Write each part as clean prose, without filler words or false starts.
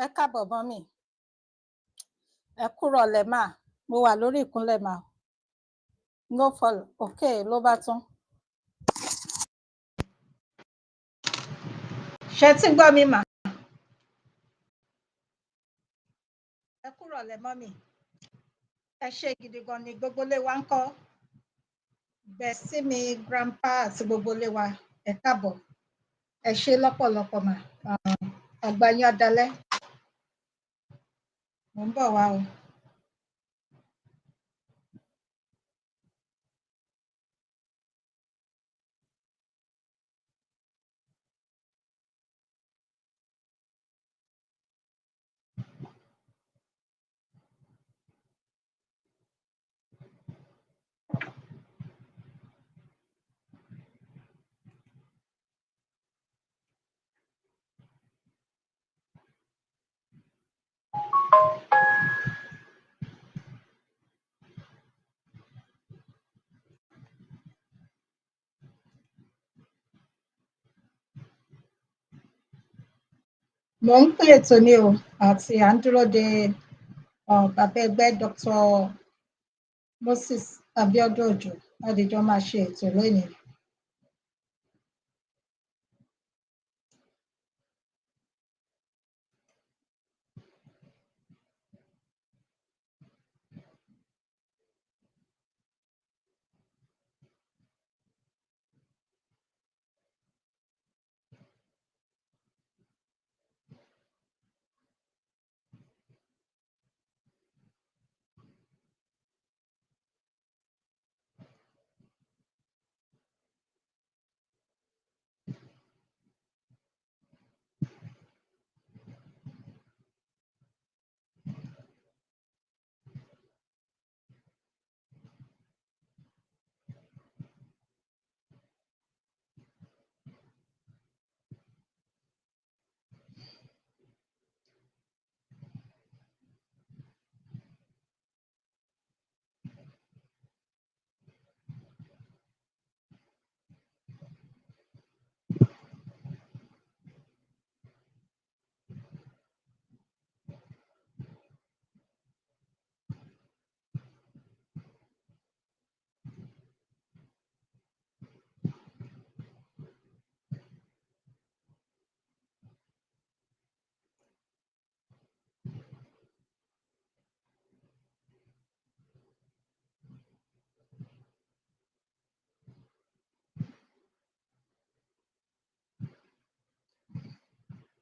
Ẹ káàbọ̀ mọ́mì. Ẹ kúrọ̀lẹ́ mà. Mo wà lórí ìkúnlẹ̀ mà. No fall. Okay, ló bá tán. Ṣé tí ń gbọ́ mi mà? Ẹ kúrọ̀lẹ́ mọ́mì. Ẹ ṣé gidi gan ni gbogbo ilé wa ń kọ́. Bẹ́ẹ̀ sí mi grandpa àti gbogbo ilé wa. Ẹ káàbọ̀. Ẹ ṣé lọ́pọ̀lọpọ̀ mà. Àgbà yín á dalẹ́. Mo ń bọ̀ wá o. Mo ń pè ètò ní o àti à ń dúró de bàbá ẹgbẹ́ Dr. Moses Abiodun Ojo láti jọ máa ṣe ètò lónìí.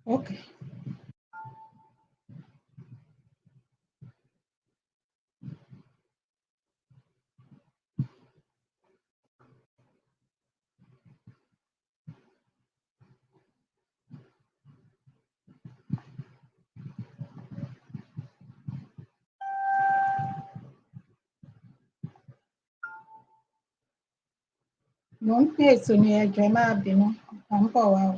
Okay. Mo ń pè ètò ní ẹjọ́ máa bínú. À ń bọ̀ wá o.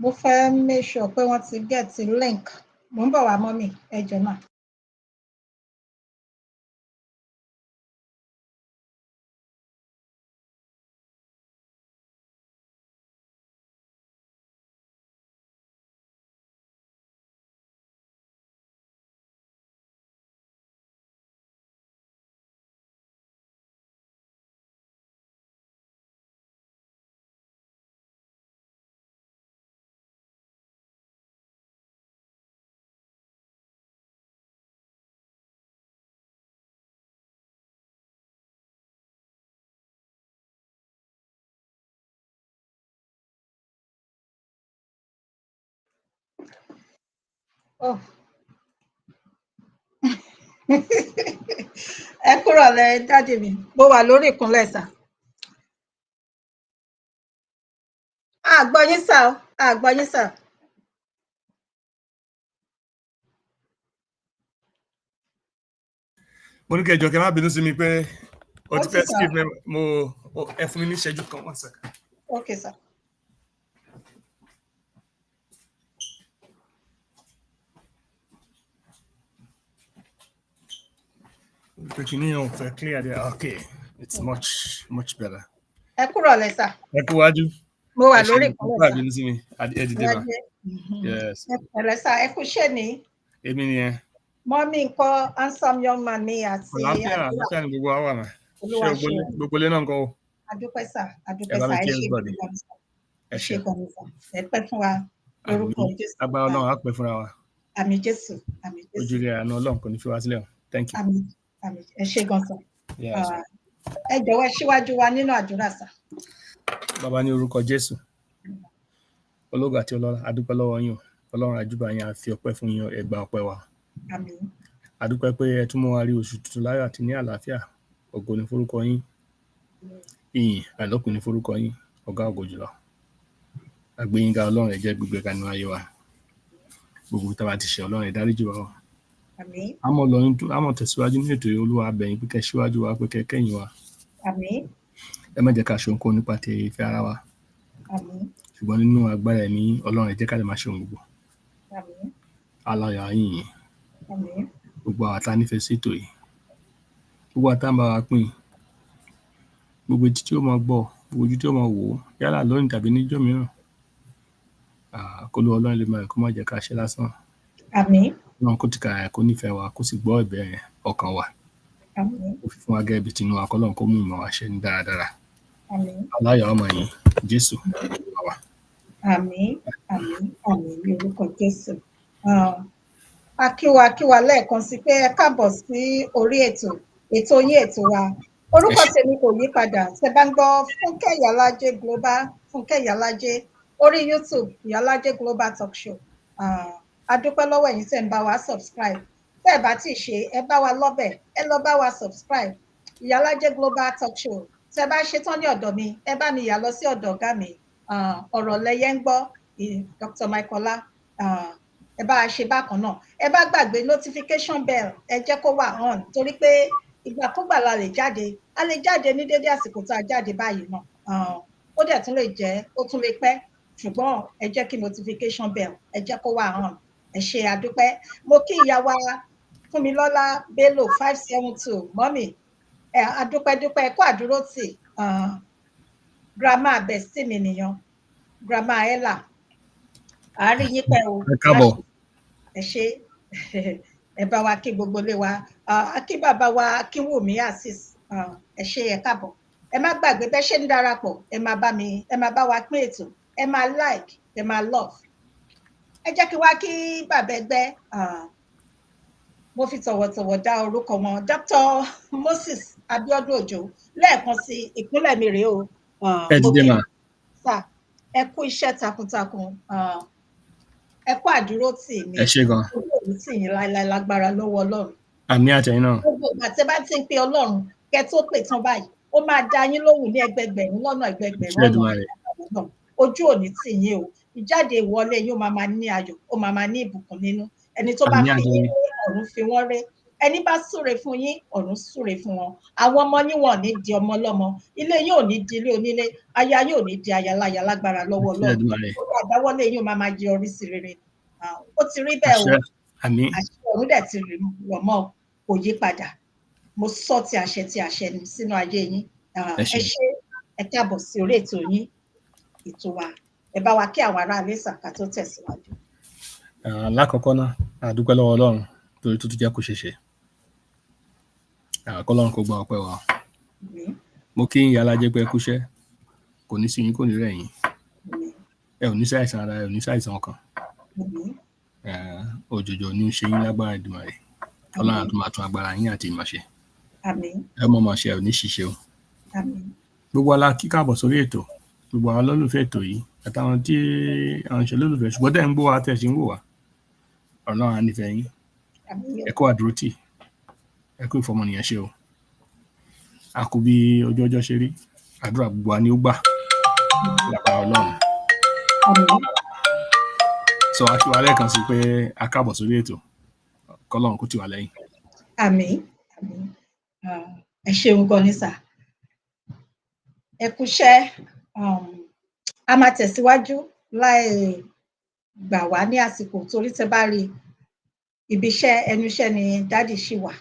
Mo fẹ́ make sure pé wọ́n ti get link. Mo ń bọ̀ wá mọ́mì, ẹ jọ̀ọ́ mà. Oh. Ẹ kúrọ̀lẹ́ dáàdì mi. Mo wà lórí ìkúnlẹ̀ sà. A gbọ́ yín sà o. A gbọ́ yín sà. Mo ní kẹjọ kẹ má bínú sí mi pé o ti fẹ́ skip mo ẹ fún mi ní ìṣẹ́jú kan 1 second. Okay, sir. Clear there. Okay, it's much better. Ẹ kúrọ̀lẹ́ sà. Ẹ kú wájú. Mo wà lórí ìkúnlẹ̀ sà. Bínú sí mi. Ẹ dìde mà. Yes. Ẹ pẹ̀lẹ́ sà, ẹ kú ṣé ni. Èmi nìyẹn. Mọ́mí ńkọ́ handsome young man mi àti àlàáfíà ni gbogbo wa wà mà. Olúwa ṣe gbogbo ilé náà ńkọ́ o. Adúpẹ́ sà, Ẹ bá mi kí everybody. ẹ ṣé gan sà. Ẹ pẹ́ fún wa lórúkọ Jésù. Agbára Ọlọ́run á pẹ́ fúnra wa. Àmín Jésù, àmín Jésù. Ojú rẹ̀ àánú Ọlọ́run kò ní fi wá sílẹ̀ o. Thank you. Àmín, àmín. Ẹ ṣé gan sà. Yes. Ẹ jọ̀wọ́ ẹ ṣíwájú wa nínú àdúrà sà. Bàbá ní orúkọ Jésù. Ológo àti ọlọ́lá, a dúpẹ́ lọ́wọ́ yín o. Ọlọ́run àjúbà yín á fi ọpẹ́ fún yín, ẹ gba ọpẹ́ wa. Àmín. A dúpẹ́ pé ẹ tún mú wa rí oṣù tuntun láyọ̀ àti ní àlàáfíà. Ògo ni forúkọ yín. Ìyìn àìlópin ni forúkọ yín, ọ̀gá ògo jùlọ. Àgbéyìnga Ọlọ́run ẹ jẹ́ gbígbé ga nínú ayé wa. Gbogbo tá a bá ti ṣe Ọlọ́run ẹ dáríjì wa o. Àmín. Àmọ́ tẹ̀síwájú ní ètò Olúwa a bẹ̀ yín pé kẹ́ síwájú wa, pé kẹ́ kẹ́yìn wa. Àmín. Ẹ má jẹ́ ká ṣe ohunkóhun nípa ti ìfẹ́ ara wa. Àmín. Ṣùgbọ́n nínú agbára ẹ̀mí Ọlọ́run ẹ jẹ́ ká lè máa ṣe ohun gbogbo. Àmín. Aláyọ̀ yín. Àmín. Gbogbo àwọn tá nífẹ̀ẹ́ sí ètò yìí. Gbogbo àwọn tá ń bá wa pín. Gbogbo etí tí ó máa gbọ́, gbogbo ojú tí ó máa wò ó, yálà lónìí tàbí níjọ́ mìíràn. Kó ló Ọlọ́run lè máa kó má jẹ́ ká ṣe lásán. Àmín. Ọlọ́run kó ti ka kó nífẹ̀ẹ́ wa, kó sì gbọ́ ẹ̀bẹ̀ ọkàn wa. Àmín. Ó fi fún wa gẹ́gẹ́ bí tinú wa, k'Ọlọ́run kó mú ìmọ̀ wa ṣe ní dáradára. Àmín. Aláyọ̀ ọmọ yín, Jésù wa. Àmín, àmín, àmín ní orúkọ Jésù. Akíwa lẹ́ẹ̀kan sí pé ẹ káàbọ̀ sí orí ètò yín ètò wa. Orúkọ tèmi kò yí padà. Ṣé bá ń gbọ́ Fúnkẹ́ Ìyálájé Global, Fúnkẹ́ Ìyálájé orí YouTube Ìyálájé Global Talk Show. A dúpẹ́ lọ́wọ́ ẹ̀yin tẹ́ ń bá wa subscribe. Tẹ́ ẹ bá ti ṣe ẹ bá wa lọ́bẹ̀, ẹ lọ bá wa subscribe. Ìyálájé Global Talk Show. Tẹ́ bá ṣe tán ní ọ̀dọ̀ mi, ẹ bá mi yà lọ sí ọ̀dọ̀ ọ̀gá mi. Ọ̀rọ̀ lẹ́yẹ ń gbọ́ Dr. Michaela. Ẹ bá ṣe bákan náà. Ẹ bá gbàgbé notification bell, ẹ jẹ́ kó wà on torí pé ìgbàkúgbà la lè jáde. A lè jáde ní dédé àsìkò tá a jáde báyìí náà. Ó dẹ̀ tún lè jẹ́, ó tún lè pẹ́. Ṣùgbọ́n ẹ jẹ́ kí notification bell, ẹ jẹ́ kó wà on. Ẹ ṣé àdúpẹ́. Mo kí ìyá wa Fúnmilọ́lá Bello 572 mọ́mì. Adúpẹ́ kó àdúró tì. Grandma bestie mi nìyẹn. Grandma Ella. Àárín yín pẹ́ o. Ẹ káàbọ̀. Ẹ ṣé. Ẹ bá wa kí gbogbo ilé wa. Akí bàbá wa Akínwùmí Azeez. Ẹ ṣé ẹ káàbọ̀. Ẹ má gbàgbé bẹ́ ṣe ń darapọ̀. Ẹ má bá wa pín ètò. Ẹ má like, ẹ má love. Ẹ jẹ́ kí wá kí bàbá ẹgbẹ́. Mo fi tọ̀wọ̀tọ̀wọ̀ dá orúkọ wọn. Dr. Moses Abiodun Ojo lẹ́ẹ̀kan sí ìpínlẹ̀ mi rèé o. Ẹ dìde mà. Ẹ kú iṣẹ́ takuntakun. Ẹ kú àdúró tì mí. Ẹ ṣé gan. Ojú òní tì yín láéláé lágbára lọ́wọ́ Ọlọ́run. Àmín àtẹ̀yìn náà. Gbogbo ìgbà tí ẹ bá ti ń pe Ọlọ́run kẹ́ tó pè tán báyìí, ó máa dá yín lóhùn ní ẹgbẹgbẹ̀rún lọ́nà ẹgbẹgbẹ̀rún ọ̀nà. Ojú òní tì yín o. Ìjáde ìwọlé yín ó máa ní ayọ̀, ó máa ní ìbùkún nínú. Ẹni tó bá fi yín ré, ọ̀run fi wọ́n ré. Ẹni bá súre fún yín, ọ̀run súre fún wọn. Àwọn ọmọ yín wọn ò ní di ọmọ lọ́mọ. Ilé yín ò ní di ilé onílé. Aya yín ò ní di ayaláya lágbára lọ́wọ́ Ọlọ́run. Àdáwọ́lé yín ó máa jẹ orí sí rere. Ó ti rí bẹ́ẹ̀ o. Àmín. Àṣẹ ọ̀run dẹ̀ ti rọ̀ mọ́ kò yí padà. Mo sọ ti àṣẹ sínú ayé yín. Ẹ ṣé ẹ káàbọ̀ sí orí ètò yín ètò wa. Ẹ bá wa kí àwọn ará ilé sàkà tó tẹ̀síwájú. Lákọ̀ọ́kọ́ náà a dúpẹ́ lọ́wọ́ Ọlọ́run torí tó tún jẹ́ kó ṣeéṣe. K'Ọlọ́run kó gba ọpẹ́ wa. Mo kí Ìyálájé pé ẹ kúṣẹ́, kò ní sí yín kò ní rẹ̀ yín. Ẹ ò ní ṣàìsàn ara, ẹ ò ní ṣàìsàn ọkàn. Òjòjò ní í ṣe yín lágbára Èdùmàrè. Ọlọ́run á tún máa tún agbára yín àti ìmọ̀ ṣe. Ẹ mọ̀ máa ṣe, ẹ ò ní ṣìṣe o. Gbogbo wa la kí káàbọ̀ sórí ètò. Gbogbo àwọn olólùfẹ́ ètò yìí àtàwọn tí àwọn ìṣẹ̀lẹ̀ olólùfẹ́ ṣùgbọ́n tẹ́ ń gbọ́ wa tẹ́ ṣe ń wò wá. Ọlọ́run á nífẹ̀ẹ́ yín. Ẹ kú àdúrótì. Ẹ kú ìfọmọnìyàn ṣe o. A kú bí ojú ọjọ́ ṣe rí. Àdúrà gbogbo wa ni ó gbà. Lágbára Ọlọ́run. Sọ wá kí wa lẹ́ẹ̀kan sí pé a káàbọ̀ sórí ètò. K'Ọlọ́run kó tì wá lẹ́yìn. Àmín. ẹ ṣeun gan ni sà. Ẹ kúṣẹ́, a máa tẹ̀síwájú láì gbà wá ní àsìkò torí tẹ́ bá rí ibi iṣẹ́ ẹnu iṣẹ́ ni dádì ṣì wà.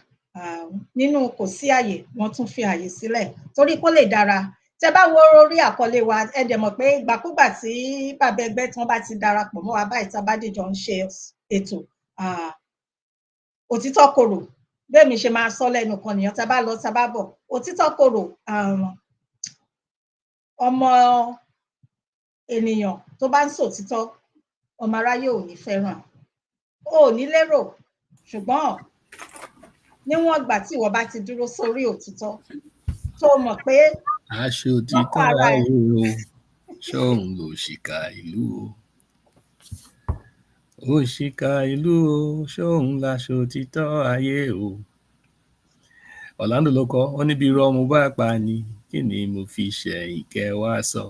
Nínú kò sí àyè, wọ́n tún fi àyè sílẹ̀ torí kó lè dára. Tẹ́ bá wo orí àkọlé wa, ẹ dẹ̀ mọ̀ pé ìgbàkúgbà tí bàbá ẹgbẹ́ tí wọ́n bá ti darapọ̀ mọ́ wa báyìí tá bá dìjọ ń ṣe ètò, òtítọ́ korò. Bẹ́ẹ̀ mi ṣe máa sọ lẹ́nu kan nìyẹn, tá bá lọ tá bá bọ̀. Òtítọ́ korò, ọmọ ènìyàn tó bá ń sòtítọ́, ọmọ aráyé ò ní fẹ́ràn. O ò ní lérò, ṣùgbọ́n níwọ̀n ìgbà tí ìwọ bá ti dúró sórí òtítọ́, tó mọ̀ pé aṣọ òtítọ́ ayé o, ṣóun lòṣìkà ìlú o. Òṣìkà ìlú o, ṣóun láṣọ òtítọ́ ayé o. Orlando ló kọ, ó níbi irọ́ mo bá pa ni, kí ni mo fi ṣẹ̀yìn kẹ́ wá sọ.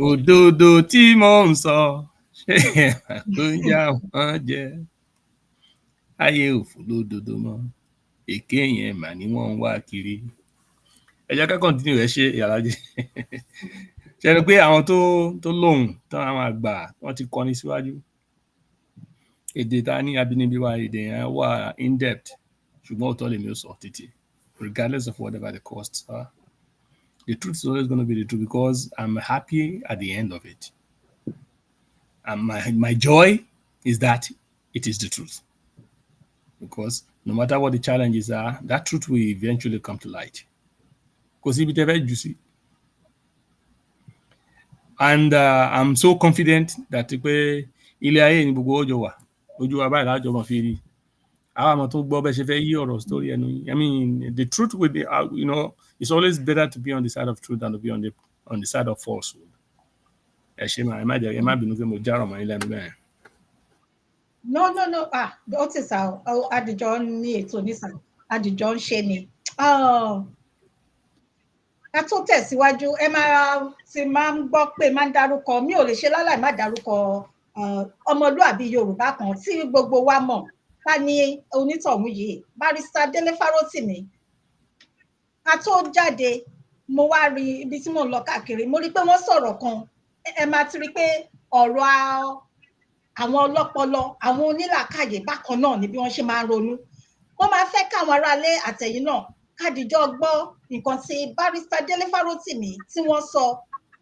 Òdodo tí mò ń sọ, ṣé ẹ̀wà ló ń yá wọn jẹ? Ayé òfò lódodo mọ́, èké yẹn mà ni wọ́n ń wá kiri. Ẹ jẹ́ ká kọ́ntínú rẹ̀ ṣe ìyàlájẹ́. Ṣe ni pé àwọn tó lóhùn tán àwọn àgbà wọ́n ti kọrin síwájú. Èdè ta ní abínibí wa, èdè yẹn wà in-depth, ṣùgbọ́n òótọ́ lèmi ó sọ títí, regardless of whatever the costs are. The truth is always going to be the truth because I'm happy at the end of it. And my joy is that it is the truth. Because no matter what the challenges are, that truth will eventually come to light. Because if it's very juicy. And I'm so confident that ilé ayé ni gbogbo ọjọ́ wà, ojú wa báyìí lájọ mọ̀ fi rí. Àwọn àmọ́ tó gbọ́ bẹ́ẹ̀ ṣe fẹ́ yí ọ̀rọ̀ story ẹnu. I mean, the truth will be, it's always better to be on the side of truth than to be on the side of falsehood. Ẹ ṣe máa, ẹ má bínú pé mo járọ̀ mọ́ ilé ẹnu bẹ́ẹ̀. No. Ó ti sà, àdìjọ ní ètò nísà, àdìjọ ń ṣe ni. Ká tó tẹ̀síwájú, ẹ máa ń gbọ́ pé máa ń dárúkọ, mi ò lè ṣe láláì má dárúkọ ọmọlúàbí Yorùbá kan tí gbogbo wa mọ̀. Ká ní onítọ̀hún yìí, Barrister Délé Fárótìmí. Ká tó jáde, mo wá rí ibi tí mò ń lọ káàkiri, mo rí pé wọ́n sọ̀rọ̀ kan, ẹ máa ti rí pé ọ̀rọ̀ àwọn ọlọ́pọlọ, àwọn onílàákàyè bákan náà ni bí wọ́n ṣe máa ń ronú. Wọ́n máa fẹ́ káwọn aráalé àtẹ̀yìn náà kádìjọ gbọ́ nǹkan tí Barrister Délé Fárótìmí tí wọ́n sọ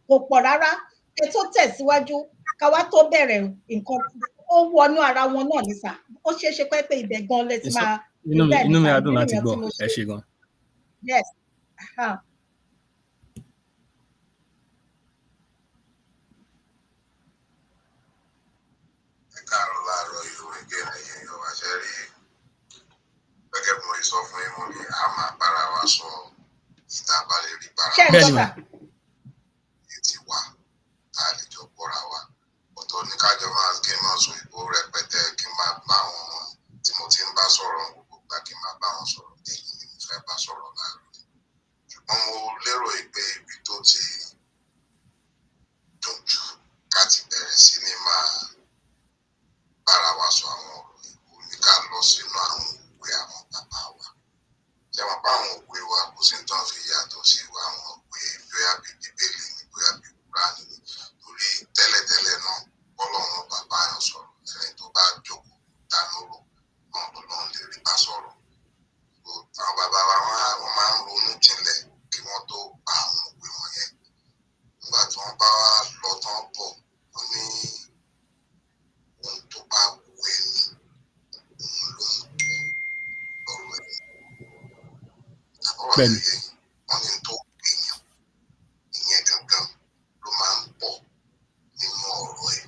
kò pọ̀ rárá. Ẹ tó tẹ̀síwájú, ká wá tó bẹ̀rẹ̀ nǹkan, ó wọnú ara wọn náà ní sà. Ó ṣeé ṣe pé ibẹ̀ gan lẹ ti máa. Inú mi á dùn láti gbọ́, ẹ ṣé gan. Yes. Káàárọ̀ láàárọ̀ ìwé gẹ́gẹ́ ẹ̀yìn ọ̀wá ṣe rí gẹ́gẹ́ bí mo sọ fún yín, mo ní a máa bára wa sọ ìta balẹ̀ rí bára wa sọ ti wà tá a lè jọ gbọ́ra wa. Ọ̀tọ̀ ní kájọ máa kí n máa sọ ìbò rẹpẹtẹ, kí n máa bá àwọn tí mo ti ń bá sọ̀rọ̀ gbogbo gbà kí n máa bá wọn sọ̀rọ̀, èyí ni mo fẹ́ bá sọ̀rọ̀ láàárọ̀. Ṣùgbọ́n mo lérò pé ibi tó ti dùn jù ká ti bẹ̀rẹ̀ sí ní máa bára wa sọ àwọn ọ̀rọ̀ ìbò ní ká lọ sínú àwọn òwe àwọn bàbá wa. Ṣé wọn bá àwọn òwe wa kò sí tán fi yàtọ̀ sí àwọn òwe bóyá bí Bíbélì ni bóyá bí Kùránì ni, torí tẹ́lẹ̀tẹ́lẹ̀ náà bọ́lọ́run bàbá yẹn sọ̀rọ̀, ẹni tó bá jókòó dánúrò náà lọ́lọ́run lè rí bá sọ̀rọ̀. Àwọn bàbá wa wọ́n máa ń ronú jinlẹ̀ kí wọ́n tó pa àwọn òwe wọn yẹn. Nígbà tí wọ́n bá lọ tán bọ̀, wọ́n ní ohun tó bá wù ẹni, òun ló ń pọ̀ lọ́rọ̀ ẹni. Àbọ̀rọ̀ ẹ̀yẹ, wọ́n ní tó èèyàn, ìyẹn gangan ló máa ń pọ̀ nínú ọ̀rọ̀ ẹ̀.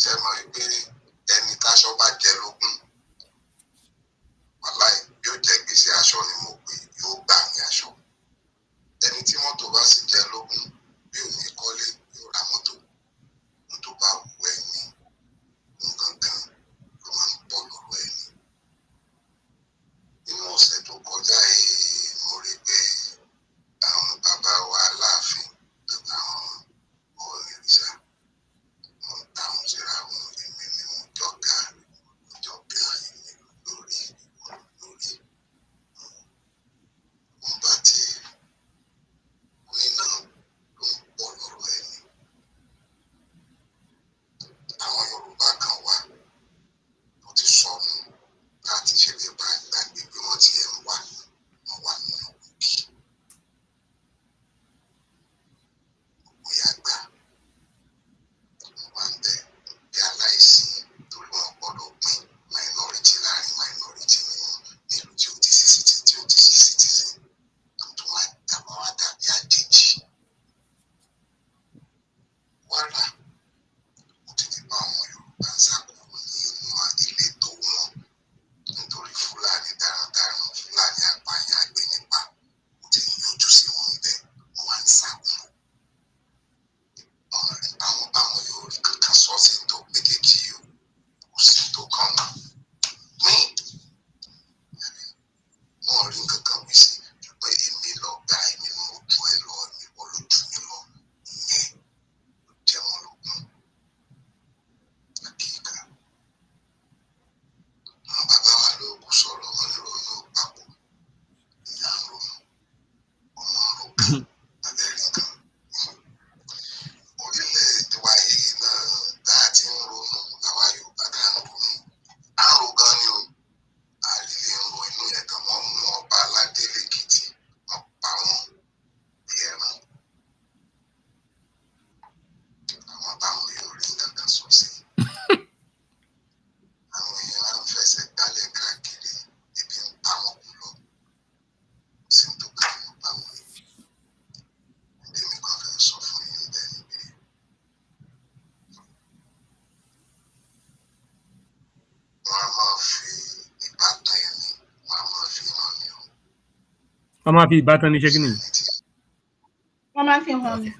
Ṣé ẹ mọ̀ pé ẹni táṣọ bá jẹ lógún, wàláì bí ó jẹ gbèsè aṣọ ni mo pè, yóò gbà ní aṣọ. Ẹni tí mọ́tò bá sì jẹ lógún, bí ò ní kọ́lé, yóò ra mọ́tò. Ohun tó bá wù ẹni, ohun gangan ló máa ń pọ̀ lọ́rọ̀ ẹni. Nínú ọ̀sẹ̀ tó kọjá yìí, mo wọ́n máa fi ìbátan ní ṣé kí ni. wọ́n máa fi hàn ni.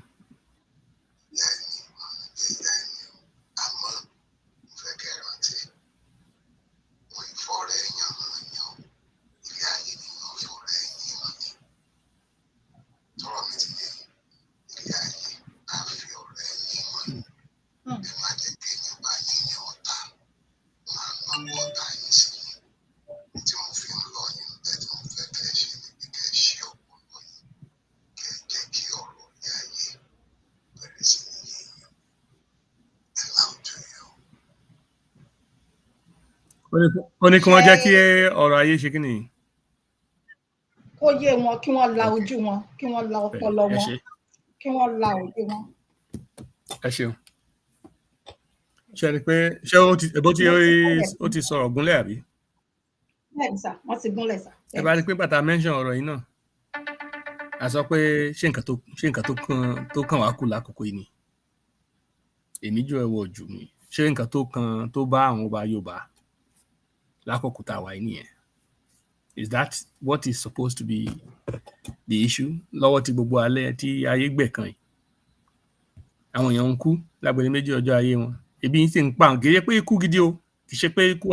ó ní kí wọ́n jẹ́ kí ọ̀rọ̀ ayé ṣe kí ni. kó yé wọn kí wọ́n la ojú wọn kí wọ́n la ọpọlọ wọn kí wọ́n la òye wọn. ẹ ṣeun ṣe ni pé ṣé ó ti sọ̀rọ̀ gúnlẹ̀ àbí. bẹ́ẹ̀ni sà wọ́n ti gúnlẹ̀ sà. ẹ bá rí i pé bàtà mention ọ̀rọ̀ yìí náà a sọ pé ṣé nǹkan tó kàn wá kù lákòókò yìí ni èmi jù ẹ wọ jù mí ṣé nǹkan tó bá àwọn ọba Yorùbá lákòókò tá a wà yìí nìyẹn. Is that what is supposed to be the issue lọ́wọ́ tí gbogbo alẹ́ tí ayé gbẹ̀kan yìí àwọn èèyàn ń kú lágbẹ̀rẹ̀ méjì ọjọ́ ayé wọn ebi ń sì ń pa kì í ṣe pé ikú gidi o kì í ṣe pé ikú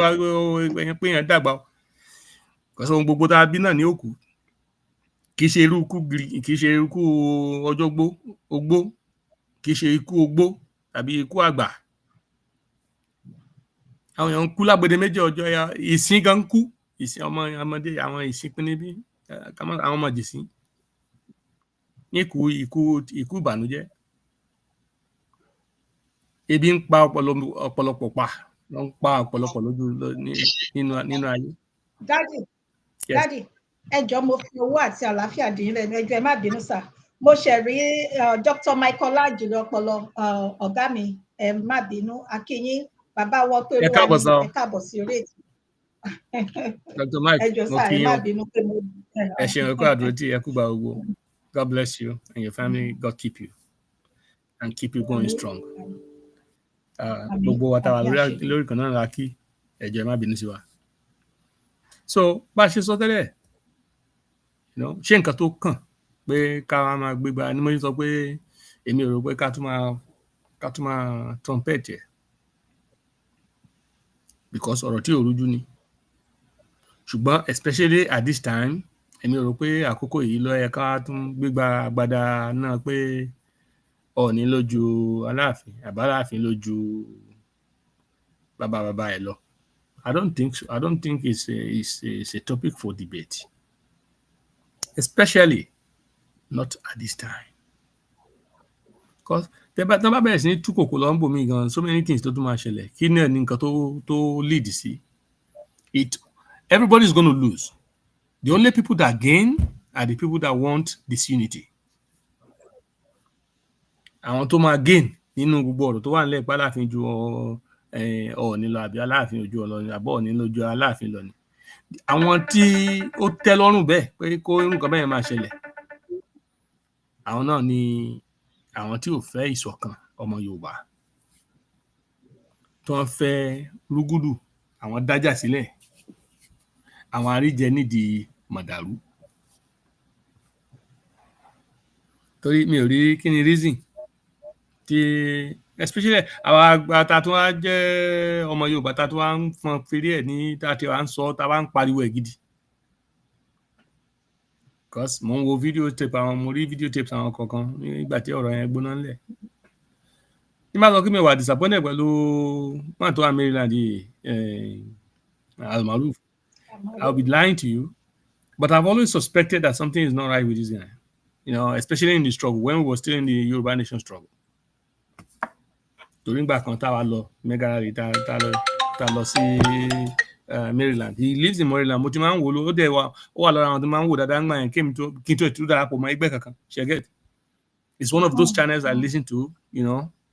ẹni pé èèyàn dàgbà o kò sọ ohun gbogbo tá a bí náà ní òkú kì í ṣe irú ikú kì í ṣe irú ikú ọjọ́ ogbó kì í ṣe ikú ogbó tàbí ikú àgbà àwọn èèyàn ń kú lágbẹ̀rẹ̀ méjì ọjọ́ ya ìsìn gan ń kú ìsìn ọmọdé àwọn ìsìn pín níbí àwọn ọmọ jìsín ní ikú ìbànújẹ́ ebi ń pa ọ̀pọ̀lọpọ̀ pa ló ń pa ọ̀pọ̀lọpọ̀ lójú nínú ayé. dádì ẹ jọ̀ọ́ mo fi owó àti àlàáfíà dín in lẹ́nu ẹ jọ̀ọ́ ẹ má bínú sà mo ṣe rí Dr. Michael Ajulu ọpọlọ ọ̀gá mi ẹ má bínú akínyín bàbá wọ pé olúwa ni ẹ káàbọ̀ sí orí ètò. Dr. Mike ẹ jọ̀ọ́ sà ẹ má bínú pé mo. ẹ ṣeun ẹ kú àdúró tí ẹ kú bá gbogbo. God bless you and your family. God keep you and keep you going strong. Gbogbo wa tá wà lórí kan náà la kí ẹ jọ̀ọ́ ẹ má bínú sí wa. So bá a ṣe sọ tẹ́lẹ̀ ṣé nǹkan tó kàn pé ká máa gbégbá ni mo sọ pé èmi ò rò pé ká tún máa trumpet ẹ̀ because ọ̀rọ̀ tí ò rújú ni ṣùgbọ́n especially at this time èmi ò rò pé àkókò yìí ló yẹ ká tún gbégbá agbada náà pé Ọọ̀ni lójú Aláàfin àbáláàfin lójú bàbá ẹ̀ lọ. I don't think it's a topic for debate, especially not at this time. Because tẹ́ bá bẹ̀rẹ̀ sí ní tú kòkó lọ ń bò mí gan so many things tó tún máa ṣẹlẹ̀ kí náà ní nǹkan tó lead sí. Everybody is going to lose. The only people that gain are the people that want disunity. Àwọn tó máa gain nínú gbogbo ọ̀rọ̀ tó wà nílẹ̀ pé Aláàfin ju Ọọ̀ni lọ àbí Aláàfin ojú Ọọ̀ni àbọ̀ Ọọ̀ni lójú Aláàfin lọ ni. Àwọn tí ó tẹ́ lọ́rùn bẹ́ẹ̀ pé kó irú nǹkan bẹ́ẹ̀ máa ṣẹlẹ̀ àwọn náà ni àwọn tí ò fẹ́ ìṣọ̀kan ọmọ Yorùbá tó ń fẹ́ rúgúdù àwọn dájà sílẹ̀ àwọn àríjẹ nídìí màdàrú torí mi ò rí kí ni reason tí especially àwọn àgbàtà tó wá jẹ́ ọmọ Yorùbá tá tó wá ń fọn fèrè ẹ̀ ní tá tí wá ń sọ tá wá ń pariwo ẹ̀ gidi because mo ń wo mo rí video tapes àwọn kọ̀ọ̀kan nígbà tí ọ̀rọ̀ yẹn gbóná ńlẹ̀ ní má sọ kí mi wà disappointed pẹ̀lú wọn tó wà Maryland Al-Maruf. I'll be lying to you but I've always suspected that something is not right with this guy, especially in the struggle when we were still in the Yoruba nation struggle. Torí ìgbà kan táwa lọ Megarari tá lọ sí Maryland. He lives in Maryland. Mo ti máa ń wò ó dẹ̀ ó wà lọ́ra àwọn tó máa ń wò dáadáa ńgbà yẹn kí n tó ètò darapọ̀ mọ́ ẹgbẹ́ kankan ṣe get. It's one of those channels I listen to,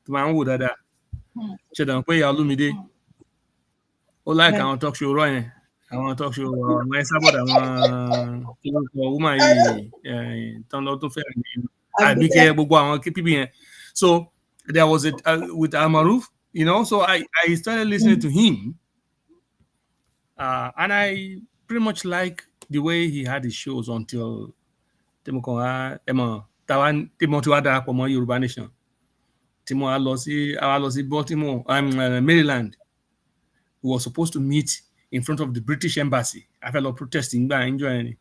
tó máa ń wò dáadáa. Ṣe dàn pé Ìyá Olúmídé ó like àwọn talk show rọ yẹn àwọn talk show àwọn ẹ sábọ̀dà àwọn kí ló kọ woman yìí tán lọ tó fẹ́ àbíkẹ́ gbogbo àwọn pípì yẹn. So there was with Al-Maruf, so I started listening to him and I pretty much like the way he had his shows until tí mo kàn wá ẹ mọ̀ tí mo ti wá darapọ̀ mọ́ Yorùbá Nation tí mo wá lọ sí Baltimore Maryland. We were supposed to meet in front of the British Embassy. I felt protesting by enjoying it.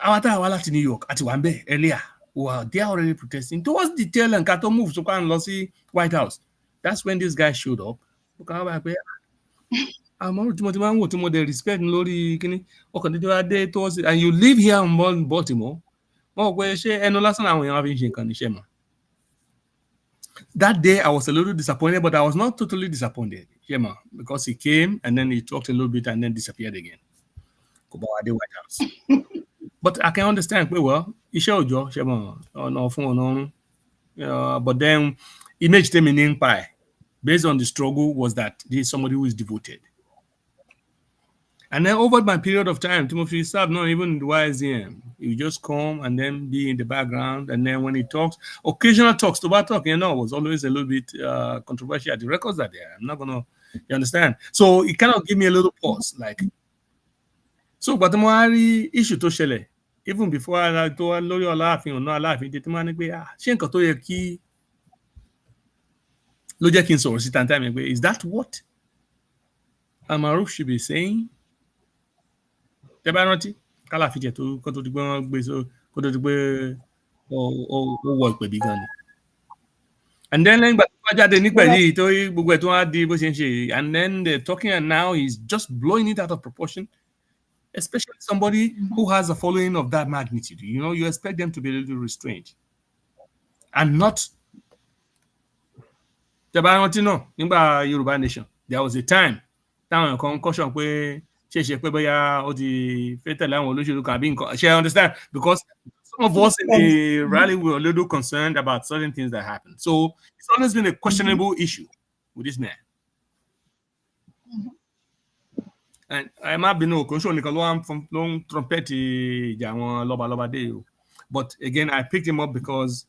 Our time was in New York at Wambe earlier. Wow, they are already protesting. Towards the tail and Kato move to come and see White House. That's when this guy showed up. They respect Lori Kini. And you live here in Baltimore. That day I was a little disappointed, but I was not totally disappointed, because he came and then he talked a little bit and then disappeared again. White House. But I can understand well. But then image them in empire based on the struggle was that he is somebody who is devoted. And then over my period of time, Timothy served not even in the YSDM. He would just come and then be in the background. And then when he talks, occasional talks, talk, was always a little bit controversial. The records are there. I'm not going to, you understand? So it kind of gave me a little pause. So, but the issue to shele, even before I told Lori or laughing or not laughing, the man is that what Amaruf should be saying? And then the talking now is just blowing it out of proportion, especially somebody who has a following of that magnitude. You expect them to be a little restrained and not. Yoruba Nation, there was a time concussion she understand, because some of us in the rally were a little concerned about certain things that happened. So it's always been a questionable issue with this man. And I might be no concern from long trumpet, but again, I picked him up because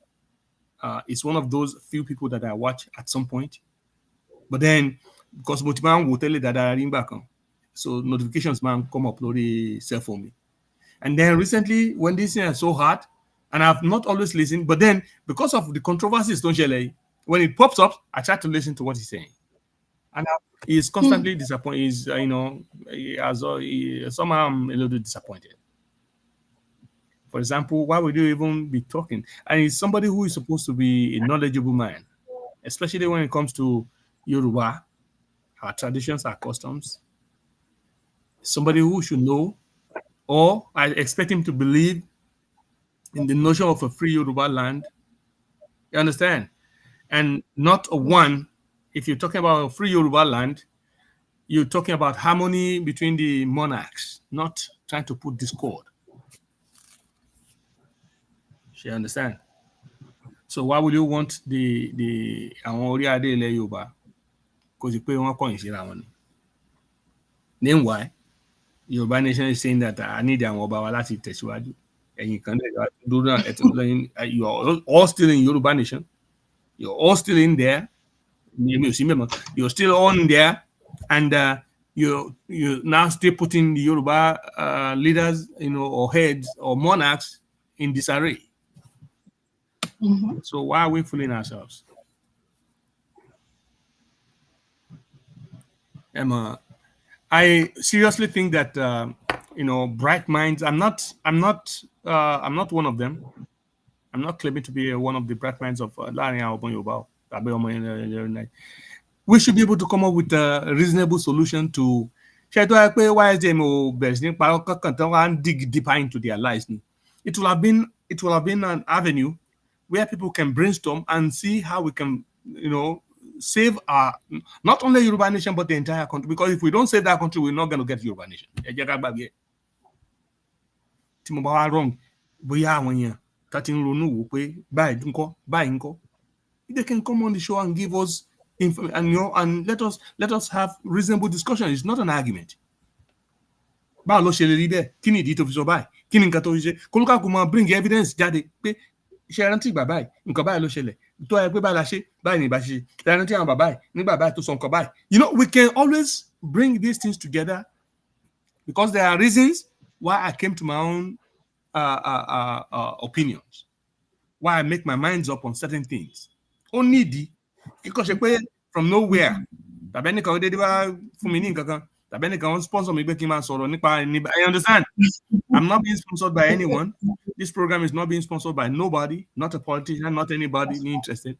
it's one of those few people that I watch at some point. But then, because Motiman will tell you that I ring back on, so notifications man come up the cell for me. And then recently, when this thing is so hard, and I've not always listened, but then because of the controversies, when it pops up, I try to listen to what he's saying, and he's constantly disappointed. He's somehow I'm a little disappointed. For example, why would you even be talking? And he's somebody who is supposed to be a knowledgeable man, especially when it comes to Yoruba, our traditions, our customs. Somebody who should know, or I expect him to believe in the notion of a free Yoruba land. You understand? And not a one. If you're talking about a free Yoruba land, you're talking about harmony between the monarchs, not trying to put discord. You understand? So why would you want the Yoruba? Because you pay one coin. Then why? Yoruba Nation is saying that I need an Obawa Teswaju. And you can do that. You are all still in Yoruba Nation. You're all still in there. You're still on there. And you now still putting the Yoruba leaders, or heads or monarchs in disarray. So why are we fooling ourselves? Emma, I seriously think that bright minds. I'm not one of them. I'm not claiming to be one of the bright minds of we should be able to come up with a reasonable solution to dig deeper into their lives. It will have been an avenue where people can brainstorm and see how we can, save our, not only Yoruba Nation, but the entire country. Because if we don't save that country, we're not going to get Yoruba Nation. They can come on the show and give us and let us have reasonable discussion. It's not an argument. Bring evidence. We can always bring these things together, because there are reasons why I came to my own opinions, why I make my minds up on certain things. Only because you pay from nowhere. I understand. I'm not being sponsored by anyone. This program is not being sponsored by nobody, not a politician, not anybody interested.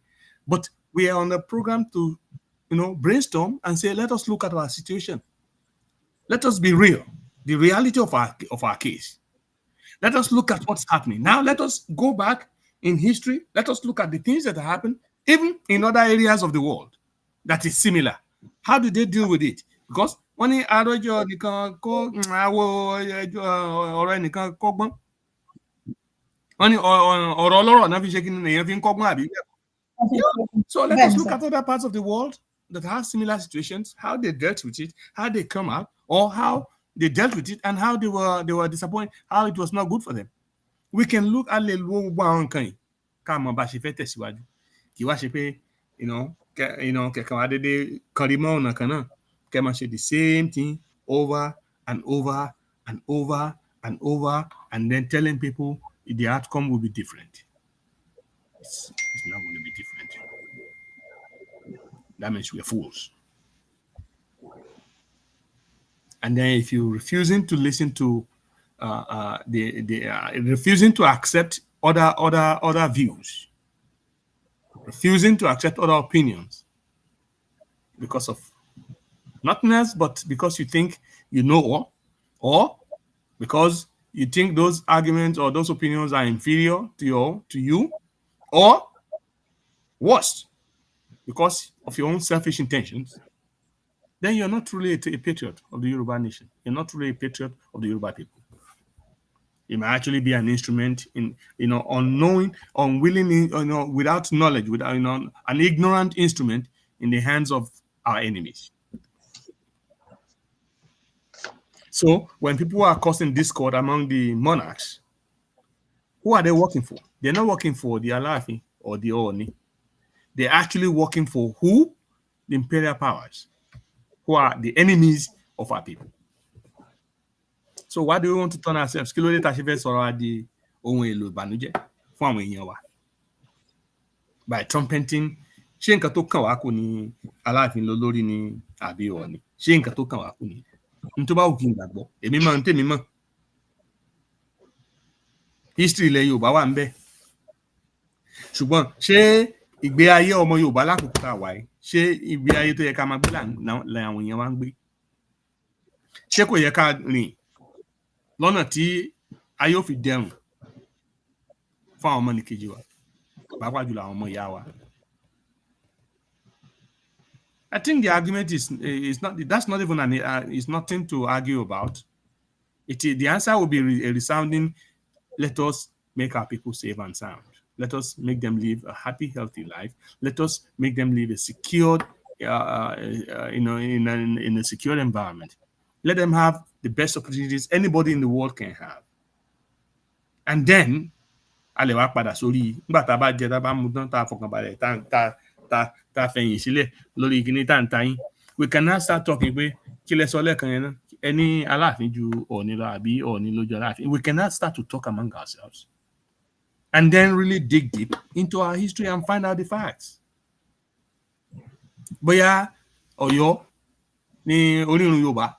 But we are on a program to, brainstorm and say, let us look at our situation. Let us be real, the reality of our case. Let us look at what's happening. Now, let us go back in history. Let us look at the things that happened, even in other areas of the world that is similar. How do they deal with it? Because when you so let us look at other parts of the world that have similar situations, how they dealt with it, how they come out, or how they dealt with it, and how they were disappointed, how it was not good for them. We can look at the same thing over and over and over and over, and then telling people the outcome will be different. It's not going to be different. That means we're fools. And then if you're refusing to listen to refusing to accept other views, refusing to accept other opinions because of nothing else but because you think you know all, or because you think those arguments or those opinions are inferior to you, or worse, because of your own selfish intentions, then you're not truly a patriot of the Yoruba nation. You're not truly a patriot of the Yoruba people. It might actually be an instrument in, unknowing, unwilling, without knowledge, without, an ignorant instrument in the hands of our enemies. So when people are causing discord among the monarchs, who are they working for? They're not working for the Alaafin or the Ooni. They're actually working for who? The imperial powers, who are the enemies of our people. So why do we want to turn ourselves? Kí ló dé tá ṣe fẹ́ sọ̀rọ̀ di ohun èlò ìbànújẹ́ fún àwọn èèyàn wa? By trumpeting, ṣé nǹkan tó kàn wá kù ní Aláàfin lólórí ni àbí Ọọ̀ni? Ṣé nǹkan tó kàn wá kù ni? N tó bá wù kí n gbàgbọ́, èmi mọ̀ n tèmi mọ̀. History ilẹ̀ Yorùbá wà ńbẹ̀. Ṣùgbọ́n ṣé ìgbé ayé ọmọ Yorùbá lákòókò tá a wà yìí, ṣé ìgbé ayé tó yẹ ká máa gbé làwọn èèyàn wá ń gbé? Ṣé kò yẹ ká rìn lọ́nà tí ayé ò fi dẹrùn fún àwọn ọmọnìkejì wa, pàápàá jùlọ àwọn ọmọ ìyá wa? I think the argument is not even is nothing to argue about. The answer will be a resounding, let us make our people safe and sound. Let us make them live a happy, healthy life. Let us make them live a secured, in a secure environment. Let them have the best opportunities anybody in the world can have. And then, we can now start talking with any Aláàfin ju Ọọ̀ni lọ àbí Ọọ̀ni ló ju Aláàfin. We cannot start to talk among ourselves and then really dig deep into our history and find out the facts. Bóyá Ọ̀yọ́ ní orírun Yorùbá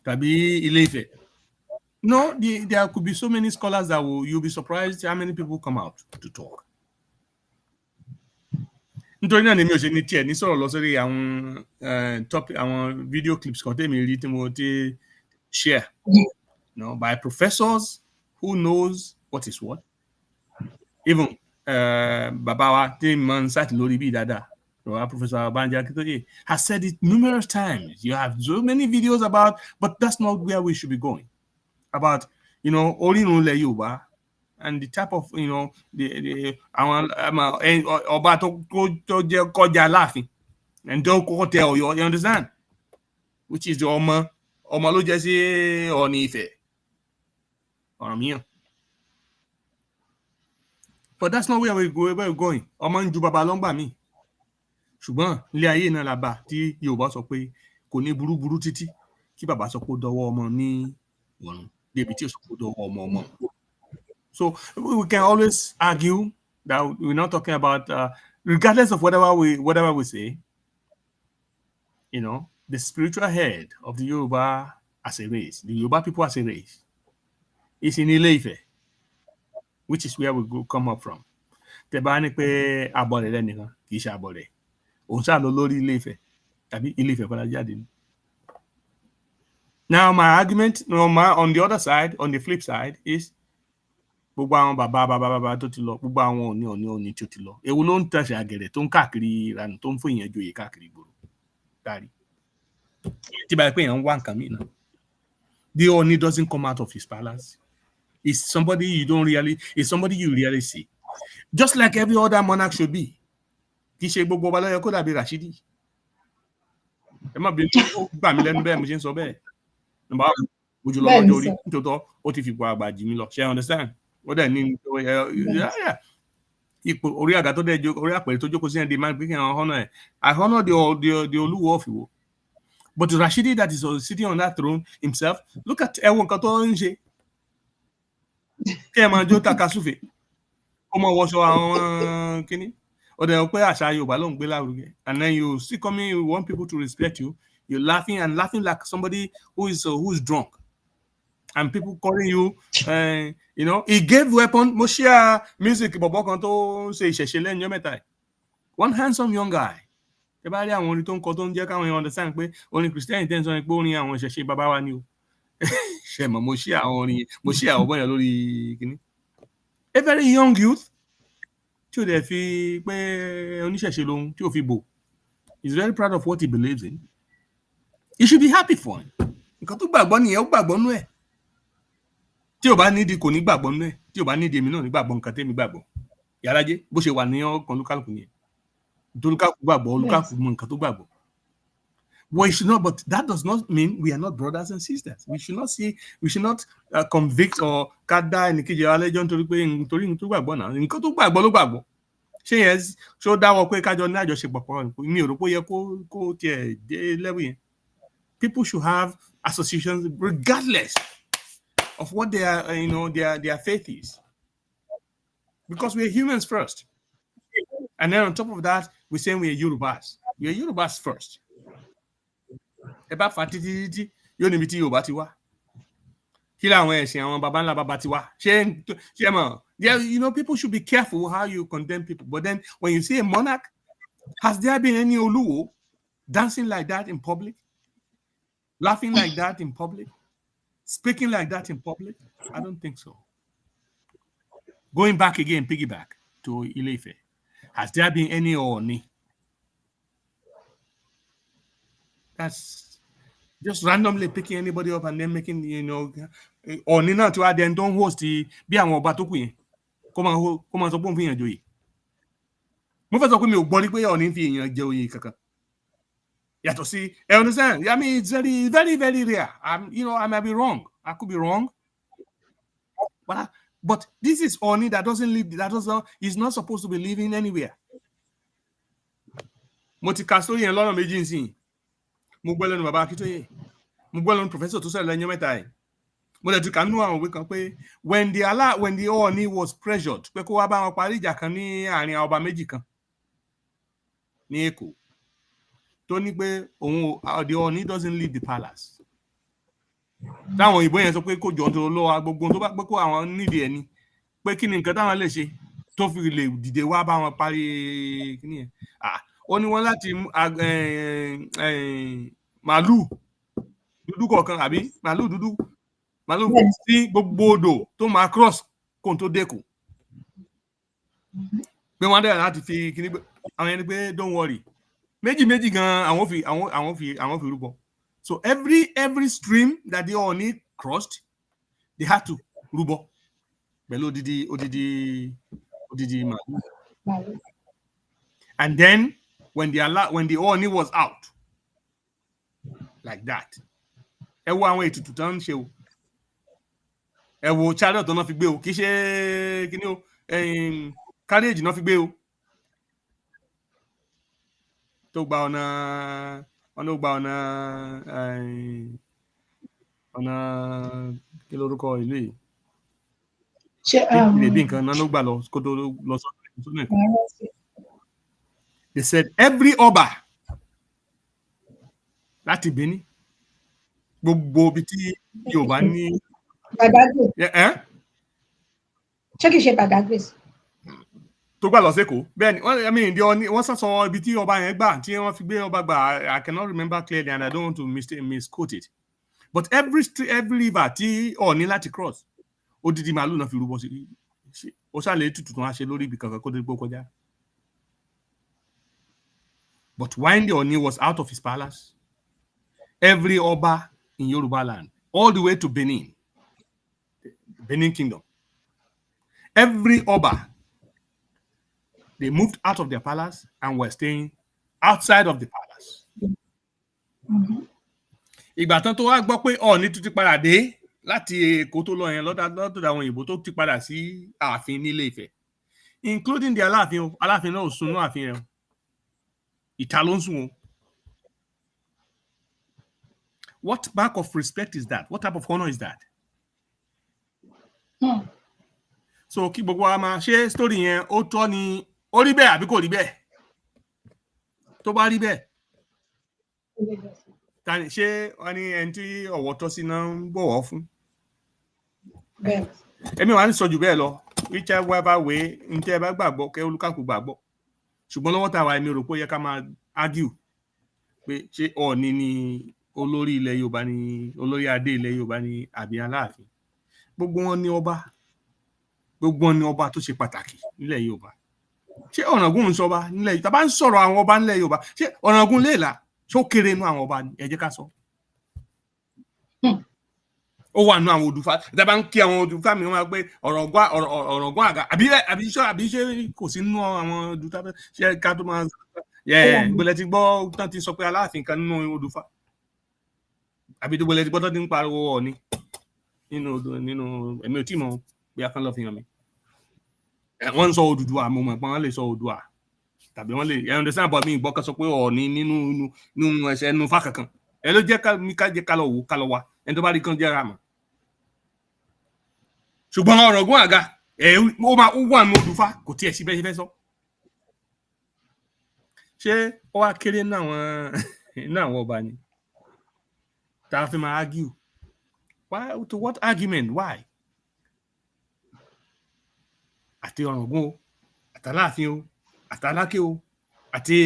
tàbí Ilé-Ifẹ̀. No, there could be so many scholars that you'll be surprised how many people come out to talk. Nítorí náà ni mi ò ṣe ní tiẹ̀ ní sọ̀rọ̀ lọ sórí àwọn topic, àwọn video clips kan tèmi rí tí mo ti share, by professors who knows what is what. Even bàbá wa tí mo ń sáàtì lórí bí dáadáa, Professor Banji Akintoye has said it numerous times. You have so many videos about, but that's not where we should be going. About, orírun ilẹ̀ Yorùbá and the type of, the ọba tó jẹ́ kọjá Aláàfin and don't kọ́kọ́ tẹ Ọ̀yọ́, you understand? Which is the ọmọ ló jẹ́ sí Ọọ̀ni Ifẹ̀. Ọ̀rànmíyàn. But that's not where we're going. Ọmọ ń ju bàbá lọ ń gbà mí. Ṣùgbọ́n ilé ayé náà la bá tí Yorùbá sọ pé kò ní burúburú títí kí bàbá sọ pé ó dọwọ́ ọmọ ní ọ̀run débi tí ó sọ pé ó dọwọ́ ọmọ. So we can always argue that we're not talking about, regardless of whatever we say, you know, the spiritual head of the Yoruba as a race, the Yoruba people as a race, is in Ile-Ife, which is where we come up from. Tẹ́ bá ní pé abọ̀rẹ̀ lẹ́nìkan kì í ṣe abọ̀rẹ̀, òun ṣáà lọ lórí Ile-Ife tàbí Ile-Ife padà jáde ni. Now my argument on the other side, on the flip side, is gbogbo àwọn bàbá tó ti lọ, gbogbo àwọn òní tó ti lọ, èwo ló ń tẹ̀sẹ̀ àgẹ̀rẹ̀ tó ń káàkiri ìranù tó ń fún èèyàn joyè káàkiri ìgboro kárí. Tí bá yẹ pé èèyàn ń wá nǹkan mìíràn, the Ooni doesn't come out of his palace. It's somebody you really see. Just like every other monarch should be. Kì í ṣe gbogbo ọba ló yẹ kó dàbí Rashidi. Ẹ má bínú gbà mí lẹ́nu bẹ́ẹ̀ mo ṣe ń sọ bẹ́ẹ̀. Number one, ojú lọ lọ́jọ́ orí nítòótọ́ ó ti fipò àgbà jì mí lọ. Ṣé understand? Ó dẹ̀ ní ipò orí àga tó dẹ̀ orí àpẹẹrẹ tó jókòó sí ẹ̀ di máa ń pín kí àwọn honour ẹ̀. I honour the Olúwo of Ìwó. But Rashidi that is sitting on that throne himself, look at ẹ̀wọ̀n nǹkan tó ń ṣe. Kí ẹ máa jó takasúfè. Ó máa wọṣọ àwọn kíní. Ó dẹ̀ pé àṣà Yorùbá ló ń gbé lárugẹ. And then you still coming, you want people to respect you. You're laughing like somebody who is drunk. And people calling you, you know, he gave weapon. Mo share music bọ̀bọ̀ kan tó ṣe ìṣẹ̀ṣe lẹ́yìn mẹ́ta. One handsome young guy. Ẹ bá rí àwọn orin tó ń kọ tó ń jẹ́ káwọn èèyàn understand pé orin Christian tẹ́ ń sọ pé orin àwọn ìṣẹ̀ṣe bàbá wa ni o. Ṣé mọ̀ mo share àwọn orin, mo share àwọn bọ́yàn lórí kíní. A very young youth tí ó dẹ̀ fi pé oníṣẹ̀ṣe lòun tí ó fi bò. He's very proud of what he believes in. You should be happy for him. Nǹkan tó gbàgbọ́ nìyẹn, ó gbàgbọ́ nú ẹ̀. Tí ò bá nídìí kò ní gbàgbọ́ nú ẹ̀. Tí ò bá nídìí èmi náà ní gbàgbọ́ nǹkan tẹ́mi gbàgbọ́. Ìyálájé bó ṣe wà ní ọkàn olúkálùkù nìyẹn. Olúkálùkù gbàgbọ́, olúkálùkù mọ nǹkan tó gbàgbọ́. But that does not mean we are not brothers and sisters. We should not convict or ká dá ẹnìkejì wa lẹ́jọ́ nítorí nǹkan tó gbàgbọ́ náà. Nǹkan tó gbàgbọ́ ló gbàgbọ́. Ṣé yẹn ṣé ó dáwọ́ pé kájọ ní àjọṣepọ̀ pọ̀ mi ò rò pé ó yẹ kó tiẹ̀ dé level yẹn. People should have associations regardless of what their faith is. Because we're humans first. And then on top of that, we're saying we're Yorubas. We're Yorubas first. Ẹ bá fa títí yóò níbi tí Yorùbá ti wá. Kí làwọn ẹ̀sìn àwọn baba ńlá baba ti wá? Ṣé mọ̀? You know, people should be careful how you condemn people. But then when you see a monarch, has there been any Olúwo dancing like that in public? Laughing like that in public? Speaking like that in public? I don't think so. Going back again, piggyback to Ile-Ife. Has there been any Ooni? That's just randomly picking anybody up and then making, you know, Ooni náà tí wàá then don't host bí àwọn ọba tó kù yẹn. Kó máa sọ pé òun fi èèyàn joyè. Mo fẹ́ sọ pé mi ò gbọ́ rí pé Ooni fi èèyàn jẹ oyè kankan. Yàtọ̀ sí, I understand. I mean, it's very, very, very rare. I might be wrong. I could be wrong. But this is Ooni that doesn't live. He's not supposed to be living anywhere. Mo ti ka sórí yẹn lọ́nà méjì nsìn. Mo gbọ́ lẹ́nu bàbá Akíntóyè. Mo gbọ́ lẹ́nu professor tó sọ̀rọ̀ lẹ́yìn mẹ́ta yìí. Mo lè ti kà nínú àwọn òwe kan pé when the Ooni was pressured pé kó wá bá wọn parí ìjà kan ní àárín àwọn ọba méjì kan ní Èkó. Tó ní pé the Ooni doesn't leave the palace. Táwọn òyìnbó yẹn sọ pé kó jọ tó lọ́wọ́ gbogbo tó bá pé kó àwọn nídìí ẹni pé kí ni nǹkan táwọn lè ṣe tó fi lè dìde wá bá wọn parí kíní yẹn. Ó ní wọn láti màálù dúdú kọ̀ọ̀kan àbí màálù dúdú sí gbogbo odò tó máa cross kó tó dẹ́kun. Pé wọ́n dẹ̀ láti fi kíní àwọn ẹni pé don't worry. Méjì gan àwọn fi rúbọ. So every stream that the Ooni crossed, they had to rúbọ pẹ̀lú odidi màálù. And then when the Ooni was out like that, ẹ wo àwọn ètùtù tán ń ṣe o. Ẹ wo chariot náà fi gbé o, kì í ṣe kíní o, carriage náà fi gbé o. Tó gba ọ̀nà kí lórúkọ ìlú yìí? They said every Oba láti Benin gbogbo bí tí Yorùbá ní ṣé kìí ṣe Badagry tó gbà lọ sẹ́kọ̀ọ́ bẹ́ẹ̀ ni wọ́n sọ ibi tí ọba yẹn gbà tí wọ́n fi gbé ọba gbà. I cannot remember clearly and I don't want to misquote it, but every river tí Ọọ̀ni láti cross odidi màálù náà fi rúbọ sí ó ṣàlẹ̀ tutù tó wá ṣe lórí ibi kankan kó dé gbó kọjá. But when the Ọọ̀ni was out of his palace, every Oba in Yoruba land, all the way to Benin Kingdom, every Oba, they moved out of their palace and were staying outside of the palace. Ìgbà tán tó wá gbọ́ pé Ọọ̀ni tún ti padà dé láti Èkó tó lọ yẹn lọ́dọ̀ àwọn òyìnbó tó ti padà sí ààfin nílé Ifẹ̀, including the Aláàfin náà ò sunú ààfin rẹ̀ ìta ló ń sùn o. What mark of respect is that? What type of honor is that? So kí gbogbo wa máa ṣe story yẹn ó tọ́ ni ó rí bẹ́ẹ̀ àbí kò rí bẹ́ẹ̀? Tó bá rí bẹ́ẹ̀ tani ṣé wọ́n ní ẹni tí ọ̀wọ̀ tọ́ sí náà ń bọ̀wọ̀ fún? Èmi wà ní sọ jù bẹ́ẹ̀ lọ whichever way ní tẹ́ ẹ bá gbàgbọ́ kẹ́ olúkàkú gbàgbọ́, ṣùgbọ́n lọ́wọ́ tá a wà èmi rò pé ó yẹ ká máa argue pé ṣé Ọọ̀ni ni olórí ilẹ̀ Yorùbá ni olórí adé ilẹ̀ Yorùbá ni àbí Aláàfin. Gbogbo wọn ni ọba tó ṣe pàtàkì nílẹ̀ Yorùbá. Ṣé Ọ̀ràngún ń sọba nílẹ̀ Yorùbá? Tá bá ń sọ̀rọ̀ àwọn ọba nílẹ̀ Yorùbá, ṣé Ọ̀ràngún lè là ṣó kéré nú àwọn ọba ẹ jẹ́ ká sọ. Ó wà nú àwọn Odùfà. Tá bá ń kí àwọn Odùfà mi wọ́n máa pé Ọ̀ràngún àga àbí ṣé kò sí nú àwọn Odùfà ṣé ká tó máa ìgbọ́lẹ̀ ti gbọ́ tán ti sọ pé Aláàfin kan nínú Odùfà àbí tó gbọ́lẹ̀ ti gbọ́ tán ti ń pariwo Ọọ̀ni nínú ẹ̀mí ò tí mọ̀ bí a kan lọ fi hàn mí. Wọ́n ń sọ Odùduwà mo mọ̀ pé wọ́n lè sọ Oòduà tàbí wọ́n lè ẹ̀ understand but mi ìgbọ́ kan sọ pé Ọọ̀ni nínú ẹsẹ̀ ẹnu fá kankan ẹ ló jẹ́ ká lọ wò ká lọ wá ẹni tó bá rí kan jẹ́ ra mọ̀. Ṣùgbọ́n Ọ̀ràngún àga ó wà nínú Odùfà kò tiẹ̀ sí bẹ́ẹ̀ ṣe fẹ́ sọ. Ṣé ó wá kéré ní àwọn ọba ni tá a fi máa argue? Why? To what argument? Why? Àti Ọ̀ràngún o, àtàláàfin o, àtàlákè o, àti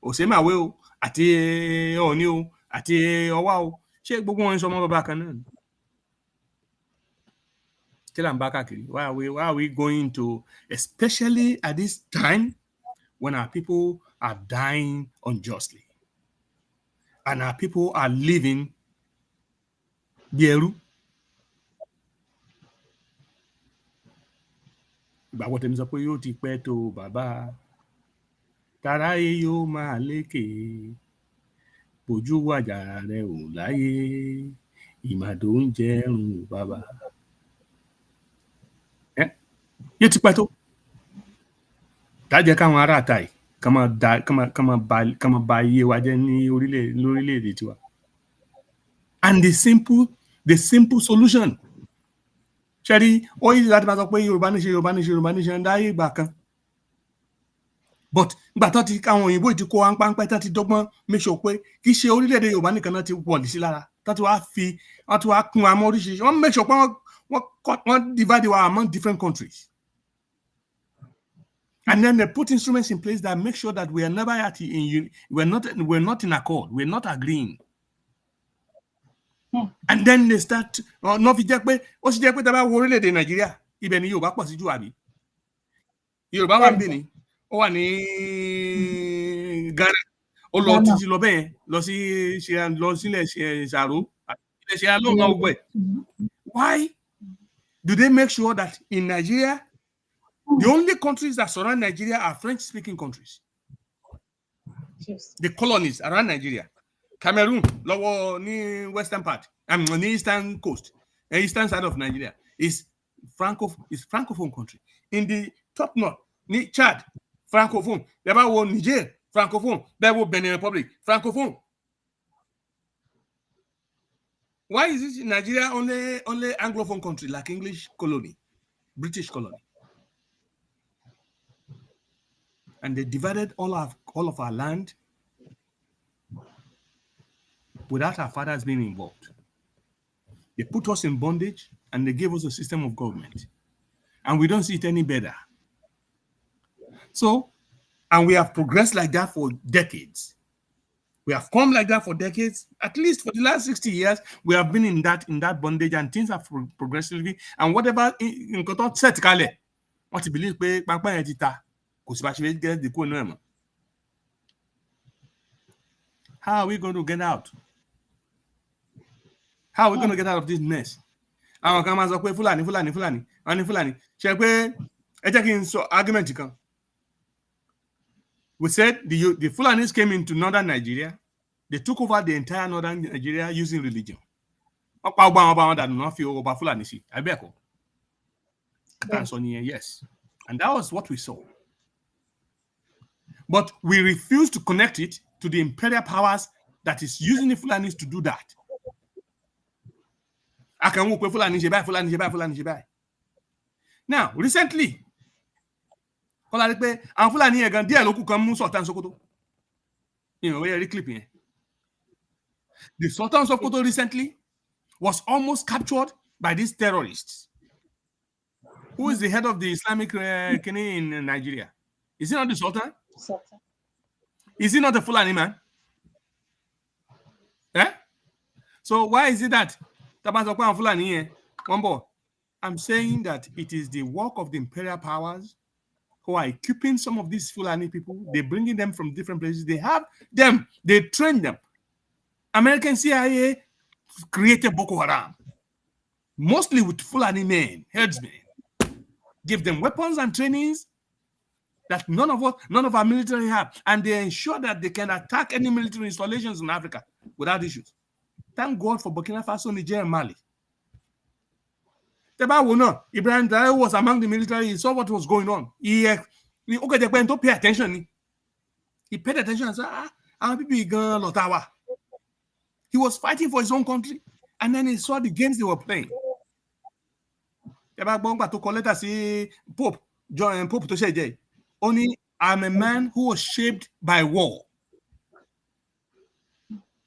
Òsèmàwé o, àti Ọọ̀ni o, àti Ọwá o, ṣé gbogbo wọn ń sọ ọmọ bàbá kan náà ni? Kí là ń bá káàkiri? Why are we going to, especially at this time when our people are dying unjustly and our people are living bí ẹrú? Ìgbàgbọ́ tèmi sọ pé yóò ti pẹ́ tó bàbá taráyé yóò máa lékè bójú wàjà rẹ ò láyé ìmàdó ń jẹrun bàbá. Yóò ti pẹ́ tó dájẹ́ káwọn ará àta yìí kàn máa ba iye wa jẹ́ ní lórílẹ̀-èdè tiwa. And the simple solution ṣẹ́rí ó yí láti máa sọ pé Yorùbá níṣe ń dáyé ìgbà kan, but ìgbà tó ti káwọn òyìnbó ti kó pánpẹ́ tó ti dọ́gbọ́n make sure pé kì í ṣe orílẹ̀-èdè Yorùbá nìkan náà ti wọ̀lì sí lára tó ti wá kún àmọ́ oríṣiríṣi wọ́n make sure pé wọ́n divide wa among different countries. And then they put instruments in place that make sure that we are never we're not in accord, we're not agreeing. And then they start no fi jẹ́ pé ó sì jẹ́ pé tá bá wo orílẹ̀-èdè Nàìjíríà ibẹ̀ ni Yorùbá pọ̀ sí jù àbí? Yorùbá wà níbí ni ó wà ní Ghana ó lọ títí lọ bẹ́ẹ̀ lọ sílẹ̀ Ṣàró ilẹ̀ ṣe alóhùn náà gbẹ̀. Why do they make sure that in Nigeria the only countries that surround Nigeria are French-speaking countries? Yes. The colonies around Nigeria. Cameroon, lọ́wọ́ ní western part, ní eastern coast, eastern side of Nigeria is francophone country. In the top north, ní Chad, francophone. Bẹ́ẹ̀ bá wo Niger, francophone. Bẹ́ẹ̀ wo Benin Republic, francophone. Why is it Nigeria only Anglophone country like English colony, British colony? And they divided all of our land without our fathers being involved. They put us in bondage and they gave us a system of government. And we don't see it any better. So, and we have progressed like that for decades. We have come like that for decades. At least for the last 60 years, we have been in that bondage, and things have progressively. And whatever in Koton set kale, what you believe pé pápá yẹn ti ta, kò sí bá ṣe fẹ́ get the kúrò náà mọ́. How are we going to get out? How are we going to get out of this mess? Àwọn kan máa sọ pé Fúlàní. Wọ́n ní Fúlàní. Ṣé pé ẹ jẹ́ kí n sọ argument kan. We said the Fulanis came into northern Nigeria. They took over the entire northern Nigeria using religion. Yes. And that was what we saw. But we refused to connect it to the imperial powers that is using the Fulanis to do that. Now, recently, the Sultan of Sokoto recently was almost captured by these terrorists. Who is the head of the Islamic Kene in Nigeria? Is he not the Sultan? Is he not the Fulani man? Eh? So why is it that I'm saying that it is the work of the imperial powers who are equipping some of these Fulani people. They're bringing them from different places. They have them. They train them. American CIA created Boko Haram, mostly with Fulani men, herdsmen. Give them weapons and trainings that none of our military have, and they ensure that they can attack any military installations in Africa without issues. Thank God for Burkina Faso, Niger, and Mali. Ibrahim Traoré was among the military. He saw what was going on. He went to pay attention. He paid attention and said, he was fighting for his own country, and then he saw the games they were playing. Pope John Pope to say, only I'm a man who was shaped by war.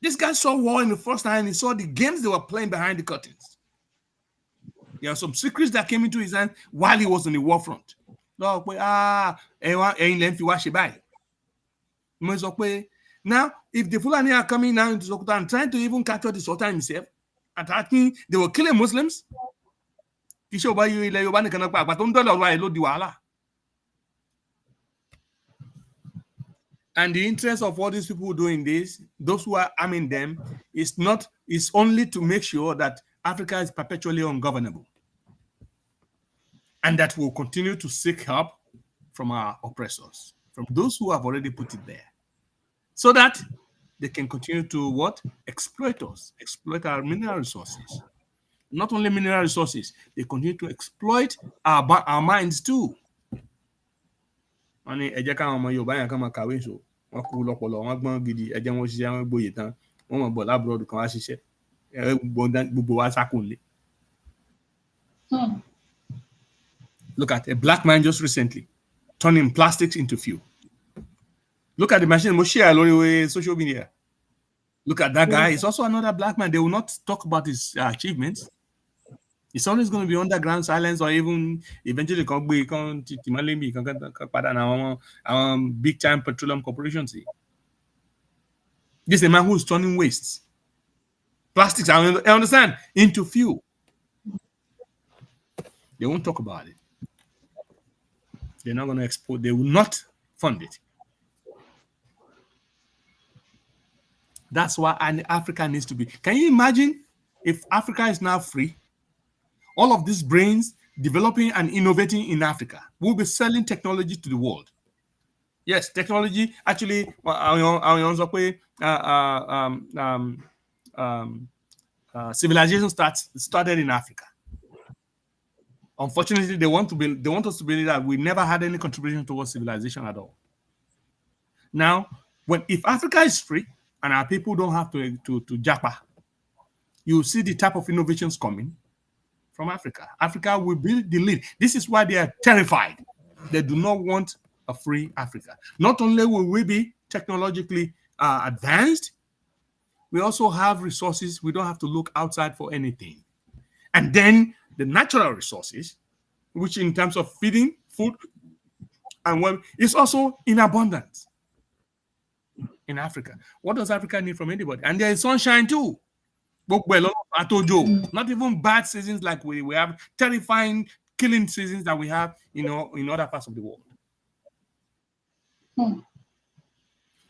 This guy saw war in the first time. He saw the games they were playing behind the curtains. There are some secrets that came into his hand while he was on the war front. Now, if the Fulani are coming now into Sokoto and trying to even capture the Sultan himself, attacking, they were killing Muslims. And the interest of all these people doing this, those who are arming them, is only to make sure that Africa is perpetually ungovernable, and that we'll continue to seek help from our oppressors, from those who have already put it there, so that they can continue to exploit us, exploit our mineral resources. Not only mineral resources, they continue to exploit our minds too. Look at a black man just recently turning plastics into fuel. Look at the machine Moshe social media. Look at that guy. He's also another black man. They will not talk about his achievements. It's always going to be underground silence, or even eventually big time petroleum corporations. This is a man who's turning wastes, plastics, I understand, into fuel. They won't talk about it. They're not going to export. They will not fund it. That's why Africa needs to be. Can you imagine if Africa is now free? All of these brains developing and innovating in Africa will be selling technology to the world. Yes, technology actually civilization started in Africa. Unfortunately, they want us to believe that we never had any contribution towards civilization at all. Now, if Africa is free and our people don't have to japa, you see the type of innovations coming from Africa. Africa will be the lead. This is why they are terrified. They do not want a free Africa. Not only will we be technologically advanced, we also have resources. We don't have to look outside for anything. And then the natural resources, which in terms of feeding, food, and well, is also in abundance in Africa. What does Africa need from anybody? And there is sunshine too. Not even bad seasons like we have, terrifying, killing seasons that we have, in other parts of the world.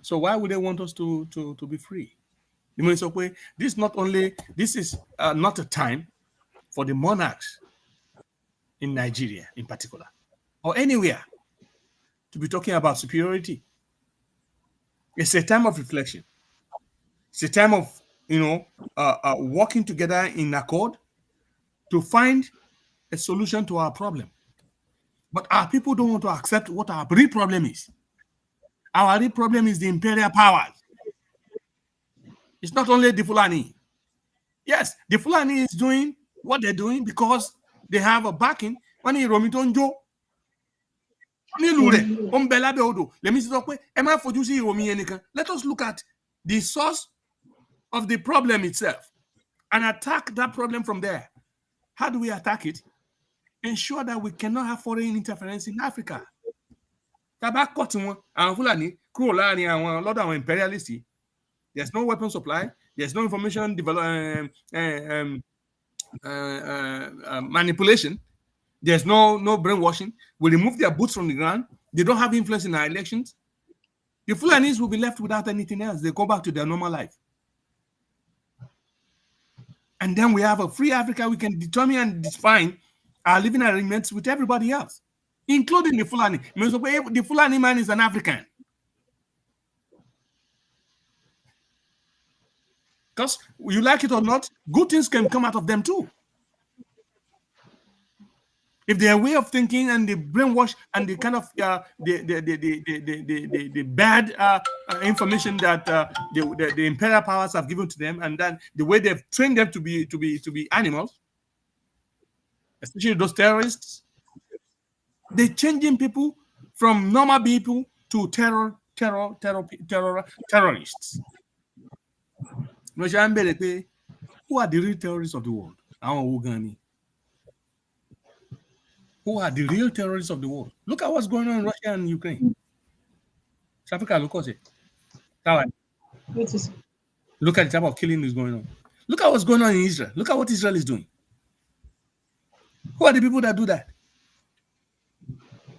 So why would they want us to be free? This is not a time for the monarchs in Nigeria in particular, or anywhere, to be talking about superiority. It's a time of reflection. It's a time of, working together in accord to find a solution to our problem. But our people don't want to accept what our real problem is. Our real problem is the imperial powers. It's not only the Fulani. Yes, the Fulani is doing what they're doing because they have a backing. Let me see. Let us look at the source of the problem itself and attack that problem from there. How do we attack it? Ensure that we cannot have foreign interference in Africa. Imperialists. There's no weapon supply. There's no information manipulation. There's no brainwashing. We remove their boots from the ground. They don't have influence in our elections. The Fulanis will be left without anything else. They go back to their normal life. And then we have a free Africa. We can determine and define our living arrangements with everybody else, including the Fulani. The Fulani man is an African. Because you like it or not, good things can come out of them too. If their way of thinking and the brainwash and the kind of the bad information that the imperial powers have given to them, and then the way they've trained them to be animals, especially those terrorists, they're changing people from normal people to terrorists. Who are the real terrorists of the world? Who are the real terrorists of the world? Look at what's going on in Russia and Ukraine. South Africa, look at it. Look at the type of killing that's going on. Look at what's going on in Israel. Look at what Israel is doing. Who are the people that do that?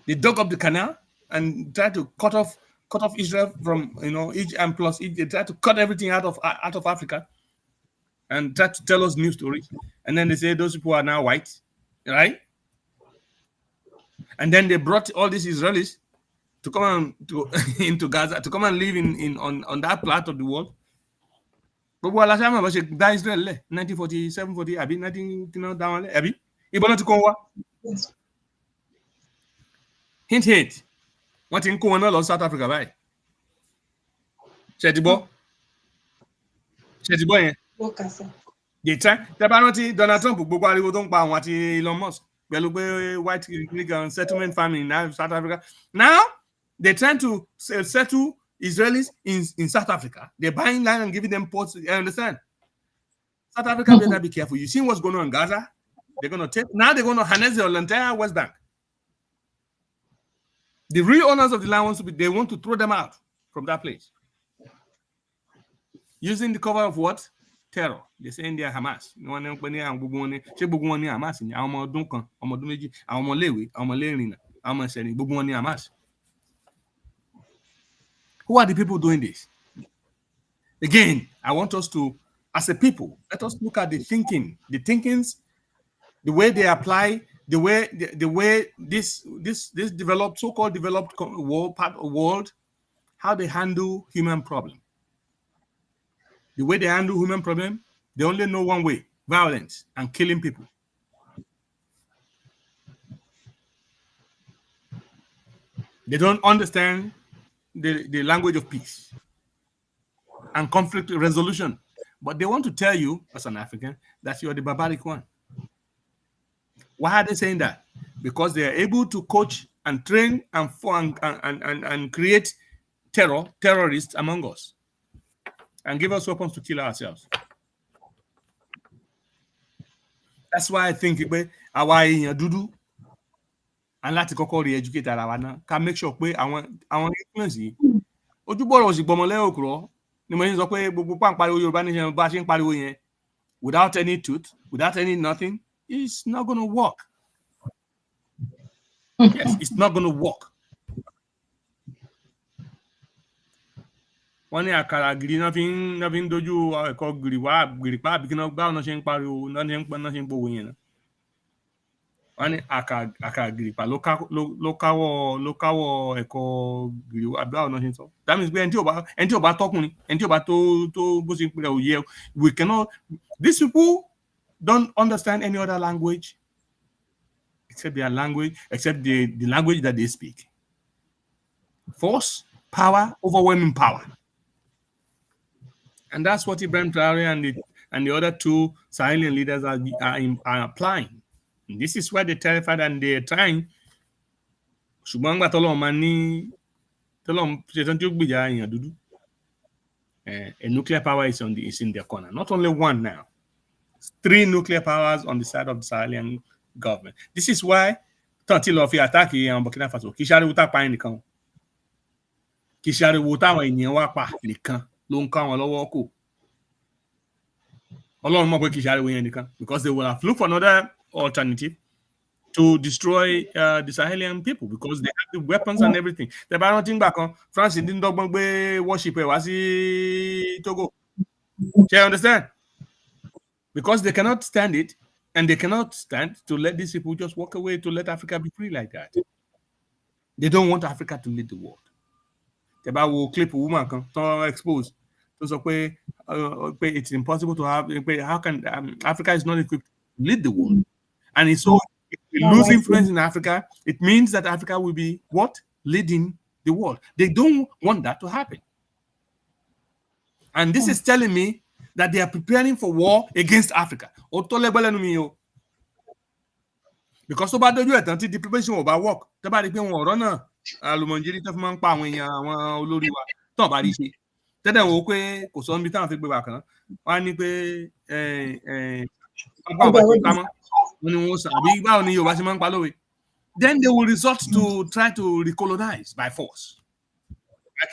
They dug up the canal and tried to cut off Israel from Egypt, and plus they tried to cut everything out of Africa and tried to tell us new stories. And then they say those people are now white, right? And then they brought all these Israelis to come into Gaza, to come and live on that part of the world. But what last time I was Israel 1947, 40, Abi 19 down Abi. Yes. Hint. What in Congo, South Africa, right? Chetibo. The time Donald Trump gbogbo ariwo tó ń pa àwọn àti Elon Musk pẹ̀lú pé white settlement farming in South Africa. Now they're trying to settle Israelis in South Africa. They're buying land and giving them ports. I understand. South Africa better be careful. You see what's going on in Gaza? They're going to harness the entire West Bank. The real owners of the land they want to throw them out from that place. Using the cover of what? Terror. They say they are Hamas. Hamas. Who are the people doing this? Again, I want us to, as a people, let us look at the thinkings, the way they apply, the way this developed, so-called developed world, how they handle human problem. The way they handle human problem, they only know one way: violence and killing people. They don't understand the language of peace and conflict resolution. But they want to tell you, as an African, that you're the barbaric one. Why are they saying that? Because they are able to coach and train and create terrorists among us and give us weapons to kill ourselves. That's why I think our dudu and láti kọ́kọ́ re-educate ara wa náà ká make sure pé àwọn influence yìí ojúbọ̀rọ̀ òsì gbọmọlẹ́ òkúrọ̀ ni mo ṣe sọ pé gbogbo pàǹpariwo Yorùbá nation bá ṣe ń pariwo yẹn without any truth, without any nothing, it's not going to work. Yes, it's not going to work. Wọ́n ní àkàrà gírí náà fi ń dojú ẹ̀kọ́ gírípá àbí kí náà gbá ọ̀nà ṣe ń pariwo náà ṣe ń gbowó yẹn náà. Wọ́n ní àkàrà gírípá ló káwọ́ ẹ̀kọ́ gírí àbí ọ̀nà ṣe ń sọ. That means pé ẹni tí ò bá tọkùnrin ẹni tí ò bá tó bó ṣe ń pinnu òye we cannot. These people don't understand any other language except their language, except the language that they speak. Force, power, overwhelming power. And that's what Ibrahim Traore and the other two Sahelian leaders are applying. And this is why they're terrified and they're trying. A nuclear power is in their corner. Not only one now. 3 nuclear powers on the side of the Sahelian government. This is why Tanti fi attack Burkina Faso. Kishari uta pa nìkan. Kishari uta àwọn ènìyàn wá pa nìkan ló ń ká wọn lọ́wọ́ kò. Ọlọ́run mọ̀ pé Kishari wo yẹn nìkan because they will have looked for another alternative to destroy the Sahelian people because they have the weapons and everything. The bá rántí ńgbà kan France didn't dọ́gbọ́n gbé warship ẹ̀ wá sí Togo. Do you understand? Because they cannot stand it. And they cannot stand to let these people just walk away to let Africa be free like that. They don't want Africa to lead the world. The Bible will clip a woman exposed. So it's impossible to have. How can Africa is not equipped to lead the world? And it's so if we lose influence in Africa, it means that Africa will be what? Leading the world. They don't want that to happen. And this is telling me that they are preparing for war against Africa. Because so bad do it until the preparation will work. The bad people will run alumonjiri to man pa àwọn èèyàn àwọn olórí wa tó bá rí ṣe. Tẹ́lẹ̀ wò pé kò sọ níbi táwọn fi gbé wa kan. Wọ́n ní pé then they will resort to try to recolonize by force. I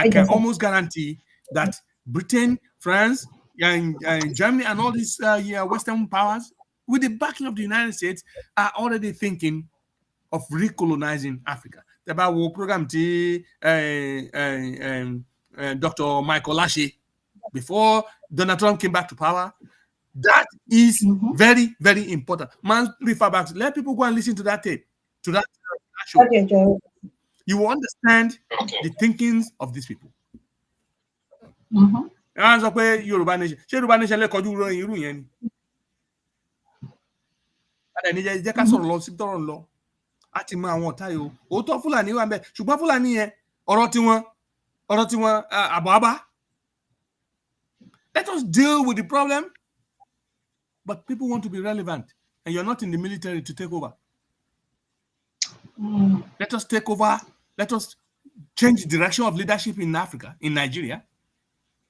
can almost guarantee that Britain, France, and Germany, and all these Western powers, with the backing of the United States, are already thinking of recolonizing Africa. The Bible program Dr. Michael Lashe, before Donald Trump came back to power, that is very, very important. Man, refer back. Let people go and listen to that tape, to that show. Okay, you will understand the thinkings of these people. And so pé Yorùbá nation ṣé Yorùbá nation lè kọjú irú yẹn ni adani jẹ́ ká sọ̀rọ̀ lọ sí tọrọ lọ àti mọ àwọn ọ̀tá yìí o tó Fúlàní wà ńbẹ̀ ṣùgbọ́n Fúlàní yẹn ọ̀rọ̀ tiwọn àbọ̀. Let us deal with the problem, but people want to be relevant and you're not in the military to take over. Let us take over. Let us change the direction of leadership in Africa, in Nigeria.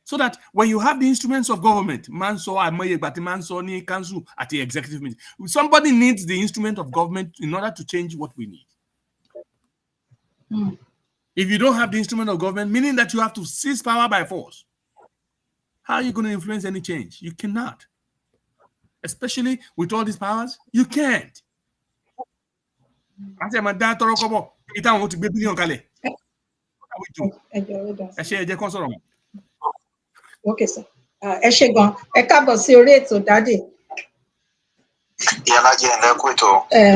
So that when you have the instruments of government, council at the executive meeting, somebody needs the instrument of government in order to change what we need. If you don't have the instrument of government, meaning that you have to seize power by force, how are you going to influence any change? You cannot. Especially with all these powers, you can't. Okay, sir. Ẹ ṣé gan. Ẹ káàbọ̀ sí orí ètò Daddy. Ìyálà jẹ́ ǹlẹ́ kú ètò.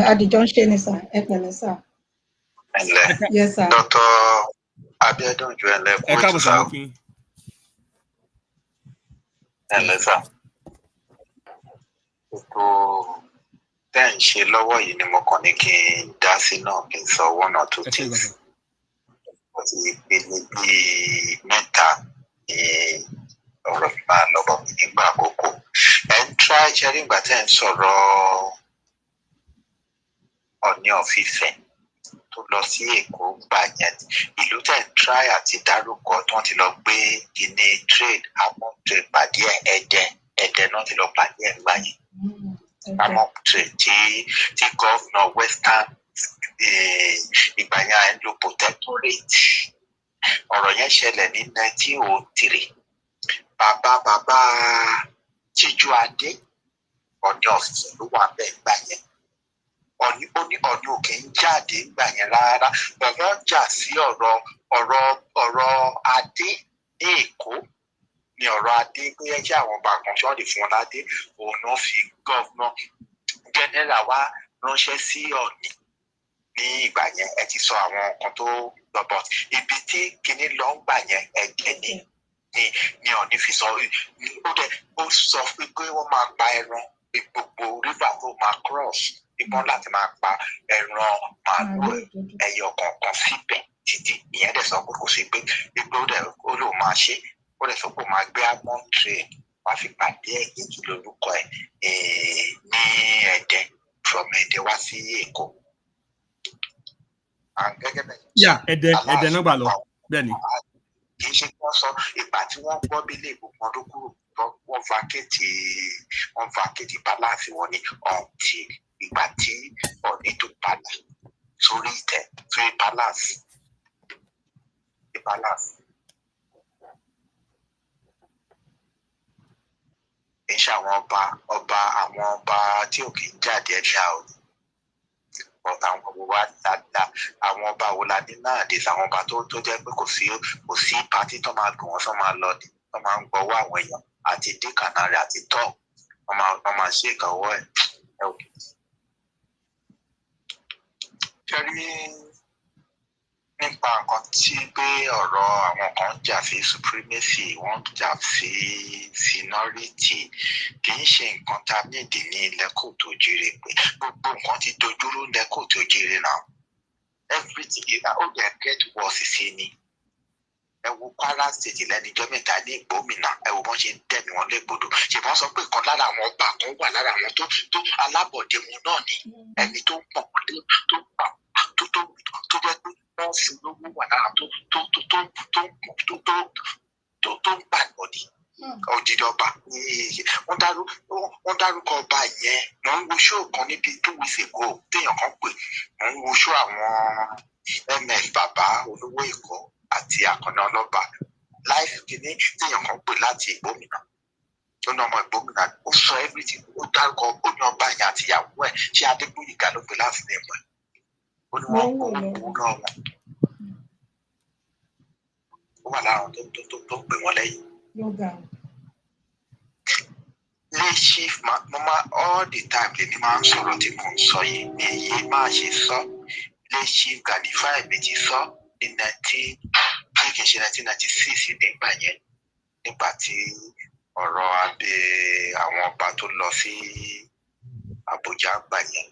Àdìjọ ń ṣe ni sir. Ẹ pẹ̀lẹ́ sir. Ǹlẹ́. Yes sir. Dr. Abiodun ju ǹlẹ́ kú ètò sá. Ǹlẹ́ sá. Ètò tẹ́ ń ṣe lọ́wọ́ yìí ni mo kàn ní kí n dá sí náà kí n sọ one or two things. Ó ti ìpele bíi mẹ́ta ní lọ́bọ̀ mi nígbà àkókò ẹ̀ ń try ṣẹ́rí ìgbà tẹ́ ń sọ̀rọ̀ Ọọ̀ni of Ifẹ̀ tó lọ sí Èkó gbà yẹn ìlú tẹ́ ń try àti dárúkọ tí wọ́n ti lọ gbé ìní trade àmọ́ trade pàdé Ẹ̀dẹ̀ náà ti lọ pàdé ẹ̀ gbà yẹn àmọ́ trade tí gọ́vnà Western ìgbà yẹn à ń lo protectorate ọ̀rọ̀ yẹn ṣẹlẹ̀ ní 1903 bàbá Jíjú Adé Ọọ̀ni of Ifẹ̀ ló wà bẹ́ẹ̀ gbà yẹn Ọọ̀ni òkè ń jáde gbà yẹn rárá bẹ̀rẹ̀ jà sí ọ̀rọ̀ Adé ní Èkó ní ọ̀rọ̀ Adé pé ẹ jẹ́ àwọn ọba kan tí wọ́n lè fún wọn ládé òun náà fi gọ́vnà jẹ́nẹ́rà wá ránṣẹ́ sí Ọọ̀ni ní ìgbà yẹn ẹ ti sọ àwọn nǹkan tó lọ́bọ̀ ibi tí kinní lọ ń gbà yẹn Ẹ̀dẹ̀ ni Ọọ̀ni fi sọ ó sọ pé wọ́n máa pa ẹran gbogbo river tó máa cross ìbọn láti máa pa ẹran màálù ẹyọ kọ̀ọ̀kan síbẹ̀ títí ìyẹn dẹ̀ sọ pé kò sí pé ó lò máa ṣe ó dẹ̀ sọ pé ó máa gbé agbọ́n train wá fi pàdé Ẹ̀gẹ́jì lórúkọ ẹ̀ ní Ẹ̀dẹ̀ from Ẹ̀dẹ̀ wá sí Èkó. Ẹ̀dẹ̀ náà gbà lọ bẹ́ẹ̀ ni. kì í ṣe kí wọ́n sọ ìgbà tí wọ́n gbọ́ bí ilé ìgbòkan ló kúrò wọ́n vacate balance wọn ní ọ̀ǹtì ìgbà tí Ọọ̀ni tó padà sórí ìtẹ́ sórí balance. kì í ṣe àwọn ọba tí ò kì í jáde ẹ̀ṣá o ọ̀tá àwọn ọmọ wa dáadáa àwọn ọba wo la ní náà dé àwọn ọba tó jẹ́ pé kò sí pátí tó máa gùn wọ́n tó máa lọ ní tó máa ń gbọ́wọ́ àwọn èèyàn àti díkànnà rẹ̀ àti tọ́ wọ́n máa ṣe ìkàwọ́ ẹ̀ òkè. ṣẹ́rí nípa nǹkan tí pé ọ̀rọ̀ àwọn kan ń jà sí supremacy wọ́n ń jà sí seniority kì í ṣe nǹkan tá a nídìí ní ilẹ̀ Kóòtù Òjíire pé gbogbo nǹkan ti dojúrú ilẹ̀ Kóòtù Òjíire náà everything is ó yẹ get worse sí ni ẹ wo Kwara State lẹ́nijọ́ mẹ́ta ní Ìgbómìnà ẹ wo bọ́n ṣe ń tẹ̀mí wọn légbodò ṣùgbọ́n sọ pé kan lára àwọn ọba kan wà lára àwọn tó alábọ̀dé wọn náà ni ẹni tó ń pọ̀ tó jẹ́ pé wọ́n fi lówó wà lára tó ń gbàgbọ́dì òjijì ọba wọ́n dárúkọ ọba yẹn mò ń wo ṣó kan níbi 2 weeks ago téèyàn kan pè mò ń wo ṣó àwọn ms bàbá olówó Èkó àti Àkànní Ọlọ́ba láìsí kìíní téèyàn kan pè láti Ìgbómìnà ó ní ọmọ Ìgbómìnà ó sọ everything ó dárúkọ ó ní ọba yẹn àti ìyàwó ẹ̀ ṣé Adégbóyèga ló pè láti lè mọ̀ ó ní wọ́n kó owó náà wọn ó wà lára àwọn tó pè wọ́n lẹ́yìn. Lé chief mama all the time lèmi máa ń sọ̀rọ̀ tí mò ń sọ yìí ní èyí máa ṣe sọ lé chief Gàdífáì mi ti sọ ní 1996 nígbà yẹn nígbà tí ọ̀rọ̀ àwọn ọba tó lọ sí Àbújá gbà yẹn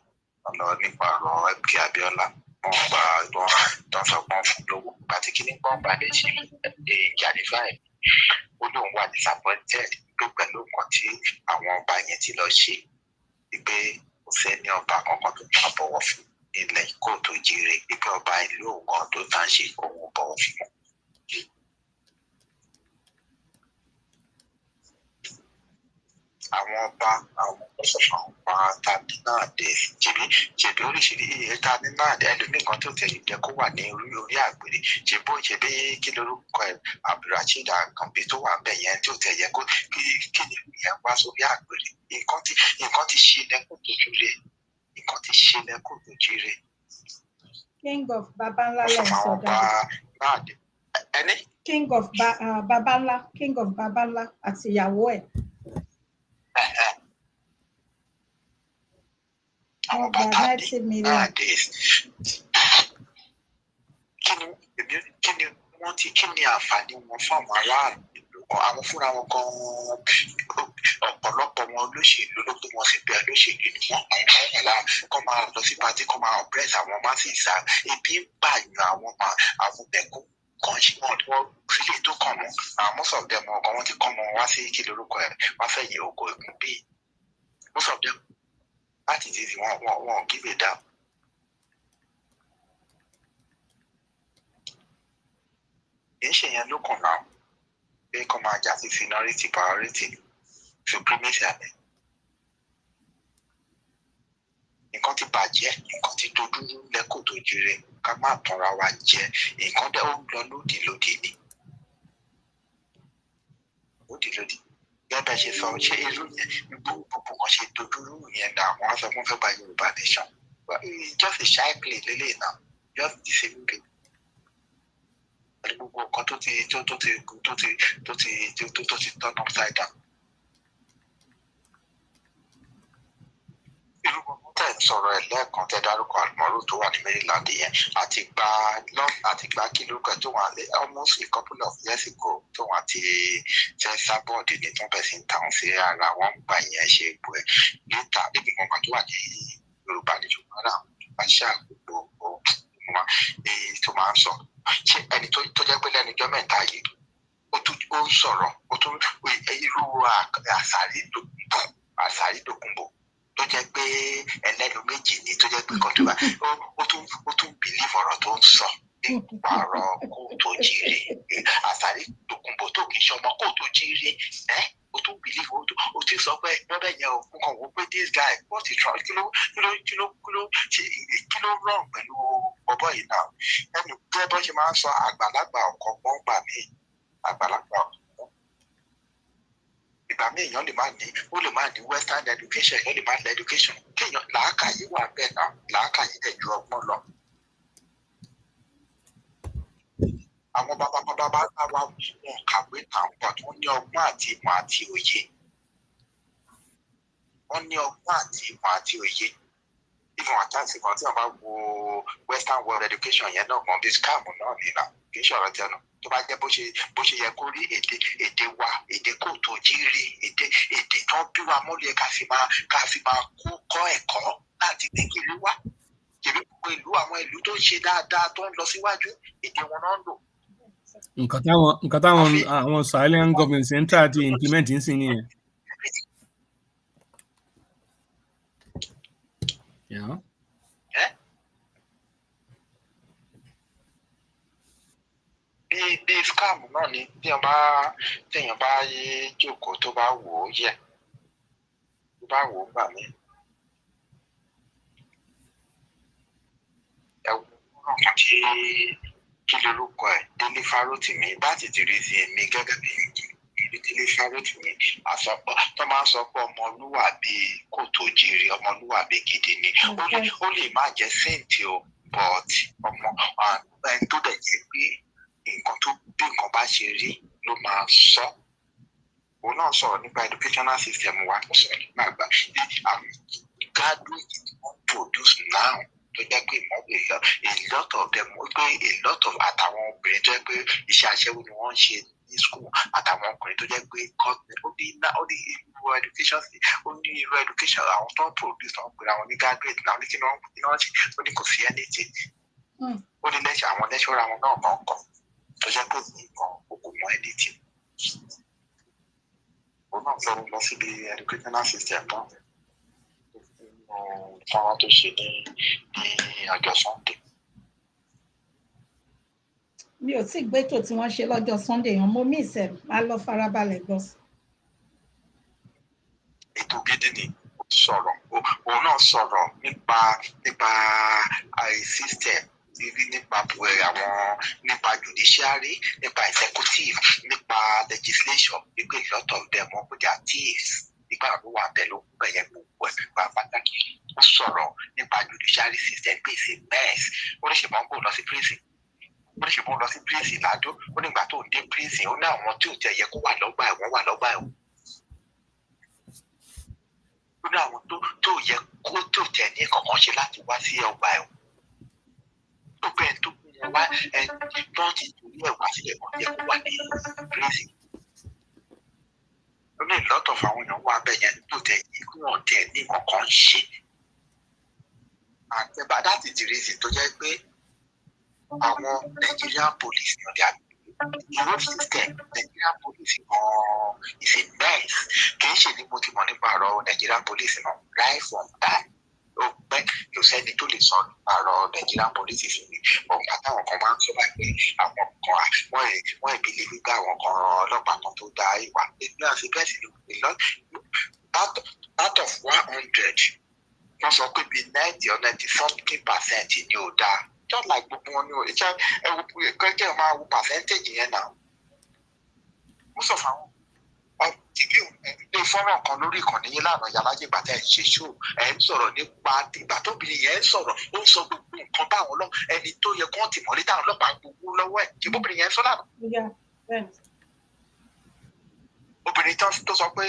ọ̀nà nípa ọ̀rọ̀ MK Abiola wọ́n gba ìtàn sọgbọ́n fún lówó àti kíní pọ́ńpà lè ṣe Gàdífáì ó lóun wà disappointed pé pẹ̀lú nǹkan tí àwọn ọba yẹn ti lọ ṣe wípé kò sẹ́ni ọba kankan tó máa bọ̀wọ̀ fún ilẹ̀ Kóòtù Òjíire wípé ọba ìlú ògùn tó tàn ṣe òun bọ̀wọ̀ fún wọn. àwọn ọba tani náà dé ṣèbí oríṣiríṣi tani náà dé ẹlòmíì kan tó tẹ̀lé jẹ́ kó wà ní orí àgbèrè ṣèbí kí lorúkọ ẹ̀ Abdulrasheed Akanbi tó wà bẹ̀ yẹn tó tẹ̀ yẹ kó kí ni ìyẹn wá sórí àgbèrè nǹkan ti ṣe lẹ́kọ̀ọ́ tó jíire. King of Babanla lẹ sọ dáadáa. King of Babanla àti ìyàwó ẹ̀. Àwọn bàbá nowadays kí ni àǹfààní wọn fún àwọn aráàlú àwọn fúnra wọn gan ọ̀pọ̀lọpọ̀ wọn olóṣèlú ló gbé wọn sí pé olóṣèlú ni wọn kọ́ máa lọ sí pátí kọ́ máa ọ̀pẹ́rẹ́sì àwọn masses ebi ń pààyàn àwọn mẹ̀kún kan ṣe wọ́n fílẹ̀ tó kàn mọ́ àwọn most of them ọkàn wọn ti kàn mọ́ wá sí kí lórúkọ ẹ̀ wá fẹ́ yẹ oko ẹ̀kún bíi most of them láti ti fi wọn give it down. kì í ṣe yẹn ló kàn náà pé kọ́ máa jà sí seniority priority supremacy àbẹ̀. nǹkan ti bàjẹ́ nǹkan ti dojúrú lẹ́kọ̀ọ́ tó jíire ká má tanra wa jẹ nǹkan dẹ́ ó ń lọ lódì ni lódì gẹ́gẹ́ bá ṣe sọ ṣé irú yẹn gbogbo kan ṣe dojúrú yẹn dà wọ́n á sọ fún fẹ́ gba Yorùbá nation just a shy play lélẹ̀ náà just the same play gbogbo nǹkan tó ti turn upside down. irú gbogbo tẹ̀ ń sọ̀rọ̀ ẹ̀ lẹ́ẹ̀kan tẹ́ dárúkọ àlùmọ́rù tó wà ní Maryland yẹn àti gba kí lórúkọ tó wà lé almost a couple of years ago tó wà ti tẹ́ sábọ́ọ̀dì ní tó bẹ̀sẹ̀ ń tàn sí ara wọn gbà yẹn ṣe ipò ẹ̀ níta níbi kankan tó wà ní Yorùbá ní ṣùgbọ́n náà wọ́n ṣe àgbègbè wọn èyí tó máa ń sọ ṣé ẹni tó jẹ́ pé lẹ́nu ọjọ́ mẹ́ta yìí ó ń sọ̀rọ̀ ó tún irú àṣàrí dògùnbò tó jẹ́ pé ẹlẹ́nu méjì ni tó jẹ́ pé kan tó bá ó tún bìlíf ọ̀rọ̀ tó ń sọ nípa ọ̀rọ̀ kó tó jíire àṣàrí dògùnbò tó kì í ṣọmọ kó tó jíire ó tún bìlíf ó ti sọ pé lọ́dọ̀ yẹn o n kàn wò pé this guy what is wrong kí ló rán pẹ̀lú ọ̀bọ yìí náà ẹnu bí bọ́ ṣe máa ń sọ àgbàlagbà ọkọ̀ gbọ́n gbà mí àgbàlagbà ọkọ̀ ìgbà míì èèyàn lè má ní western education èèyàn lè má ní education kéèyàn làákàyè wà bẹ́ẹ̀ náà làákàyè dẹ̀ ju ọgbọ́n lọ. àwọn bàbá wa wọn kàwé náà but wọ́n ní ọgbọ́n àti ìmọ̀ àti òye ìfọ̀n àtàǹsì kan tí wọ́n bá wo western world education yẹn náà kan bí scam náà nìyà kì í ṣọ̀rọ̀ tẹnu tó bá jẹ́ bó ṣe yẹ kó rí èdè wa èdè kò tó jíire èdè tó bí wa mọ́lẹ̀ ká fi máa kọ́ ẹ̀kọ́ láti kékeré wá èmi gbogbo ìlú àwọn ìlú tó ń ṣe dáadáa tó ń lọ síwájú èdè wọn náà ń lò. nǹkan táwọn àwọn Sahelian government central ti implement ń sìn nìyẹn. Yeah. bí scam náà ni téèyàn bá jókòó tó bá wò ó yẹ tó bá wò ó gbà mí. ẹ̀wọ̀n náà kí lorúkọ ẹ̀ Délé Fárótìmí láti ti rí sí èmi gẹ́gẹ́ bí Délé Fárótìmí àsọpọ̀ tó máa ń sọ pé ọmọlúwàbí kò tó jíire ọmọlúwàbí gidi ni ó lè má jẹ́ sẹ́ǹtì o but ọmọ ẹni tó dẹ̀ jẹ́ pé nǹkan tó bí nǹkan bá ṣe rí ló máa sọ òun náà sọ̀rọ̀ nípa educational system wa ó sọ̀rọ̀ nípa àgbà graduate wọ́n produce now tó jẹ́ pé ìmọ̀wé lọ a lot of them ó pé a lot of àtàwọn obìnrin tó jẹ́ pé iṣẹ́ aṣẹ́wó ni wọ́n ń ṣe ní school àtàwọn ọkùnrin tó jẹ́ pé ó ní irú education àwọn tó ń produce àwọn pèrè àwọn ní graduate náà ní kí wọ́n ṣe ó ní kò sí anything ó ní lẹ́sẹ̀ àwọn lẹ́sọ̀rọ̀ àwọn náà kàn kàn tó jẹ́ pé nǹkan kò mọ anything òun náà fẹ́ lọ síbi educational system náà fáwọn tó ṣe ní ọjọ́ Sunday. mi ò tí gbẹ́tò tí wọ́n ṣe lọ́jọ́ Sunday yẹn mo mí ìsẹ̀ máa lọ farabalẹ̀ gbọ́. ètò gidi ni sọ̀rọ̀ òun náà sọ̀rọ̀ nípa system nípa nípa judiciary nípa executive nípa legislation nípa a lot of them wọ́n pè their thieves nígbà tó wà pẹ̀lú ẹ̀yẹ gbogbo ẹ̀ nípa pàtàkì ó sọ̀rọ̀ nípa judiciary system pé it's a mess ó ní ṣe máa ń bò lọ sí prison ládó ó nígbà tó ń dé prison ó ní àwọn tí ò tẹ̀ yẹ kó wà lọ́gbà ẹ̀wọ̀n wà lọ́gbà ẹ̀wọ̀n ó ní àwọn tó yẹ kó tó tẹ̀ ní kankan ṣe láti wá sí ọgbà ẹ̀wọ̀n tó bẹ́ẹ̀ tó kún wá tó ti torí ẹ̀ wá sílẹ̀ kan yẹ kó wà ní prison ó ní ìlọ́tọ̀ fáwọn èèyàn wà bẹ́ẹ̀ yẹn tó tẹ̀ yí kí wọ́n tẹ̀ ní kankan ṣe àtẹ̀bá láti ti rí sí tó jẹ́ pé àwọn Nigerian police ní ọdẹ ìwé system Nigerian police is a mess. Kì í ṣe ní mo ti mọ̀ nípa ọ̀rọ̀ Nigerian police náà right from time. Ó pẹ́ kò sẹ́ni tó lè sọ nípa ọ̀rọ̀ Nigerian police fún mi. Ọ̀gá táwọn kan máa ń sọ báyìí pé àwọn kan wọ́n ìbílẹ̀ gbígbà àwọn kan ọlọ́pàá kan tó dá ìwà. Èmi àti bẹ́ẹ̀ sì ni out of 100 wọ́n sọ pé bíi 90 or 90% ni ò dáa. Just like gbogbo wọn ni ò ṣe kẹ́kẹ́ máa wo percentage yẹn náà. Mo sọ fún àwọn tìbí ilé fọ́nrán kan lórí ìkànnì yín lánàá yàlájẹ́ ìgbà tẹ́ ẹ̀ ṣe ṣó ẹ̀ ń sọ̀rọ̀ nípa ìgbà tóbìnrin yẹn ń sọ̀rọ̀ ó ń sọ gbogbo nǹkan báwọn lọ ẹni tó yẹ kó tì mọ́lé táwọn ọlọ́pàá gbogbo lọ́wọ́ ẹ̀ ṣe bóbìnrin yẹn ń sọ lánàá. Obìnrin tó sọ pé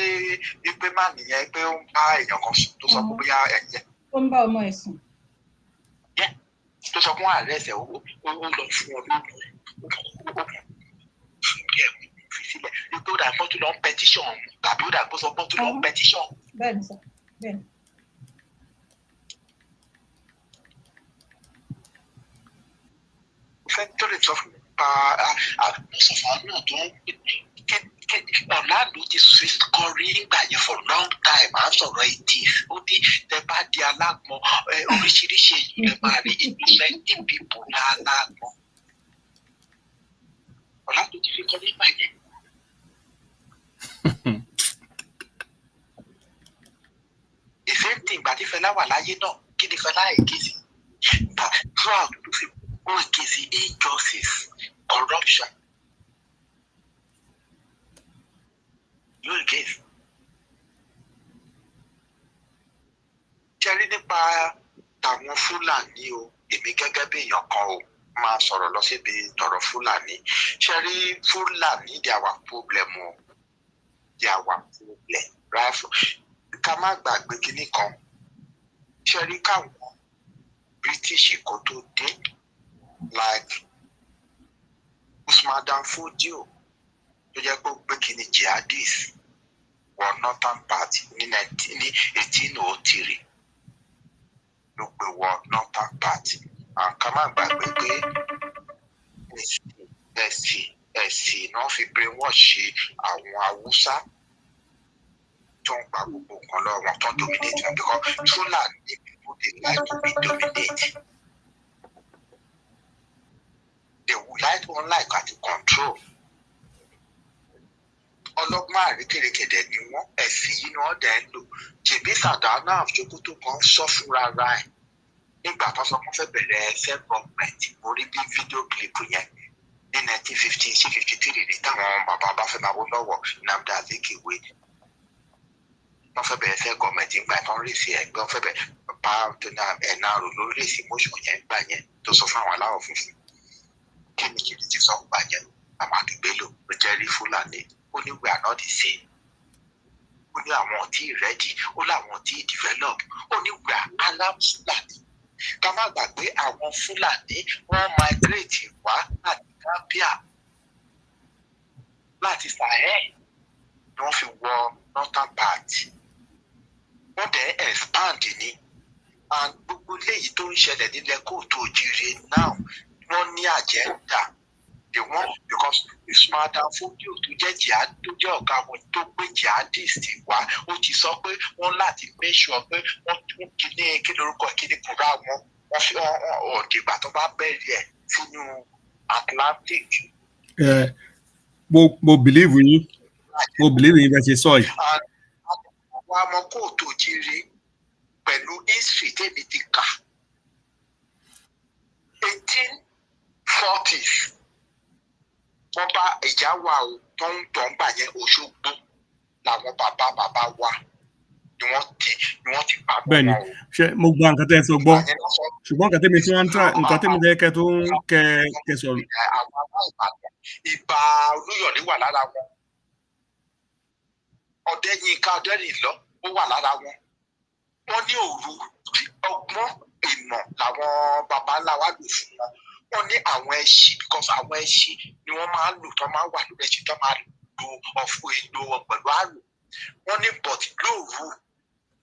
má nìyẹn pé ó ń bá èèyàn kan sùn tó sọ pé bóyá ẹ̀yẹ. Ó ń bá ọmọ ẹ̀ sùn. Tó sọ fún ààrẹ ẹsẹ̀ owó lọ fún ọ lóògùn fún bí ẹ̀kú fi sílẹ̀ nígbà ó dà gbọ́ tó lọ ń petition tàbí ó dà gbọ́ sọ gbọ́ tó lọ ń petition. Bẹ́ẹ̀ni sọ bẹ́ẹ̀ni. Mo fẹ́ tó lè sọ fún mi pa àmọ́sọ̀fà náà tó ń Ọ̀làdó ti kọrí nígbà yẹn for long time à ń sọ̀rọ̀ etí ó ní tẹ bá di alágbọ̀n oríṣiríṣi èyí lè máa rí innocent people lálágbọ̀n. Ọ̀làdó ti fi kọrí nígbà yẹn. The same thing ìgbà tí Fẹlá wà láyé náà kí ni Fẹlá èké sí? Throughout ló fi kó èké sí injustice, corruption. Yóò gé. Ṣẹ́rí nípa tàwọn Fúlàní o, èmi gẹ́gẹ́ bí èèyàn kan o, máa sọ̀rọ̀ lọ síbi tọ̀rọ̀ Fúlàní. Ṣẹ́rí Fúlàní di àwa problem o, di àwa problem, right? Ká má gbàgbé kinní kan. Ṣẹ́rí káwọn British kò tó dé, like Usman Dan Fodio. Tó jẹ́ pé ó gbé kíni jihadist wọ northern party ní 1803 ló gbé wọ northern party. Àǹkà má gbàgbé pé ẹ̀sìn náà fi brainwash àwọn Haúsá tó ń gba gbogbo nǹkan lọ́wọ́ wọn tó dominate wọn because Fulani people dey like to be dominated. They would like to control. Ọlọ́gbọ́n àrékèrèkèdè ni wọ́n ẹ̀sìn yìí ni wọ́n dẹ̀ ń lò. Jèbí Sàdánà Àfjókòtò kan sọ fúnra ra ẹ̀ nígbà tó sọ fún fẹ́ bẹ̀rẹ̀ self-government orí bí fídíò kílípù yẹn ní 1950 sí 53 ní táwọn bàbá Ọbáfẹ́mi Awólọ́wọ̀ Nnamdi Azikiwe wọ́n fẹ́ bẹ̀rẹ̀ self-government nígbà tó ń rèsì ẹgbẹ́ wọ́n fẹ́ bẹ̀rẹ̀ bá ẹ̀nàrò lórí rèsì motion yẹn gbà yẹn tó sọ fún àwọn aláwọ̀ funfun kí ni kìí ti sọ gbà yẹn àwọn àgbègbè lò ó jẹ́ rí Fúlàní. Ó ní we are not the same. Ó ní àwọn tí ready, ó láwọn tí develop. Ó ní we are Arab Fúlàní. Ká má gbàgbé àwọn Fúlàní wọ́n migrate wá láti Gambia láti Sahel ni wọ́n fi wọ northern part. Wọ́n dẹ̀ expand ní and gbogbo léyìí tó ń ṣẹlẹ̀ nílẹ̀ kóòtù òjìrè now wọ́n ní agenda. They want because Usman Dan Fodio tó jẹ́ ọ̀gá wọn tó gbé jihadist wá ó ti sọ pé wọ́n láti make sure pé wọ́n tún kí lórúkọ kíní kúrò wọn fi ọ̀dìgbà tó bá bẹ̀rẹ̀ ẹ̀ sínú Atlantic. Mo believe yín bẹ́ẹ̀ ṣe sọ yìí. Àwọn ọmọ kóòtù òjìrè pẹ̀lú history tèmi ti kà 1840s. Wọ́n bá ìjà wa o tó ń gbà yẹn Òṣogbo làwọn bàbá wa ni wọ́n ti pa. Bẹ́ẹ̀ni ṣé mo gba nǹkan tẹ́ ẹ sọ gbọ́ ṣùgbọ́n nǹkan tẹ́mi tí wọ́n ń tra nǹkan tẹ́mi tẹ́ kẹ́ tó ń kẹ́ sọ̀rọ̀. Àwọn ará Ìbà Olúyọ̀lé wà lára wọn. Ọ̀dẹ́yìnká Ọ̀dẹ́rìnlọ́ ó wà lára wọn. Wọ́n ní òru ọgbọ́n ìmọ̀ làwọn baba ńlá wa lò fún wọn. Wọ́n ní àwọn ẹṣin because àwọn ẹṣin ni wọ́n máa ń lò tó máa ń wà lórí ẹṣin tó máa lo ọ̀fọ̀ èlò pẹ̀lú àrò. Wọ́n ní but lóru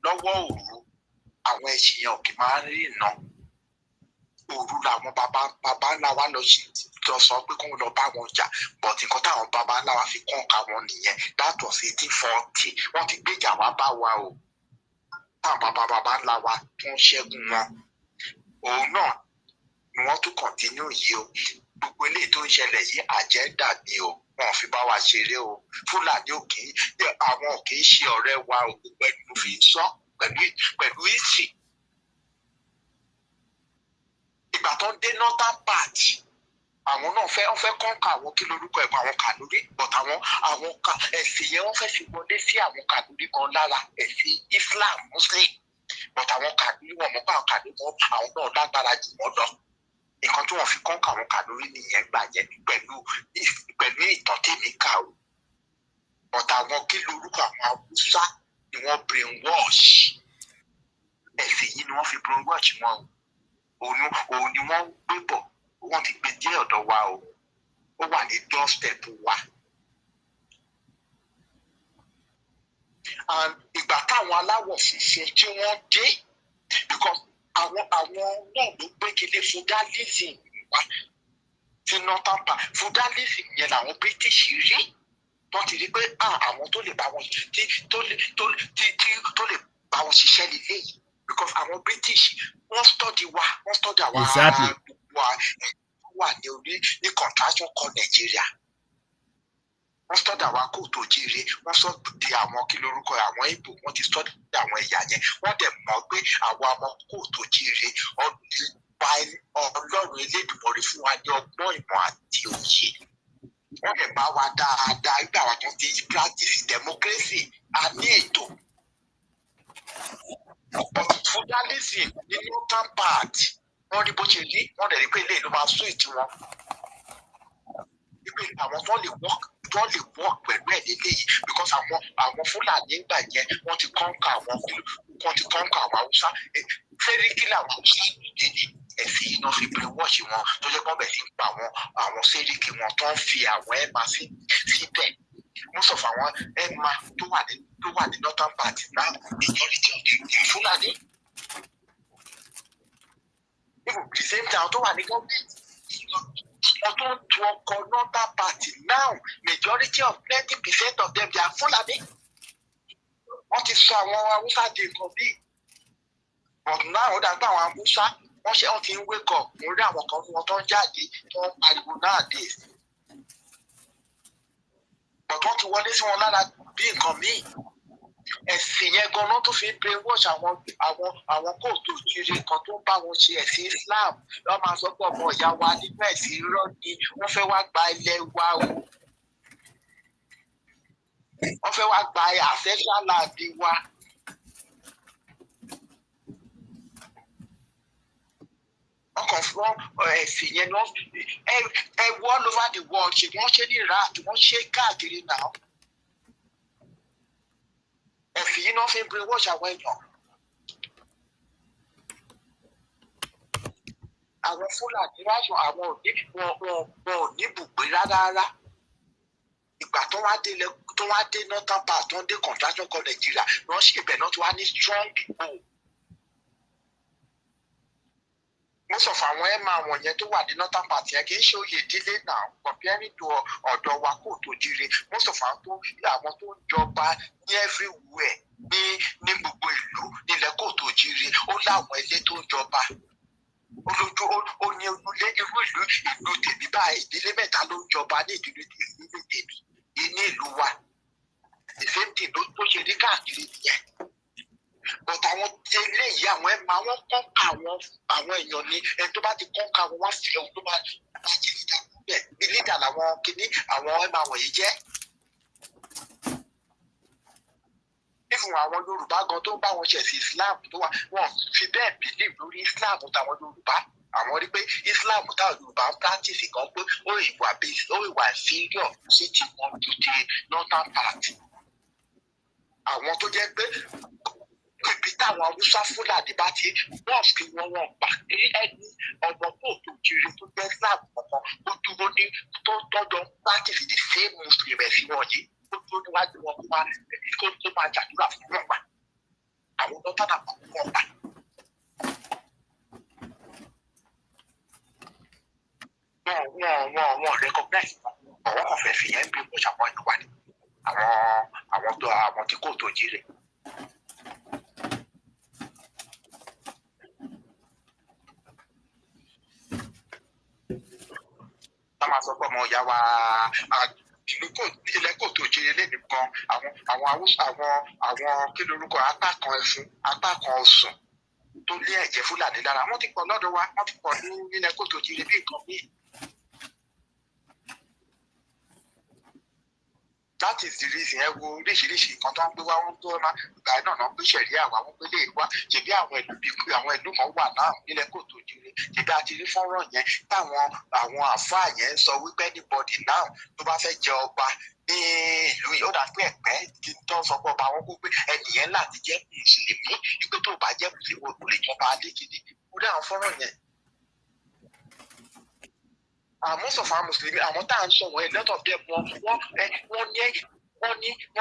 lọ́wọ́ òru àwọn ẹṣin yẹn ò kì máa ń rí iná. òru làwọn bàbá ńlá wa lọ sọ pé kóun lọ bá wọn jà but nǹkan táwọn bàbá ńlá wa fi kọ́ńkà wọn nìyẹn that was 1840 wọ́n ti gbéjà wá bá wa o táwọn bàbá ńlá wa tó ń ṣẹ́gun wọn òun náà ni wọ́n tún kọ̀ntínú yìí o gbogbo eléyìí tó ń ṣẹlẹ̀ yìí àjẹ́ndà ni o wọn fi bá wa ṣeré o Fúlàní àwọn ò kì í ṣe ọ̀rẹ́ wa o pẹ̀lú fi sọ pẹ̀lú ìsì ìgbà tó ń dé northern part àwọn náà fẹ́ kọ́ńkà àwọn kí lórúkọ ẹ̀gbọ́n àwọn Kànúrí but àwọn ẹ̀sìn yẹn wọ́n fẹ́ fi wọlé sí àwọn Kànúrí kan lára ẹ̀sìn Islam Muslim but àwọn Kànúrí wọn mọ̀ pé àwọn Kànúrí wọn àwọn náà lágbára jù wọ́n lọ nǹkan tí wọ́n fi kọ́ńkà àwọn Kànúrí nìyẹn gbà yẹn pẹ̀lú ìtàn tèmi kà o but àwọn kí lórúkọ àwọn Haúsá ni wọ́n brainwash ẹ̀sìn yìí ni wọ́n fi brainwash wọn o òun ni wọ́n gbé bọ̀ wọ́n ti gbé dé ọ̀dọ̀ wa o ó wà ní doorstep wa and ìgbà táwọn aláwọ̀ funfun tí wọ́n dé because àwọn náà ló gbé kílé feudalism wá sí northern part feudalism yẹn làwọn British rí wọ́n ti rí pé àwọn tó lè bá wọn bá wọn ṣiṣẹ́ lílé yìí because àwọn British wọ́n study àwa wà ní orí ní contraction called Nigeria wọ́n study àwa kò tó jíire wọ́n study àwọn kí lórúkọ àwọn Ìgbò wọ́n ti study àwọn ẹ̀yà yẹn wọ́n dẹ̀ mọ̀ pé àwa ọmọ kò tó jíire Ọlọ́run Elédùmarè fún wa ní ọgbọ́n ìmọ̀ àti òye wọ́n dẹ̀ bá wa dáadáa nígbà wa tó ti practice democracy a ní ètò feudalism ní northern part wọ́n rí bó ṣe rí wọ́n dẹ̀ rí pé ilé ìlú máa sún ìtì wọn wípé àwọn tó lè work pẹ̀lú ẹ̀ lélẹ́yìí because àwọn Fúlàní gbà yẹn wọ́n ti kọ́ńkà àwọn Haúsá sẹ́ríkì làwọn Haúsá nìyí ẹ̀sìn yìí náà fi brainwash wọn tó jẹ́ pọ́n bẹ̀ sí ń pa àwọn sẹ́ríkì wọn tó ń fi àwọn ẹ̀ma síbẹ̀ most of àwọn ẹ̀ma tó wà ní northern part now majority of them Fúlàní even the same time tó wà ní gọ́ọ̀mẹ̀ntì wọ́n tó ń tu ọkọ̀ northern part now majority of 90% of them they are Fúlàní wọ́n ti sọ àwọn Haúsá di nǹkan bíi but now ó dàgbà àwọn Haúsá wọ́n ti ń wake up mo rí àwọn kan fún wọn tó ń jáde tó ń pariwo nowadays but wọ́n ti wọlé sí wọn lára bí nǹkan míì ẹ̀sìn yẹn ganan tó fi ń brainwash àwọn kóòtù òjìrì kan tó ń bá wọn ṣe ẹ̀sìn Islam wọ́n máa sọ pé ọmọ ìyá wa nínú ẹ̀sìn irọ́ ni wọ́n fẹ́ wá gba ilẹ̀ wa o wọ́n fẹ́ wá gba ancestral land wa. wọ́n kàn fún ẹ̀sìn yẹn náà ẹ wọ́ all over the world ṣe wọ́n ṣe ní Iraq wọ́n ṣe káàkiri náà ẹ̀sìn yìí náà fi ń brainwash àwọn èèyàn. àwọn Fúlàní ráṣọ àwọn wọn ò ní bùgbé rárá ìgbà tó wá dé northern part tó ń dé contraction called Nigeria wọ́n ṣe ibẹ̀ náà tó wá ní strong hold. most of àwọn ẹ̀ma àwọn yẹn tó wà ní northern part yẹn kì í ṣe oyè ìdílé náà comparing to ọ̀dọ̀ wa kò tó jíire most of àwọn tó ń jọba ní everywhere ní gbogbo ìlú nílẹ̀ kò tó jíire ó láwọn ilé tó ń jọba ó ní ojúlé irú ìlú tèmi báyìí ìdílé mẹ́ta ló ń jọba ní ìdílé tèmi ní ìlú wa the same thing ló ṣe rí káàkiri nìyẹn. but àwọn tẹ́lẹ̀ yìí àwọn ẹ̀ma wọn kọ́ńkà àwọn èèyàn ní ẹni tó bá ti kọ́ńkà wọn wá sí ohun tó bá jẹ́ lídà bẹ́ẹ̀ bí lídà làwọn kìíní àwọn ẹ̀ma wọ̀nyí jẹ́. fífún àwọn Yorùbá gan tó ń bá wọn ṣẹ̀sìn Islam tó wà wọn fi bẹ́ẹ̀ believe lórí Islam táwọn Yorùbá àwọn rí pé Islam táwọn Yorùbá ń practice gan pé ó ìwà inferior sí ti wọn ju ti northern part. àwọn tó jẹ́ pé ibi táwọn Haúsá Fúlàní bá ti wọ́n fi wọ́n gbà ní ẹni ọmọ kóòtù jíire tó jẹ́ Islam kankan ó dúró ní tó tọ́jọ́ practice the same Muslim ẹ̀sìn wọ̀nyí ó dúró níwájú wọn kó máa jàdúrà fún wọn gbà àwọn dọ́tà náà kọ́ wọn gbà. wọ́n recognize àwọn kan fẹ́ fi yẹn bí mo ṣàwọn ìwà ni àwọn tí kò tó jíire. tá máa sọ pé ọmọ ìyá wa ilẹ̀ kò tó jíire lé nìkan àwọn Haúsá àwọn kí lorúkọ apá kan ẹfun apá kan ọsùn tó lé ẹ̀jẹ̀ Fúlàní lára wọ́n ti pọ̀ lọ́dọ̀ wa wọ́n ti pọ̀ ní ilẹ̀ kò tó jíire bí nǹkan míì. That is the reason ẹ wo oríṣiríṣi nǹkan tó ń gbé wá wọn tó máa gbà náà náà gbé ṣẹ̀rí àwa wọn gbé lè wá ṣèbí àwọn ìlú kan wà náà nílẹ̀ kò tó jíire ṣèbí àti rí fọ́nrán yẹn táwọn àfáà yẹn sọ wípé anybody now tó bá fẹ́ jẹ ọba ní ìlú yìí ó dà pé ẹ̀pẹ́ kí n tó sọ pé ọba wọn kó pé ẹnìyẹn láti jẹ́ mùsùlùmí wípé tó bá jẹ́ mùsùlùmí kò lè jọba adékìdí ó dá àwọn fọ́nrán yẹn. Most of our Muslims àwọn tá à ń sọ wọn a lot of them wọ́n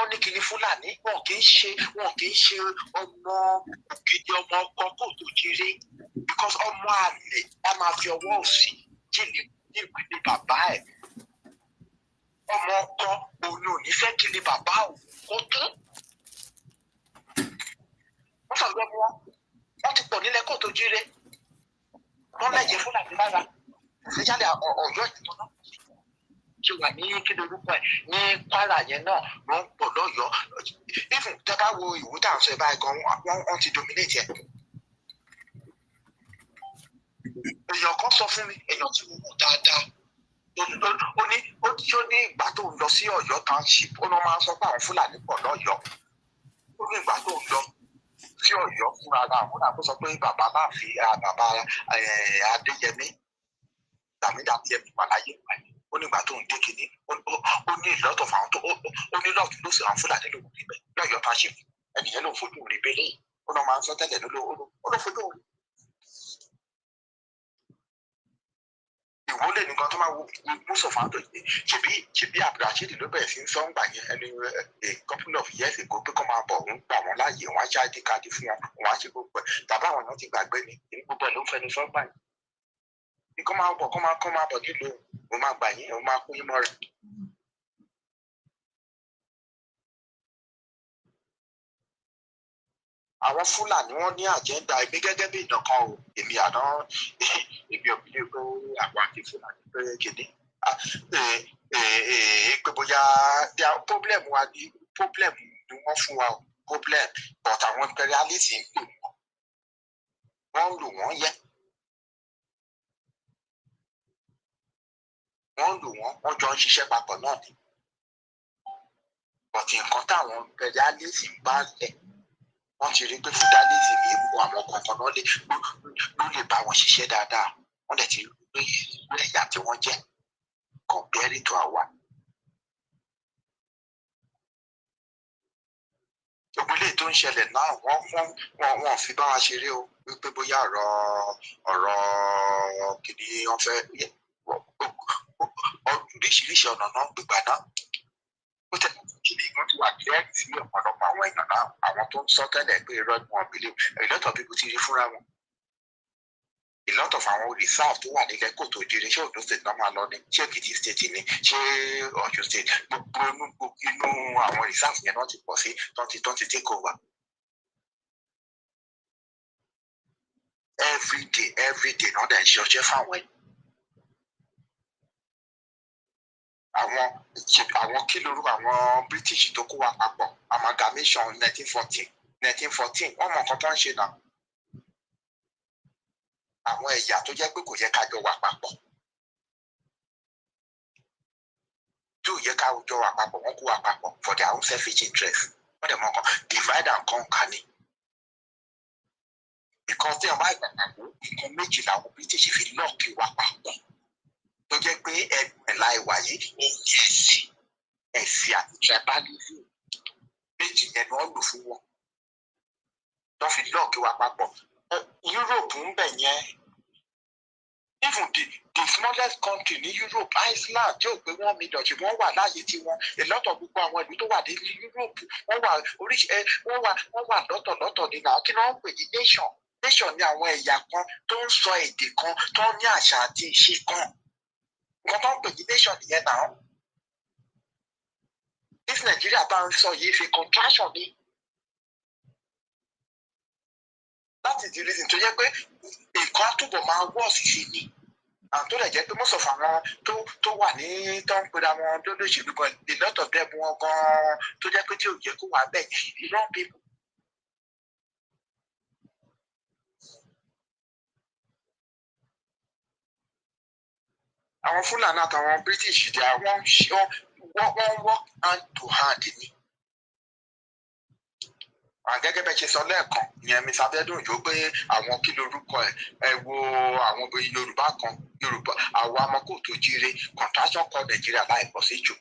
ní kíní Fúlàní wọn kì í ṣe ọmọ ògidì ọmọ ọkọ kò tó jíire because ọmọ àlè a máa fi ọwọ́ òsì jìnnì ní ìpínlẹ̀ bàbá ẹ̀ ọmọ ọkọ òun ò ní fẹ́ kíní bàbá ò kó tó wọ́n fàgbẹ́ wọ́n ti pọ̀ nílẹ̀ kò tó jíire wọ́n lẹ́jẹ̀ Fúlàní lára. Especially Ọ̀yọ́ ìtàn náà ṣe wà ní kí lorúkọ ẹ̀ ní Kwara yẹn náà ló ń pọ̀ lọ́yọ̀ọ́ even tẹ́ bá wo ìwé tá à ń sọ ẹ̀ báyìí gan wọ́n ti dominate ẹ̀. èèyàn kan sọ fún mi èèyàn tí mo mọ̀ dáadáa ó ní ìgbà tó ń lọ sí Ọ̀yọ́ township ó náà máa ń sọ pé àwọn Fúlàní pọ̀ lọ́yọ̀ọ́ ó ní ìgbà tó ń lọ sí Ọ̀yọ́ fúnra ra àwọn náà kó sọ pé bàbá láàfin bàbá Adéyẹmí Dàmídà tí ẹ fi wà láyé wáyé ó nígbà tó ń dé kínní ó ní ìlọ́tọ̀ fún àwọn tó ó ní lọ́ọ̀tù ló sì àwọn Fúlàní ló wù níbẹ̀ lọ́yọ̀ọ́ township ẹnìyẹn ló ń fojú rí bẹ́lẹ̀ ó náà máa ń sọ tẹ́lẹ̀ ó ló fojú rí. ìwọlé nìkan tó máa wo most of our tó yìí ṣebí Abdulrasheed ló bẹ̀rẹ̀ sí ń sọ ń gbà yẹn ẹni a couple of years ago pé kó máa bọ̀ òun gbà wọ́n láàyè wọ́n á ṣe ID card fún wọn wọ́n á ṣe gbogbo ẹ̀ tàbí àwọn náà ti gbàgbé ni èyí gbogbo ẹ̀ ló ń fẹnu sọ́gbà yìí. Kó máa bọ̀ nílùú mo máa gbà yín mo máa kó yín mọ́ra. àwọn Fúlàní wọ́n ní àjẹ́ndà èmi gẹ́gẹ́ bí ìdọ̀kan o èmi ò bìlẹ̀ pé àwọn àti Fúlàní pé kéde pé bóyá problem wa ni problem ni wọ́n fún wa o problem but àwọn imperialist ń lò wọ́n yẹ. wọ́n lò wọ́n jọ ń ṣiṣẹ́ papọ̀ náà ni bọ̀tì nǹkan táwọn imperialist ń bá lẹ̀ wọ́n ti rí pé feudalism yìí mú àwọn kankan ló lè bá wọn ṣiṣẹ́ dáadáa wọ́n dẹ̀ ti rí ẹ̀yà tí wọ́n jẹ́ compare to àwa. gbogbo ilé tó ń ṣẹlẹ̀ náà wọ́n fi bá wa ṣeré o wípé bóyá ọ̀rọ̀ kìíní wọ́n fẹ́ oríṣiríṣi ọ̀nà náà gbígbà náà ó tẹ̀lé kíni wọ́n ti wà clear sí ọ̀pọ̀lọpọ̀ àwọn èèyàn náà àwọn tó ń sọ tẹ́lẹ̀ pé irọ́ ni wọ́n bìlẹ̀ a lot of people ti rí fúnra wọn a lot of àwọn reserve tó wà nílẹ̀ kò tó jíire ṣé Ondo state náà máa lọ ni ṣé Èkìtì state ni ṣé Ọ̀ṣun state gbogbo inú àwọn reserve yẹn náà ti pọ̀ sí tó ti take over. every day náà dẹ̀ ń ṣe ọṣẹ́ fáwọn ẹ̀. àwọn kí lorúkọ àwọn British tó kó wa papọ̀ amalgamation 1914 wọ́n mọ nǹkan tó ń ṣe náà àwọn ẹ̀yà tó jẹ́ pé kò yẹ ká jọ wà papọ̀ tó yẹ ká jọ wà papọ̀ wọ́n kó wa papọ̀ for their own selfish interest wọ́n dẹ̀ mọ nǹkan divide and conquer ni because tí wọ́n bá gbàgbọ́ nǹkan méjì làwọn British fi lọ́ọ̀kì wa papọ̀ tó jẹ́ pé ẹ̀la ìwà yìí ó yẹ ẹ̀sìn àti tribalism méjì yẹn ni wọ́n lò fún wọn tó fi lọ́ọ̀kì wa papọ̀. Europe ń bẹ̀ yẹn even the smallest country ní Europe Iceland tí ò pé 1 million ṣe wọ́n wà láàyè tí wọ́n a lot of gbogbo àwọn ìlú tó wà ní Europe wọ́n wà lọ́tọ̀lọ́tọ̀ nínú àwọn kí wọ́n ń pè ní nation ní àwọn ẹ̀yà kan tó ń sọ èdè kan tó ní àṣà àti ìṣe kan Nǹkan tó ń pè ní nation nìyẹn náà. If Nigeria bá ń sọ yìí ṣe contraction ni. That is the reason tó yẹ pé nǹkan túbọ̀ máa wọ́ọ̀sì sí ni. Tó lè jẹ́ pé most of àwọn tó wà ní tó ń pera wọn lórí òṣèlú gan, a lot of them wọn gan tó jẹ́ pé tí ò yẹ kó wà bẹ́ẹ̀ wrong people. Àwọn Fúlàní àtàwọn British dí wọ́n work hand to hand ni. Gẹ́gẹ́ bẹ́ẹ̀ ṣe sọ lẹ́ẹ̀kan ìyẹn Mr. Abiodun Ojo pé àwọn kí lorúkọ ẹ wo àwọn Yorùbá kan àwọn amọ̀kòtò jíire contraction kọ Nàìjíríà láìpọ̀ sí jù.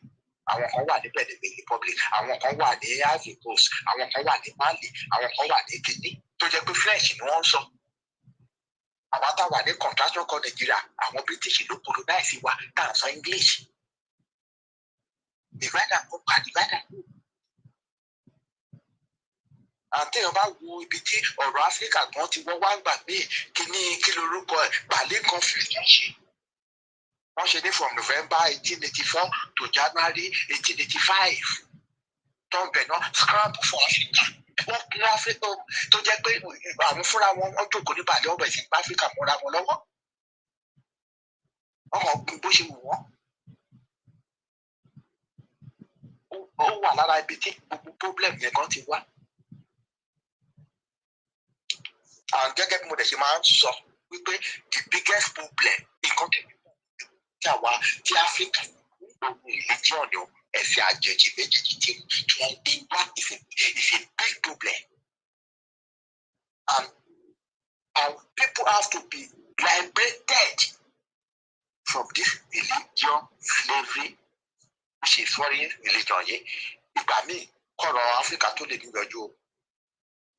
Àwọn kan wà ní Benin Republic, àwọn kan wà ní Ivory Coast, àwọn kan wà ní Mali, àwọn kan wà ní Guinea tó jẹ́ pé French ni wọ́n ń sọ. Àwọn táwa ní contraction kọ Nàìjíríà àwọn British ló colonize wa tá à ń sọ English. Divide and conquer, divide and rule. Àtẹ̀yìn bá wo ibi tí ọ̀rọ̀ Áfíríkà gan ti wọ́n wá gbà mí kí lorúkọ ẹ̀ Berlin Conference ṣe. Wọ́n ṣe ní from November 1884 to January 1885. Tó ń bẹ̀ náà scramble for Africa. Wọ́n kún Áfíríkà tó jẹ́ pé àwọn fúnra wọn wọ́n jókòó ní Berlin ọ̀bẹ̀ sí Áfíríkà mọ́ra wọn lọ́wọ́. Wọ́n kàn gbin bó ṣe wù wọ́n. Ó wà lára ibi tí gbogbo problem yẹn kan ti wá. Gẹ́gẹ́ bí mo dẹ̀ ṣe máa ń sọ wípé the biggest problem nǹkan tí Áfíríkà gbogbo religion ni ẹ̀sìn àjèjì méjèèjì tí wọ́n gbé wá is a big problem. And people have to be liberated from this religion slavery which is foreign religion yìí. Ìgbà míì kọ̀rọ̀ Áfíríkà tó lè níyànjú o.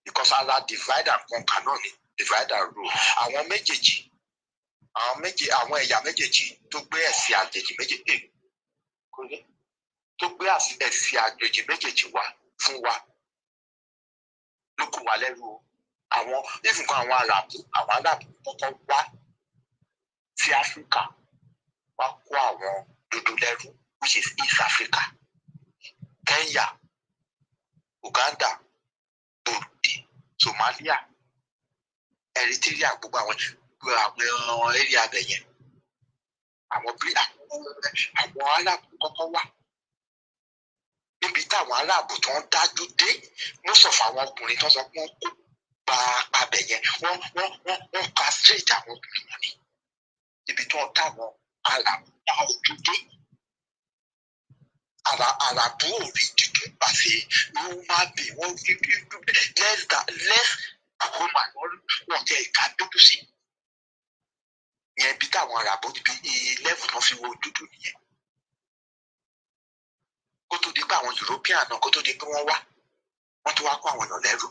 Because Allah divide and conquer náà ni divide and rule. Àwọn ẹ̀yà méjèèjì tó gbé ẹ̀sìn àjèjì méjèèjì wá fún wa ló kó wa lẹ́rú o. Àwọn ìfúnkan àwọn Arábù kọ́kọ́ wá sí Áfíríkà wá kó àwọn dúdú lẹ́rú which is East Africa, Kenya, Uganda, Burundi, Somalia, Eritrea, gbogbo àwọn area abẹ yẹn. Àwọn Arábù kọ́kọ́ wá. Níbi táwọn Arábù tó ń dájú dé, most of àwọn ọkùnrin tó sọ pé wọ́n kó pa abẹ yẹn, wọ́n castrate àwọn obìnrin wọn ni. Ibi tó ń táwọn Arábù dá ojú dé. Arábù ò rí dídú pàṣẹ human being wọ́n fi less woman wọ́n jẹ́ ìka dúdú sí. Ìyẹn bí táwọn Arábù níbi 11 náà fi wo dúdú nìyẹn. Kó tó di pé àwọn European náà kó tó di pé wọ́n wá wọ́n tó wá kó àwọn èèyàn lẹ́rú.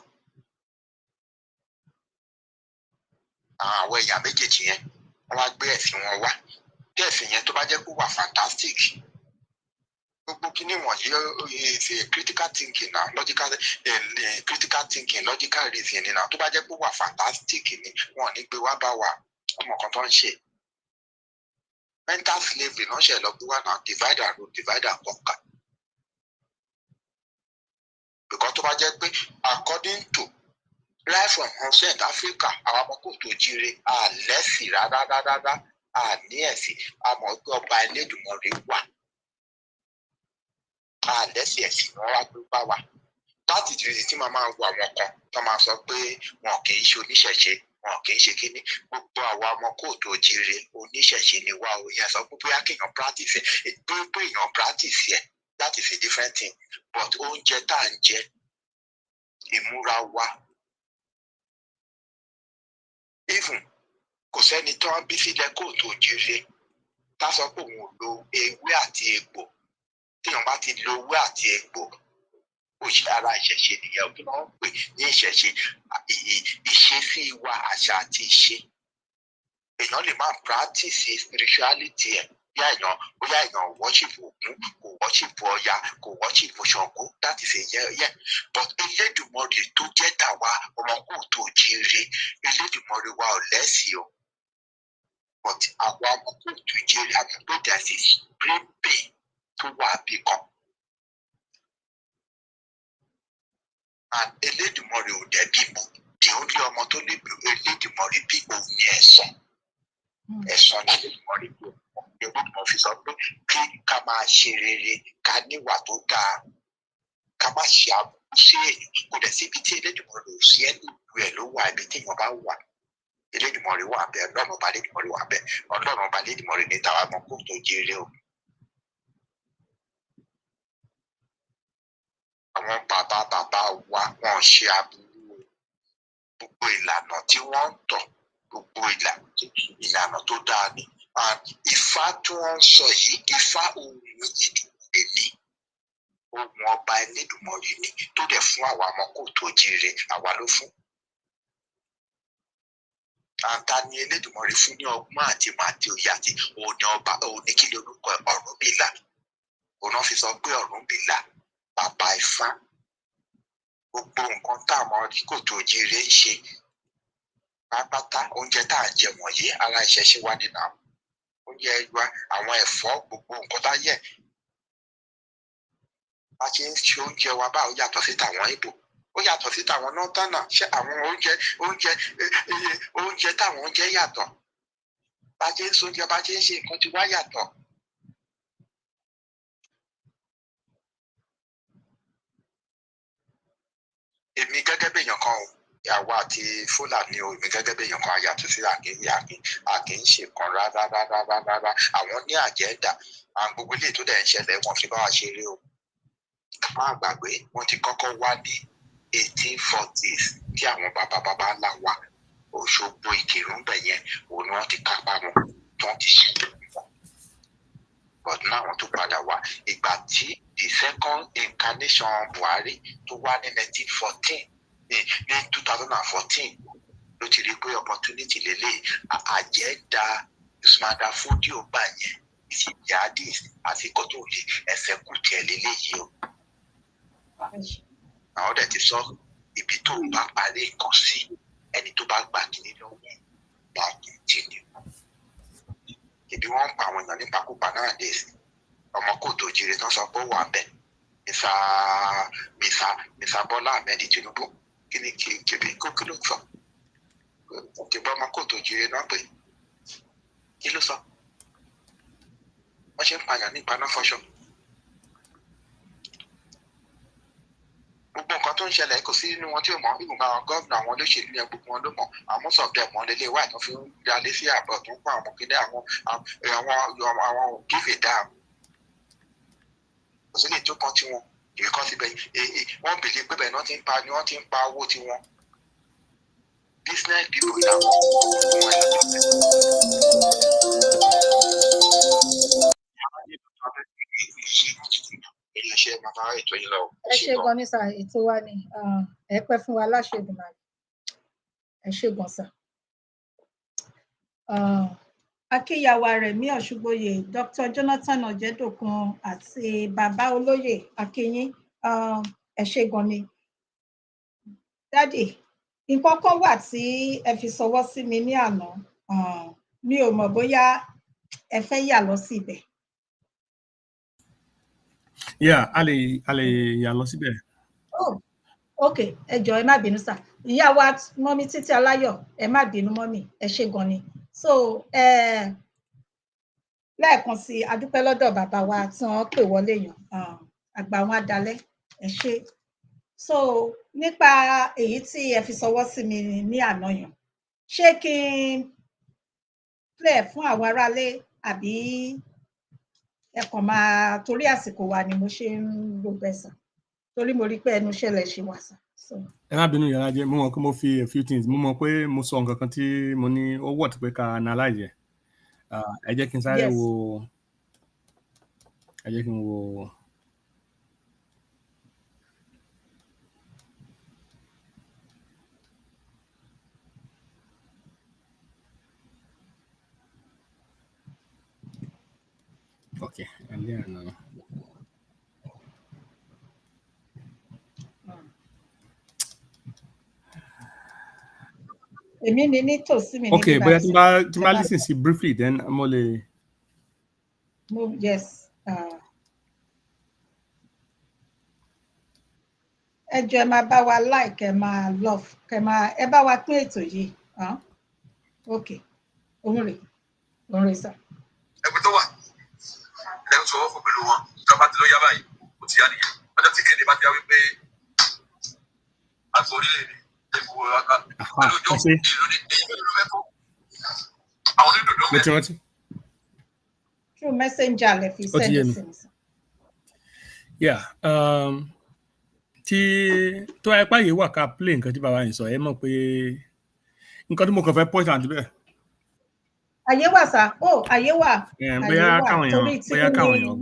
Àwọn ẹ̀yà méjèèjì yẹn wọ́n wá gbé ẹ̀sìn wọn wá. Tí ẹ̀sìn yẹn tó bá jẹ́ kó wà fantastic. Gbogbo kíní wọ̀nyí ṣe critical thinking náà logical reasoning náà tó bá jẹ́ kó wà fantastic ni wọ́n ò ní gbé wá bá wa ọmọ kan tó ń ṣe. Mental slavery náà ṣe lọ gbé wá náà divide and rule, divide and conquer. Because tó bá jẹ́ pé according to right from South Africa àwọn amọ̀kòtò jíire àlẹ́sìn rárá àní ẹ̀sìn àmọ́ pé ọba Elédùmarè wà. Àlẹ́sìn ẹ̀sìn wọn wá gbé bá wa. Láti ìdílé tí màá máa wo àwọn kan tó máa sọ pé wọn kì í ṣe oníṣẹ̀ṣe wọn kì í ṣe kíní gbogbo àwọn amọ̀kòtò jíire oníṣẹ̀ṣe ni wá o yẹn sọ pé bóyá kéèyàn practice ẹ̀ pé èèyàn practice ẹ̀ that is a different thing but oúnjẹ tá à ń jẹ ìmúra wa even kò sẹ́ni tó ń bí sílẹ̀ kóòtù jíire tá sọ pé òun ò lo ewé àti egbò téèyàn bá ti lo ewé àti egbò ó ṣe ara ìṣẹ̀ṣe nìyẹn kí wọ́n ń pè ní ìṣẹ̀ṣe ìṣesí wa àṣà àti ìṣe èèyàn lè máa practice spirituality ẹ̀ bóyá èèyàn worship Ògún kò worship Ọya kò worship Ṣàngó that is a yeah but Elédùmarè tó jẹ́ tàwa ọmọkùnrin tó jíire Elédùmarè wa ò lẹ́sìn o but àwọn àmọ̀kò tó jẹ́rìí àmọ̀kò dàsí pépè tó wà bí kan. And Elédùmarè ò dẹ̀ bímọ, the only ọmọ tó lè bí Elédùmarè bí òun ní ẹ̀san. Ẹ̀san ni Elédùmarè bí òun. Elédùmarè fi sọ pé kí ká máa ṣe rere, ká níwà tó dáa, ká má ṣe àbùkù sí èèyàn. Kò dẹ̀ síbi tí Elédùmarè ò sí ẹni ìlú ẹ̀ ló wà, ibi tí èèyàn bá wà. Elédùmarè wà bẹ́ẹ̀, Ọlọ́run ọba Elédùmarè wà bẹ́ẹ̀, Ọlọ́run ọba Elédùmarè ní tàwa mọ kó tó jèrè o. Àwọn bàbá wa wọ́n ṣe aburú o. Gbogbo ìlànà tí wọ́n ń tọ̀, gbogbo ìlànà tó dáa ni. Ifá tí wọ́n ń sọ yìí, Ifá ohun Elédùmarè ni, ohun ọba Elédùmarè ni tó dẹ̀ fún àwa ọmọ kó tó jèrè, àwa ló fún. Àǹtá ni Elédùmarè fún ní ọgbọ́n àti màtí òye àti òní ọba òní kí lórúkọ Ọ̀rúnmìlà. Òun náà fi sọ pé Ọ̀rúnmìlà bàbá Ifá. Gbogbo nǹkan táwọn kò tó jèrè ń ṣe pátápátá, oúnjẹ tá à ń jẹ wọ̀nyí ara ìṣẹ̀ṣe wa nínú àwọn oúnjẹ wa, àwọn ẹ̀fọ́, gbogbo nǹkan tá yẹ. Bá ṣe ń ṣe oúnjẹ wa báwo yàtọ̀ sí tàwọn Ìgbò, ó yàtọ̀ sí tàwọn nọ́tánà. Ṣé àwọn oúnjẹ táwọn oúnjẹ yàtọ̀? Bá ṣe ń ṣoúnjẹ, bá ṣe ń ṣe nǹkan tí wá yàtọ̀. Èmi gẹ́gẹ́ bí èèyàn kan o, ìyàwó àti Fúlàní o, èmi gẹ́gẹ́ bí èèyàn kan yàtọ̀ sí àkì ń ṣe kan rárá. Àwọn ní àjẹ́ndà, àwọn gbogbo ilé tó dẹ̀ ń ṣẹlẹ̀ wọ́n fi bá wa ṣeré o. Má gbàgbé, wọ́n ti kọ́kọ́ wá ní 1840s tí àwọn bàbá ńlá wa Òṣogbo Ìkìrun bẹ̀ yẹn, òun ni wọ́n ti kápá wọn tí wọ́n ti ṣe wọn. But náà wọ́n tó padà wá ìgbà tí the second incarnation Buhari tó wá ní 1914 ní 2014 ló ti rí pé opportunity lélẹ̀ àjẹ́dá Usman Fodio gbà yẹn ìsìnkú Addis àti kòtòlì ẹsẹ̀ kù tiẹ̀ lélẹ̀ yìí o. Àwọn ọ̀dẹ̀ ti sọ ibi tó ń bá parí nǹkan sí ẹni tó bá gbà kíní lọ́wọ́ bá continue. Ibi wọ́n ń pa àwọn èèyàn nípakúpa náà dé sí ọmọ kóòtù òjìrè tán sọ pé ó wà bẹ́ẹ̀. Mr. Bọ́lá Ahmed Tinubu kí ni kí ló sọ? Kí bọ́ ọmọ kóòtù òjìrè náà pé kí ló sọ? Wọ́n ṣe ń pààyàn nípa náà fọṣọ. Gbogbo nǹkan tó ń ṣẹlẹ̀ kò sí nínú wọn tí ò mọ̀, ìgbìmọ̀ àwọn gómìnà àwọn olóṣèlú yẹn gbogbo wọn ló mọ̀. Àwọn sọ̀bẹ̀ mọ́ lélẹ̀ wáyé tó fi ń dalé sí àbọ̀ tó ń pa àwọn kílẹ̀ àwọn give a damn. Kò sí lè tó kan tí wọn ìrìkọ́ síbẹ̀ wọ́n bèlè pé bẹ́ẹ̀ ni wọ́n ti ń pa owó tí wọn. Business people làwọn ohun iléeṣẹ́ bàbá ètò yìí lọ. Ẹ ṣé gan ní sà, ètò wa ni ẹ pẹ́ fún wa láṣẹ Èdùmàrè. Ẹ ṣé gan sà. Akínyàwó Rẹ̀mí Ọ̀ṣùgbòyè, Dr. Jonathan Ọ̀jẹ̀dòkun àti bàbá olóyè Akínyìn, ẹ ṣé gan ni. Dádì, nǹkan kan wà tí ẹ fi ṣọwọ́ sí mi ní àná, mi ò mọ̀ bóyá ẹ fẹ́ yà lọ sí ibẹ̀. Yeah, a lè yà lọ síbẹ̀. Oh, okay, ẹ jọ̀ọ́ ẹ má bínú sà. Ìyá wa mọ́mí Títí Aláyọ̀, ẹ má bínú mọ́mí, ẹ ṣé gan ni. So lẹ́ẹ̀kan sí a dúpẹ́ lọ́dọ̀ bàbá wa tí wọ́n pè wọlé yàn, àgbà wọn adalẹ́, ẹ ṣé. So nípa èyí tí ẹ fi ṣọwọ́ sí mi ní àná yàn, ṣé kí n play fún àwọn aráalé àbí ẹ kàn máa torí àsìkò wa ni mo ṣe ń lo bẹ́sà torí mo rí pé ẹnu ṣẹlẹ̀ ṣe wà sà. Ẹ má bínú yàrá jẹ́, mo mọ̀ pé mo fi a few things, mo mọ̀ pé mo sọ nǹkan kan tí mo ní ó wọ̀ tí pé ká analyze ẹ̀. Ẹ jẹ́ kí n sáré wo. Ẹ jẹ́ kí n wo. Okay, and then èmi ni nítòsí mi ní okay bóyá tí n bá listen sí briefly then mo lè. Yes. Ẹ jọ̀ọ́ ẹ máa bá wa like, ẹ máa love, ẹ bá wa pín ètò yìí. Okay, òun rè sà. Ẹgbẹ́ tó wà lẹ́yìn tó wọ́pọ̀ pẹ̀lú wọn ìjọba tí ló yá báyìí kò ti yá nìyẹn ọjọ́ tí kéde bá ti yá wípé àti orílẹ̀-èdè èkó ọ̀gá pẹ̀lú ọjọ́ ìlú ní èyí pẹ̀lú ló mẹ́kọ̀ọ́ àwọn onídòdó mẹ́rin. Through messenger lẹ fi send it sí mi. Yeah, tí tó ẹ páyé wà ká play nǹkan tí bàbá yìí sọ ẹ mọ̀ pé nǹkan tí mo kàn fẹ́ point out bẹ́ẹ̀. Ayé wà sá, ayé wà. Bóyá káwọn èèyàn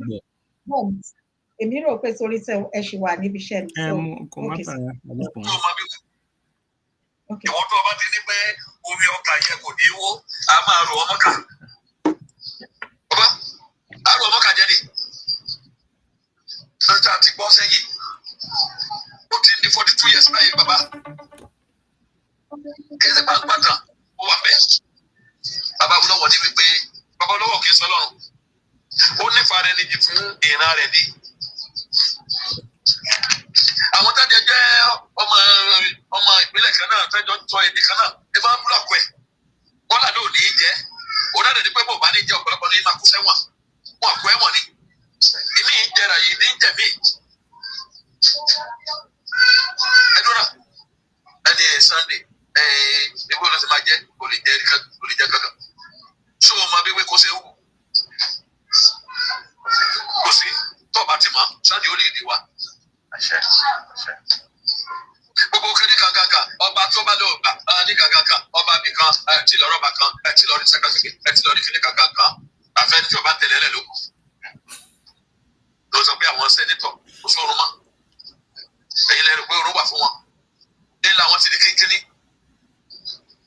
gbọ́. Èmi rò pé torí tẹ ẹ ṣì wà níbi iṣẹ́ mi. Kò má tàyà àlọ́pọ̀. Ìwọ́n tó bá ti ní pé omi ọkà yẹ kò ní wó, a máa rò ọmọ kà. Bàbá, a rò ọmọ kà jẹ́ ni. Sọ́jà ti gbọ́ sẹ́yìn. Ó ti ní 42 years báyìí bàbá. Kẹ́sẹ̀ bá ń pàtàn, ó wà bẹ́ẹ̀. Bàbá olówó ní wípé bàbá olówó kì í sọ lọ́rùn. Ó nífàá rẹ̀ níjì fún ìran rẹ̀ ni. Àwọn tájẹ jẹ́ ọmọ ìpínlẹ̀ kan náà tẹ́jọ́ ń tọ́ èdè kan náà ẹ máa ń búlọ̀kù ẹ̀. Wọ́n là ló ní í jẹ́. Òun náà lè pé bò bá ní jẹ́ ọ̀pọ̀lọpọ̀ ní máa kú sẹ́wọ̀n. Wọ́n kú ẹ̀wọ̀n ni. Ìmí ń jẹrà yìí ní jẹ̀mí. Ẹdúrà ẹni Sunday níbo ló ti máa jẹ́ olùjẹ́ kankan. Ṣé o máa bí wí kó ṣe wù? Kò sí tọ́ọ̀bá ti mọ̀ Sunday ó lè dì wá. Gbogbo kẹ́ni kankan ọba tó bá lọ gbà ní kankan ọba bì kan ti lọ rọ́bà kan ti lọ rí sẹ́kẹ́sẹ́kẹ́ ti lọ rí kíní kankan àfẹ́ni tí o bá tẹ̀lé ẹlẹ́ ló kù. Ló sọ pé àwọn sẹ́nitọ̀ kò sórun mọ́. Ẹ̀yin lẹ́rù pé orun wà fún wọn. Ní làwọn ti di kínkínní.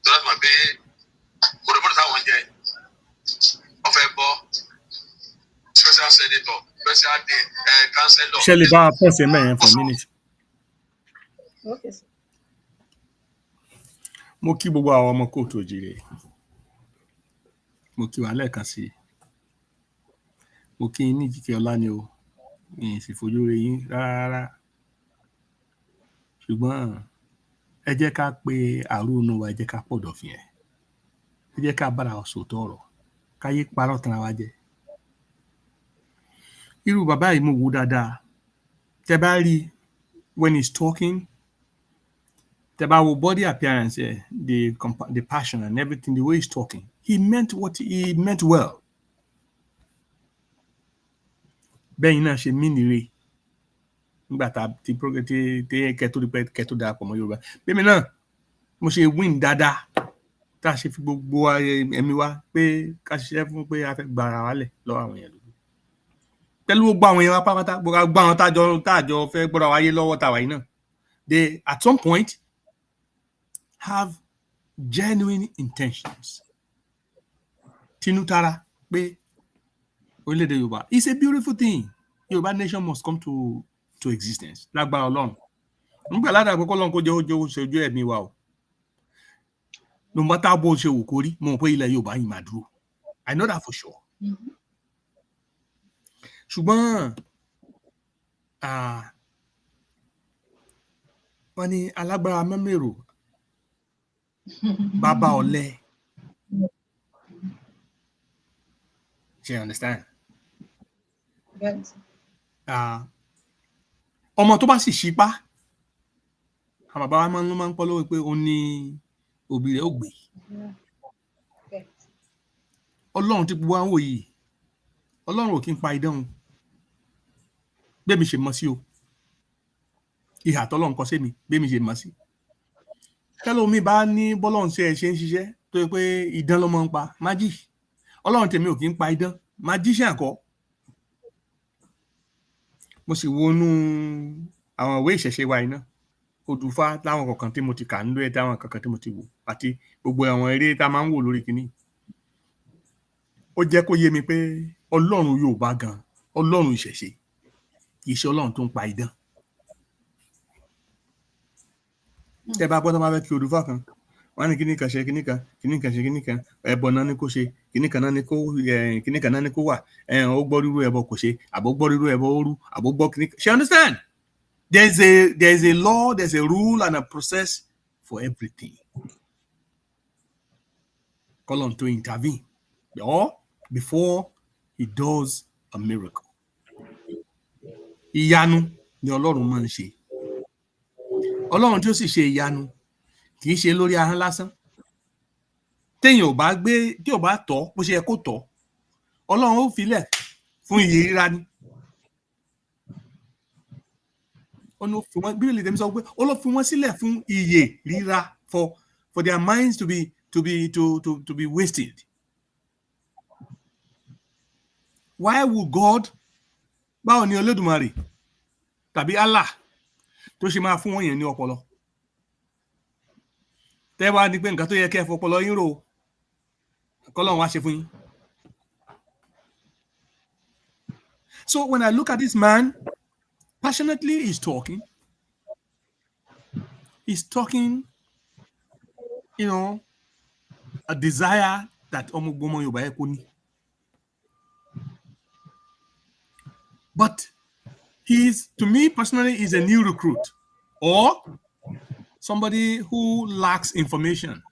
Tó láti mọ̀ pé bòdòbòdò táwọn ń jẹ wọ́n fẹ́ bọ́ special senator special councillor. Ṣé lè bá a pọ̀ sí mẹ́rin for a minute? Okay. Mo kí gbogbo àwọn ọmọ kóòtù òjìrè. Mo kí wa lẹ́ẹ̀kan sí i. Mo kí yín ní ìjìkẹ́ ọlá ni o. Mi ì sì fojú rí yín rárá. Ṣùgbọ́n ẹ jẹ́ ká pe àrùnú wa, ẹ jẹ́ ká pọ̀dọ̀fin ẹ̀. Ẹ jẹ́ ká bára wa sòótọ́ ọ̀rọ̀. Ká yé parọ́ tanra wa jẹ. Irú bàbá yìí mo wò dáadáa. Tẹ́ bá rí when he's talking, tẹ́ bá wo body appearance, the passion and everything, the way he's talking, he meant well. Bẹ́ẹ̀ náà ṣe mí nìre nígbà tá ti kẹ́tó darapọ̀ mọ́ Yorùbá. Bẹ́ẹ̀ náà mo ṣe win dáadáa tá a ṣe fi gbogbo ẹ̀mí wa pé ká ṣiṣẹ́ fún pé a fẹ́ gba ara wa lẹ̀ lọ́wọ́ àwọn èèyàn lójú. Pẹ̀lú gbogbo àwọn èèyàn wa pátápátá gbogbo àwọn táàjọ fẹ́ gbọ́dọ̀ wáyé lọ́wọ́ tàwa yìí náà. They at some point have genuine intentions. Tinútara pé orílẹ̀-èdè Yorùbá, it's a beautiful thing. Yorùbá nation must come to existence. Lágbára Ọlọ́run. Nígbà ládàá pé kọ́lọ́run kó jẹ́ ojú ṣojú ẹ̀mí wa o. No matter bó ṣe wù kó rí, mo mọ̀ pé ilẹ̀ Yorùbá yìí máa dúró. I know that for sure. Ṣùgbọ́n wọ́n ní alágbára mẹ́mẹ́rò bàbá ọ̀lẹ. You understand? Ọmọ tó bá sì ṣípá, àwọn bàbá wa máa ń pọ́ lówó pé ó ní òbí rẹ̀ ó gbé. Ọlọ́run tí gbogbo wa ń wò yìí, Ọlọ́run ò kí ń pa idán o. Bẹ́ẹ̀mi ṣe mọ̀ sí o. Ìhà tọ́lọ́run kọ sí mi, bẹ́ẹ̀mi ṣe mọ̀ sí. Tẹ́lómi bá ní bọ́lọ́run ṣe ń ṣiṣẹ́ tó yẹ pé idán ló máa ń pa, magic. Ọlọ́run tèmi ò kí ń pa idán, magician kọ́. Mo sì wọnú àwọn ìwé ìṣẹ̀ṣe wa iná. Odùfá láwọn kọ̀ọ̀kan tí mo ti kà nínú ẹ̀ táwọn kọ̀ọ̀kan tí mo ti wò àti gbogbo àwọn eré tá a máa ń wò lórí kinní. Ó jẹ́ kó yé mi pé Ọlọ́run Yorùbá gan, Ọlọ́run ìṣẹ̀ṣe, kì í ṣe Ọlọ́run tó ń pa idán. Tẹ́ bá gbọ́dọ̀ máa fẹ́ kí Odùfá kan, wọ́n ní kíní kan ṣe kíní kan ṣe kíní kan ẹbọ náà ni kó ṣe kíní kan náà ni kó wà ó gbọ́ rírú ẹbọ kò ṣe àbó gbọ́ rírú ẹbọ ó rú àbó gbọ́ kíní kan. She understand? There's a law, there's a rule and a process for everything. Call on to intervene or before he does a miracle. Ìyanu ni Ọlọ́run máa ń ṣe. Ọlọ́run tí ó sì ṣe ìyanu kì í ṣe lórí ahọ́n lásán. Téèyàn ò bá gbé, tí ò bá tọ́ bó ṣe yẹ kó tọ́, Ọlọ́run ó filẹ̀ fún ìyè ríra ni. Bíbélì tẹ̀mí sọ pé ó lọ fi wọ́n sílẹ̀ fún ìyè ríra for their minds to be wasted. Why would God, báwo ni Olódùmarè tàbí Allah tó ṣe máa fún wọn yẹn ní ọpọlọ? Tẹ́ wá ní pé nǹkan tó yẹ kẹ́ fọpọlọ yín rò kọ́lọ́run wá ṣe fún yín. So when I look at this man, passionately he's talking, you know, a desire that ọmọ Yorùbá yẹ kó ní. But to me personally, is a new recruit or somebody who lacks information.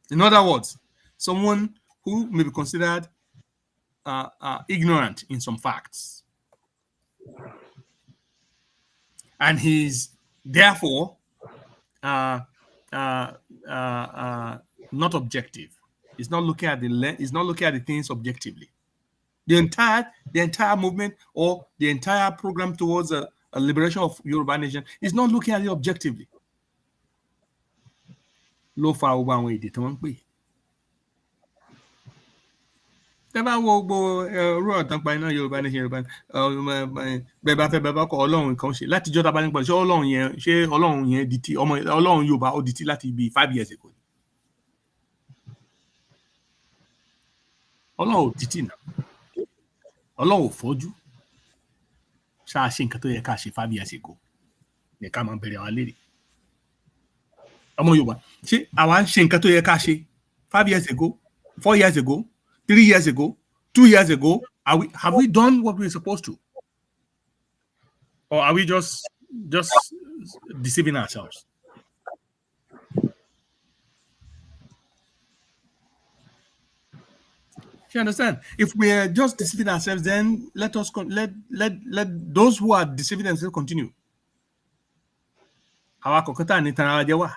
In other words, someone who may be considered ignorant in some facts. And he's therefore not objective. He's not looking at the things objectively. The entire movement or the entire program towards a liberation of Yoruba nation is not looking at it objectively. Ló fa gbogbo àwọn èdè tí wọ́n ń pè. Tẹ́ bá wo gbogbo ọ̀rọ̀ ọ̀tàn pa iná Yorùbá nation bẹ́ẹ̀ bá fẹ́ bẹ́ẹ̀ bá kọ Ọlọ́run kan ṣe látijọ́ tá a bá nípa ṣé Ọlọ́run yẹn di ti Ọlọ́run Yorùbá ó di ti láti bí 5 years ago. Ọlọ́run ò di ti náà. Ọlọ́run ò fọ́jú. Ṣáà ṣe nǹkan tó yẹ ká ṣe 5 years ago. Ní ká máa bẹ̀rẹ̀ àwọn léèrè. Ọmọ Yorùbá ṣé àwa ń ṣe nǹkan tó yẹ ká ṣe 5 years ago, 4 years ago, 3 years ago, 2 years ago? Have we done what we're supposed to? Or are we just deceiving ourselves? You understand? If we are just deceiving ourselves, then let those who are deceiving themselves continue. Àwa kọ̀ọ̀kan tá ní tan ara jẹ wá.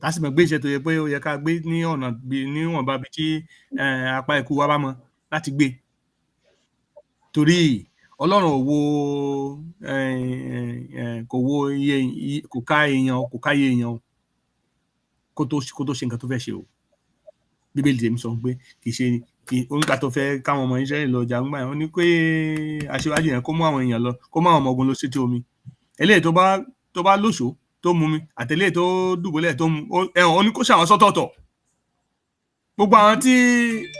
Láti mọ̀ gbé iṣẹ́ tó yẹ pé ó yẹ ká gbé ní ọ̀nà níwọ̀nba bí tí apá ikú wa bá mọ láti gbé. Torí Ọlọ́run ò wo kò ká èèyàn kó tó ṣe nǹkan tó fẹ́ ṣe o. Bíbélì tèmi sọ pé kì í ṣe oníkà tó fẹ́ káwọn ọmọ Ísírẹ́lì lọ jà ńgbà yẹn ó ní pé aṣíwájú yẹn kó mú àwọn èèyàn lọ, kó mú àwọn ọmọ ogun lọ sétí omi. Eléyìí tó bá lóṣòó tó mú mi àtẹlé tó dùbúlẹ̀ tó mú ó ní kó ṣàwọn sọ́tọ̀ọ̀tọ̀. Gbogbo àwọn tí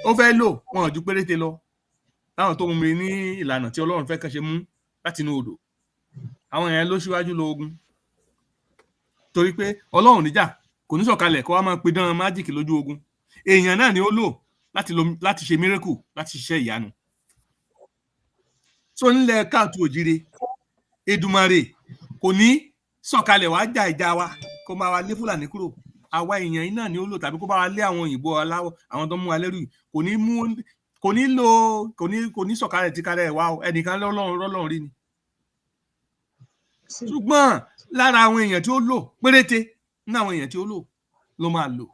ó fẹ́ lò wọn ò ju péréte lọ láwọn tó mú mi ní ìlànà tí Ọlọ́run fẹ́ kàn ṣe mú láti inú odò. Àwọn yẹn ló ṣíwájú lọ ogun. Torí pé Ọlọ́run níjà kò ní sọ̀kalẹ̀ kó wá máa pidán májíìkì lójú ogun. Èèyàn náà ni ó lò láti ṣe miracle, láti ṣiṣẹ́ ìyanu. So nílẹ̀ káàtù òjire Èdùmàrè kò ní sọ̀kalẹ̀ wá jà ìjà wa kó máa wá lé Fúlàní kúrò. Àwa èèyàn yìí náà ni ó lò tàbí kó bá wa lé àwọn òyìnbó aláwọ̀ àwọn tó mú wa lẹ́rù kò ní sọ̀kalẹ̀ tìkalẹ̀ wá o ẹnìkan lọ́lọ́run rí ni. Ṣùgbọ́n lára àwọn èèyàn tí ó lò péréte ní àwọn èèyàn tí ó lò ló máa lò.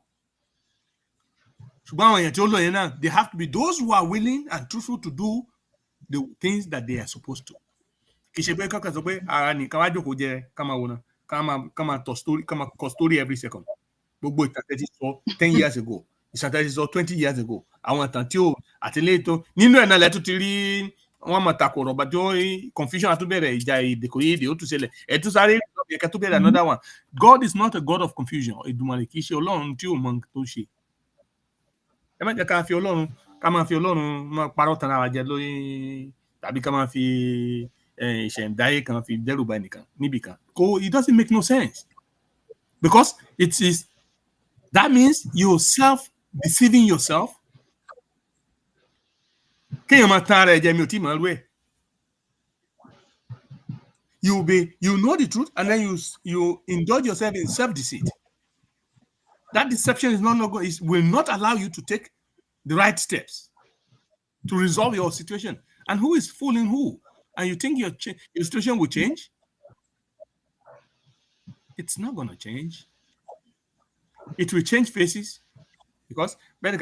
Ṣùgbọ́n àwọn èèyàn tí ó lò yẹn náà they have to be those who are willing and truthful to do the things that they are supposed to. Kì í ṣe pé kankan sọ pé ara nìkan wá jókòó jẹ ká máa wòran ká máa kọ story every second. Gbogbo ìtàn tẹ́ ti sọ 10 years ago, ìtàn tẹ́ ti sọ 20 years ago, àwọn ìtàn tí ó àtìlẹ́yìn tó nínú ẹ̀ náà lẹ́tún ti rí wọ́n máa takò rọ̀bà tó confusion àtúbẹ̀rẹ̀ ìjà èdè ó tún ṣẹlẹ̀ ẹ̀tún sáré ẹ̀kẹ́ tó bẹ̀rẹ̀ another one. God is not a God of confusion. Èdùmàrè kì í ṣe Ọlọ́run tí ò mọ nǹkan tó ṣe. Ẹ má jẹ́ ká máa fi Ọlọ́run máa parọ́ tan ara jẹ lórí tàbí ká máa fi ìṣẹ̀ǹdáyé kan fi dẹ́rùbà ẹnìkan níbì kan. It doesn't make no sense. Because that means you're self-deceiving yourself. You know the truth, and then you indulge yourself in self-deceit. That deception will not allow you to take the right steps to resolve your situation. And who is fooling who? And you think your situation will change? It's not going to change. It will change faces because but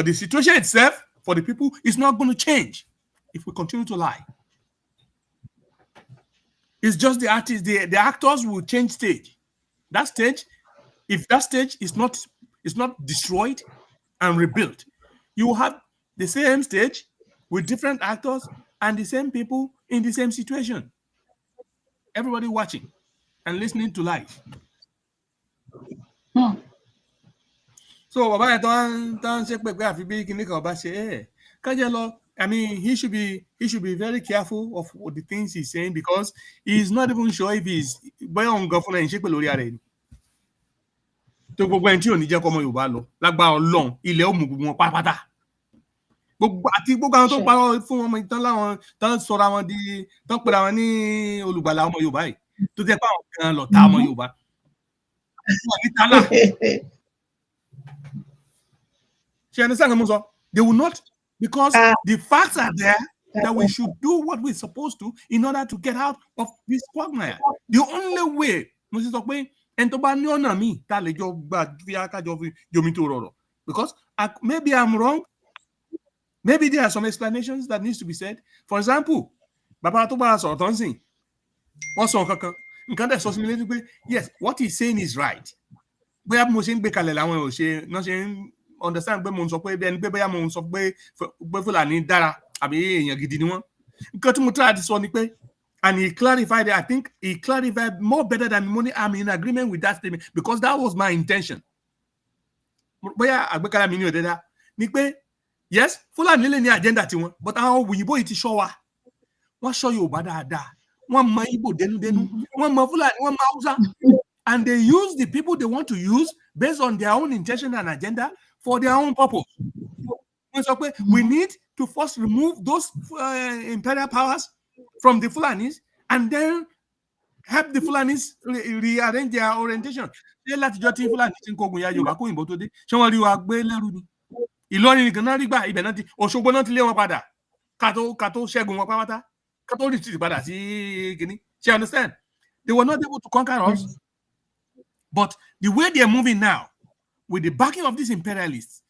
the situation itself for the people is not going to change if we continue to lie. It's just the artists, the actors will change stage. That stage, if that stage is not destroyed and rebuilt, you will have the same stage with different actors and the same people in the same situation. Everybody watching and listening to life. So I mean, he should be very careful of the things he's saying because he's not even sure if he's on government. To gbogbo ẹni tí ò ní jẹ́ kọ́mọ Yorùbá lọ lágbára Ọlọ́run ilẹ̀ ó mú gbogbo wọn pátápátá àti gbogbo àwọn tó parọ́ fún wọn tán láwọn tán sọra wọn di tán pera wọn ní olùgbàlà ọmọ Yorùbá yìí tó jẹ́ pé àwọn kan lọ ta ọmọ Yorùbá ṣe ẹni sáà mo sọ they will not because the facts are there that we should do what we're supposed to in order to get out of this quagmire. The only way mo sì sọ pé because maybe I'm wrong. Maybe there are some explanations that needs to be said. For example, yes, what he's saying is right. Understand and he clarified it. I think he clarified more better than money. I'm in agreement with that statement because that was my intention. Yes, Fulani ní agenda tiwọn, but àwọn òyìnbó yìí ti show wa. Wọ́n show Yorùbá dáadáa. Wọ́n mọ Igbo dẹnudẹnu. Wọ́n mọ Fulani, wọ́n mọ Hausa. And they use the people they want to use based on their own intention and agenda for their own purpose. We need to first remove those imperial powers from the Fulanis and then help the Fulanis rearrange their orientation. Ìlọrin nìkan náà rí gbà ibẹ̀ náà ti Òṣogbo náà ti lé wọn padà ká tó ṣẹ́gun wọn pátá ká tó retreat padà sí kìíní. You understand? They were not able to conquer us. But the way they are moving now, with the backing of these imperialists,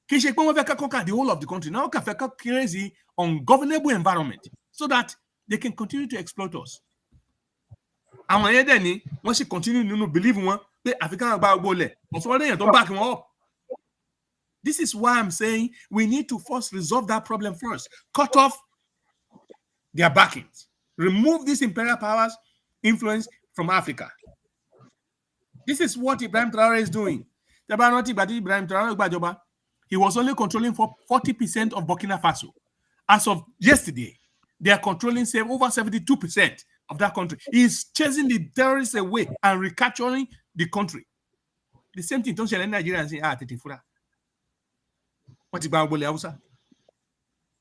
kì í ṣe pé wọ́n fẹ́ ká conquer the whole of the country. Now kà fẹ́ ká crazy ungovernable environment so that they can continue to exploit us. Àwọn yẹn dẹ̀ ni wọ́n sì continue nínú believe wọn pé African àgbà gbọ́lẹ̀ ọ̀sán wọ́n dẹ̀ yẹn tó back wọn up. This is why I'm saying we need to first resolve that problem first. Cut off their backings. Remove this imperial powers influence from Africa. This is what Ibrahim Traore is doing. He was only controlling for 40% of Burkina Faso. As of yesterday, they are controlling over 72% of that country. He is chasing the terrorists away and recapturing the country. The same thing don't in Nigeria and say, Tetifura.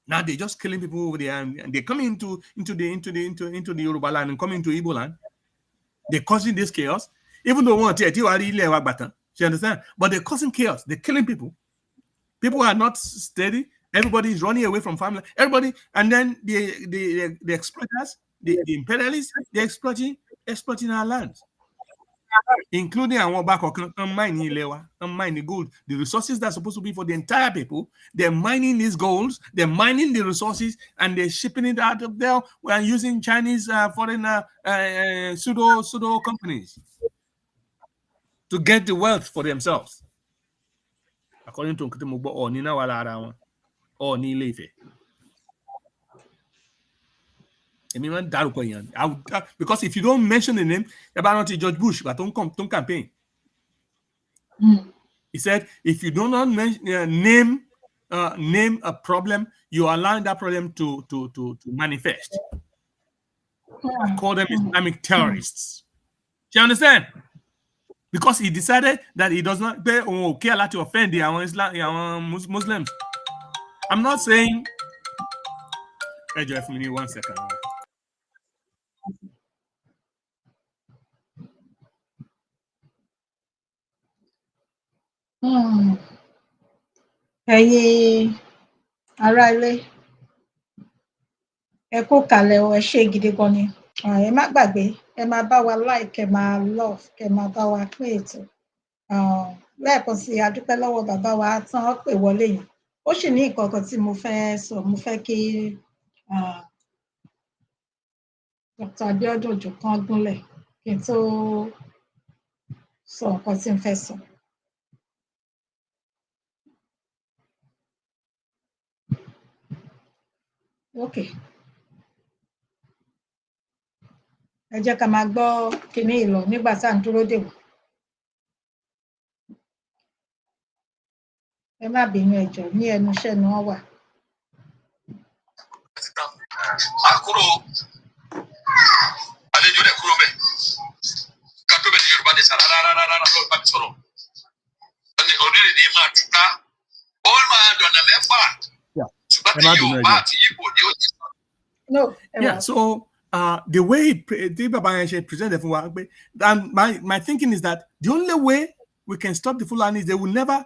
Now they're just killing people over there, and they're coming into the Yoruba land and coming to Igbo land. They're causing this chaos, even though you understand. But they're causing chaos. They're killing people. People are not steady. Everybody is running away from family. Everybody, and then the exploiters, the imperialists, they're exploiting our lands. Including our back mining the gold, the resources that are supposed to be for the entire people. They're mining these golds, they're mining the resources, and they're shipping it out of there. We're using Chinese foreign pseudo companies to get the wealth for themselves. According to Nkitimubo or Nina Wala or Nilefe. Because if you don't mention the name, about George Bush, but don't campaign. He said, if you do not name a problem, you are allowing that problem to manifest. that call them Islamic terrorists. Do you understand? Because he decided that he does not care a lot to offend the Muslims. I'm not saying. Hey, Joy, for me 1 second. Ẹ̀yin ará ilé, ẹ kú kalẹ̀ o, ẹ ṣé gidi gan ni. Ẹ má gbàgbé, ẹ máa bá wa like, ẹ máa love, ẹ máa bá wa pín ètò. Lẹ́ẹ̀kan sí i, a dúpẹ́ lọ́wọ́ bàbá wa tán pè wọlé yìí. Ó sì ní nǹkan kan tí mo fẹ́ sọ, mo fẹ́ kí Dr. Abiodun Ojo kan gúnlẹ̀ kí n tó sọ nǹkan tí n fẹ́ sọ. Okay. Ẹ jẹ́ ká máa gbọ́ kinní yìí lọ nígbà tá à ń dúró dè wọ́n. Ẹ má bínú ẹ jọ̀ọ́, ní ẹnu iṣẹ́ ni wọ́n wà. Akúrò àlejò rẹ̀ kúrò bẹ́ẹ̀. Kátó bẹ̀ ní Yorùbá ní sàrà rárá lọ́ọ́ bá mi sọ̀rọ̀. Orílẹ̀-èdè máa túká. Ó máa dọ̀nà mẹ́fà. Ṣùgbọ́n tí Yorùbá àti Ìgbò ni ó ti sọ. No, yeah, so the way Baba presented for and my thinking is that the only way we can stop the Fulani is they will never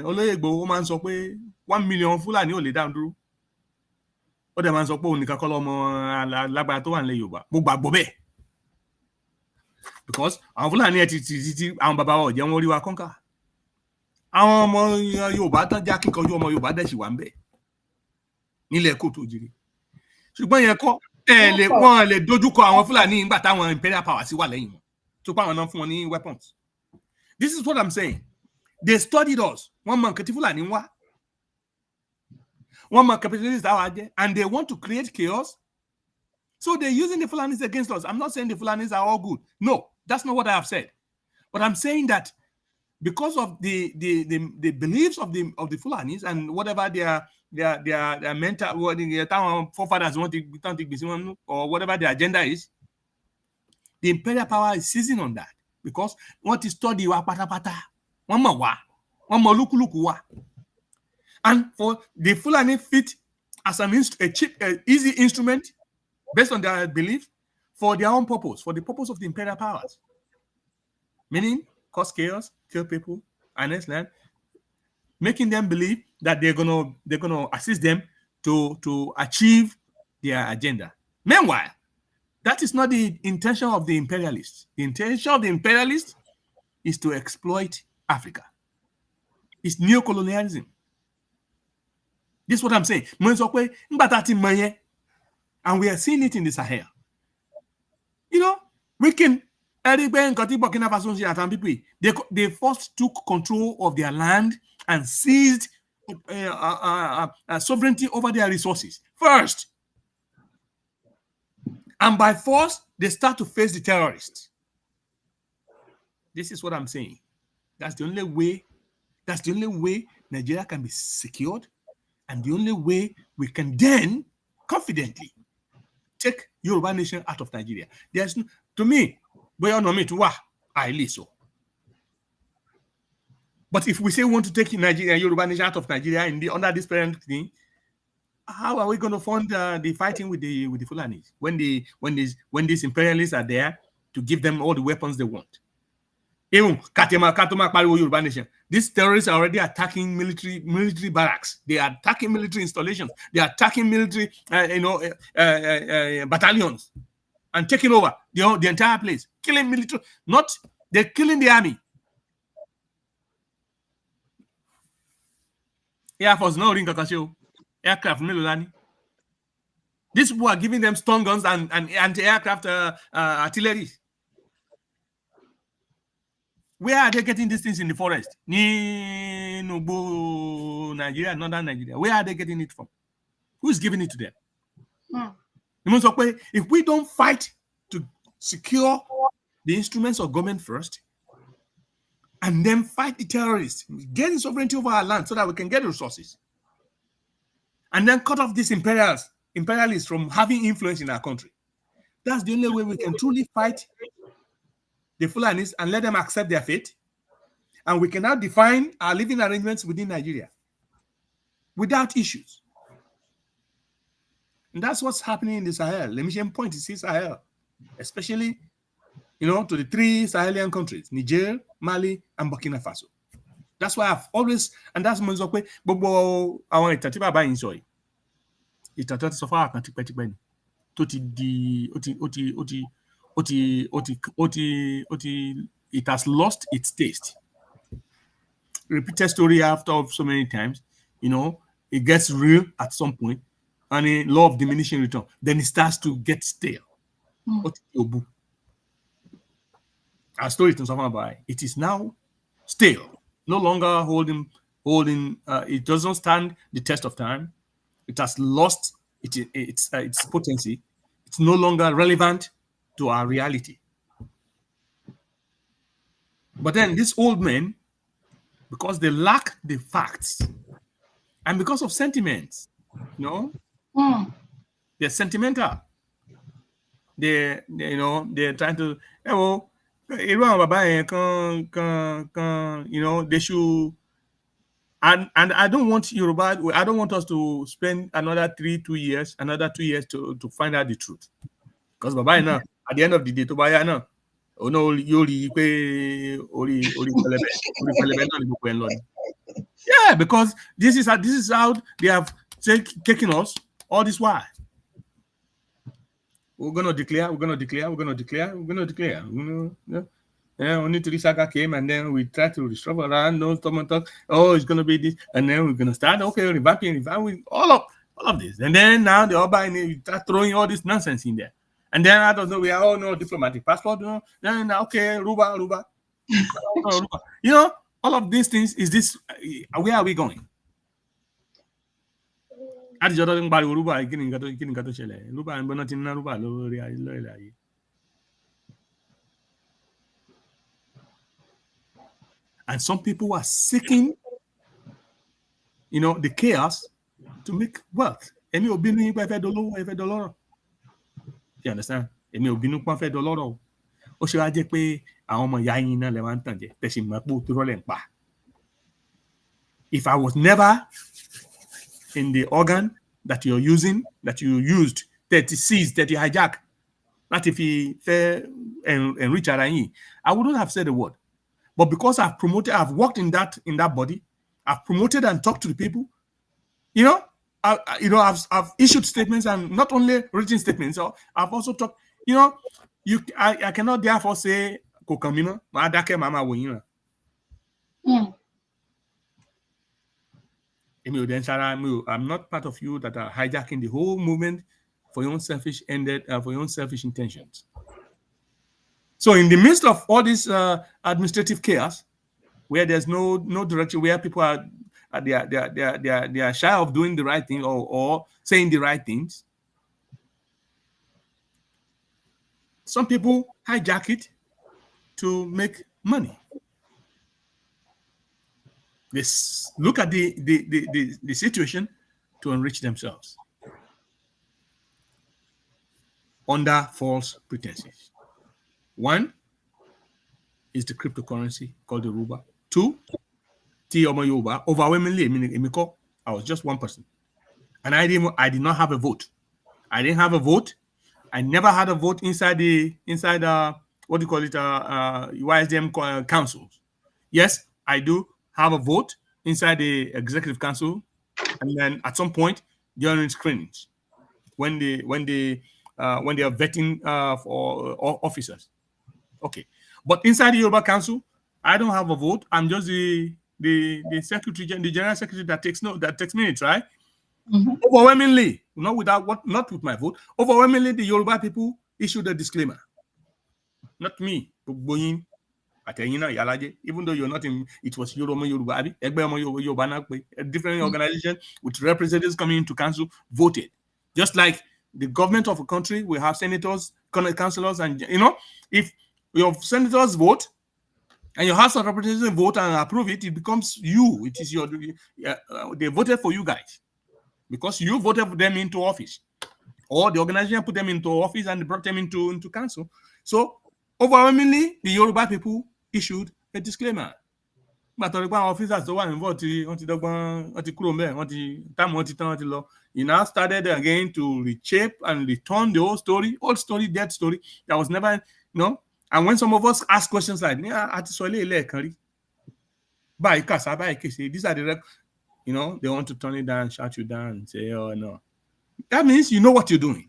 olóyè Ìgbòho máa ń sọ pé 1 million Fulani ò lè dá dúró. Ó dẹ̀ máa ń sọ pé òun nìkan kọ́ lọ́mọ alágbára tó wà nílẹ̀ Yorùbá. Mo gbàgbọ́ bẹ́ẹ̀. Because àwọn Fulani ẹ̀ ti àwọn bàbá wa ò jẹ́ wọn rí wa kọ́ńkà. Àwọn ọmọ Yorùbá tán já kíkanjú ọmọ Yorùbá dẹ̀ sì wà ń bẹ̀ nílẹ̀ kóòtù òjìrì. Ṣùgbọ́n yẹn kọ́ wọ́n lè dojúkọ àwọn Fulani nígbà táwọn imperial power sí wà lẹ́yìn wọn tó pa àwọn náà fún wọn ní weapons. This is what I'm saying. They studied us. Wọ́n mọ nǹkan tí Fulani ń wá. Wọ́n mọ capitalists àwọn ajẹ́, and they want to create chaos. So they're using the Fulanis against us. I'm not saying the Fulanis are all good. No, that's not what I have said. But I'm saying that because of the beliefs of the Fulanis and whatever their mental, what their forefathers want to, or whatever their agenda is, the imperial power is seizing on that because what is study wa patapata, one more lukuluku wa, and for the Fulani fit as a cheap, easy instrument based on their belief for their own purpose, for the purpose of the imperial powers, meaning cause chaos, kill people, annex land, making them believe that they're gonna assist them to achieve their agenda. Meanwhile, that is not the intention of the imperialists. The intention of the imperialists is to exploit Africa. It's neocolonialism. This is what I'm saying. And we are seeing it in the Sahel. You know, we can. They first took control of their land and seized sovereignty over their resources first. And by force, they start to face the terrorists. This is what I'm saying. That's the only way. That's the only way Nigeria can be secured, and the only way we can then confidently take Yoruba nation out of Nigeria. There's to me, but if we say we want to take Nigeria, Yoruba nation out of Nigeria under this parent thing, how are we going to fund the fighting with the Fulanis when these imperialists are there to give them all the weapons they want? These terrorists are already attacking military barracks. They are attacking military installations. They are attacking military battalions and taking over the entire place, killing military. They're killing the army. Air Force no ring kakasho. Aircraft military. These people are giving them stun guns and anti-aircraft artillery. Where are they getting these things in the forest? Nigeria, northern Nigeria. Where are they getting it from? Who's giving it to them? If we don't fight to secure the instruments of government first, and then fight the terrorists, get the sovereignty over our land so that we can get the resources, and then cut off these imperials imperialists from having influence in our country. That's the only way we can truly fight the Fulanis and let them accept their fate. And we can now define our living arrangements within Nigeria without issues. And that's what's happening in the Sahel. Let me point to Sahel, especially, to the 3 Sahelian countries, Niger, Mali, and Burkina Faso. That's why I've always, and that's my way, gbogbo àwọn ìtàn tí bàbá yìí sọ yìí. Ìtàn tó ti sọ fún àkàn tipẹ́tipẹ́ ni. Tó ti di, it has lost its taste. Repeated story after so many times, it gets real at some point, and a law of diminishing return. Then it starts to get stale. Our story is talking about it is now stale, no longer holding. It doesn't stand the test of time. It has lost its potency. It's no longer relevant to our reality. But then these old men, because they lack the facts, and because of sentiments, they're sentimental. They're trying to, they should. And I don't want Yoruba. I don't want us to spend another 2 years to find out the truth. Because Baba now, at the end of the day, to buy now, yeah, because this is how they have taken us all this while. We're gonna declare. Only to Saga came, and then we try to restructure around. No, someone talk. Oh, it's gonna be this, and then we're gonna start. Okay, revamping all of this, and then now the Oba we start throwing all this nonsense in there, and then I don't know. We are all no diplomatic passport. Then okay, Ruba. All of these things. Is this where are we going? And some people are seeking, the chaos to make wealth. You understand? If I was never in the organ that you're using, that you used, that seized, that you hijack, not if he enrich, I wouldn't have said a word. But because I've worked in that body, I've promoted and talked to the people. I've issued statements, and not only written statements. So I've also talked. I cannot therefore say Kokamino, Mama I'm not part of you that are hijacking the whole movement for your own selfish intentions. So in the midst of all this administrative chaos, where there's no direction, where people are they are shy of doing the right thing or saying the right things, some people hijack it to make money. They look at the situation to enrich themselves under false pretenses. One is the cryptocurrency called the Ruba. Two, overwhelmingly, I was just one person, and I did not have a vote. I didn't have a vote. I never had a vote inside what do you call it, YSDM councils. Yes, I do have a vote inside the executive council, and then at some point during screenings, when they are vetting for officers. Okay, but inside the Yoruba Council, I don't have a vote. I'm just the secretary, the general secretary that takes minutes, right? Mm-hmm. Overwhelmingly, not with my vote. Overwhelmingly, the Yoruba people issued a disclaimer. Not me, even though you're not in, it was Yoruba, a different organization with representatives coming into council voted. Just like the government of a country will have senators, councillors, and if your senators vote and your House of Representatives vote and approve it, it becomes you. It is they voted for you guys because you voted them into office. or the organization put them into office and brought them into council. So overwhelmingly, the Yoruba people issued a disclaimer. But the officers tó wà involved he now started again to reshape and return the old story, dead story that was never, you know. And when some of us ask questions like, these are the, you know, they want to turn it down, shut you down, and say, oh no. That means you know what you're doing.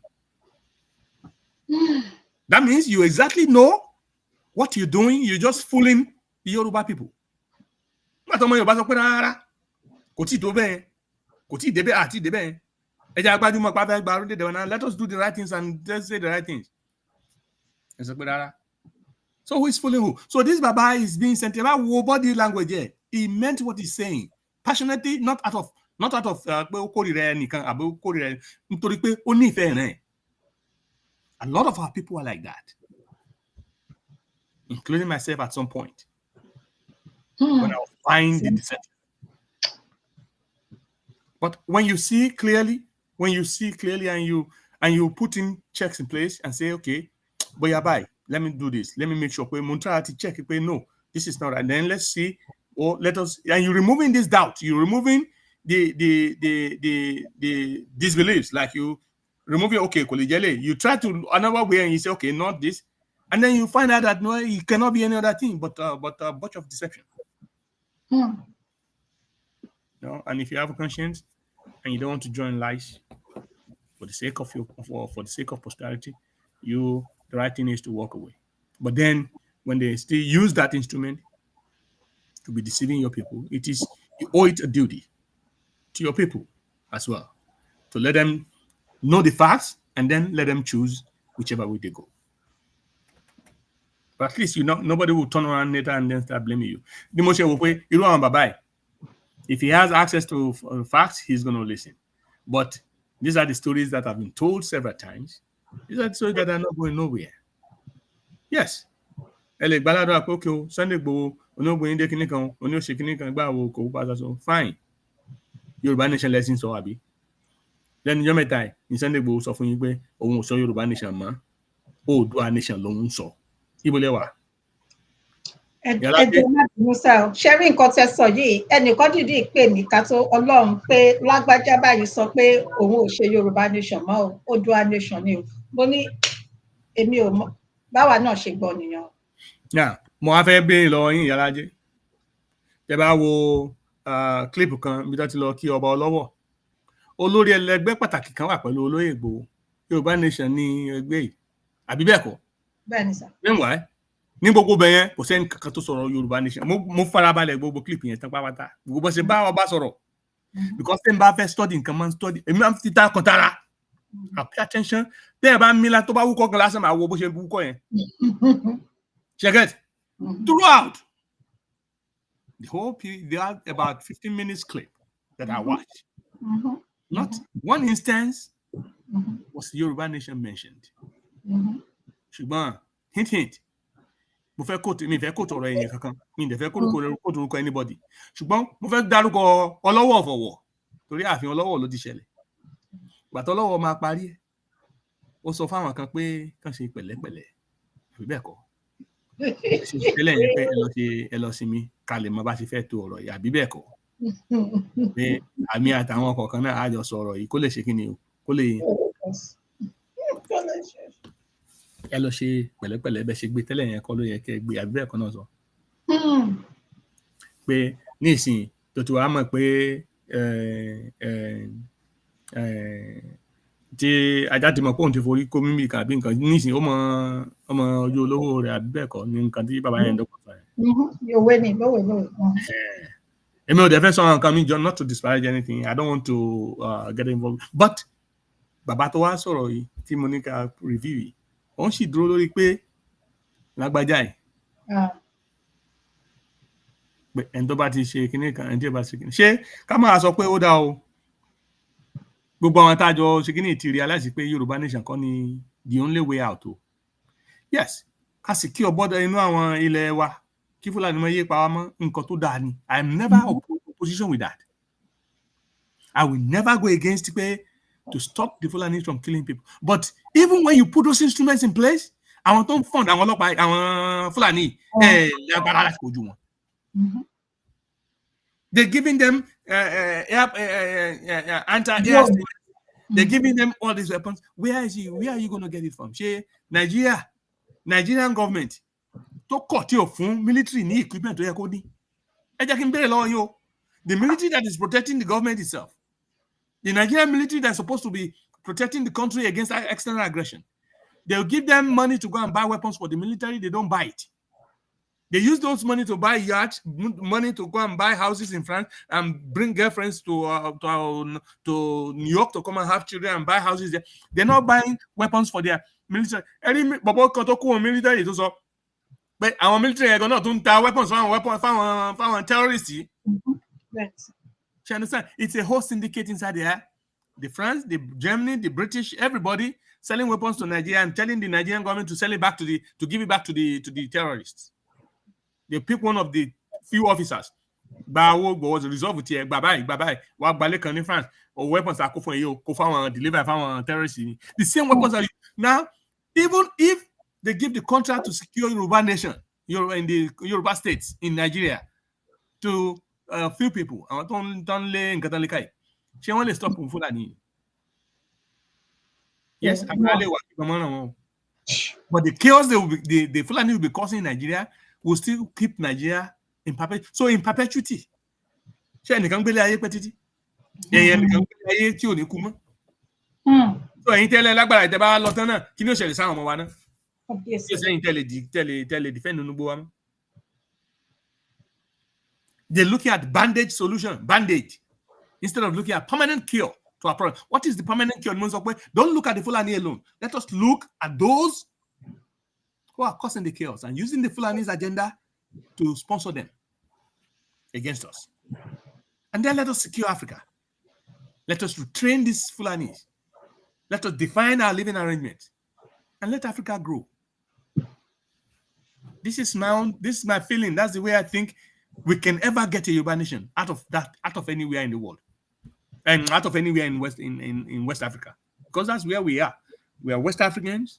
That means you exactly know what you're doing. You're just fooling the Yoruba people. Let us do the right things and just say the right things. So who is fooling who? So this Baba is being sent about body language here. He meant what he's saying passionately, not out of a lot of our people are like that, including myself at some point. When I was buying the dissent. But when you see clearly and you put in checks in place and say, okay, but let me do this. Let me make sure. Check. No, this is not right. And then let's see. Or let us. And you're removing this doubt. You're removing the disbeliefs. Like you removing, okay, you try to another way and you say, okay, not this. And then you find out that no, it cannot be any other thing but a bunch of deception. No, and if you have a conscience and you don't want to join lies for the sake of for the sake of posterity, the right thing is to walk away. But then when they still use that instrument to be deceiving your people, you owe it a duty to your people as well to let them know the facts and then let them choose whichever way they go. But at least nobody will turn around later and then start blaming you. The most will pay you don't bye. If he has access to facts, he's going to listen. But these are the stories that have been told several times. These are the stories that are not going nowhere. Yes. Fine. Yoruba Nation lessons so abi. Then you met die. In Sunday Igboho sọ fún yín pé òun ò sọ Yoruba Nation mọ́. Oòduà Nation lòun sọ. Ibo lẹ wà. Sharing nǹkan tẹ́ sọ yìí, ẹnìkan dìde pè mí ká tó Ọlọ́run pé lágbájá báyìí sọ pé òun ò ṣe Yorùbá Nation mọ́ o, Oòduà Nation ni o. Mo ní èmi ò mọ̀ báwa náà ṣe gbọ́ nìyẹn. Mo wá fẹ́ béèrè lọ́wọ́ yín Ìyálájé. Tẹ́ bá wo clip kan bí tó ti lọ kí ọba Ọlọ́wọ̀. Olórí ẹlẹgbẹ́ pàtàkì kan wà pẹ̀lú olóyè Ìgbòho. Yorùbá Nation ni ẹgbẹ́ yìí. Àbí bẹ́ẹ̀ kọ́? Bẹ́ẹ̀ni sà. Meanwhile, ní gbogbo bẹ̀yẹn kò sẹ́ni kankan tó sọ̀rọ̀ Yorùbá Nation. Mo farabalẹ̀ gbogbo clip yẹn tán pátápátá. Gbogbo ṣe bá ọba sọ̀rọ̀. Because tẹ́ ń bá fẹ́ study nǹkan máa ń study. Èmi máa ń fi ta kan tara. I pay attention. Tẹ́ ẹ bá mi la tó bá wúkọ́ kan lásán máa wo bó ṣe wúkọ́ yẹn. Check it. Throughout. The whole period, they had about 15 minutes clip that I watched. Not one instance was Yoruba Nation mentioned. Ṣùgbọ́n hint. Mo fẹ́ quote ọ̀rọ̀ ẹ̀yìn kankan. Mi ì dẹ̀ fẹ́ quote orúkọ anybody. Ṣùgbọ́n mo fẹ́ dárúkọ Ọlọ́wọ̀ ọ̀fọ̀wọ̀ torí ààfin Ọlọ́wọ̀ ló ti ṣẹlẹ̀. Gbàtọ́ Ọlọ́wọ̀ máa parí ẹ̀. Ó sọ fáwọn kan pé kàn ṣe pẹ̀lẹ́pẹ̀lẹ́. Àbí bẹ́ẹ̀ kọ́. Tẹ́lẹ̀ yẹn pé ẹ lọ sinmi ká lè mọ bá ṣe fẹ́ tó ọ̀rọ̀ yìí àbí bẹ́ẹ̀ kọ́. Pé àmì àtàwọn kọ̀ọ̀kan náà á jọ sọ ọ̀rọ̀ yìí kó lè ṣe kí ni o kó lè ẹ lọ ṣe pẹ̀lẹ́pẹ̀lẹ́ bẹ́ẹ̀ ṣe gbé tẹ́lẹ̀ yẹn kọ́ ló yẹ kẹ́ gbé àbí bẹ́ẹ̀ kọ́ náà sọ. Pé ní ìsìn tó ti wá mọ̀ pé tí ajá ti mọ̀ pé òun ti forí kó mímì kàbí nǹkan nísìn ó mọ ojú olówó rẹ̀ àbí bẹ́ẹ̀ kọ́ ní nǹkan tí bàbá yẹn dọ́kọ̀ sọ yẹn. Yòówé ni lówó. Èmi ò dẹ̀ fẹ́ sọ nǹkan mi not to disparage anything. I don't want to get involved. But bàbá tó wá sọ̀rọ̀ yìí tí mo ní ká review yìí wọ́n sì dúró lórí pé lágbájá yìí. Pé ẹni tó bá ti ṣe kinní kan ẹni tí ó bá ṣe kinní. Ṣé ká máa sọ pé ó dá o? Gbogbo àwọn tájọ ṣe kinní ti realize pé Yorùbá Nation kọ́ ni the only way out o. Yes, ká sì kí ọbọ̀dọ̀ inú àwọn ilẹ̀ wa kí Fúlàní mọ́ yé pa wá mọ́ nǹkan tó dáa ni. I am never opposition with that. I will never go against pé to stop the Fulani from killing people. But even when you put those instruments in place, I want to fund Fulani. They're giving them anti-air. They're giving them all these weapons. Where are you going to get it from? Nigerian government to cut you from military equipment to the military that is protecting the government itself. The Nigerian military that's supposed to be protecting the country against external aggression. They'll give them money to go and buy weapons for the military. They don't buy it. They use those money to buy yachts, money to go and buy houses in France and bring girlfriends to New York to come and have children and buy houses there. They're not buying weapons for their military. Military is also, but our military are going to have weapons for terrorists. Yes. You understand? It's a whole syndicate inside there. The France, the Germany, the British, everybody selling weapons to Nigeria and telling the Nigerian government to sell it back to give it back to the terrorists. They pick one of the few officers. Was resolved here. Bye-bye. In France, or weapons are delivered from terrorists. The same weapons are now, even if they give the contract to secure Yoruba nation, in the Yoruba states in Nigeria, to few people. She only stop Fulani. Yes, but the chaos the Fulani will be causing in Nigeria will still keep Nigeria in perpetuity. So in perpetuity. So they're looking at bandage solution, bandage, instead of looking at permanent cure to our problem. What is the permanent cure? Don't look at the Fulani alone. Let us look at those who are causing the chaos and using the Fulani's agenda to sponsor them against us. And then let us secure Africa. Let us retrain these Fulanis. Let us define our living arrangements and let Africa grow. This is my feeling. That's the way I think we can ever get a Yoruba nation out of anywhere in the world, and out of anywhere in West Africa, because that's where we are. We are West Africans.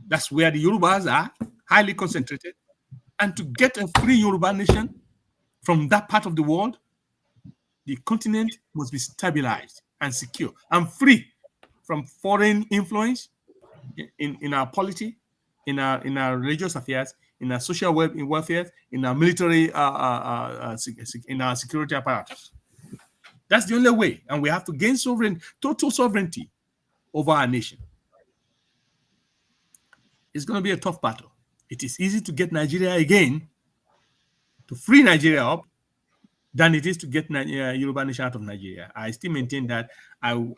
That's where the Yorubas are highly concentrated. And to get a free Yoruba nation from that part of the world, the continent must be stabilized and secure and free from foreign influence in our polity, in our religious affairs, in our social welfare, in our military, in our security apparatus. That's the only way. And we have to gain total sovereignty over our nation. It's going to be a tough battle. It is easy to get Nigeria again, to free Nigeria up, than it is to get Yoruba nation out of Nigeria. I still maintain that I'm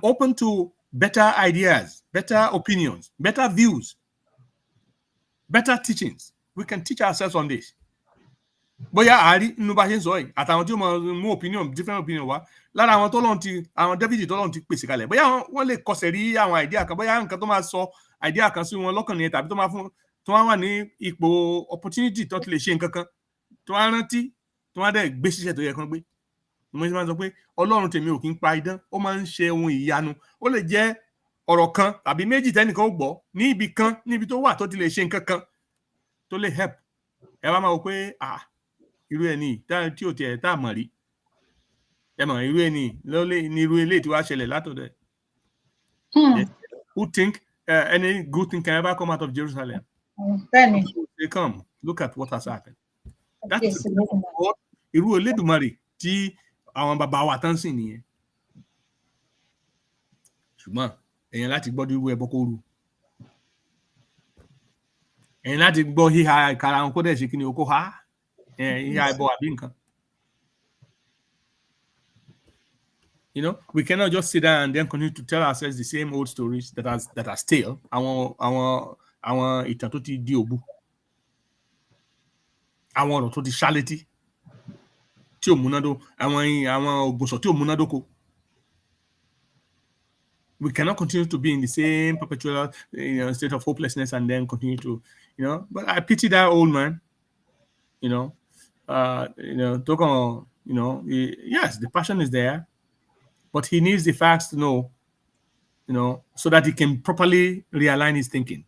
open to better ideas, better opinions, better views, better teachings. We can teach ourselves on this. But opinion, different opinion. Lára àwọn tó lọ́n ti àwọn deputy tó lọ́n ti pèsè kalẹ̀ bóyá wọ́n lè kọsẹ̀ rí àwọn idea kan bóyá nǹkan tó máa sọ idea kan sí wọn lọ́kàn nìyẹn tàbí tó máa fún tó wá wà ní ipò opportunity tó ti lè ṣe nǹkan kan tó wá rántí tó wá dẹ̀ gbé ṣiṣẹ́ tó yẹ kán gbé. Mo máa ń sọ pé Ọlọ́run tèmi ò kí ń pa idán, ó máa ń ṣe ohun ìyanu. Ó lè jẹ́ ọ̀rọ̀ kan tàbí méjì tẹ́nìkan ó gbọ́ ní ibì kan níbi tó wà tó ti lè ṣe nǹkan kan tó lè help. Ẹ wá máa wò pé irú ẹni tí ò tiẹ̀ tá a mọ̀ rí. Emma, who think any good thing can ever come out of Jerusalem? They come. Look at what has happened. That's irú Elédùmarè tí àwọn bàbá wa tán sìn nìyẹn. Ṣùgbọ́n èèyàn láti gbọ́ irú ẹbọ kó rú. Èèyàn láti gbọ́ híha ìkara wọn kó dẹ̀ ṣe kí ni o kó há. Híha ẹbọ àbí nǹkan. You know, we cannot just sit down and then continue to tell ourselves the same old stories that are stale. Àwọn ìtàn tó ti di òbu. Àwọn ọ̀rọ̀ tó ti ṣálétí. Tí ò múnádó, àwọn ògbòsọ̀ tí ò múnádóko. We cannot continue to be in the same perpetual state of hopelessness and then continue to, but I pity that old man. Yes, the passion is there. But he needs the facts to know you know, so that he can properly realign his thinking.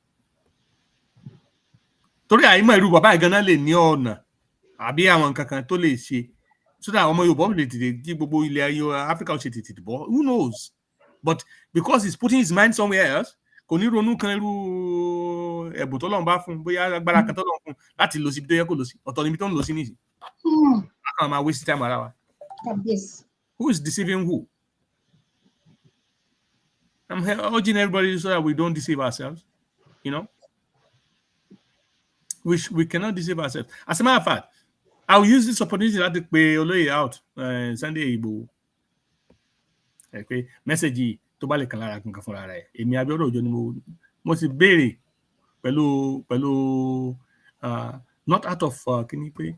Torí àìmọ̀ irú bàbá ìgànnà lè ní ọ̀nà àbí àwọn nǹkan kan tó lè ṣe so that ọmọ Yorùbá lè tètè kí gbogbo ilẹ̀ Africa ó ṣe tètè bọ́. Who knows? But because he's putting his mind somewhere else, kò ní ronú kan irú ẹ̀bùn tọ́lọ́run bá fún bóyá agbára kan tọ́lọ́run fún láti lọ síbi tó yẹ kó lọ sí ọ̀tọ̀ níbi tó ń lọ sí nìyí. Àkàn máa waste time ara wa. Yes. Who is deceiving who? I'm urging everybody so that we don't deceive ourselves. You know, we cannot deceive ourselves. As a matter of fact, I'll use this opportunity to pay Oloye out Sunday Igbo. Okay, message tó bá lè kan lára kan fúnra rẹ̀. Èmi Abiodun Ojo ni mo ti béèrè pẹ̀lú not out of kini pé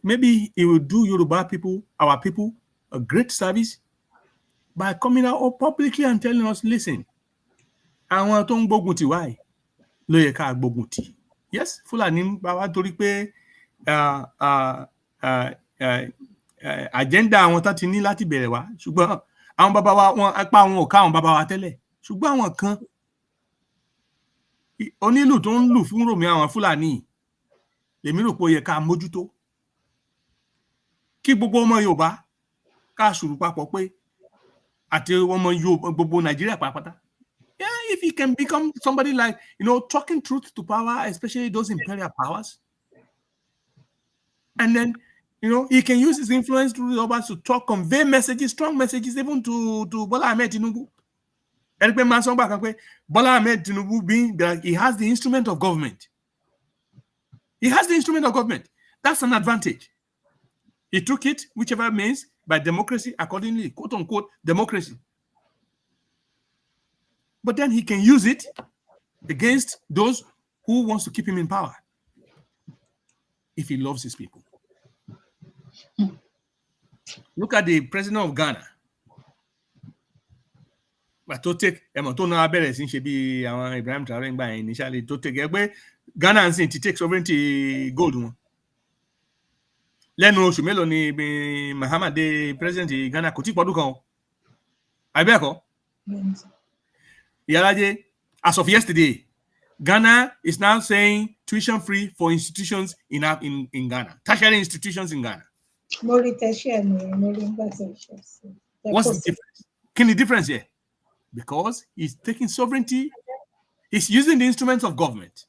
maybe it will do Yoruba people, our people, a great service by coming out publicly and telling us, listen, àwọn tó ń gbógun tì wá yìí ló yẹ ká gbógun tì. Yes, Fúlàní ń bá wa torí pé agenda àwọn tó ti ní láti bẹ̀rẹ̀ wá, ṣùgbọ́n àwọn bàbá wa wọn apá wọn ò ká àwọn bàbá wa tẹ́lẹ̀, ṣùgbọ́n àwọn kan onílù tó ń lù fún ròmí àwọn Fúlàní lèmi rò pé ó yẹ ká mójútó kí gbogbo ọmọ Yorùbá ká sùúrù papọ̀ pé àti ọmọ Yorùbá gbogbo Nàìjíríà pàápàá. Yeah, if he can become somebody like, you know, talking truth to power, especially those imperial powers, and then, you know, he can use his influence through the others to convey messages, strong messages, even to Bola Ahmed Tinubu. Bola Ahmed Tinubu being that he has the instrument of government. He has the instrument of government. That's an advantage. He took it, whichever means, by democracy, accordingly, quote unquote, democracy. But then he can use it against those who wants to keep him in power if he loves his people. Look at the president of Ghana. But to take Ibrahim Traoré initially to take Ghana and to take sovereignty gold one. Lẹ́nu oṣù mélòó ni Mahama de president Ghana kò tí pọ̀dún kan. Àbẹ́ẹ̀kọ́. Yalaje, as of yesterday, Ghana is now saying tuition free for institutions in Ghana, tertiary institutions in Ghana. What's the difference? Can the difference here? Because he's taking sovereignty, he's using the instruments of government,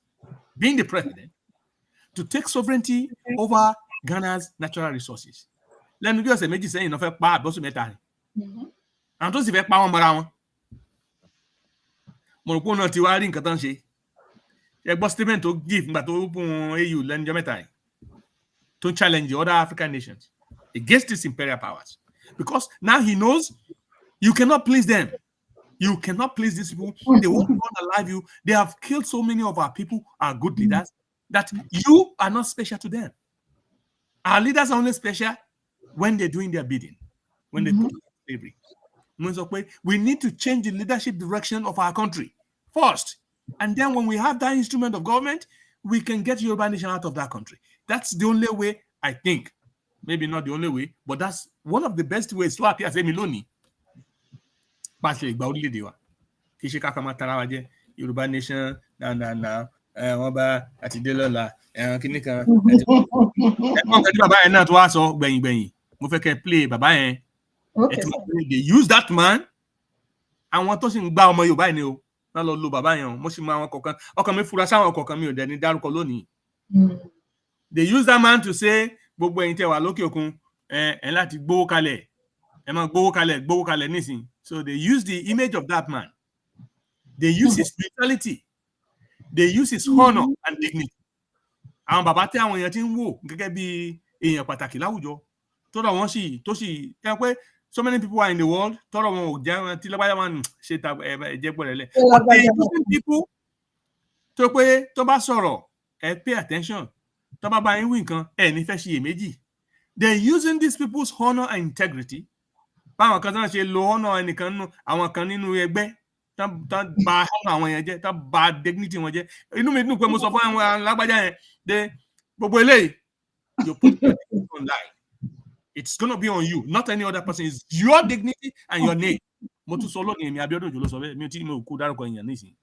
being the president, to take sovereignty over Ghana's natural resources. Let me just say, maybe saying enough pa bosu meta. And those if pa won mara won. Mo ko na ti wa ri nkan tan se. E gbo statement to give ngba to open AU lenjo meta to challenge the other African nations against these imperial powers. Because now he knows you cannot please them. You cannot please these people. They won't want to alive you. They have killed so many of our people, our good leaders, that you are not special to them. Our leaders are only special when they're doing their bidding, when they put slavery. We need to change the leadership direction of our country first. And then when we have that instrument of government, we can get Yoruba nation out of that country. That's the only way, I think. Maybe not the only way, but that's one of the best ways to appear as a Miloni. Yoruba nation, now. Wọ́n àti dé lọ́la kíní kan bàbá yẹn náà tó wá sọ gbẹ̀yìn mo fẹ́ kẹ́ play bàbá yẹn they use that man àwọn tó sì ń gbá ọmọ Yorùbá yẹn ni o náà lọ lo bàbá yẹn mo sì mọ àwọn kọ̀ọ̀kan ọkàn mi fura sáwọn kọ̀ọ̀kan mi ò dẹ̀ ní dárúkọ lónìí they use that man to say gbogbo ẹ̀yin tẹ́ wà lókè òkun ẹ̀ láti gbówó kalẹ̀ ẹ̀ máa gbówó kalẹ̀ nísìn. So they use the image of that man, they use his spirituality, they use his honor and dignity. Àwọn bàbá tí àwọn èèyàn ti ń wò gẹ́gẹ́ bí èèyàn pàtàkì láwùjọ tọ́rọ̀ wọn sì tó sì ẹ pé so many people are in the world tọ́rọ̀ wọn ò jẹ́ tí lágbájá wọn ṣe ta ẹ̀jẹ̀ gbọ́dọ̀ lẹ̀. But they using people tó pé tó bá sọ̀rọ̀ ẹ pay attention tó bá bá yín wí nǹkan ẹ ní fẹ́ ṣiyèméjì. They using these people's honor and integrity. Báwọn kan tó ń ṣe lo honor ẹnìkan nínú àwọn kan nínú ẹgbẹ́ tán bà àwọn yẹn jẹ́ tán bà dignity wọn jẹ́. Inú mi dùn pé mo sọ fún àwọn lágbájá yẹn de gbogbo eléyìí you put your online, it's gonna be on you, not any other person. It's your dignity and your name mo tún sọ lónìí èmi Abíọ́dún Òjó ló sọ bẹ́ẹ̀ mi ò tí mo kú dárúkọ èèyàn nísìnyí.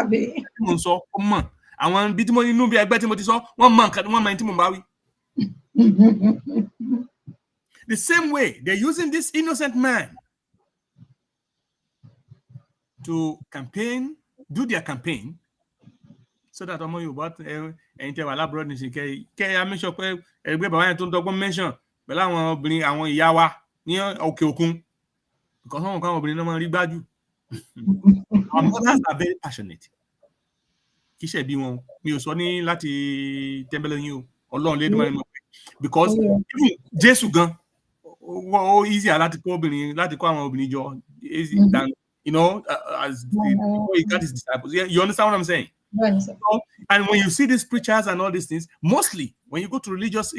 Àbí. Mo ń sọ ó mọ̀ àwọn bí tí mo inú bí ẹgbẹ́ tí mo ti sọ wọ́n mọ̀ nǹkan wọ́n mọ̀ ẹni tí mo bá wí. The same way they're using this innocent man to campaign, do their campaign, so that ọmọ Yorùbá ẹ̀yin tẹ́ wà lábúrò ní sí kẹ́ ẹ make sure pé ẹgbẹ́ bàbá yẹn tó ń dọ́gbọ́n mention pẹ̀lú àwọn obìnrin àwọn ìyá wa ní òkè òkun because wọ́n mọ̀ káwọn obìnrin náà máa rí gbájú. Our mothers are very passionate. Kì í ṣe bí wọn mi ò sọ ní láti tẹ́ńbẹ́lẹ́ yín o Ọlọ́run lé dùnmọ́ because Jésù gan ó easy láti kó obìnrin láti kó àwọn obìnrin jọ easy than as before he got his disciples. You understand what I'm saying? So, and when you see these preachers and all these things, mostly when you go to religious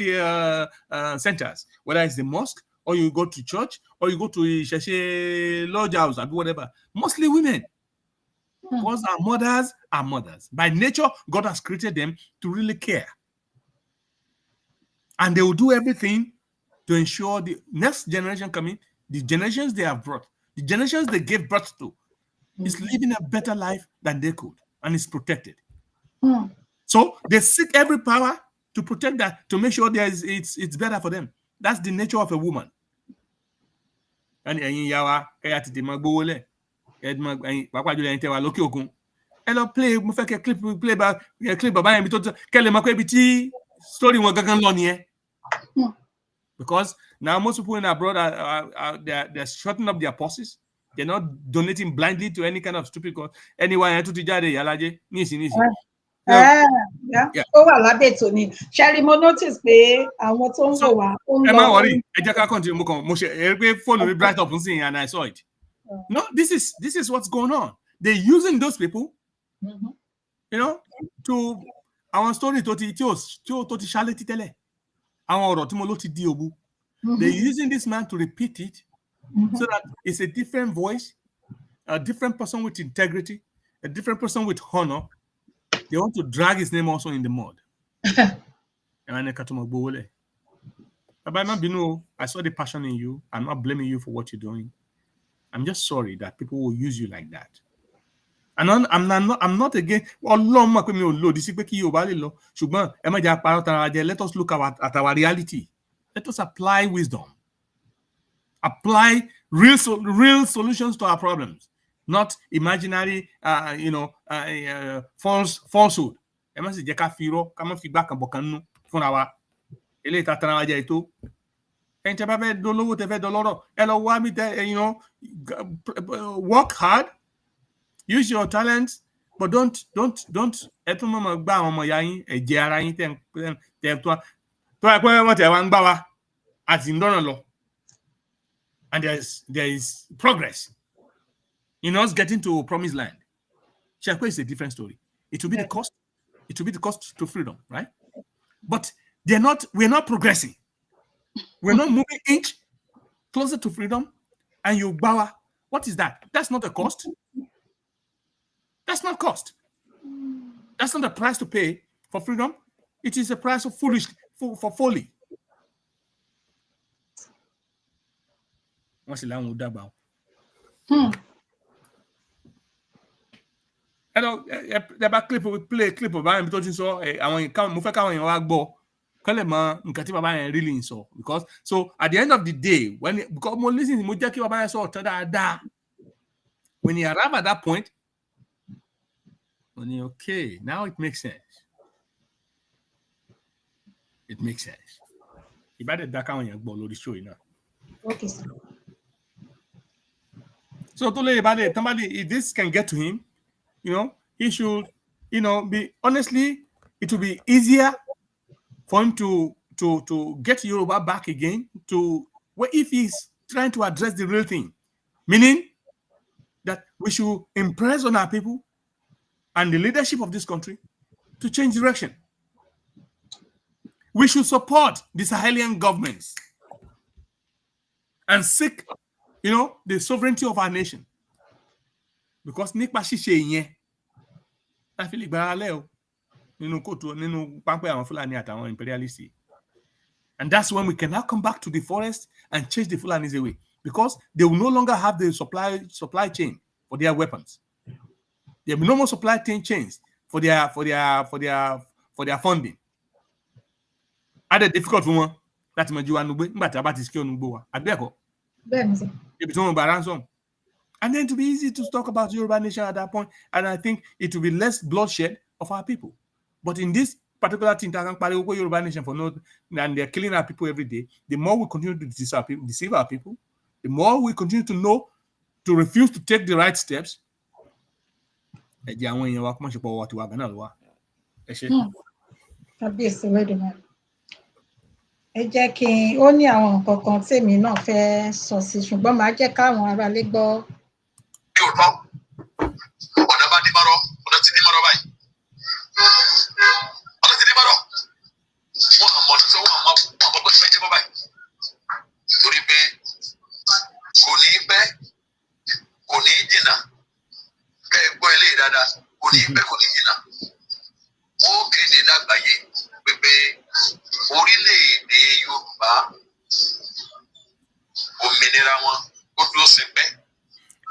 centers, whether it's the mosque or you go to church or you go to Sheshe lodge house or whatever, mostly women. Because our mothers are mothers. By nature, God has created them to really care. And they will do everything to ensure the next generation coming, the generations they have brought, the generations they gave birth to, is living a better life than they could and is protected. So they seek every power to protect that, to make sure it's better for them. That's the nature of a woman. And play clip story because now most people in abroad they're shutting up their purses. They're not donating blindly to any kind of stupid cause. Anyway, ó wà lábẹ́ ètò ni ṣẹ́rí mo notice pé àwọn tó ń wò wá ó ń lọ. ẹ má worry ẹ jẹ́ ká continue mo ṣe ẹ pé phone mi bright up nsìn and I saw it. No, this is what's going on. They're using those people, to àwọn story tó ti ṣálẹ̀ ti tẹ́lẹ̀ àwọn ọ̀rọ̀ tí mo ló ti di òbu. They're using this man to repeat it so that it's a different voice, a different person with integrity, a different person with honor. They want to drag his name also in the mud. I saw the passion in you. I'm not blaming you for what you're doing. I'm just sorry that people will use you like that. And I'm not again. Let us look at our reality. Let us apply wisdom. Apply real solutions to our problems. Not imaginary, falsehood. Work hard, use your talents, but don't. And there is progress in us getting to promised land. Shakwe is a different story. It will be the cost. It will be the cost to freedom, right? But we're not progressing. We're not moving inch closer to freedom. And you bawa. What is that? That's not a cost. That's not cost. That's not the price to pay for freedom. It is a price of for folly. What's the language about? The clip we play clip of Baba because so really so because so at the end of the day because more listening when you arrive at that point okay, now it makes sense. It makes sense. You better back on your ball the show now. Okay, sir. So if this can get to him, he should, be honestly, it will be easier for him to get Yoruba back again to where if he's trying to address the real thing, meaning that we should impress on our people and the leadership of this country to change direction. We should support the Sahelian governments and seek, the sovereignty of our nation. Because nípa ṣíṣe ìyẹn la fi lè gbára lé o nínú pápẹ́ àwọn Fúlàní àtàwọn imperialists. And that's when we can now come back to the forest and chase the Fulanis away. because they will no longer have the supply chain for their weapons. There will be no more supply chains for their funding. Are they difficult for one? That's my Juanube, but about his Kionugboa. I beg. If ransom. And then to be easy to talk about Yoruba nation at that point, and I think it will be less bloodshed of our people. But in this particular thing, Yoruba nation for no, and they're killing our people every day. The more we continue to deceive our people, the more we continue to refuse to take the right steps. Ẹ jẹ́ kí ó ní àwọn nǹkan kan tèmi náà fẹ́ sọ sí ṣùgbọ́n màá jẹ́ káwọn aráalé gbọ́. Yorùbá ọ̀nà bá dí mọ́rọ́ ọ̀nà ti dí mọ́rọ́ báyìí ọ̀nà ti dí mọ́rọ́ wọn àmọ́ tí wọ́n àmọ́ bó ti fẹ́ jẹ́ mọ́ báyìí torí pé kò ní pẹ́ kò ní jìnnà kẹ́ ẹ gbọ́ eléyìí dáadáa kò ní pẹ́ kò ní jìnnà wọ́n kéde lágbàáyé pé orílẹ̀-èdè Yorùbá òmìnira wọn ó dúró sẹ́pẹ́.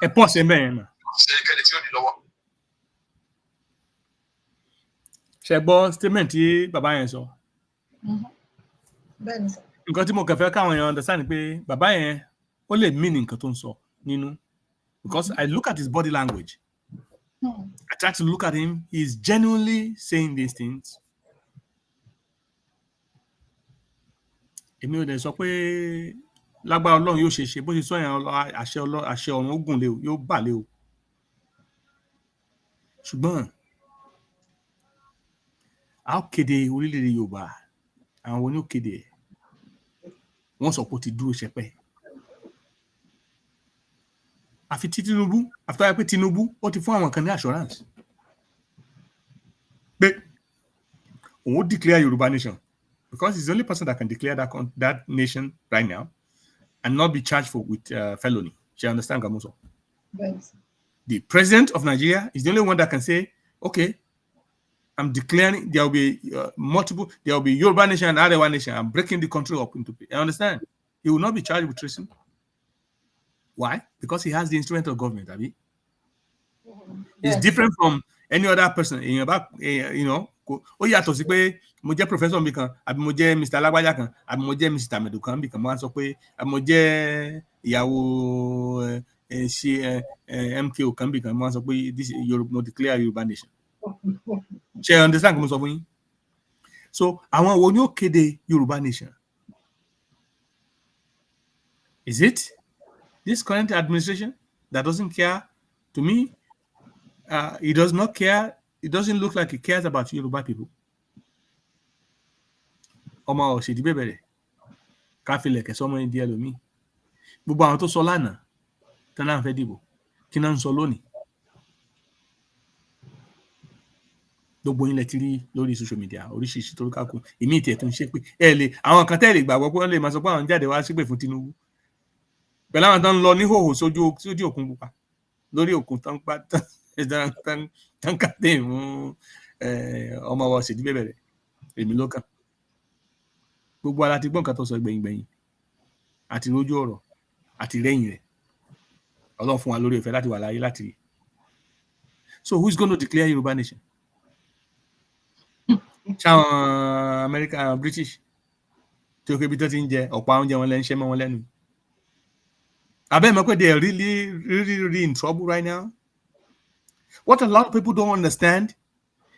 Ẹ pọ̀ sí bẹ́ẹ̀ náà. Ṣẹ́nikẹ́ni tí ó ní lọ́wọ́. Ṣé gbọ́ statement tí bàbá yẹn sọ? Bẹ́ẹ̀ni sọ. Nǹkan tí mo kàn fẹ́ káwọn èèyàn understand pé bàbá yẹn ó lè mean nǹkan tó ń sọ nínú. Because I look at his body language. I try to look at him. He's genuinely saying these things. Èmi ò dẹ̀ sọ pé lágbára Ọlọ́run yóò ṣe bó ṣe sọ yẹn àṣẹ ọ̀run ogun lé o yóò bà lé o. Ṣùgbọ́n a ó kéde orílẹ̀-èdè Yorùbá àwọn oní òkèdè wọ́n sọ pé ó ti dúró ṣẹpẹ́. Àfi tí Tinubu àfi pé Tinubu ó ti fún àwọn kan ní assurance pé òun declare Yorùbá nation because he's the only person that can declare that nation right now and not be charged with felony. You understand, Gamuso? Yes. The president of Nigeria is the only one that can say, okay, I'm declaring there will be there will be Yoruba nation and Arewa nation. I'm breaking the country up into people. You understand? He will not be charged with treason. Why? Because he has the instrument of government, Abi. Yes. It's different from any other person. You know, ó yàtọ̀ sí pé mo jẹ́ professor mi kan àbí mo jẹ́ Mr. Alágbájá kan àbí mo jẹ́ Mr. Tamedu kan bí kan mo wá sọ pé mo jẹ́ ìyàwó MKO kan bí kan mo wá sọ pé this Europe no declare Yoruba nation. Ṣé ẹ understand kí mo sọ fún yín? So àwọn wo ni ó kéde Yoruba nation? Is it this current administration that doesn't care? To me, he does not care. It doesn't look like he cares about Yoruba people. Ọmọ òṣèdí bẹ̀bẹ̀rẹ̀ káfílẹ̀ kẹsọ́ ọmọ ìdí ẹlòmíì. Gbogbo àwọn tó sọ lánàá tán náà fẹ́ dìbò kí náà ń sọ lónìí. Gbogbo yín lẹ ti rí lórí social media oríṣiríṣi tó kákó èmi ìtẹ̀ tó ń ṣe pé ẹ lè àwọn kan tẹ́lẹ̀ gbàgbọ́ pé wọ́n lè máa sọ pé àwọn jáde wá sípè fún Tinubu. Pẹ̀lú àwọn tó ń lọ níhòòhò sójú òkun pupa lórí òkun tán kàdé ìmú ọmọ wa òṣèdí bẹ̀bẹ̀rẹ̀ èmi ló kàn. Gbogbo ara ti gbọ́ nǹkan tó sọ gbẹ̀yìn àti lójú ọ̀rọ̀ àti rẹ́yìn rẹ̀ Ọlọ́run fún wa lórí ìfẹ́ láti wà láyé láti rí. So who is going to declare Yoruba nation? Ṣáwọn American British tí ó kébi tó ti ń jẹ ọ̀pọ̀ oúnjẹ wọn lẹ́ ń ṣẹ́ mọ́ wọn lẹ́nu. Abẹ́ mọ̀ pé they are really in trouble right now. What a lot of people don't understand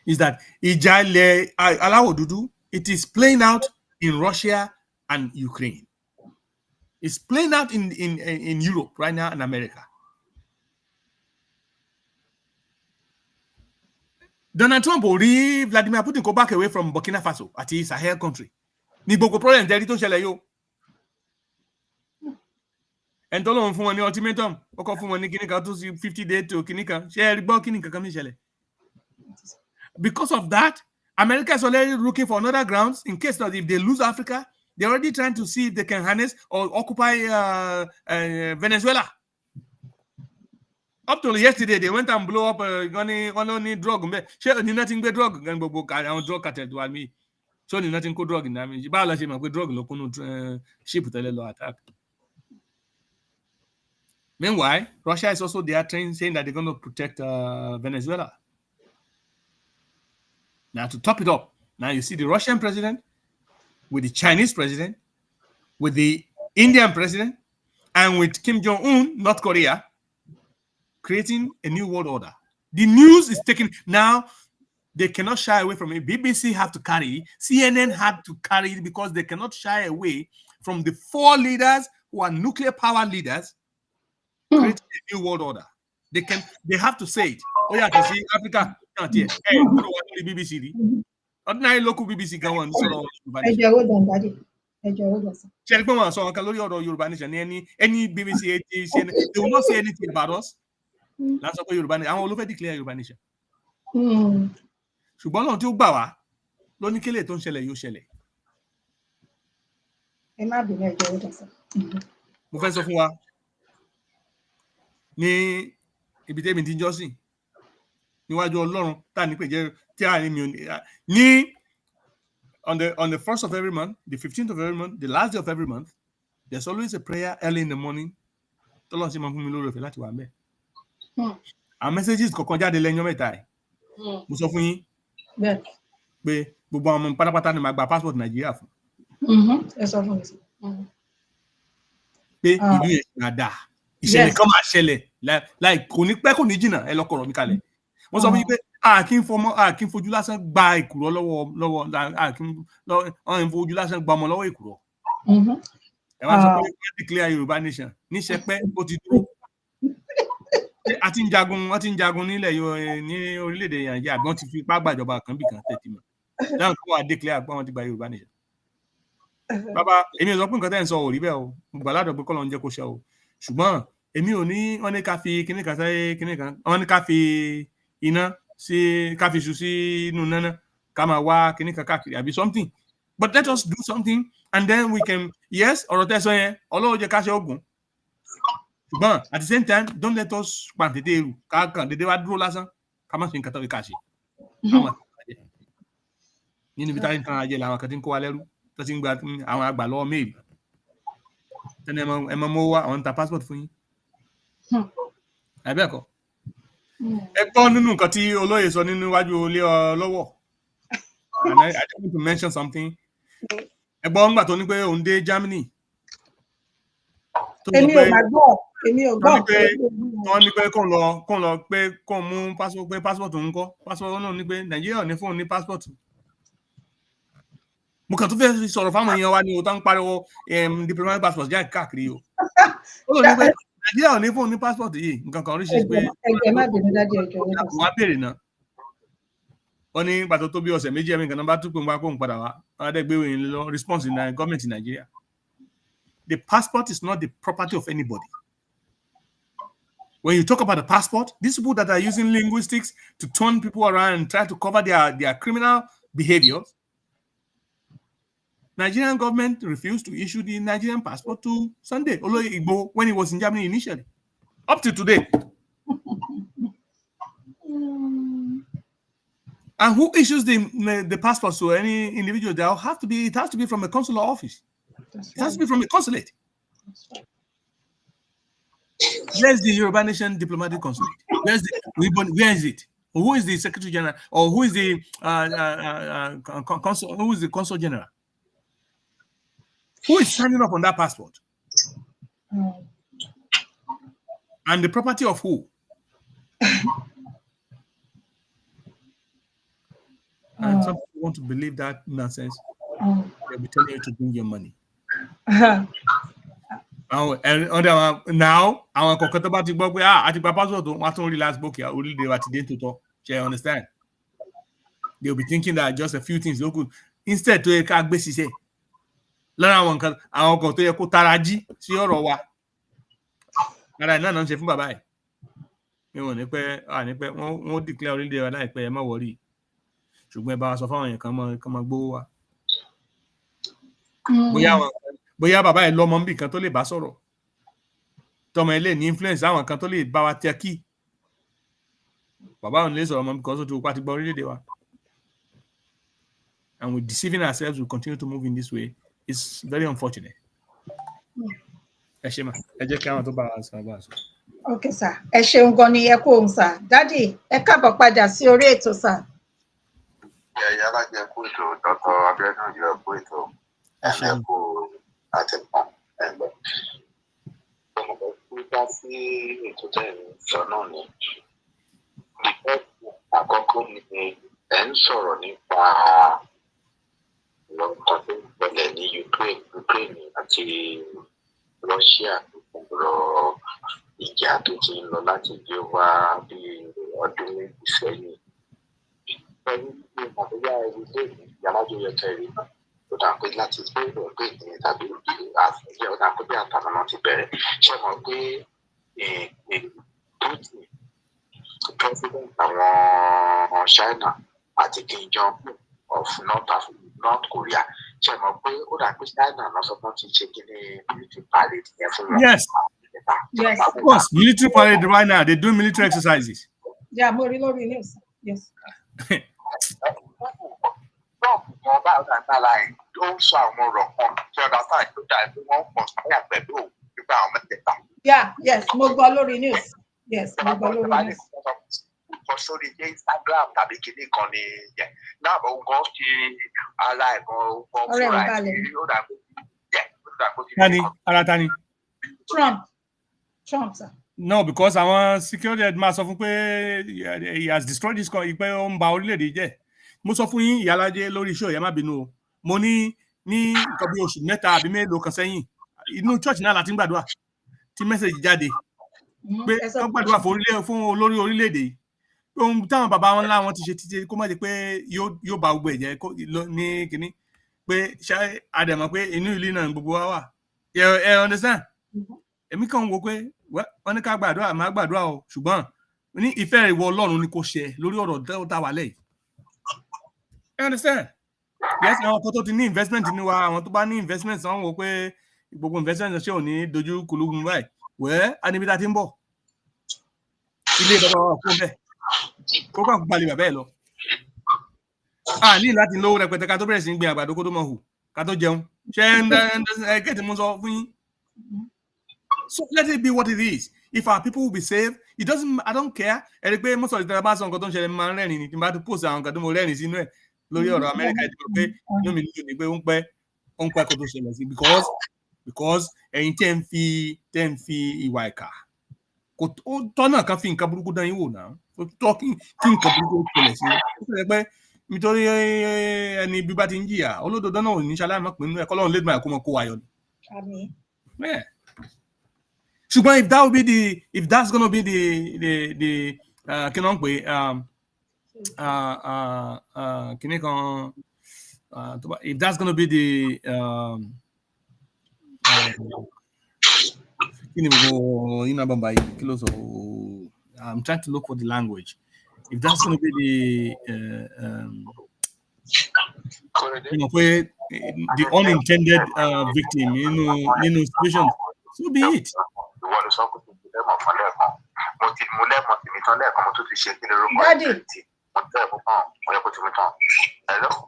is that ìjà ilẹ̀ aláwọ̀ dúdú, it is playing out in Russia and Ukraine. It's playing out in Europe right now and America. Donald Trump will rí Vladimir Putin go back away from Burkina Faso àti Sahel country. Ní gbogbo problem tẹ́rí tó ṣẹlẹ̀ yóò. Ẹni tó lóun fún wọn ní ultimatum, ó kọ́ fún wọn ní kíní kan tó sí 50 days to kíní kan. Ṣé ẹ rí gbọ́ kíní kankan mi ṣẹlẹ̀? Because of that, America is already looking for another grounds in case that if they lose Africa, they're already trying to see if they can harness or occupy Venezuela. Up to yesterday, they went and blow up only drug. Ṣé ní nothing but drug gan gbogbo àwọn drug cartel tó wà mí. Ṣé ní nothing kó drug ní àmì. Báwo la ṣe mọ̀ pé drug ló kúnnú ship tẹ́lẹ̀ lọ attack. Meanwhile, Russia is also there saying that they're going to protect Venezuela. Now, to top it up, now you see the Russian president with the Chinese president, with the Indian president, and with Kim Jong-un, North Korea, creating a new world order. The news is taken now. They cannot shy away from it. BBC have to carry it. CNN had to carry it because they cannot shy away from the 4 leaders who are nuclear power leaders creating a new world order. They have to say it. Oh yeah, can see Africa can't hear. Hey, the BBC. Ordinary local BBC can one sort of any BBC, CNN, they will not say anything about us. That's why Yoruba Nation. Àwọn olùfẹ́ declare Yoruba Nation. Ṣùgbọ́n náà tí ó gbà wá ló ní kílè tó ń ṣẹlẹ̀ yóò ṣẹlẹ̀. Ẹ má bínú ẹjọ́ ó dọ̀sán. Mo fẹ́ sọ fún wa ní ibi tẹ́mi ti ń jọ́sìn níwájú Ọlọ́run tá ní pé jẹ́ tí a ní mi ní on the 1st of every month, the 15th of every month, the last day of every month, there's always a prayer early in the morning. Tọ́lọ́run sì máa fún mi lórí ọ̀fẹ́ láti wà ńbẹ̀. Àwọn messages kọ̀ọ̀kan jáde lẹ́yìn mẹ́ta ẹ̀. Mo sọ fún yín pé gbogbo àwọn ọmọ pátápátá ni màá gba passport Nàìjíríà fún. Ẹ sọ fún mi. Pé ìlú yẹn máa dà. Ìṣẹ̀lẹ̀ kan máa ṣẹlẹ̀ láì kò ní pẹ́ kò ní jìnnà ẹ lọ́kọ̀ọ̀rọ̀ mi kalẹ̀. Mo sọ fún yín pé a kì í fojú lásán gba ìkùrọ̀ lọ́wọ́ fojú lásán gba ọmọ lọ́wọ́ ìkùrọ̀. Ẹ wá sọ pé wọ́n declare Yorùbá nation níṣẹ́ pé ó ti dúró. Wọ́n ti ń jagun nílẹ̀ ní orílẹ̀-èdè Nàìjíríà gbọ́n ti fi ipá gbàjọba kan bí kan tẹ̀tí mọ́. Dáhùn kó wà declare pé wọ́n ti gba Yorùbá nation. Bàbá èmi ò sọ pé nǹkan tẹ́ ń sọ ò rí bẹ́ẹ̀ o. Mo gbà ládùn pé kọ́lọ́ ń jẹ́ kó ṣe o. Ṣùgbọ́n èmi ò ní wọ́n ní ká fi kíní kan sáré kíní kan. Wọ́n ní ká fi iná ká fi iṣu sínú náná ká máa wá kíní kan káàkiri àbí something. But let us do something and then we can, yes, ọ̀rọ̀ tẹ́ sọ yẹn Ọlọ́run jẹ́ ká ṣe ogun. Ṣùgbọ́n at the same time, don't let us pàǹtẹ̀tẹ̀ èrò káàkàn dédé wá dúró lásán ká má ṣe nǹkan tó fi ká ṣe. Nínú ibi táyé nǹkan ajẹ́ làwọn kan ti ń kó wa lẹ́rú tó ti ń gba àwọn àgbà lọ́wọ́ méèlì. Tẹ́lẹ̀ ẹ mọ mọ́ wá àwọn ń ta passport fún yín. Àbí ẹ̀kọ́. Ẹ gbọ́ nínú nǹkan tí olóyè sọ nínú iwájú ilé ọlọ́wọ̀. And I just want to mention something. Ẹ gbọ́ ńgbà tó ní pé òun dé Germany. Èmi ò máa gbọ́. Wọ́n ní pé kóun lọ pé kóun mú passport pé passport ń kọ́. Passport náà ní pé Nàìjíríà ò ní fóun ní passport. Mo kàn tó fẹ́ sọ̀rọ̀ fáwọn èèyàn wa ní o tó ń pariwo diplomatic passport jáde káàkiri o. Ó lọ ní pé Nàìjíríà ò ní fóun ní passport yìí nǹkan kan oríṣiríṣi pé ẹgbẹ́ má bínú dájú ẹjọ́ wọ́n á béèrè náà. Wọ́n ní pàtó tó bí ọ̀sẹ̀ méjì ẹ̀mí nǹkan bá tún pé ń bá kóun padà wá. Wọ́n á dẹ́ gbé ìròyìn lọ response in the government in Nigeria. The passport is not the property of anybody. When you talk about the passport, these people that are using linguistics to turn people around and try to cover their criminal behaviors, Nigerian government refused to issue the Nigerian passport to Sunday Igbo when he was in Germany initially. Up to today. And who issues the passport to any individual? It has to be from a consular office. It has to be from a consulate. Where's the Yoruba Nation diplomatic consulate? Where is it? Who is the Secretary General? Or who is the consul? Who is the Consul General? Who is signing up on that passport? And the property of who? And some people want to believe that nonsense. They'll be telling you to bring your money. Now, àwọn kọ̀ọ̀kan tó bá ti gbọ́ pé àti gba passport wọ́n tún relax book ya orílẹ̀-èdè wa ti dé tó tọ́. Ṣé you understand? They'll be thinking that just a few things local. Instead tó yẹ ká gbé ṣiṣẹ́. Lára àwọn kan tó yẹ kó tara jí sí ọ̀rọ̀ wa. Lára iná náà ń ṣe fún bàbá ẹ̀. Mi wọ́n ní pé wọ́n declare orílẹ̀-èdè wa láìpẹ́ ẹ má worry. Ṣùgbọ́n ẹ bá wa sọ fáwọn èèyàn kan máa gbówó wa. Bóyá bàbá ẹ̀ lọ́mọ níbì kan tó lè bá sọ̀rọ̀. Tọmọ ilé ní influence àwọn kan tó lè bá wa tẹ kí. Bàbá òun lè sọ̀rọ̀ ọmọ because ó ti wọ́pá ti gbọ́ orílẹ̀-èdè wa. And we're deceiving ourselves, we continue to move in this way. It's very unfortunate. ẹ ṣe mà ẹ jẹ́ kí àwọn tó bá wa sọ bá sọ. Okay sir, ẹ ṣeun gan ni ẹ kú ohun sir. Daddy, ẹ káàbọ̀ padà sí orí ètò sir. Ẹ̀yà alájẹ kú ètò Dr. Abiodun yọ kú ètò ẹ̀mẹ́kù àtẹ̀pọ̀n ẹ̀gbẹ́. Ọmọ tó dá sí ètò tẹ̀lé sọ náà ni. Àkọ́kọ́ ni ẹ̀ ń sọ̀rọ̀ nípa lọ́kàn tó ń bẹ̀rẹ̀ ní Ukraine àti Russia ọ̀rọ̀ ìjà tó ti ń lọ láti bí ó wá bí ọdún méjì sẹ́yìn. Pẹ̀lú bí àbúyá ẹni lè ní Yàmájọ́ Yẹtẹ̀rì tó dà pé láti gbé ìrọ̀gbé ìpínlẹ̀ tàbí àfihàn ọ̀dà pé bí àtàwọn náà ti bẹ̀rẹ̀. Ṣé mọ̀ pé Putin, president àwọn China àti Kim Jong-un of North Korea, ṣé mọ̀ pé ó dà pé China náà sọ fún ti ṣe kí ní military parade yẹn fún wọn. Yes, of course, military parade right now, they do military exercises. Yeah, more news. Yes. Yeah, yes, mo gbọ́ lórí news. Yes, mo gbọ́ lórí news. Sórí Instagram tàbí kìíní kan ni yẹn náà bó nǹkan ṣe ara ẹ̀gbọ́n ọgbọ́n fúnra ẹ̀ ó dàgbò Tani, ara Tani. Trump, sir. No, because our security headman sọ fún pé he has destroyed this country, pé ó ń ba orílẹ̀-èdè jẹ́. Mo sọ fún yín Ìyálájé lórí show, ẹ má bínú o. Mo ní nǹkan bí oṣù mẹ́ta àbí mélòó kan sẹ́yìn. Inú church náà láti ń gbàdúrà. Tí message jáde. Pé kán gbàdúrà fún olórí orílẹ̀-èdè yìí. Ohun táwọn bàbá wọn ńlá wọn ti ṣe títí kó má jẹ́ pé yóò ba gbogbo ẹ̀jẹ̀ ní kinní. Pé ṣé àdẹ̀mọ̀ pé inú ìlú náà gbogbo wa wà. You understand? Èmi kàn wò pé wọ́n ní ká gbàdúrà máa gbàdúrà o ṣùgbọ́n ní ìfẹ́ ìwọ Ọlọ́run ni kò ṣe lórí ọ̀rọ̀ tá wà lẹ́yìn. You understand? Yes, àwọn kan tó ti ní investment ní wa, àwọn tó bá ní investment wọ́n wò pé gbogbo investment ṣé ò ní dojú kùlùkùn báyìí. Wẹ́ẹ́ anibí ta ti ń bọ̀. Ilé bàbá wa kó bẹ́ẹ̀. Kó kàn gbalẹ̀ bàbá ẹ̀ lọ. A ní láti lówó rẹpẹtẹ ká tó bẹ̀rẹ̀ sí ń gbin àgbàdo kó tó mọ̀ hù ká tó jẹun. Ṣé ẹ̀kẹ́tì mo sọ fún yín? So let it be what it is. If our people will be saved, I don't care. Ẹ rí pé most of the time bá sọ nǹkan tó ń ṣẹlẹ̀ máa ń rẹ́rìn ní tí n bá tún post àwọn nǹkan tó mo rẹ́rìn sínú ẹ̀ lórí ọ̀rọ̀ Amẹ́ríkà ìdìbò pé inú mi nílò ní pé ó ń pẹ́ kó tó ṣẹlẹ̀ sí because ẹ̀yin tẹ́ ń fi ìwà ìkà kò tọ́nà kan fi nǹkan burúkú dán yín wò náà ó tọ́ kí nǹkan burúkú ṣẹlẹ̀ sí ó ṣẹlẹ̀ pé nítorí ẹni bí bá ti ń jìyà olódodo náà ò ní ṣaláì mọ́ pinnu ẹ̀kọ́ lọ́run lédùn àìkú mọ́ kó ayọ̀ ni. Ṣùgbọ́n if that's gonna be the kí náà ń pè kíní kan if that's gonna be the kí ni gbogbo yín náà bá ń bá yìí kí ló sọ I'm trying to look for the language. If that's gonna be the unintended victim nínú situation, so be it.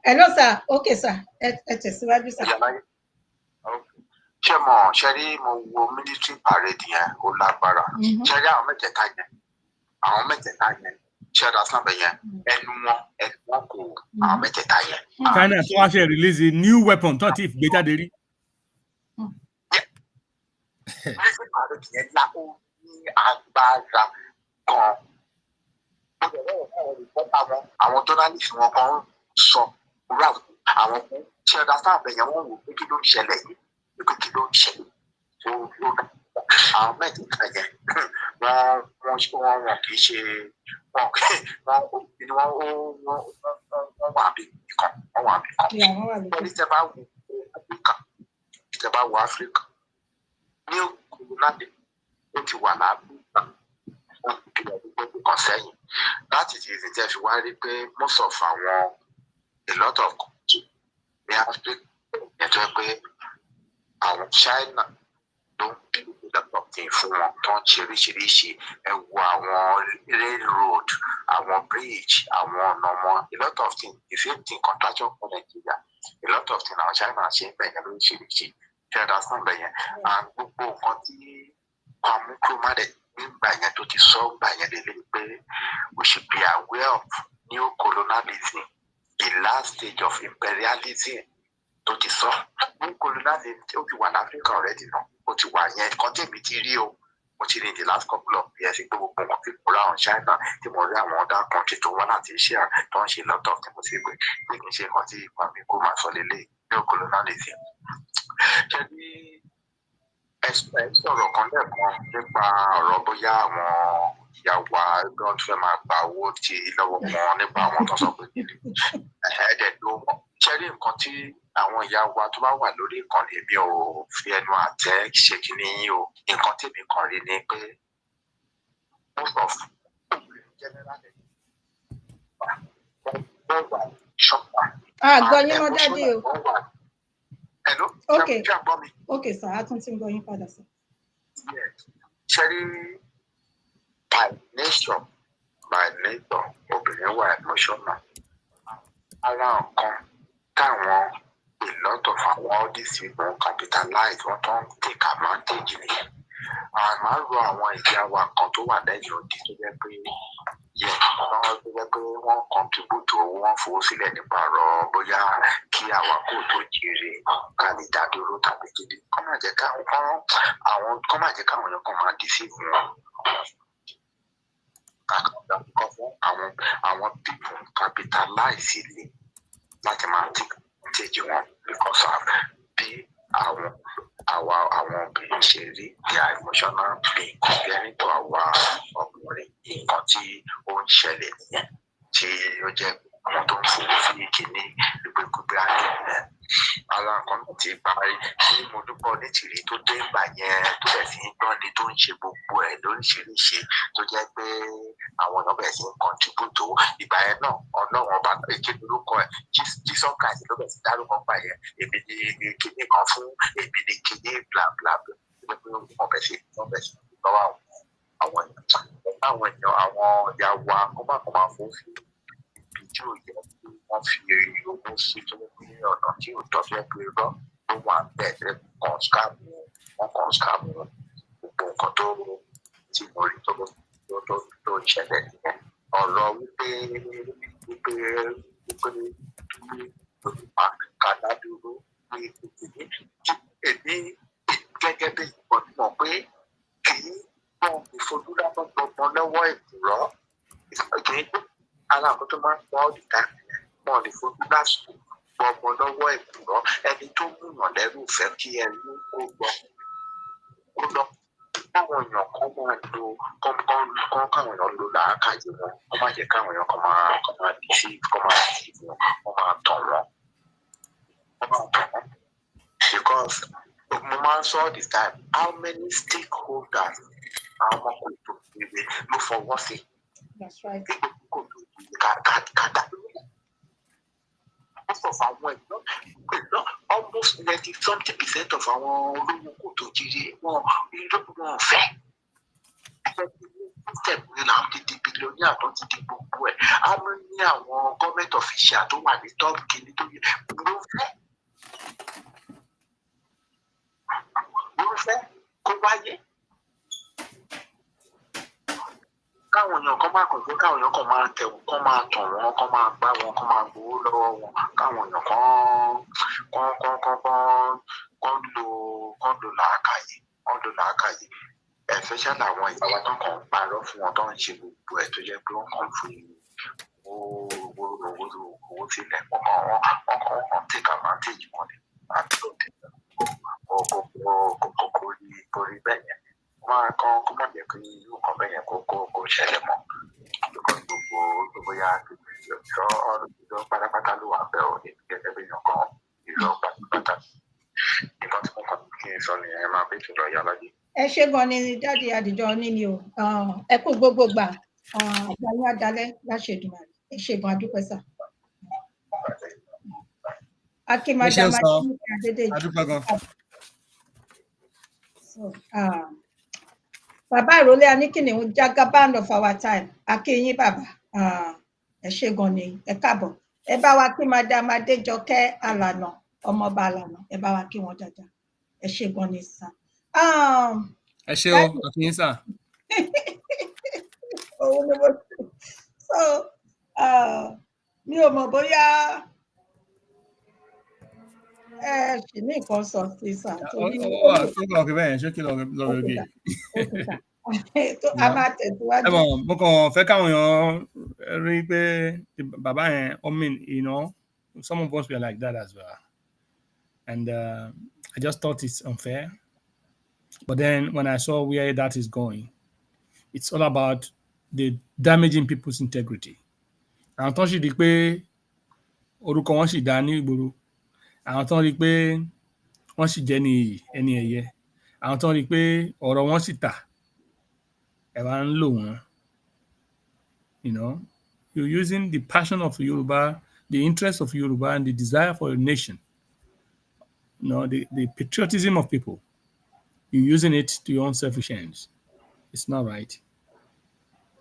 Hello sir, okay sir, ẹ tẹ̀síwájú sir. Ṣé mo ṣe rí mo wo military parade yẹn ó lágbára. Ṣé rí àwọn mẹ́tẹ̀ẹ̀ta yẹn ṣé ọ̀dà sábẹ̀ yẹn ẹnu wọn kò àwọn mẹ́tẹ̀ẹ̀ta yẹn. China tó wá ṣe release a new weapon tó ti gbé jáde rí. Military parade yẹn lápò ní agbára gan. Àwọn journalist wọn kan sọ àwọn ṣé ọ̀dà sábẹ̀ yẹn wọ́n wò pé kí ló ń ṣẹlẹ̀ yìí. Kí ló ń ṣẹlẹ̀ àwọn mẹ́tẹ̀ẹ̀ta yẹn wọ́n kì í ṣe wọ́n wà bí kan wọ́n wà bí kan. Wọ́n ní tẹ́ bá wo Áfíríkà ní kòrónàdé ó ti wà láàbùkà wọ́n ti wà gbogbo kan sẹ́yìn láti ti fi tẹ́ fi wá rí pé most of àwọn a lot of countries ní Áfíríkà yẹn tó yẹ pé àwọn China ló ń bí ìdàpọ̀ tí fún wọn tó ń ṣe oríṣiríṣi ẹ wo àwọn railroad àwọn bridge àwọn ọ̀nà wọn a lot of things the same thing contraction for Nigeria a lot of things àwọn China ṣe ń bẹ̀rẹ̀ lóríṣiríṣi ṣe understand bẹ́ẹ̀ yẹn and gbogbo nǹkan tí Kwame Nkrumah dẹ̀ nígbà yẹn tó ti sọ gbà yẹn lélẹ̀ pé we should be aware of new colonialism, the last stage of imperialism tó ti sọ. New colonialism ó ti wà ní Africa already náà ó ti wà yẹn kan tèmi ti rí o mo ti rí in the last couple of years pé gbogbo nǹkan tí mo rí àwọn China tí mo rí àwọn other country tó wá láti Asia tó ń ṣe lọ́tọ̀ tí mo ti gbé pé kì í ṣe nǹkan tí Kwame Nkrumah sọ lélẹ̀ new colonialism. ṣé bí sọ̀rọ̀ kan lẹ́ẹ̀kan nípa ọ̀rọ̀ bóyá àwọn ìyàwó ẹgbẹ́ fẹ́ máa gba owó tí lọ́wọ́ wọn nípa àwọn tó sọ pé nílé ẹ̀ẹ́dẹ̀ ló mọ̀. ṣé rí nǹkan tí àwọn ìyàwó tó bá wà lórí ìkànnì mi ò fi ẹnu àtẹ́ ṣe kínní yín o nǹkan tèmi kàn rí ni pé most of generally wọ́n wà ṣọ́pà. Gbọ́ yín mọ́ dájú o. Hello? Okay. Me. Okay, sir. I continue going further, sir. Yes. Cherry, by nature, obìnrin wà emotional. Ara nǹkan táwọn a lot of àwọn these people capitalize wọ́n tó ń take advantage nìyẹn. Àmọ́ ro àwọn ìyá wa kan tó wà lẹ́yìn òdì tó jẹ́ pé wọ́n contribute owó wọn fowó sílẹ̀ nípa ọ̀rọ̀ bóyá kí àwa kò tó jèrè ká lè dá dúró tàbí gidi kọ́ máa jẹ́ káwọn èèyàn kan máa dì sí fún wọn. Àwọn people capitalize ilé láti máa take wọn because of bí àwọn obìnrin ṣe rí their emotional being comparing to àwa ọkùnrin nǹkan tí ó ń ṣẹlẹ̀ nìyẹn tí ó jẹ́ àwọn tó ń fowó sí kìíní gbígbé àgbẹ̀ ara nǹkan náà ti parí tí mo dúpọ̀ nítìrí tó dé ìgbà yẹn tó bẹ̀ sí gbọ́n ni tó ń ṣe gbogbo ẹ̀ lóríṣiríṣi tó jẹ́ pé àwọn èèyàn bẹ̀ sí contribute ìgbà yẹn náà ọlọ́run ọba èké lórúkọ ẹ̀ Jesus Christ ló bẹ̀ sí dárúkọ gbà yẹn èmi ni kìíní kan fún èmi ni kìíní bla bla bla wọ́n bẹ̀ sí lọ́wọ́ àwọn èèyàn àwọn ìyá wa kọ́mọkọ́mọ fún fídíò yẹn wọ́n fi owó sí tó ní ọ̀nà tí ò tọ́ fẹ́ pé rọ́ ló wà bẹ́ẹ̀ kàn skáàmù gbogbo nǹkan tó ti mọ̀ rí tó ń ṣẹlẹ̀ nìyẹn ọ̀rọ̀ wípé kàdá dúró ní èmi gẹ́gẹ́ bí ìmọ̀ pé kì í gbọ́n ìfojúdámọ́ gbọ̀ngbọ̀n lọ́wọ́ ìkùrọ̀ kì í ara àwọn tó máa ń gbọ́ ọ̀dìdá wọn lè fojú lásìkò gbọ̀ngbọ̀n lọ́wọ́ ìkùrọ̀ ẹni tó múyàn lẹ́rù fẹ́ kí ẹrú kó lọ káwọn èèyàn kan máa lo káwọn èèyàn lo làákàyè wọn kó má jẹ́ káwọn èèyàn kan máa deceive wọn wọ́n máa tàn wọ́n because mo máa ń sọ all the time how many stakeholders àwọn ọmọkùnrin tó gbé ló fọwọ́ sí. That's right. Most of àwọn èèyàn almost 90-something% of àwọn olówó kò tó jíire wọn fẹ́. Ní làwọn ti di bílíọ̀nù àtọ́ ti di gbogbo ẹ̀. Àwọn ní àwọn gọ́ọ̀mẹ̀ntì ọ̀fíṣà tó wà ní tọ́ọ̀bù kìíní tó yẹ ló fẹ́ kó wáyé. Káwọn èèyàn kan máa kọ̀ọ̀kan káwọn èèyàn kan máa tẹ̀ wọ́n kán máa tàn wọ́n kán máa gbá wọn kán máa gbowó lọ́wọ́ wọn káwọn èèyàn kán lo làákàyè especially àwọn ìyàwó tó kàn ń parọ́ fún wọn tó ń ṣe gbogbo ẹ̀ tó jẹ́ pé wọ́n kàn fi owó sílẹ̀ wọ́n kàn take advantage wọn ni àti lóde kò rí bẹ́ẹ̀ yẹn máa kàn kó má jẹ́ pé irú kan bẹ́ẹ̀ yẹn kó ṣẹlẹ̀ mọ́ gbogbo ya ìjọ pátápátá ló wà bẹ́ẹ̀ ò ní gẹ́gẹ́ bí èèyàn kan ìjọ pátápátá nǹkan tí mo kàn kí n sọ nìyẹn máa bẹ́ẹ̀ tó lọ yá láyé. Ẹ ṣé gan ni dáàdi àdìjọ níní o ẹ kú gbogbo gbà àgbáyé adalẹ láṣẹdùn ẹ ṣé gan adúpẹ́ sà. Akínmadàmá ní àdédé bàbá ìrọ̀lẹ́ aníkìnnìún jagaban of our time akínyìn bàbá ẹ ṣé gan ni ẹ káàbọ̀ ẹ bá wa kí madam Adéjọkẹ́ Àlànà ọmọọba Àlànà ẹ bá wa kí wọn dáadáa ẹ ṣé gan ni sà. ẹ ṣé o àfihàn sà. So mi ò mọ̀ bóyá ṣì ní nǹkan sọ sí sà. ó kàn bẹ́ẹ̀ ṣé kí lọ́ọ́ lóge. A máa tẹ̀síwájú. ẹ mọ̀ mo kàn fẹ́ káwọn èèyàn rí pé bàbá yẹn some of us were like that as well, and I just thought it's unfair, but then when I saw where that is going, it's all about the damaging people's integrity. Àwọn tó ń sì di pé orúkọ wọn sì dá ní ìgboro, àwọn tó ń rí pé wọ́n sì jẹ́ ní ẹni ẹ̀yẹ, àwọn tó ń rí pé ọ̀rọ̀ wọn sì tà, ẹ wá ń lò wọ́n. You're using the passion of Yoruba, the interest of Yoruba, and the desire for a nation, the patriotism of people. You're using it to your own selfish ends. It's not right.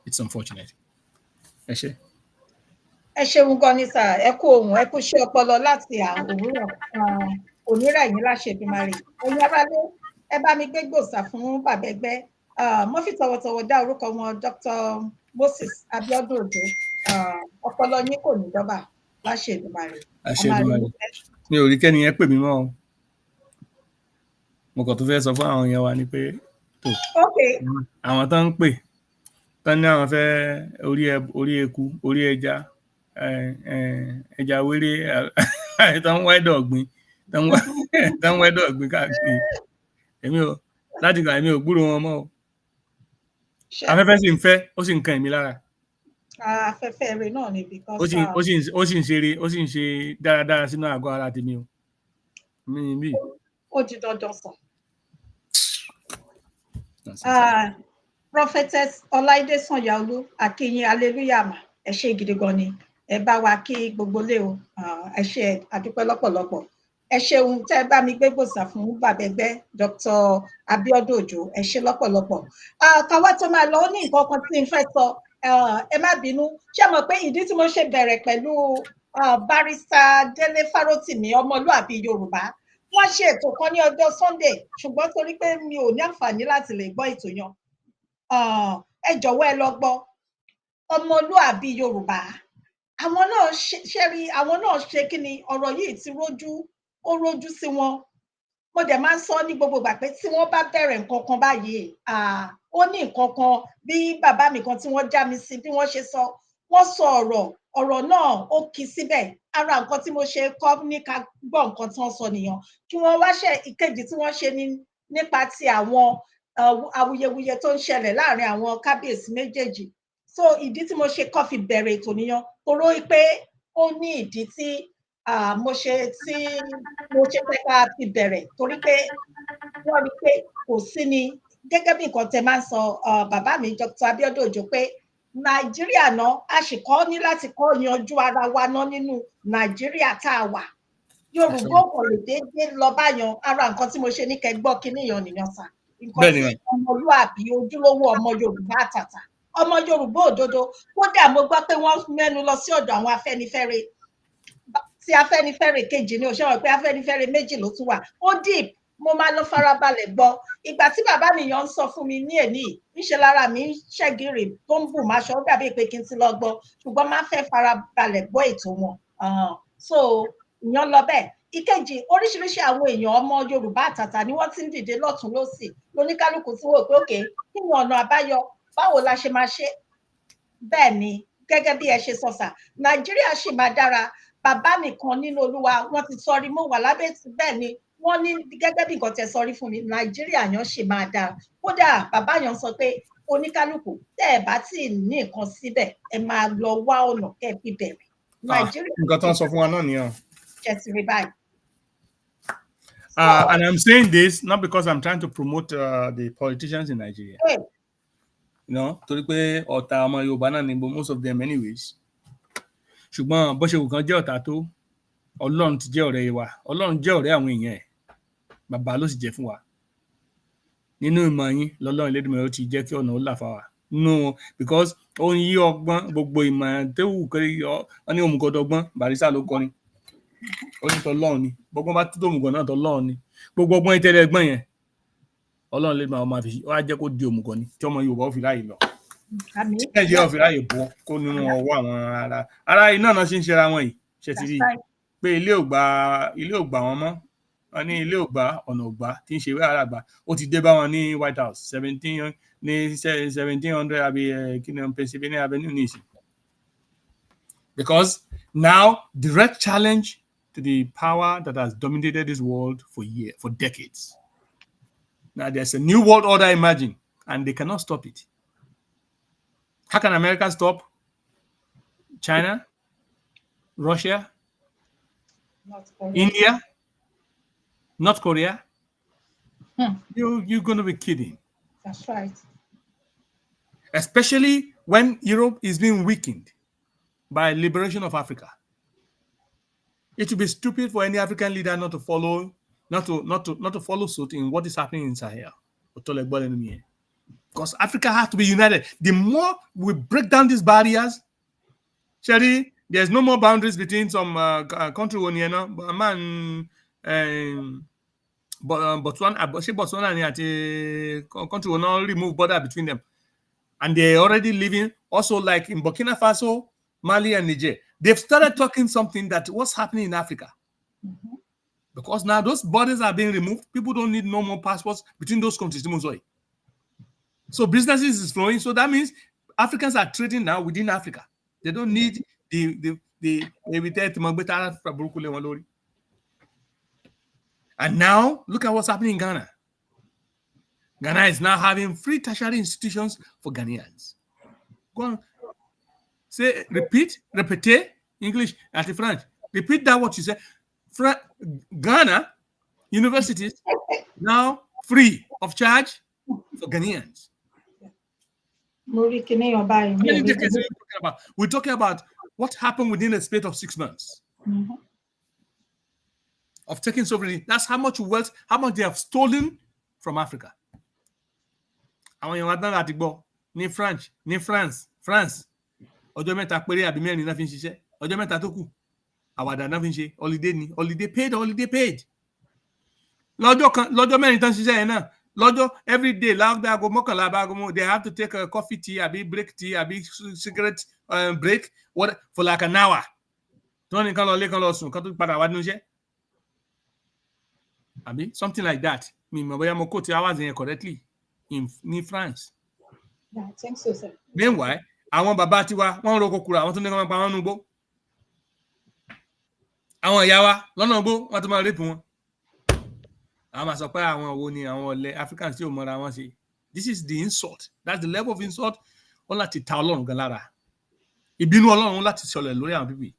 It's unfortunate. Ẹ ṣé. Ẹ ṣeun gan ni sà, ẹ kú ohùn, ẹ kú iṣẹ́ ọpọlọ láti òwúrọ̀ onírẹ̀yìn láṣẹ̀dùmarè. Ẹ̀yin aráalé, ẹ bá mi gbé gbòòsà fún bàbá ẹgbẹ́. Mo fi tọ̀wọ̀tọ̀wọ̀ dá orúkọ wọn Dr. Moses Abiodun Ojo. Ọpọlọ yín kò ní dọ́bà láṣẹ̀dùmarè. Mi ò rí kẹ́ni yẹn pè mí mọ́ o. Mo kàn tó fẹ́ sọ fún àwọn yẹn wa ni pé àwọn tó ń pè tán ní àwọn fẹ́ orí eku, orí ẹja, ẹja wéré, tó ń wẹ́dọ̀ ọ̀gbìn, tó ń wẹ́dọ̀ ọ̀gbìn káàkiri. Láti gbà èmi ò gbúrò wọn mọ́ o. Afẹ́fẹ́ sì ń fẹ́, ó sì ń kan èmi lára. Afẹ́fẹ́ rẹ̀ náà ni because ó sì ń ṣeré, ó sì ń ṣe dáradára sínú àgọ́ ara tèmi o. Ó di dandan sàn. Prophetess Ọláìdé Sanyaolu akínyìn hallelujah mà, ẹ ṣé gidi gan ni, ẹ bá wa kí gbogbo lé o, ẹ ṣé àdúpẹ́ lọ́pọ̀lọpọ̀. Ẹ ṣeun tẹ́ bá mi gbé gbòòsà fún bàbá ẹgbẹ́ Dr. Abiodun Ojo, ẹ ṣé lọ́pọ̀lọpọ̀. Káwá tó máa lọ, ó ní nǹkan kan tí n fẹ́ sọ, ẹ má bínú. Ṣé mọ̀ pé ìdí tí mo ṣe bẹ̀rẹ̀ pẹ̀lú barrister Délé Fárótìmí ọmọlúàbí Yorùbá, wọ́n ṣe ètò kan ní ọjọ́ Sunday, ṣùgbọ́n torí pé mi ò ní àǹfààní láti lè gbọ́ ètò yẹn, ẹ jọ̀wọ́ ẹ lọ gbọ́ ọmọlúàbí Yorùbá. Àwọn náà ṣe kí ni, ọ̀rọ̀ yìí ti ó rójú sí wọn. Mo dẹ̀ máa ń sọ ní gbogbo ìgbà pé tí wọ́n bá bẹ̀rẹ̀ nǹkan kan báyìí, ó ní nǹkan kan bí bàbá mi kan tí wọ́n já mi sí bí wọ́n ṣe sọ, wọ́n sọ ọ̀rọ̀ náà ó kì í síbẹ̀. Ara nǹkan tí mo ṣe kọ́ ní ká gbọ́ nǹkan tí wọ́n sọ nìyẹn. Kí wọ́n wá ṣe ìkejì tí wọ́n ṣe nípa ti àwọn awuyewuye tó ń ṣẹlẹ̀ láàrin àwọn kábíyèsí méjèèjì. So ìdí tí mo ṣe kọ́ fi bẹ̀rẹ̀ ètò nìyẹn, toró pé ó ní ìdí tí mo ṣe fẹ́ ká fi bẹ̀rẹ̀, torí pé wọ́n rí pé kò sí ni gẹ́gẹ́ bí nǹkan tẹ máa ń sọ bàbá mi Dr. Abiodun Ojo pé Nàìjíríà náà a sì kọ́ ní láti kọ́ yanjú ara wa náà nínú Nàìjíríà tá a wà. Yorùbá kò lè déédéé lọ báyan. Ara nǹkan tí mo ṣe ní kẹgbọ́ kíní yan nìyẹn sà. Nǹkan tí ọmọlúàbí ojúlówó ọmọ Yorùbá àtàtà, ọmọ Yorùbá òdodo. Kódà mo gbọ́ pé wọ́n mẹ́nu lọ sí ọ̀dọ̀ àwọn Afẹ́nifẹ́re. Tí Afẹ́nifẹ́re kejì ni, ó ṣe wọ́n pé Afẹ́nifẹ́re méjì ló tún wà. Ó deep, mo máa lọ farabalẹ̀ gbọ́. Ìgbà tí bàbá mi yan ń sọ fún mi ní èní, níṣẹ́ lára mi ń ṣẹ́gìrì tó ń bù máa ṣọ́, ó dàbí pé kí n ti lọ gbọ́, ṣùgbọ́n máa fẹ́ farabalẹ̀ gbọ́ ètò wọn. So ìyan lọ bẹ́ẹ̀. Ìkejì, oríṣiríṣi àwọn èèyàn ọmọ Yorùbá àtàtà ni wọ́n ti ń dìde lọ́tún lósì, lóníkálùkù tí wọ́n pé òkè kí ni ọ̀nà àbáyọ, báwo la ṣe máa ṣe. Bẹ́ẹ̀ ni gẹ́gẹ́ bí ẹ ṣe sọ sà, Nàìjíríà ṣì máa dára. Bàbá mi kan nínú Olúwa, wọ́n ti sọrí, mo wà lábẹ́ bẹ́ẹ̀ ni wọ́n ní gẹ́gẹ́ bí nǹkan tẹ sọrí fún mi, Nàìjíríà yẹn ṣì máa dára. Kódà bàbá yẹn sọ pé oníkálùkù tẹ́ ẹ bá tí ì ní nǹkan síbẹ̀, ẹ máa lọ wá ọ̀nà kẹ́ ẹ fi bẹ̀rẹ̀. Nàìjíríà nǹkan tó ń sọ fún wa náà nìyẹn. Jẹ́sìrì báyìí. And I'm saying this not because I'm trying to promote the politicians in Nigeria. Torí pé ọ̀tá ọmọ Yorùbá náà ni most of them anyways. Ṣùgbọ́n bó ṣe wù kán jẹ́ ọ̀tá tó, Ọlọ́run ti jẹ́ ọ̀rẹ́ wa. Ọlọ́run jẹ́ ọ̀rẹ́ àwọn èèyàn ẹ̀. Bàbá ló sì jẹ́ fún wa. Nínú ìmọ̀ yín lọ́lọ́run Elédùmarè ó ti jẹ́ kí ọ̀nà ó là fáwa. Because ó ń yí ọgbọ́n gbogbo ìmọ̀ tó wù kí wọ́n ní òmùgọ̀dọ̀gbọ́n Barrister ló kọrin. ó ní tọlọ́run ni gbogbo bá tó òmùgọ̀ náà tọlọ́run ni gbogbo ọgbọ́n ìtẹ́lẹ̀ ẹgbọ́n yẹn Ọlọ́run lè máa fi wá jẹ́ kó di òmùgọ̀ ni tí ọmọ Yorùbá ò fi ráyè lọ tí Nàìjíríà ò fi ráyè bọ́ kó nínú ọwọ́ àwọn ará iná náà ṣe ń ṣera wọn yìí ṣe ti rí pé ilé ò gbà wọn mọ́ wọn ní ilé ò gbà ọ̀nà ò gbà tí ń ṣe ìwé ara gbà ó ti dé bá wọn ní White House 1700 àbí Pennsylvania Avenue ní ìsìn because now direct challenge to the power that has dominated this world for decades. Now there's a new world order emerging, and they cannot stop it. How can America stop China, Russia, India, North Korea? You're going to be kidding. That's right. Especially when Europe is being weakened by liberation of Africa. It would be stupid for any African leader not to follow suit in what is happening in Sahel. Because Africa has to be united. The more we break down these barriers, Sherry, there's no more boundaries between some country, Botswana and country will not remove border between them. And they're already living, also like in Burkina Faso, Mali, and Niger. They've started talking something that what's happening in Africa. Because now those borders are being removed. People don't need no more passports between those countries. So businesses is flowing. So that means Africans are trading now within Africa. They don't need the and now look at what's happening in Ghana. Ghana is now having free tertiary institutions for Ghanaians. Go on. Say, répétez, English, at the French. Repeat that what you said. Ghana universities now free of charge for Ghanaians. We're talking about what happened within a space of 6 months of taking sovereignty. That's how much wealth, how much they have stolen from Africa. And when you're not at France. Ọjọ́ mẹ́ta péré àbí mẹ́rin náà fi ń ṣiṣẹ́ ọjọ́ mẹ́ta tó kù àwàdà náà fi ń ṣe holiday paid lọ́jọ́ mẹ́rin tán ṣiṣẹ́ yẹn náà lọ́jọ́ every day láago mọ́kànlá àbáago they have to take a coffee tea àbí break tea àbí cigarette break for like an hour tí wọ́n ní kán lọ lé kán lọ sùn kán tó padà wá nínú iṣẹ́ àbí something like that mi mọ̀ bóyá mo quote hours yẹn correctly ní France. Yeah, I think so, sir. Meanwhile àwọn bàbá tiwa wọ́n roko kura àwọn tó ní kán pa wọ́n nùgbó àwọn ìyá wa lọ́nà gbó wọ́n tó máa rape wọn àwọn máa sọ pé àwọn wo ni àwọn ọ̀lẹ Africans tí ò mọra wọn ṣe. This is the insult. That's the level of insult ó láti ta Ọlọ́run gan lára ìbínú Ọlọ́run láti ṣọlẹ̀ lórí àwọn pípì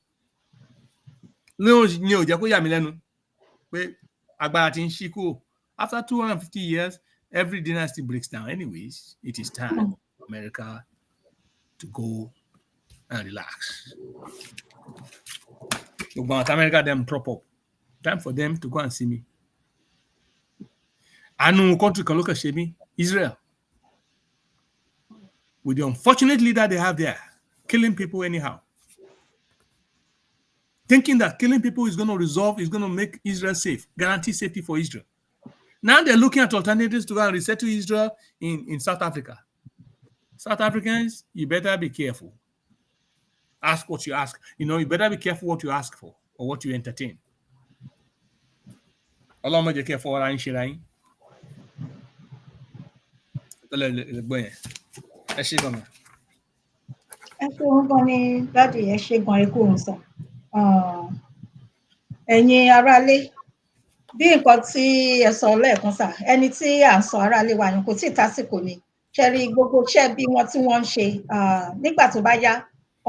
ní ò jẹ́ kó yà mí lẹ́nu pé agbára ti ń ṣí kúrò. After 250 years every dynasty breaks down. Anyways, it is time for America to go and relax. So America them prop up. Time for them to go and see me. I know country can look at me, Israel. With the unfortunate leader they have there, killing people anyhow. Thinking that killing people is going to make Israel safe, guarantee safety for Israel. Now they're looking at alternatives to go and resettle Israel in South Africa. South Africans, you better be careful. Ask what you ask. You better be careful what you ask for or what you entertain. Allah ma jẹ́ careful ara ń ṣe ra yín. Ẹ ṣé gan. Ẹ ṣé gan ni dáàdì ẹ ṣé gan ẹ kú sọ. Ẹ̀yin aráalé bí nǹkan tí ẹ sọ lẹ́ẹ̀kan sà ẹni tí à ń sọ aráalé wa ni kò tí ì tásìkò ni ṣẹ́rí gbogbo iṣẹ́ bí wọ́n tí wọ́n ń ṣe nígbà tó bá yá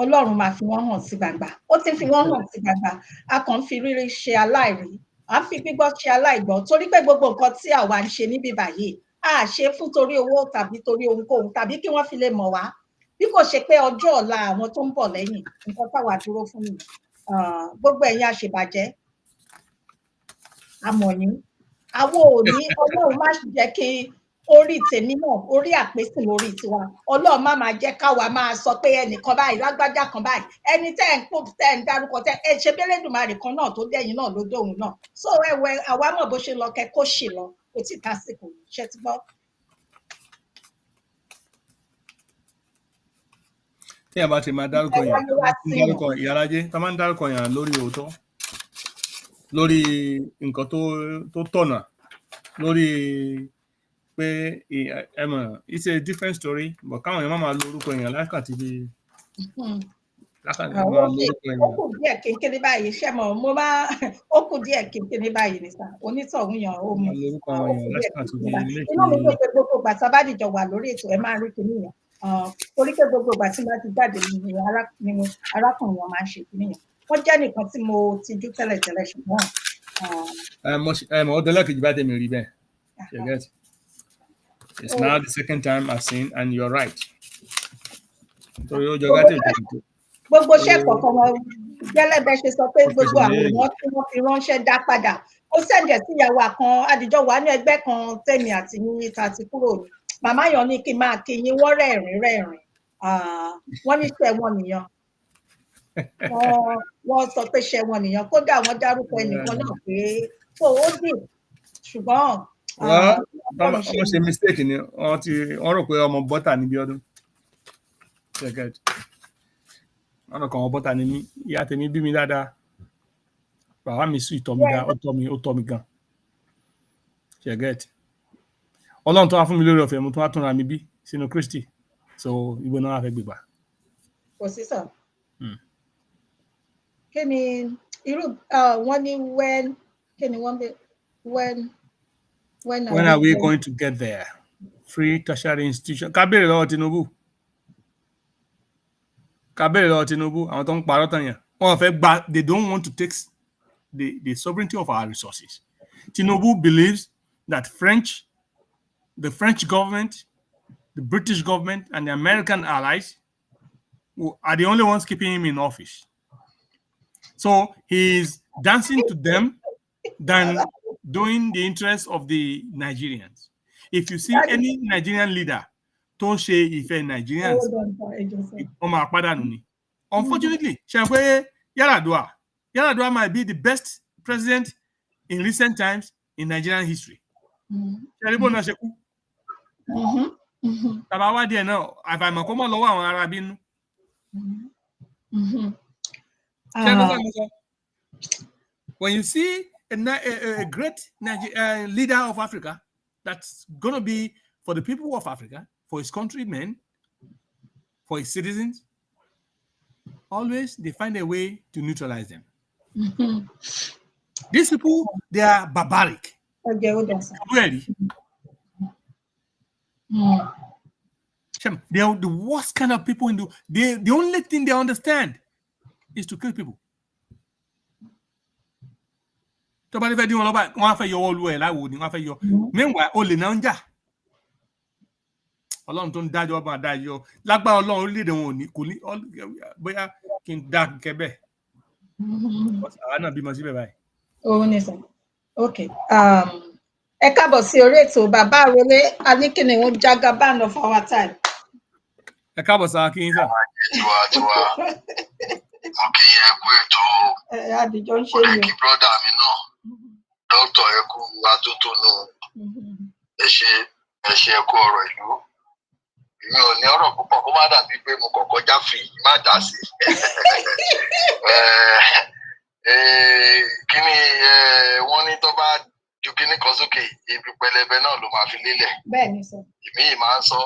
Ọlọ́run máa fi wọ́n hàn sí gbangba ó ti fi wọ́n hàn sí gbangba a kàn ń fi rírí ṣe aláìrí à ń fi gbígbọ́ ṣe aláìgbọ́ torí pé gbogbo nǹkan tí àwa ń ṣe níbí báyìí a ṣe fún torí owó tàbí torí ohunkóhun tàbí kí wọ́n fi lè mọ̀ wá bí kò ṣe pé ọjọ́ ọ̀la àwọn tó ń bọ̀ lẹ́yìn nǹkan táwa dúró fún mi gbogbo ẹ̀yin àṣebàjẹ́ àmọ̀ yín àwọn ò ní Ọlọ́run má jẹ́ kí orí tèmi náà orí àpèsè lórí tiwa Ọlọ́run má máa jẹ́ káwa máa sọ pé ẹnìkan báyìí lágbájá kan báyìí ẹni tẹ́ ń kó tẹ́ ń dárúkọ tẹ́ ẹ ṣe bẹ́lẹ́dùmarè kan náà tó dẹ̀yìn náà ló dóhun náà so ẹ̀wẹ̀ àwa mọ̀ bó ṣe lọ kẹ́ kó ṣì lọ ó ti tásìkò ṣe ti gbọ́. tí a bá ti máa dárúkọ yàn ìyálájé tá máa ń dárúkọ yàn lórí òótọ́ lórí nǹkan tó tọ̀nà lórí pé ẹ mọ̀ it's a different story but káwọn èèyàn máa lo orúkọ èèyàn lákàtí bí lákàtí máa lo orúkọ èèyàn. ó kù díẹ̀ kékeré báyìí ṣé mo máa ó kù díẹ̀ kékeré báyìí ní sá onítọ̀hún yàn ó mi inú mi ló pé gbogbo ìgbà tá a bá dìjọ wà lórí ètò ẹ máa rí kinní yẹn torí pé gbogbo ìgbà tí wọ́n ti jáde ní arákùnrin wọn máa ń ṣe kinní yẹn wọ́n jẹ́ nìkan tí mo ti jú tẹ́lẹ̀tẹ́lẹ̀ ṣùgbọ́n. ọdún lẹ́kìjì bá tẹ̀mí rí bẹ́ẹ̀ you get it. It's now the second time I've seen and you're right. Torí ó jọ gàtẹ́ ìjọba. Gbogbo iṣẹ́ kọ̀ọ̀kan wọn gẹ́lẹ́bẹ̀ ṣe sọ pé gbogbo àwòrán tí wọ́n fi ránṣẹ́ dá padà ó sẹ̀ǹdẹ̀ sí ìyàwó àkan àdìjọ wà ní ẹgbẹ́ kan tèmi àti ní ta ti kúrò ní màmá yàn ní kí n máa kí yín wọ́n rẹ́rìn wọ́n ní ṣẹ́ wọn nìyàn wọ́n sọ pé ṣẹ́ wọn nìyàn kódà wọ́n dárúkọ ẹnìkan náà pé tó ó dì ṣùgbọ́n. Wọ́n ṣe mistake ni wọ́n rò pé ọmọ bọ́tà ní Bíọ́dún wọ́n rò pé ọmọ bọ́tà ní mí ìyá tèmi bí mi dáadáa bàbá mi sùn ìtọ́ mi dá ó tọ́ mi gan Ọlọ́run tó wá fún mi lórí ọ̀fẹ́ mo tó wá túnra mi bí sínú Kristi so ibo náà wà fẹ́ gbégbá. kò sí sàn kí ni irú wọ́n ní kí ni wọ́n bẹ When are we going to get there? Free tertiary institution. Kábèrè lọ́wọ́ Tinubu. Àwọn tó ń parọ́ tán yẹn. Wọ́n fẹ́ gba. They don't want to take the sovereignty of our resources. Tinubu believes that the French government, the British government, and the American allies are the only ones keeping him in office. So he is dancing to them than doing the interests of the Nigerians. If you see any Nigerian leader, don't say if a Nigerians, unfortunately, Yar'Adua might be the best president in recent times in Nigerian history. When you see a great leader of Africa that's going to be for the people of Africa, for his countrymen, for his citizens, always they find a way to neutralize them. These people, they are barbaric. They are the worst kind of people the only thing they understand is to kill people. Meanwhile, only now Ọlọ́run tó ń dájọ́ ọba àdájọ́ lágbára Ọlọ́run orílẹ̀-èdè wọn ò ní kò ní bóyá kí n dá kẹ́bẹ̀ àwa náà bímọ síbẹ̀ báyìí. Òun ni sàn ok ẹ káàbọ̀ sí orí ètò bàbá àròlé aníkìnnì ń jágá band of our time. Ẹ káàbọ̀ sáà kí n sà. tiwa mo kí ẹ kú ètò àdìjọ ń ṣe yìí kí brọ́dà mi náà dókítà ẹ kú atótónu ẹ ṣe ẹ kú ọ̀rọ̀ ìlú. Mi ò ní ọ̀rọ̀ púpọ̀ kó má dàbí pé mo kọ́kọ́ jáfì má dá sí. Kíni wọ́n ní tó bá ju kíní kan sókè ibi pẹlẹbẹ náà ló máa fi lélẹ̀. Bẹ́ẹ̀ni sọ. Ìmíì máa ń sọ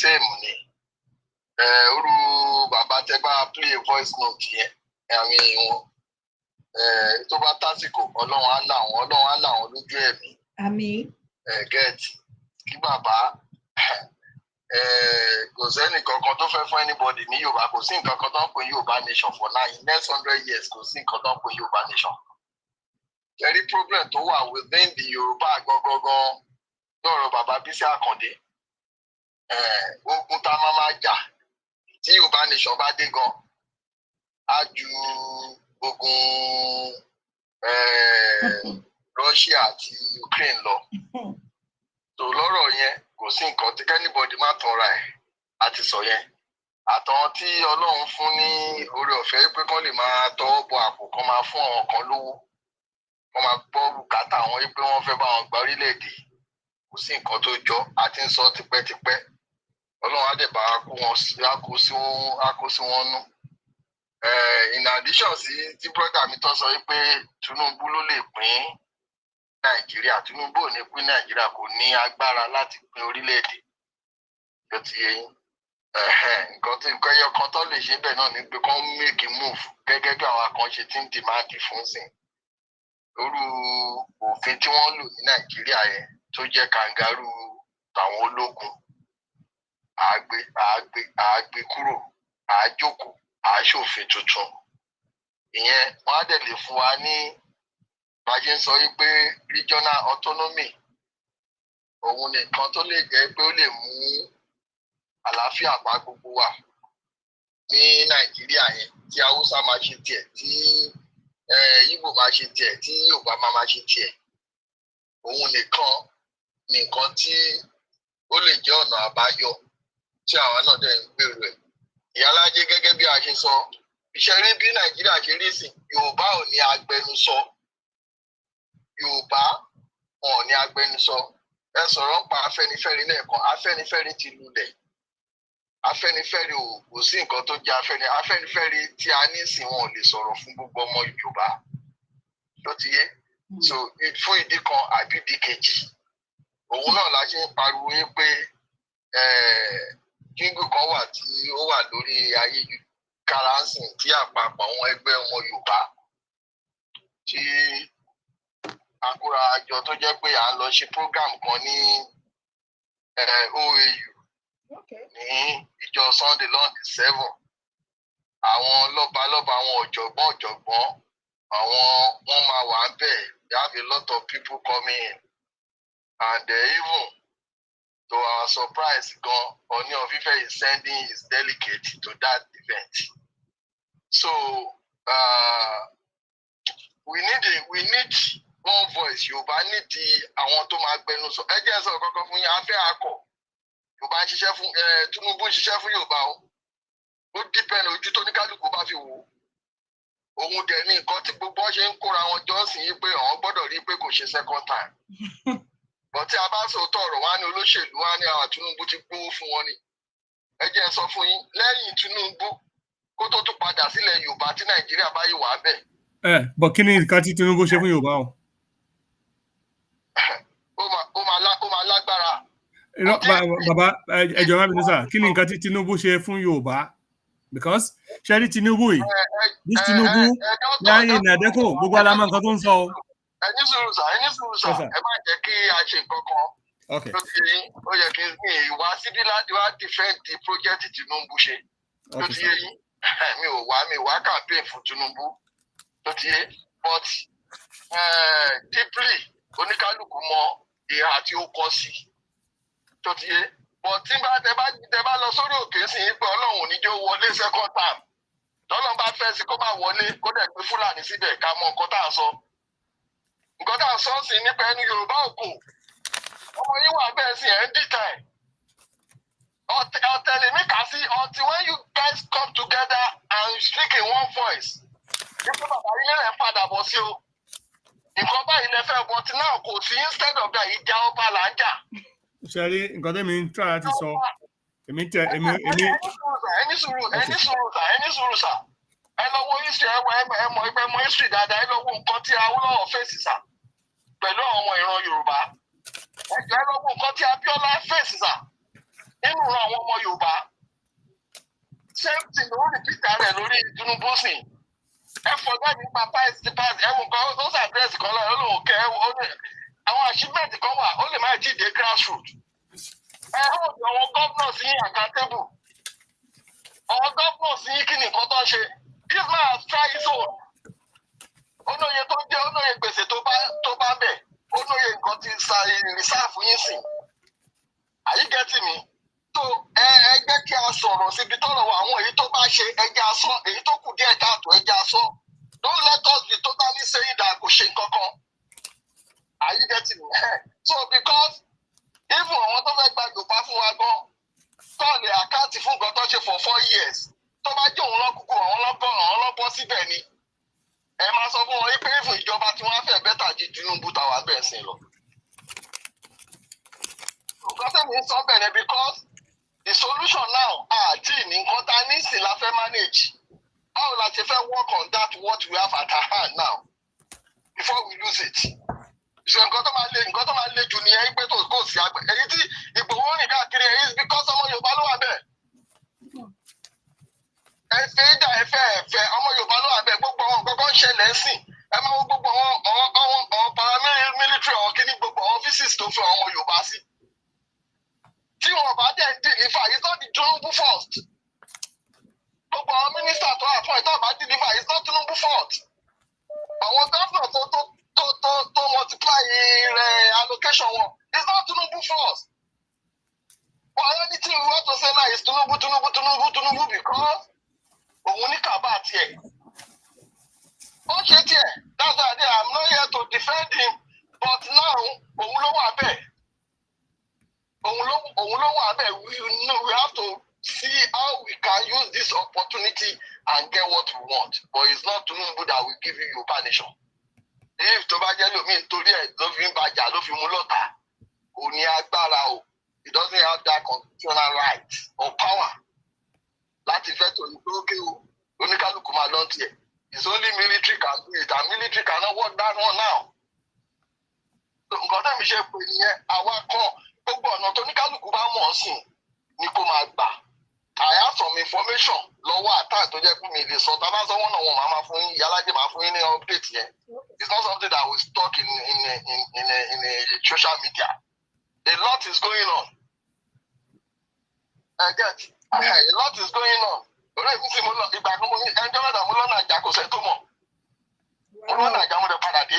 same ni. Orú bàbá tẹ bá play voice note yẹn àmì wọn. Tó bá tásìkò Ọlọ́run á là wọ́n lójú ẹ̀mí. Àmín. Get kí bàbá kò sẹ́ni kankan tó fẹ́ fún anybody ní Yorùbá kò sí nǹkan kan tó ń pè Yorùbá nation for now in next 100 years kò sí nǹkan tó ń pè Yorùbá nation. Very problem tó wà within the Yorùbá gangan lọ́rọ̀ bàbá Bísí Àkàndé ogun tá a máa jà tí Yorùbá nation bá dé gan á ju ogun Russia àti Ukraine lọ. tó lọ́rọ̀ yẹn kò sí nǹkan tí kẹ́nìbọ̀dì má tanra ẹ̀ àti sọ yẹn àtàwọn tí Ọlọ́run fún ní oore ọ̀fẹ́ pé kán lè máa tọwọ́ bọ àpò kan máa fún àwọn kan lówó wọ́n máa gbọ́ bùkátà àwọn pé wọ́n fẹ́ bá wọn gba orílẹ̀-èdè kò sí nǹkan tó jọ àti ń sọ tipẹ́tipẹ́ Ọlọ́run á dẹ̀ bá kó sí wọn nú. In addition sí tí brọ́dà mi tó sọ pé Tinubu ló lè pín Nàìjíríà Tinubu ò ní pín Nàìjíríà kò ní agbára láti pín orílẹ̀-èdè tó ti yé yín nǹkan ẹyọ kan tó lè ṣe bẹ́ẹ̀ náà ni pé kán make a move gẹ́gẹ́ bí àwọn kan ṣe ti ń dìmáàdì fún sìn lórí òfin tí wọ́n lò ní Nàìjíríà yẹn tó jẹ́ kangaroo tàwọn ológun àgbé kúrò àjókòó àṣòfin tuntun ìyẹn wọ́n á dẹ̀ lè fún wa ní bá ṣe ń sọ wípé regional autonomy òun nìkan tó lè jẹ́ pé ó lè mú àlàáfíà bá gbogbo wa ní Nàìjíríà yẹn tí Haúsá máa ṣe tiẹ̀ tí Ìgbò máa ṣe tiẹ̀ tí Yorùbá máa ṣe tiẹ̀ òun nìkan tí ó lè jẹ́ ọ̀nà àbáyọ tí àwa náà dẹ̀ ń gbèrò ẹ̀. Ìyálájé gẹ́gẹ́ bí a ṣe sọ iṣẹ́ rí bí Nàìjíríà ṣe rí sìn Yorùbá ò ní agbẹnusọ Yorùbá wọn ò ní agbẹnusọ ẹ sọ̀rọ̀ ń pa Afẹ́nifẹ́re lẹ́ẹ̀kan Afẹ́nifẹ́re ti lulẹ̀ Afẹ́nifẹ́re kò sí nǹkan tó jẹ́ Afẹ́nifẹ́re tí a ní sìn wọn ò lè sọ̀rọ̀ fún gbogbo ọmọ Yorùbá tó ti yé so fún ìdí kan àbí ìdí kejì òun náà la ṣe ń pariwo yín pé jíngù kan wà tí ó wà lórí ayélujára sìn tí àpapọ̀ àwọn ẹgbẹ́ ọmọ Yorùbá tí akóra àjọ tó jẹ́ pé à ń lọ ṣe program kan ní OAU ní ìjọ Sunday lọ́ọ̀dì 7 àwọn lọ́balọ́ba àwọn ọ̀jọ̀gbọ́n àwọn wọ́n máa wà ń bẹ̀ they have a lot of people coming in and even to our surprise gan Ọọ̀ni of Ife is sending his delegate to that event so we need one voice Yorùbá nídìí àwọn tó máa gbẹnu sọ ẹ jẹ́ sọ̀rọ̀ kankan fún yín afẹ́ akọ Yorùbá ń ṣiṣẹ́ fún Tinubu ń ṣiṣẹ́ fún Yorùbá ó dípẹ́ni ojú tó ní kálukú bá fi wò òun dẹ̀ ní nǹkan tí gbogbo ṣe ń kóra wọn jọ sí yín pé àwọn gbọ́dọ̀ rí pé kò ṣe second time but tí a bá sòótọ́ ọ̀rọ̀ wá ní olóṣèlú wá ní àwọn Tinubu ti gbówó fún wọn ni ẹ jẹ́ sọ fún yín lẹ́yìn Tinubu kó tó tún padà sílẹ̀ Yorùbá tí Nàìjíríà bá yìí wà bẹ́ẹ̀. Bọ̀ kí ni nǹkan tí Tinubu ṣe fún Yorùbá o. ó máa lágbára. Bàbá ẹjọ́ máa bí nísà kí ni nǹkan tí Tinubu ṣe fún Yorùbá because ṣe rí Tinubu yìí this Tinubu láàyè nàdẹ́kò gbogbo alámọ̀ nǹkan tó ń sọ o. ẹni sùúrù sà ẹ má jẹ́ kí a ṣe nǹkan kan. ó yẹ kí n ìwà síbí láti wá defend project Tinubu ṣe tó ti yé yín mi ò wá campaign fún Tinubu tó ti yé but deeply oníkálukú mọ ìhà tí ó kọ sí tó ti yé but tí tẹ bá lọ sórí òkè sí i pé Ọlọ́run ò ní jẹ́ wọlé second time tọ́lọ́run bá fẹ́ sí kó má wọlé kó dẹ̀ gbé Fúlàní síbẹ̀ ká mọ nǹkan tá à ń sọ nǹkan tá à ń sọ sí nípa ẹni Yorùbá òkú ọmọ yín wà bẹ́ẹ̀ sí ẹ̀ ń dìtà ẹ̀ ọ̀tẹ̀lẹ̀ mi kà sí until when you guys come together and speak in one voice nípa bàbá ilé rẹ̀ padà bọ̀ sí o nǹkan báyìí lẹ fẹ́ bọ̀ tí náà kò sí instead of that ìjà ọba là ń jà. ṣe rí nǹkan tẹ́mi ń try láti sọ èmi. ẹni sùúrù sà ẹ lọ wo history ẹ mọ history dáadáa ẹ lọ wo nǹkan tí Awólọ́wọ̀ fèsì sà pẹ̀lú àwọn ìran Yorùbá ẹ lọ wo nǹkan tí Abíọ́lá fèsì sà nínú ìran àwọn ọmọ Yorùbá same thing ló repeat rẹ̀ lórí Tinubu sìn ẹ fọdọ́ nípa past ẹ wò nǹkan ó sàdírẹ́sì kan lọ́wọ́ lóun kẹ́ àwọn achievement kan wà ó lè má jí dé grassroots ẹ hold àwọn governors yín accountable àwọn governors yín kí ni nǹkan tó ń ṣe this man has tried his own olóye tó jẹ́ olóye gbèsè tó bá bẹ̀ olóye nǹkan ti sa reserve yín sìn are you getting me so ẹ jẹ́ kí a sọ̀rọ̀ síbi tọ́rọ̀ wa àwọn èyí tó bá ṣe ẹjẹ́ asọ èyí tó kù díẹ̀ káàtó ẹjẹ́ asọ don't let us be totally saying that kò ṣe nǹkan kan are you getting me so because Even àwọn tó fẹ́ gba Yorùbá fún wa gan, tó lè àkáǹtì fún nǹkan tó ṣe for 4 years. Tó bá jẹ́ òun lọ́kùnkùn àwọn lọ́bọ̀ síbẹ̀ ni. Ẹ máa sọ fún wọn pé fún ìjọba tí wọ́n fẹ́ bẹ́tà ju Tinubu táwa bẹ́ẹ̀ sí lọ. Nǹkan tẹ̀mí sọ bẹ̀rẹ̀ because the solution now àti ní nǹkan tá a ní sí la fẹ́ manage. How la ṣe fẹ́ work on that what we have at our hand now before we lose it? Ṣé nǹkan tó máa le jù nìyẹn pé tó kò sí àgbẹ̀. Èyí tí Ìgbòho rìn káàkiri is because ọmọ Yorùbá ló wà bẹ́ẹ̀. Ẹ̀fẹ̀ ìdá ẹ̀fẹ̀ ọmọ Yorùbá ló wà bẹ́ẹ̀ gbogbo àwọn gbogbo ń ṣẹlẹ̀ sìn. Ẹ máa wo gbogbo àwọn paramilitary àwọn kíní gbogbo àwọn offices tó fi ọmọ Yorùbá sí. Tí wọn bá dẹ̀ ń deliver, it's not the Tinubu fault. Gbogbo àwọn mínísítà tó appoint tó bá deliver, it's not Tinubu fault. Àwọn gọ́fúnà tó multiply allocation wọn, it's not Tinubu fault. But anything we want to say now is Tinubu because òun ní kàbá tiẹ̀. Ó ṣe tiẹ̀, that's why I'm not here to defend him, but now òun ló wà bẹ́ẹ̀. We have to see how we can use this opportunity and get what we want. But it's not Tinubu that will give you Yorùbá nation. If tó bá jẹ́ lómi nítorí ẹ̀ ló fi ń bàjá ló fi mú lọ́tà, kò ní agbára o. He doesn't have that constitutional right or power. Láti fẹ́ tó ní pé ókè o, oníkálukú máa lọ tiẹ̀. It's only military can do it and military cannot work that one now. Nǹkan tẹ́mi ṣe pé nìyẹn, àwa kọ́ gbogbo ọ̀nà tó ní kálukú bá mọ̀ ọ́ sìn ni kó máa gbà. I have some information lọ́wọ́ àtàn tó jẹ́ pé mi lè sọ tá a bá sọ wọ́n náà wọ́n máa fún yín Yálàjẹ máa fún yín ní update yẹn. It's not something that we talk in social media. A lot is going on. I get a lot is going on. Ọ̀rẹ́ mi sì mo lọ ìgbà kan mo ní ẹjọ́ mẹ́ta mo lọ́nà àjà kò sẹ́ tó mọ̀. Mo lọ́nà àjà mo lè padà dé.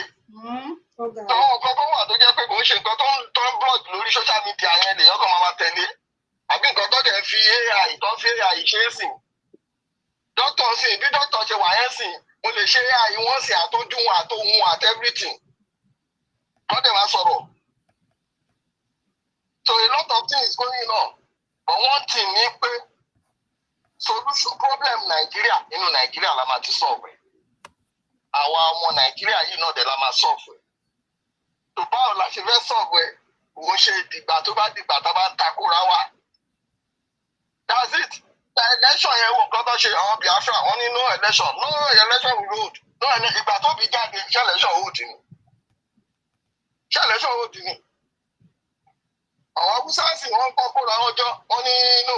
Tọ́wọ́ kọ́kọ́ wà tó jẹ́ pé kò ń ṣe nǹkan tó ń blog lórí social media yẹn lèyàn kan máa tẹ̀lé. Àbí nǹkan tó dẹ̀ fi AI ṣe é sìn. Dókítà sìn bí dókítà ṣe wà yẹn sìn, mo lè ṣe AI wọ́n sìn àtójú wọn àtóhun àt everything. Wọ́n dẹ̀ máa sọ̀rọ̀. So a lot of things going on. But one thing ni pé solution problem Nàìjíríà nínú Nàìjíríà la máa ti solve. Àwa ọmọ Nàìjíríà yìí náà dẹ̀ la máa solve. Tó báwo la ṣe fẹ́ solve ẹ̀? Òun ṣe dìgbà tó bá dìgbà tá a bá takora wa. That's it. The election yẹn wo nǹkan tó ṣe àwọn Biafra wọn ní no election will hold. Ìgbà tó bí jáde ṣé election hold ni. Ṣé election hold ni. Àwọn Haúsá sì wọ́n kọ́ kóra wọn jọ wọ́n ní no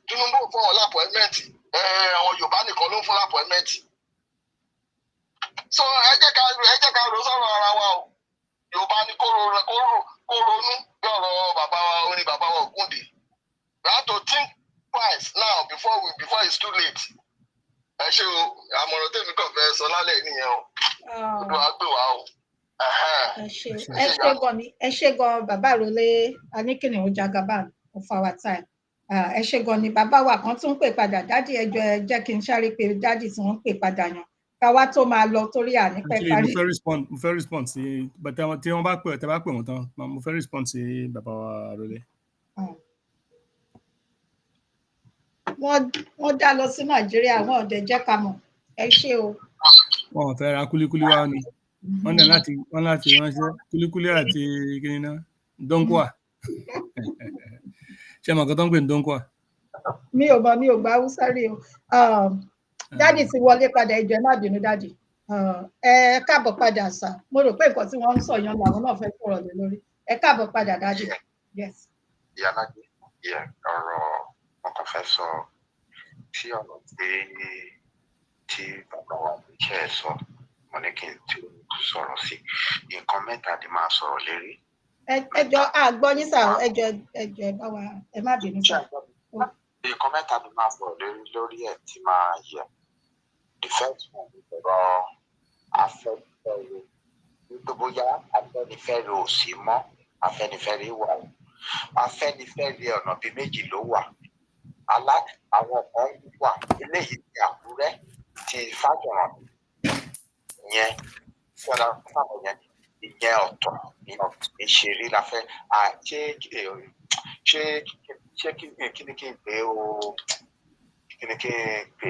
Tinubu fún wọn lápọ̀ẹ́mẹ́ǹtì àwọn Yorùbá nìkan ló ń fún lápọ̀ẹ́mẹ́ǹtì. So ẹ jẹ́ ká ro sọ̀rọ̀ ara wa o. Yorùbá ní kó ronú bí ọ̀rọ̀ bàbá wa Ògúndé. We have to think twice now before it's too late. Ẹ ṣe o, àmọ̀ràn tèmi kàn fẹ́ sọ lálẹ́ nìyẹn o. Odò àgbè wa o. Ẹ ṣe gan bàbá Àrólé Aníkìní Jagaban of our time. Ẹ ṣe gan ni bàbá wa kan tún pè padà dádì ẹjọ́ ẹ jẹ́ kí n sáré pé dádì tí wọ́n pè padà yàn káwá tó máa lọ torí ànípẹ́ parí. Mo fẹ́ respond sí bàtà tí wọ́n bá pè wọ́n tán mo fẹ́ respond sí bàbá wa Àrólé. Wọ́n dá lọ sí Nàìjíríà wọn ò dẹ̀ jẹ́ ká mọ̀ ẹ ṣé o. Wọn ò fẹ́ ra kúlíkúlí wá ni wọ́n láti ránṣẹ́ kúlíkúlí àti kíni náà dọ́ńkọ́à ṣé àmọ́ kan tó ń pè ní dọ́ńkọ́à. mi ò gbà Haúsá rí o. Dádì ti wọlé padà ẹjọ́ ẹ má bínú dádì. Ẹ káàbọ̀ padà sà mo rò pé nǹkan tí wọ́n ń sọ yan làwọn náà fẹ́ sọ̀rọ̀ lé lórí. Ẹ káàbọ̀ padà dádì. Yes. Yálàjẹ ọ̀rọ̀ ọkàn fẹ́ sọ sí ọ̀nà tí bàbá wa ṣe é sọ mo ní kí n tí sọ̀rọ̀ sí nǹkan mẹ́ta ni máa sọ̀rọ̀ lérí. Ẹjọ́ àgbọ̀ yín sà ẹjọ́ bá wa ẹ má bínú sà. Nǹkan mẹ́ta ni máa sọ̀rọ̀ lórí ẹ̀ tí máa yẹ. The first one ni ọ̀rọ̀ Afẹ́nifẹ́re nítorí bóyá Afẹ́nifẹ́re ò sí mọ́ Afẹ́nifẹ́re wà o. Afẹ́nifẹ́re ọ̀nà bíi méjì ló wà. Àwọn kan wà eléyìí ní Àkúrẹ́ ti Fájọ̀ràn yẹn fẹ́ra fáwọn yẹn ìyẹn ọ̀tọ̀ ìyẹn ìṣeré la fẹ́ ṣé kí ni kí n pè ó kí ni kí n pè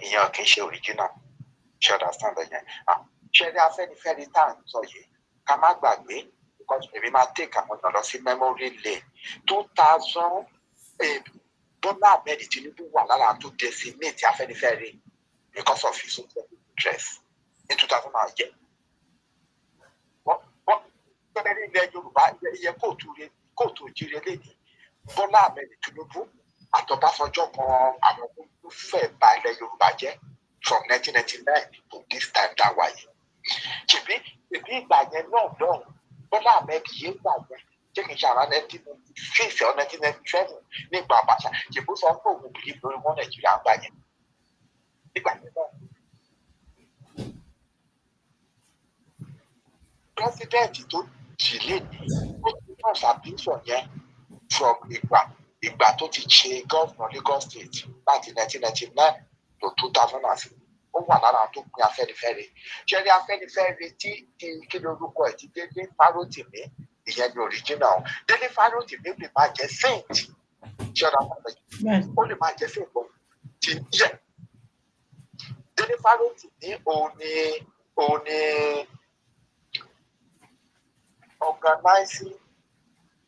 ìyẹn kì í ṣe original ṣe understand yẹn ṣe rí Afẹ́nifẹ́re tá à ń sọ yìí ká má gbàgbé because èmi máa take àwọn èèyàn lọ sí memory lane 2000 Bọ́lá Ahmed Tinubu wà lára tó designate Afẹ́nifẹ́re because of his social interest in 2000 yẹn. Bẹ́ẹ̀ ni ilẹ̀ Yorùbá iye kóòtù òjìrè lẹ́yìn Bọ́lá Ahmed Tinubu àtọ̀básanjọ́ kan àwọn tó fẹ́ bà ilẹ̀ Yorùbá jẹ́ from 1999 to this time that way. Ṣèbí ìgbà yẹn náà lọ́hùn Bọ́lá Ahmed yé gbà yẹn jẹ́ kí n ṣàrà 1996 or 1997 nígbà Abacha ṣèbó sọ pé òun bìí lórí wọn Nàìjíríà gbà yẹn. Nígbà yẹn náà pírẹsidẹ́ǹtì tó jìlé ní ó ti náà ṣàbíṣọ̀ yẹn from ìgbà tó ti ṣe gọ́ọ̀nà Lagos State láti 1999 to 2006 ó wà lára tó pín Afẹ́nifẹ́re ṣẹ́rí Afẹ́nifẹ́re tí kí ni orúkọ ẹ̀ ti Délé Fárótìmí ìyẹn ní original Délé Fárótìmí lè máa jẹ́ saint ṣọ́ra ó lè máa jẹ́ saint ti yẹ Délé Fárótìmí òun ni organizing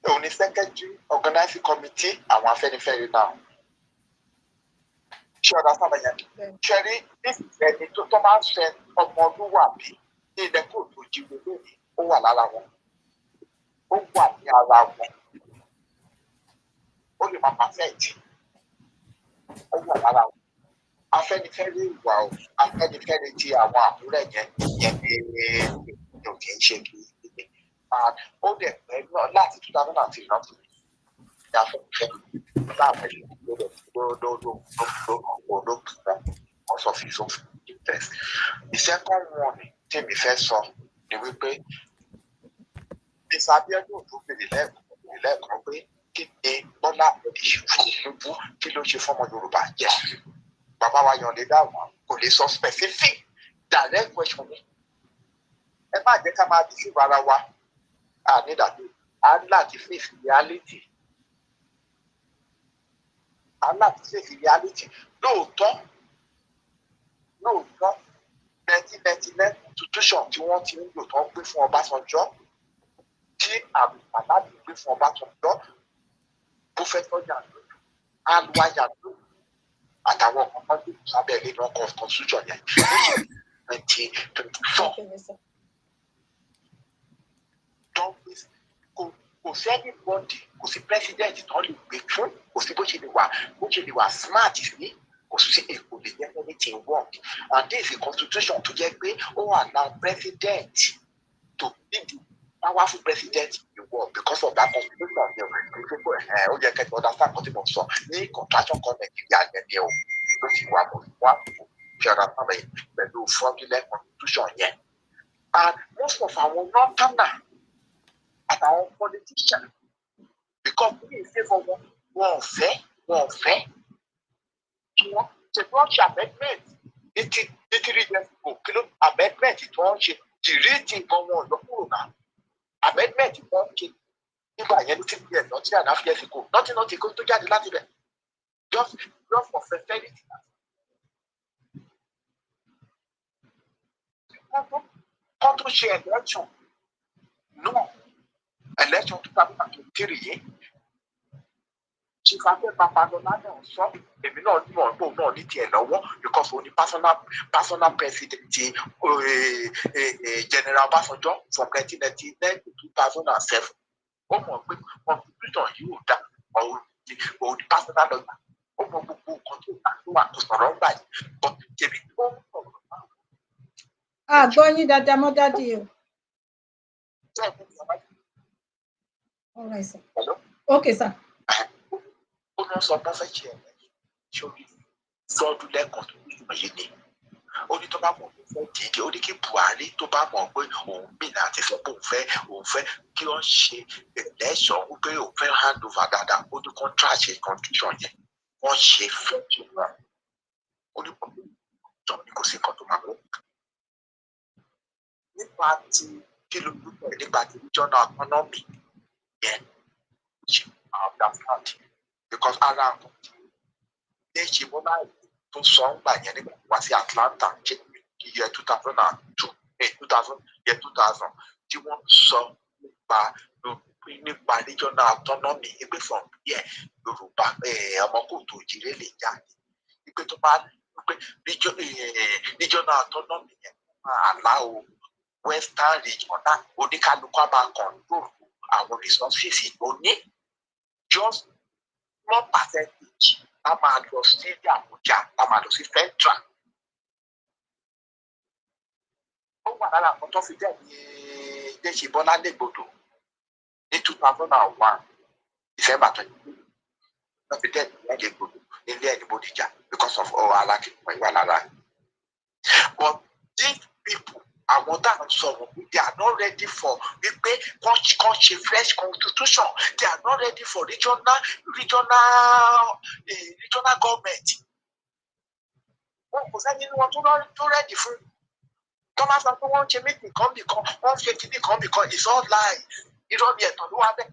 òun ni secretary organizing committee àwọn Afẹ́nifẹ́re náà ṣe ọ̀dà sábà yẹn ṣe rí ẹni tó máa ń ṣe ọmọ ọdún wà bí ní ilẹ̀ kóòtù òjìwé lónìí ó wà lára wọn ó wà ní ara wọn ó lè máa perfect ó wà lára wọn Afẹ́nifẹ́re wà ó Afẹ́nifẹ́re ti àwọn àbúrò yẹn ní òkè ń ṣe kí ó dẹ̀ pẹ́ náà láti 2003 náà ti ní Afẹ́nifẹ́re láwọn ìlú because of his own interest. The second one tí mi fẹ́ sọ ni wípé Mr. Abiodun tó béèrè lẹ́ẹ̀kan pé kí ni Bọ́lá Ahmed Tinubu kí ló ṣe fọ́mọ Yorùbá jẹ́ bàbá wa yàn lè dáhùn kò lè sọ specific direct question ni ẹ má jẹ́ ká máa dísí ara wa nídàgbé a ní láti face reality lóòótọ́ 1999 constitution tí wọ́n ti ń lò tó ń gbé fún Ọbásanjọ́ tí àbùkàlábì gbé fún Ọbásanjọ́ pọfẹsọ Yàndó alwa Yàndó àtàwọn ọmọ tó sábẹ́ ilé náà constitution yẹn 2024 kò sí anybody kò sí president tó lè gbé fún kò sí bó ṣe lè wà smart ní kò sí èkó lè jẹ́ anything work and this is a constitution tó jẹ́ pé ó wà náà president to be the powerful president in the world because of that constitution ó yẹ kẹ́kẹ́ understand kọ́tí mo sọ ní contraction kan Nàìjíríà yẹn ni o ló ti wà mọ́ wá fi ọ̀dà sábẹ̀ pẹ̀lú fraudulent constitution yẹn and most of our northerners àtàwọn politician because ní ìfẹ́fọ́ wọn ò fẹ́ kí wọ́n ṣe bí wọ́n ṣe amendment ní 3 years ago kí ló amendment tí wọ́n ṣe dìrìtì nǹkan wọn lọ kúrò náà amendment tí wọ́n ṣe nígbà yẹn ní 3 years not 3.5 years ago nothing kó tó jáde láti bẹ̀ just for fẹ́fẹ́rìtì náà. wọ́n tó ṣe election náà. Election 2023 yìí Chief Abẹ́ Babalọ́lá náà sọ èmi náà ní ọ̀pọ̀ náà ní tiẹ̀ lọ́wọ́ because òun ni personal president ti General Ọbásanjọ́ from 1999 to 2007 ó mọ̀ pé constitution yìí ò dá òun ni personal lawyer ó mọ gbogbo nǹkan tó wà kò sọ̀rọ̀ ń gbà yìí but tèmi tó ń sọ̀rọ̀ náà. àgbọ̀ yín dáadáa mọ́ dádì o. All right, sir. Hello? Okay, sir. Ó lọ sọ bá fẹ́ ṣe ṣorí fọ́ọ̀dù lẹ́kọ̀ọ́ tó ní ìmọ̀ yìí ni. Ó ní tó bá mọ̀ pé fẹ́ dìde, ó ní kí Buhari tó bá mọ̀ pé òun gbìnà àti sọ pé òun fẹ́ kí wọ́n ṣe election wípé òun fẹ́ hand over dáadáa, ó ní contract ṣe condition yẹn. Wọ́n ṣe fẹ́ẹ̀tì wọn. Ó ní pọ̀lú ìjọ ní kò sí nǹkan tó máa wọ̀. Nípa ti kí ló dúpọ̀ nípa ti regional economy yẹn understand because ara nǹkan tí ní ṣe mọ́ láì tó sọ ń gbà yẹn nígbà wá sí Atlanta ṣe iye 2002 year 2000 tí wọ́n sọ nípa regional autonomy ìpè from here Yorùbá ọmọ kòtò òjìrè lè jáde ìpè tó bá pé regional autonomy yẹn máa allow western region náà oníkálukú á máa control àwọn resources ìgbóni just small percentage a máa lọ sí Àbújá a máa lọ sí Central. Ó wà lára àwọn tó fi dẹ̀ ní Déṣe Bọ́lá Légbodò ní 2001 December 20 tó fi dẹ̀ ní Légbodò nílé ẹni Bódìjà because of ọ̀rọ̀ alákìpọ̀ ìwà lára. But these people àwọn tá à ń sọ̀rọ̀ they are not ready for wípé kàn ṣe fresh constitution they are not ready for regional government. Wọn kò sẹ́ni ní wọn tó ready fún. Tọ́lá sọ pé wọ́n ń ṣe meeting kan bìkan wọ́n ń ṣe kìíní kan bìkan it's all lie irọ́ ni ẹ̀tàn ló wá bẹ́ẹ̀.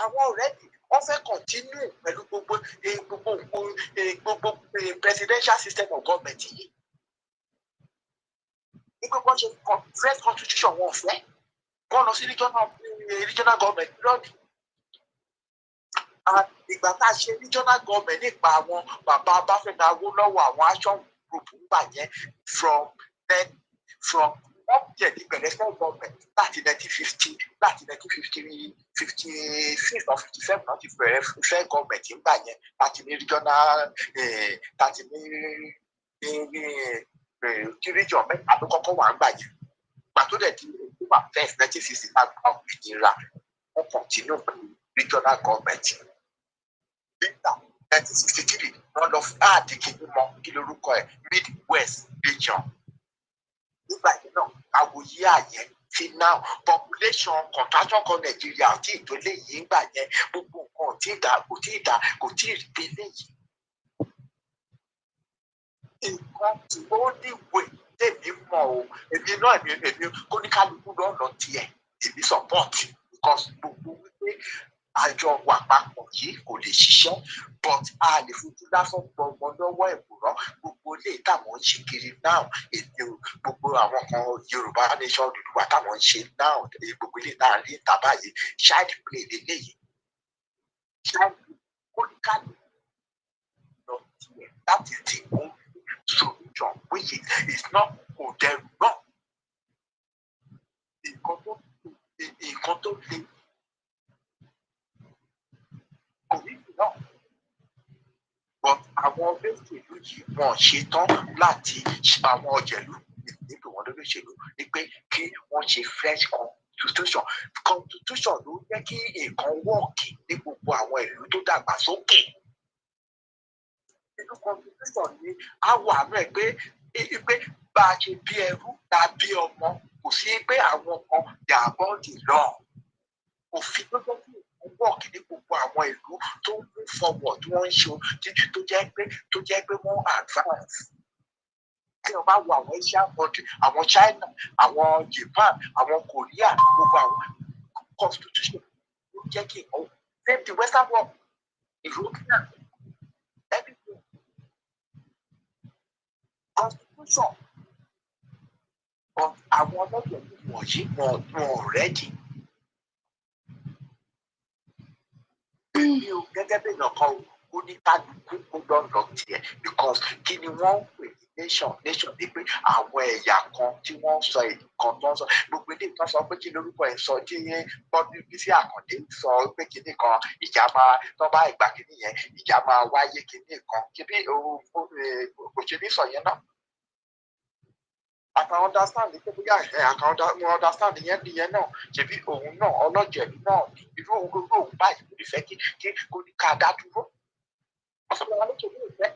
Àwọn already wọ́n fẹ́ continue pẹ̀lú gbogbo presidential system of government yìí. Nígbà wọ́n ṣe fresh constitution wọn fẹ́ wọ́n lọ sí regional government lọ́dún. Ìgbà tá a ṣe regional government nípa àwọn bàbá Abáfẹ́mi Awólọ́wọ̀ àwọn action group ń gbà yẹn from wọ́n jẹ̀ ní bẹ̀rẹ̀ federal government láti 1956 or 57 láti bẹ̀rẹ̀ federal government ń gbà yẹn láti ní regional láti ní region mẹ́ta ló kọ́kọ́ wà ń gbà yẹn. Ìgbà tó dẹ̀ di October 1st 1960 láti gba òmìnira wọ́n continue pẹ̀lú regional government. Nígbà 1963 wọ́n lọ áàdì kìíní mọ́ kí lórúkọ ẹ̀ Midwest region. Nígbà yẹn náà àwòyé àyẹ̀ ti now population contraction kan Nàìjíríà àti ìtòlé yìí ń gbà yẹn gbogbo nǹkan kò tí ì rí délé yìí. Nǹkan tí ó níwèé tèmi mọ̀ o èmi kóníkálukú lọ́nà tiẹ̀ èmi support because gbogbo wípé àjọ wà papọ̀ yìí kò lè ṣiṣẹ́ but a lè fojú lásán gbọmọ lọ́wọ́ ẹ̀bùrọ̀ gbogbo ilé táwọn ń ṣe kiri náà èdè gbogbo àwọn kan Yorùbá nation Odùduwà táwọn ń ṣe náà gbogbo ilé náà rí ìta báyìí child play lélẹ́yìí child play kóníkálukú lọ tiẹ̀ láti di ohun solution which is not kò dẹrù náà nǹkan tó le kò ní ìlú náà but àwọn olóṣèlú yìí wọ́n ṣetán láti àwọn ọ̀jẹ̀lú nípò wọn lólóṣèlú ni pé kí wọ́n ṣe fresh constitution ló jẹ́ kí nǹkan wọ́ọ̀kì ní gbogbo àwọn ìlú tó dàgbà sókè. Nínú constitution ni a wà náà pé bá a ṣe bí ẹrú la bí ọmọ kò sí pé àwọn kan yàgbọ́ dì lọ. Òfin tó jẹ́ kí wọ́ọ̀kì ní gbogbo àwọn ìlú tó ń mú forward tí wọ́n ń ṣe títí tó jẹ́ pé wọ́n advance. Tí wọ́n bá wo àwọn Asian country àwọn China àwọn Japan àwọn Korea gbogbo àwọn constitution ló jẹ́ kí same the Western world European everything constitution but àwọn ọlọ́dọ̀ wọ̀nyí wọn ready. Èmi ò gẹ́gẹ́ bí ìyànkan ó ní kálukú kó lọ́nà tiẹ̀ because kí ni wọ́n ń pè ní nation ni pé àwọn ẹ̀yà kan tí wọ́n ń sọ èdè kan tó ń sọ gbogbo ilé ìtàn sọ pé kí lórúkọ ẹ̀ sọ tí gbọ́dọ̀ bí sí Àkàndé sọ pé kíní kan ìjà máa tó bá ìgbà kíní yẹn ìjà máa wáyé kíní kan kíní kò ṣe ní sọ yẹn náà. I can understand pé bóyá mo understand yẹn náà ṣebí òun náà ọlọ́jẹ̀lú náà irú òun báyìí kò lè fẹ́ kí kò ní ká dá dúró. Ọ̀sán wọn ló kéde ìfẹ́.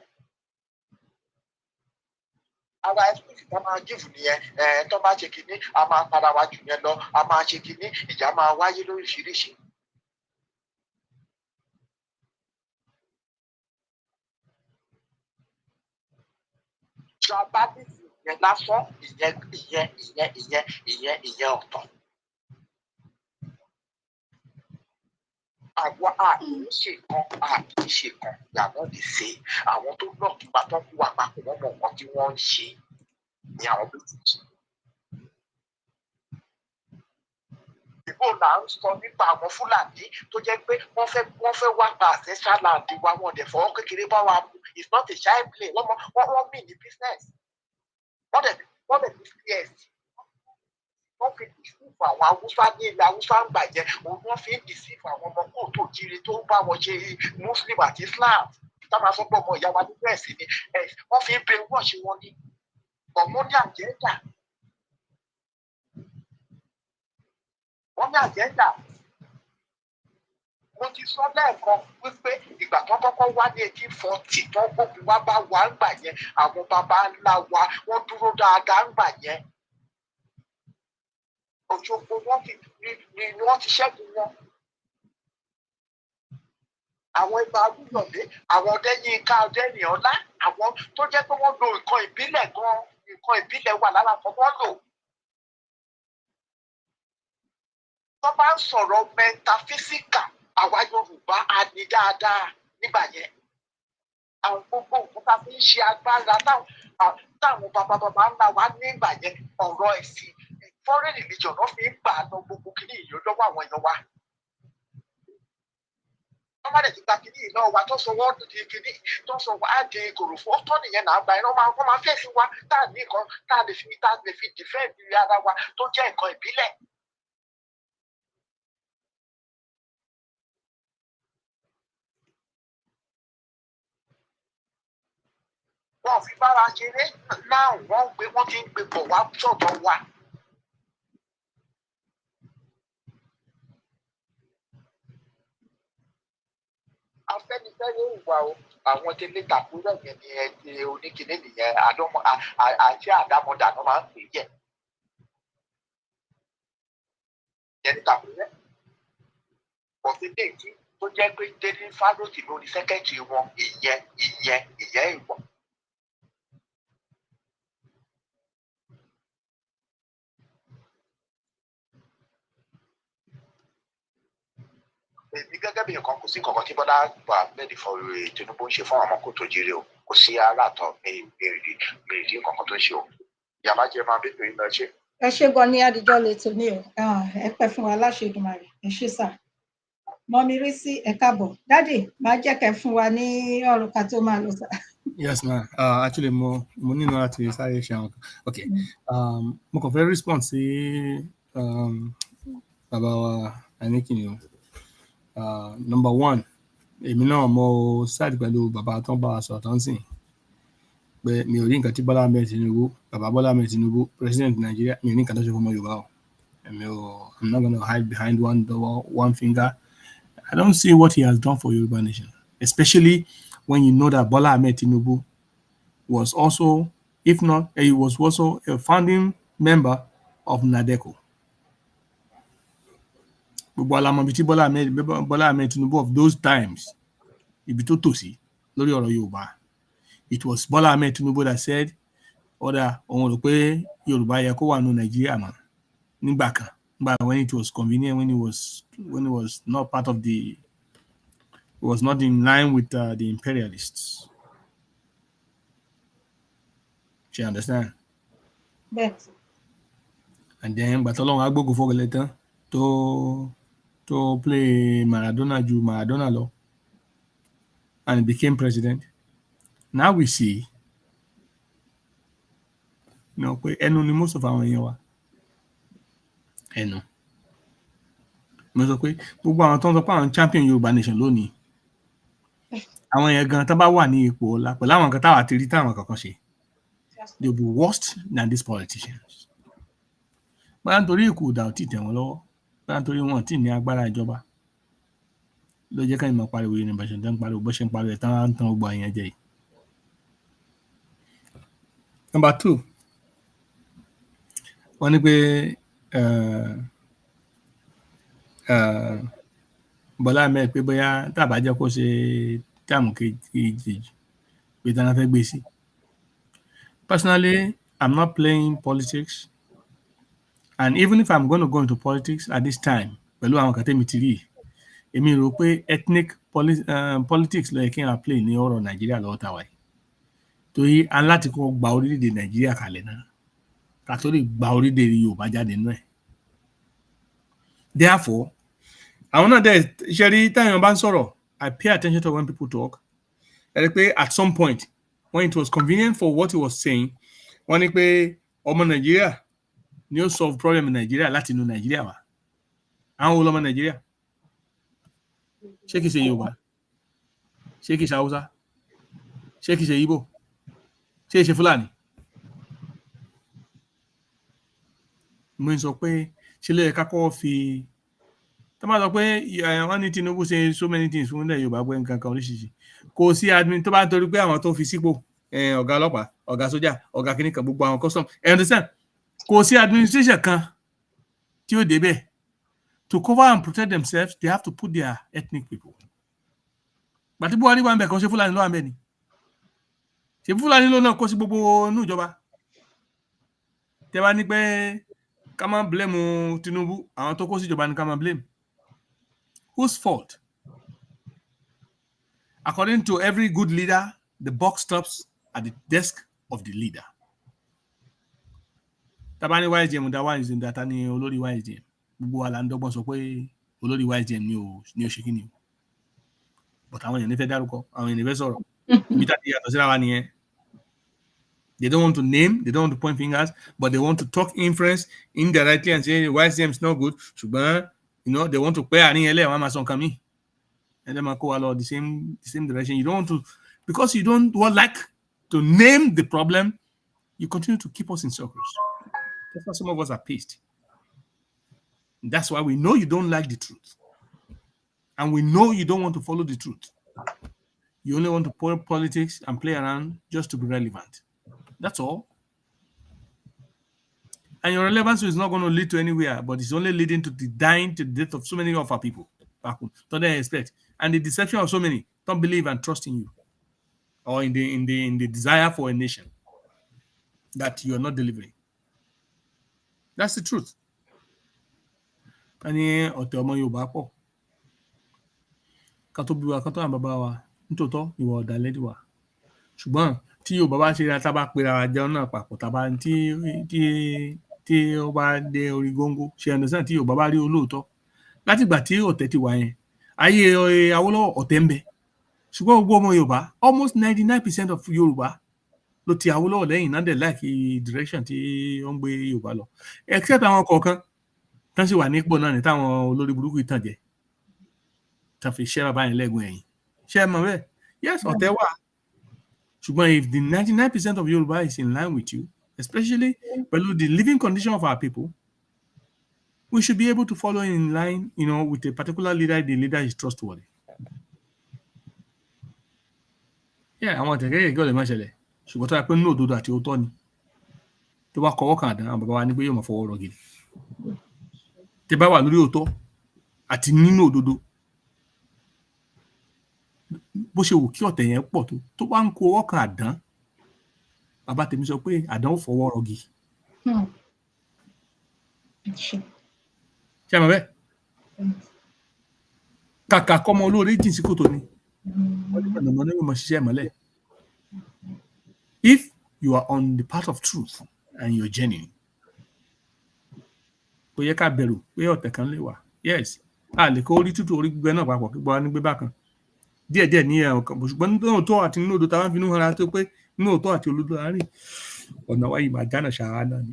Ara ẹ̀sìn tó máa gíìfù nìyẹn tó bá ṣe kínní a máa para wa jù yẹn lọ a máa ṣe kínní ìjà máa wáyé lóríṣiríṣi. Tribalism ìyẹn lásán ìyẹn ọ̀tọ̀. Àwọn àkíyèsí kan yàtọ̀ lè ṣe àwọn tó lọ kí wàá tó kú wa papọ̀ wọ́n mọ nǹkan tí wọ́n ń ṣe ní àwọn British. Ìbò là ń sọ nípa àwọn Fúlàní tó jẹ́ pé wọ́n fẹ́ wá gba ancestral land wa wọn dẹ̀ fọwọ́ kékeré bá wa mú. It's not a child play. Wọ́n mì ní business. Wọ́n dẹ̀ ní PS. Wọ́n fi dìsífù àwọn Haúsá ní ilẹ̀ Haúsá ń gbàjẹ́. Wọ́n fi dìsífù àwọn ọmọ kóòtù òjìrì tó ń bá wọn ṣe Muslim àti Islam. Tá máa sọ pé ọmọ ìyá wa ní bẹ́ẹ̀sì ni. Wọ́n fi ń bẹ wọ́ọ̀ṣì wọn ní. Ọ̀mọ́ ní àjẹ́ńdà. Wọ́n ní àjẹ́ńdà. Mo ti sọ lẹ́ẹ̀kan wípé ìgbà tó kọ́kọ́ wá ní 1840 tó gbógun wá bá wa ń gbà yẹn àwọn baba ńlá wa wọ́n dúró dáadáa ń gbà yẹn. Òṣogbo wọ́n ti ṣẹ́gun wọn. Àwọn Ìbà Olúyọ̀lé, àwọn Ọdẹ́yìnká Ọdẹ́rìnọlá, àwọn tó jẹ́ pé wọ́n lo nǹkan ìbílẹ̀ gan-an, nǹkan ìbílẹ̀ wà lára kan wọ́n lò. Tó bá ń sọ̀rọ̀ metaphysical, àwa Yorùbá á ní dáadáa nígbà yẹn. Àwọn gbogbo nǹkan tá a fi ń ṣe agbára táwọn bàbá ńlá wa nígbà yẹn ọ̀rọ̀ ẹ̀sìn foreign religion náà fi ń gbà lọ gbogbo kìíní yìí lọ́wọ́ àwọn èèyàn wa. Wọ́n má dẹ̀ ti gba kìíní yìí náà wa tó sọ wọ́n di kìíní tó sọ wọ́n á di kòròfó tó nìyẹn náà gba iná wọ́n máa fèsì wa tá a ní nǹkan tá a lè fi defend ara wa tó jẹ́ nǹkan ìbílẹ̀. Wọ́n fi bára ṣeré náà wọ́n ti ń gbé bọ̀ wá sọ̀tọ̀ wa. Afẹ́nifẹ́re ìwà o àwọn délé tàkúrẹ́ yẹn ni ẹni oníkìní nìyẹn àti àdámọ̀dà ló máa ń pè yẹ. Yẹn tàkúrẹ́. Bọ̀dé tí tó jẹ́ pé Délé Fálótì lórí sẹ́kẹ́tì wọn ìyẹn ìwọ̀. Èmi gẹ́gẹ́ bí nǹkan kò sí nǹkan tí Bọ́lá gbà lẹ́dí fọ Tinubu ń ṣe fún àwọn kòtò jíire o kò sí aláàtọ̀ mèrìdí nǹkan tó ń ṣe o ìyá má jẹ́ máa bí pé iná ṣe. Ẹ ṣé gan ní àdìjọ́ lè tò ní o ẹ pẹ́ fún wa láṣẹ Èdùmàrè ẹ ṣé sà. Mọ́mí rí sí ẹ káàbọ̀ dádì máa jẹ́ kẹ́ fún wa ní ọ̀rọ̀ ká tó máa lọ sà. Yes ma actually mo nínú láti sáré ṣe àwọn okay mo kàn fẹ́ respond sí bàbá wa Aníkìní o. Number one èmi náà mo side pẹ̀lú bàbá tó ń bá wa sọ̀rọ̀ tó ń sìn pé mi ò rí nǹkan tí Bọ́lá Ahmed Tinubu bàbá Bọ́lá Ahmed Tinubu president Nigeria mi ò ní nǹkan tó ṣe fún ọmọ Yorùbá o I'm not gonna hide behind one finger. I don't see what he has done for Yoruba nation, especially when you know that Bola Ahmed Tinubu was also, if not, he was also a founding member of NADECO. Bola Ahmed Tinubu of those times, it was Bola Ahmed Tinubu that said, "Oda, Yoruba yako no Nigeria man." But when it was convenient, when it was not part of it was not in line with the imperialists. Do you understand? Yes. And then, but along I go for later to play Maradona law, and he became president. Now we see, most of our year. Ẹnu mo sọ pé gbogbo àwọn tó ń sọ pé àwọn champion Yorùbá nation lónìí àwọn yẹn gan tó bá wà ní ipò ọlá pẹ̀lú àwọn kan táwa ti rí táwọn kankan ṣe they will be worse than these politicians. Báyà nítorí ìkù ìdà ò tí tẹ̀ wọ́n lọ́wọ́ báyà nítorí wọn ò tí ní agbára ìjọba ló jẹ́ ká ìmọ̀ pariwo yìí ní bá ṣe ń pariwo bó ṣe ń pariwo ẹ̀ tán ń tan gbogbo àyàn jẹ yìí. Number 2 wọ́n ní pé Bọ́lá Ahmed pé bóyá tàbá jẹ́ kó ṣe táàmù kejì pé tán fẹ́ gbé sí. Personally, I'm not playing politics. And even if I'm going to go into politics at this time, pẹ̀lú àwọn kan tẹ́mi ti rí, èmi rò pé ethnic politics ló yẹ kí n play ní ọ̀rọ̀ Nàìjíríà lọ́wọ́ tá a wà yìí. Torí a láti kọ́ gba orílẹ̀-èdè Nàìjíríà kalẹ̀ náà ká tó lè gba orílẹ̀-èdè Yorùbá jáde nínú ẹ̀. Therefore, àwọn náà dẹ̀ ṣe rí táyọ̀ bá ń sọ̀rọ̀, I pay attention to when people talk. Ẹ rí pé at some point, when it was convenient for what he was saying, wọ́n ní pé ọmọ Nàìjíríà ni ó solve problem Nàìjíríà láti inú Nàìjíríà wá. Àwọn wo lọmọ Nàìjíríà? Ṣé kìí ṣe Yorùbá? Ṣé kìí ṣe Hausa? Ṣé kìí ṣe Igbo? Ṣé kìí ṣe Fúlàní? Mo ń sọ pé ṣe lè ká kọ́ fi tó máa sọ pé wọ́n ní Tinubu ṣe so many things fún ilẹ̀ Yorùbá pé nǹkan kan oríṣiríṣi. Kò sí admin tó bá ń torí pé àwọn tó fi sípò ọ̀gá ọlọ́pàá, ọ̀gá sójà, ọ̀gá kìnnìkan gbogbo àwọn custom. You understand? Kò sí administration kan tí ó débẹ̀. To cover and protect themselves, they have to put their ethnic people. Bàtí Buhari wà ń bẹ̀ kan ṣe Fúlàní ló wà ń bẹ̀ ni. Ṣé Fúlàní ló náà kó sí gbogbo inú ìjọba? Tẹ́ bá ní pé ká máa blame Tinubu, àwọn tó kó sí ìjọba ni ká máa blame. Whose fault? According to every good leader, the buck stops at the desk of the leader. Tabani YSGM da YSGM data ni olórí YSGM. Gbogbo wa la ń dọ́gbọ́n sọ pé olórí YSGM ni ó ṣe kíni o. But àwọn èèyàn ní fẹ́ dárúkọ, àwọn èèyàn ní fẹ́ sọ̀rọ̀. Ibi tá ti yàtọ̀ síra wa nìyẹn. They don't want to name, they don't want to point fingers, but they want to talk inference indirectly and say YSGM is not good. Ṣùgbọ́n, they want to pay àárín ẹlẹ́ àwọn máa sọ nǹkan mi. And then go along the same direction. You don't want to, because you don't like to name the problem, you continue to keep us in circles. That's why some of us are pissed. That's why we know you don't like the truth. And we know you don't want to follow the truth. You only want to play politics and play around just to be relevant. That's all. And your relevance is not going to lead to anywhere, but it's only leading to the dying, to the death of so many of our people. Don't they expect? And the deception of so many don't believe and trust in you, or in the desire for a nation that you are not delivering. That's the truth. Ani ọ̀tẹ̀ ọmọ Yorùbá pọ̀. Ká tó bí wa, ká tó àwọn bàbá wa, nítòótọ́ ìwà ọ̀dàlẹ̀ dì wà. Ṣùgbọ́n tí Yorùbá bá ṣe ra tá bá pera wa jẹun náà papọ̀, tá bá tí ó bá dé orí góńgó, ṣe understand tí Yorùbá bá rí olóòótọ́. Láti ìgbà tí ọ̀tẹ̀ ti wà yẹn, ayé Awólọ́wọ̀ ọ̀tẹ̀ ń bẹ. Ṣùgbọ́n gbogbo ọmọ Yorùbá, almost 99% of Yorùbá ló ti Awólọ́wọ̀ lẹ́yìn náà dẹ̀ like direction tí ó ń gbé Yorùbá lọ. Except àwọn kọ̀ọ̀kan tán sì wà nípò náà ní táwọn olórí burúkú ìtàn jẹ. Tán fi ṣẹ́ bàbá yẹn lẹ́gùn ẹ̀yìn. Ṣé ẹ mọ̀ bẹ́ẹ̀? Yes, ọ̀tẹ̀ wà. Ṣùgbọ́n if the 99% of Yorùbá is in line with you, especially pẹ̀lú the living condition of our people, we should be able to follow in line, with a particular leader. The leader is trustworthy. Yeah, àwọn àtẹ̀kẹ́yẹ̀ gẹ́gẹ́ lè má ṣẹlẹ̀. Ṣùgbọ́n tó yà pé nínú òdodo àti òótọ́ ni. Tó bá kọwọ́ kan àdán, àwọn bàbá wa ní pé yóò máa fọwọ́ rọ gidi. Tẹ́ bá wà lórí òótọ́ àti nínú òdodo, bó ṣe wù kí ọ̀tẹ̀ yẹn pọ̀ tó bá ń kó ọwọ́ kan àdán, bàbá tèmi sọ pé àdán ó fọwọ́ rọ gidi. Ṣé ẹ mọ̀ bẹ́ẹ̀? Kàkà kọ́mọ olóore jìn sí kòtò ni. Wọ́n ní mọ̀nàmọ́ná yóò máa ṣiṣẹ́ ìmọ́lẹ̀. If you are on the path of truth and you're genuine, kò yẹ ká bẹ̀rù pé ọ̀tẹ̀ kan lè wà. Yes, a lè kó orí tútù orí gbígbẹ náà papọ̀ kí gbọ́ ní gbé bákan. Díẹ̀díẹ̀ ní ọ̀kan, ṣùgbọ́n nínú òótọ́ àti nínú òdodo táwọn fi ń hàn tó pé nínú òótọ́ àti olódodo àárín ọ̀nà wáyé máa dáná ṣáá náà ni.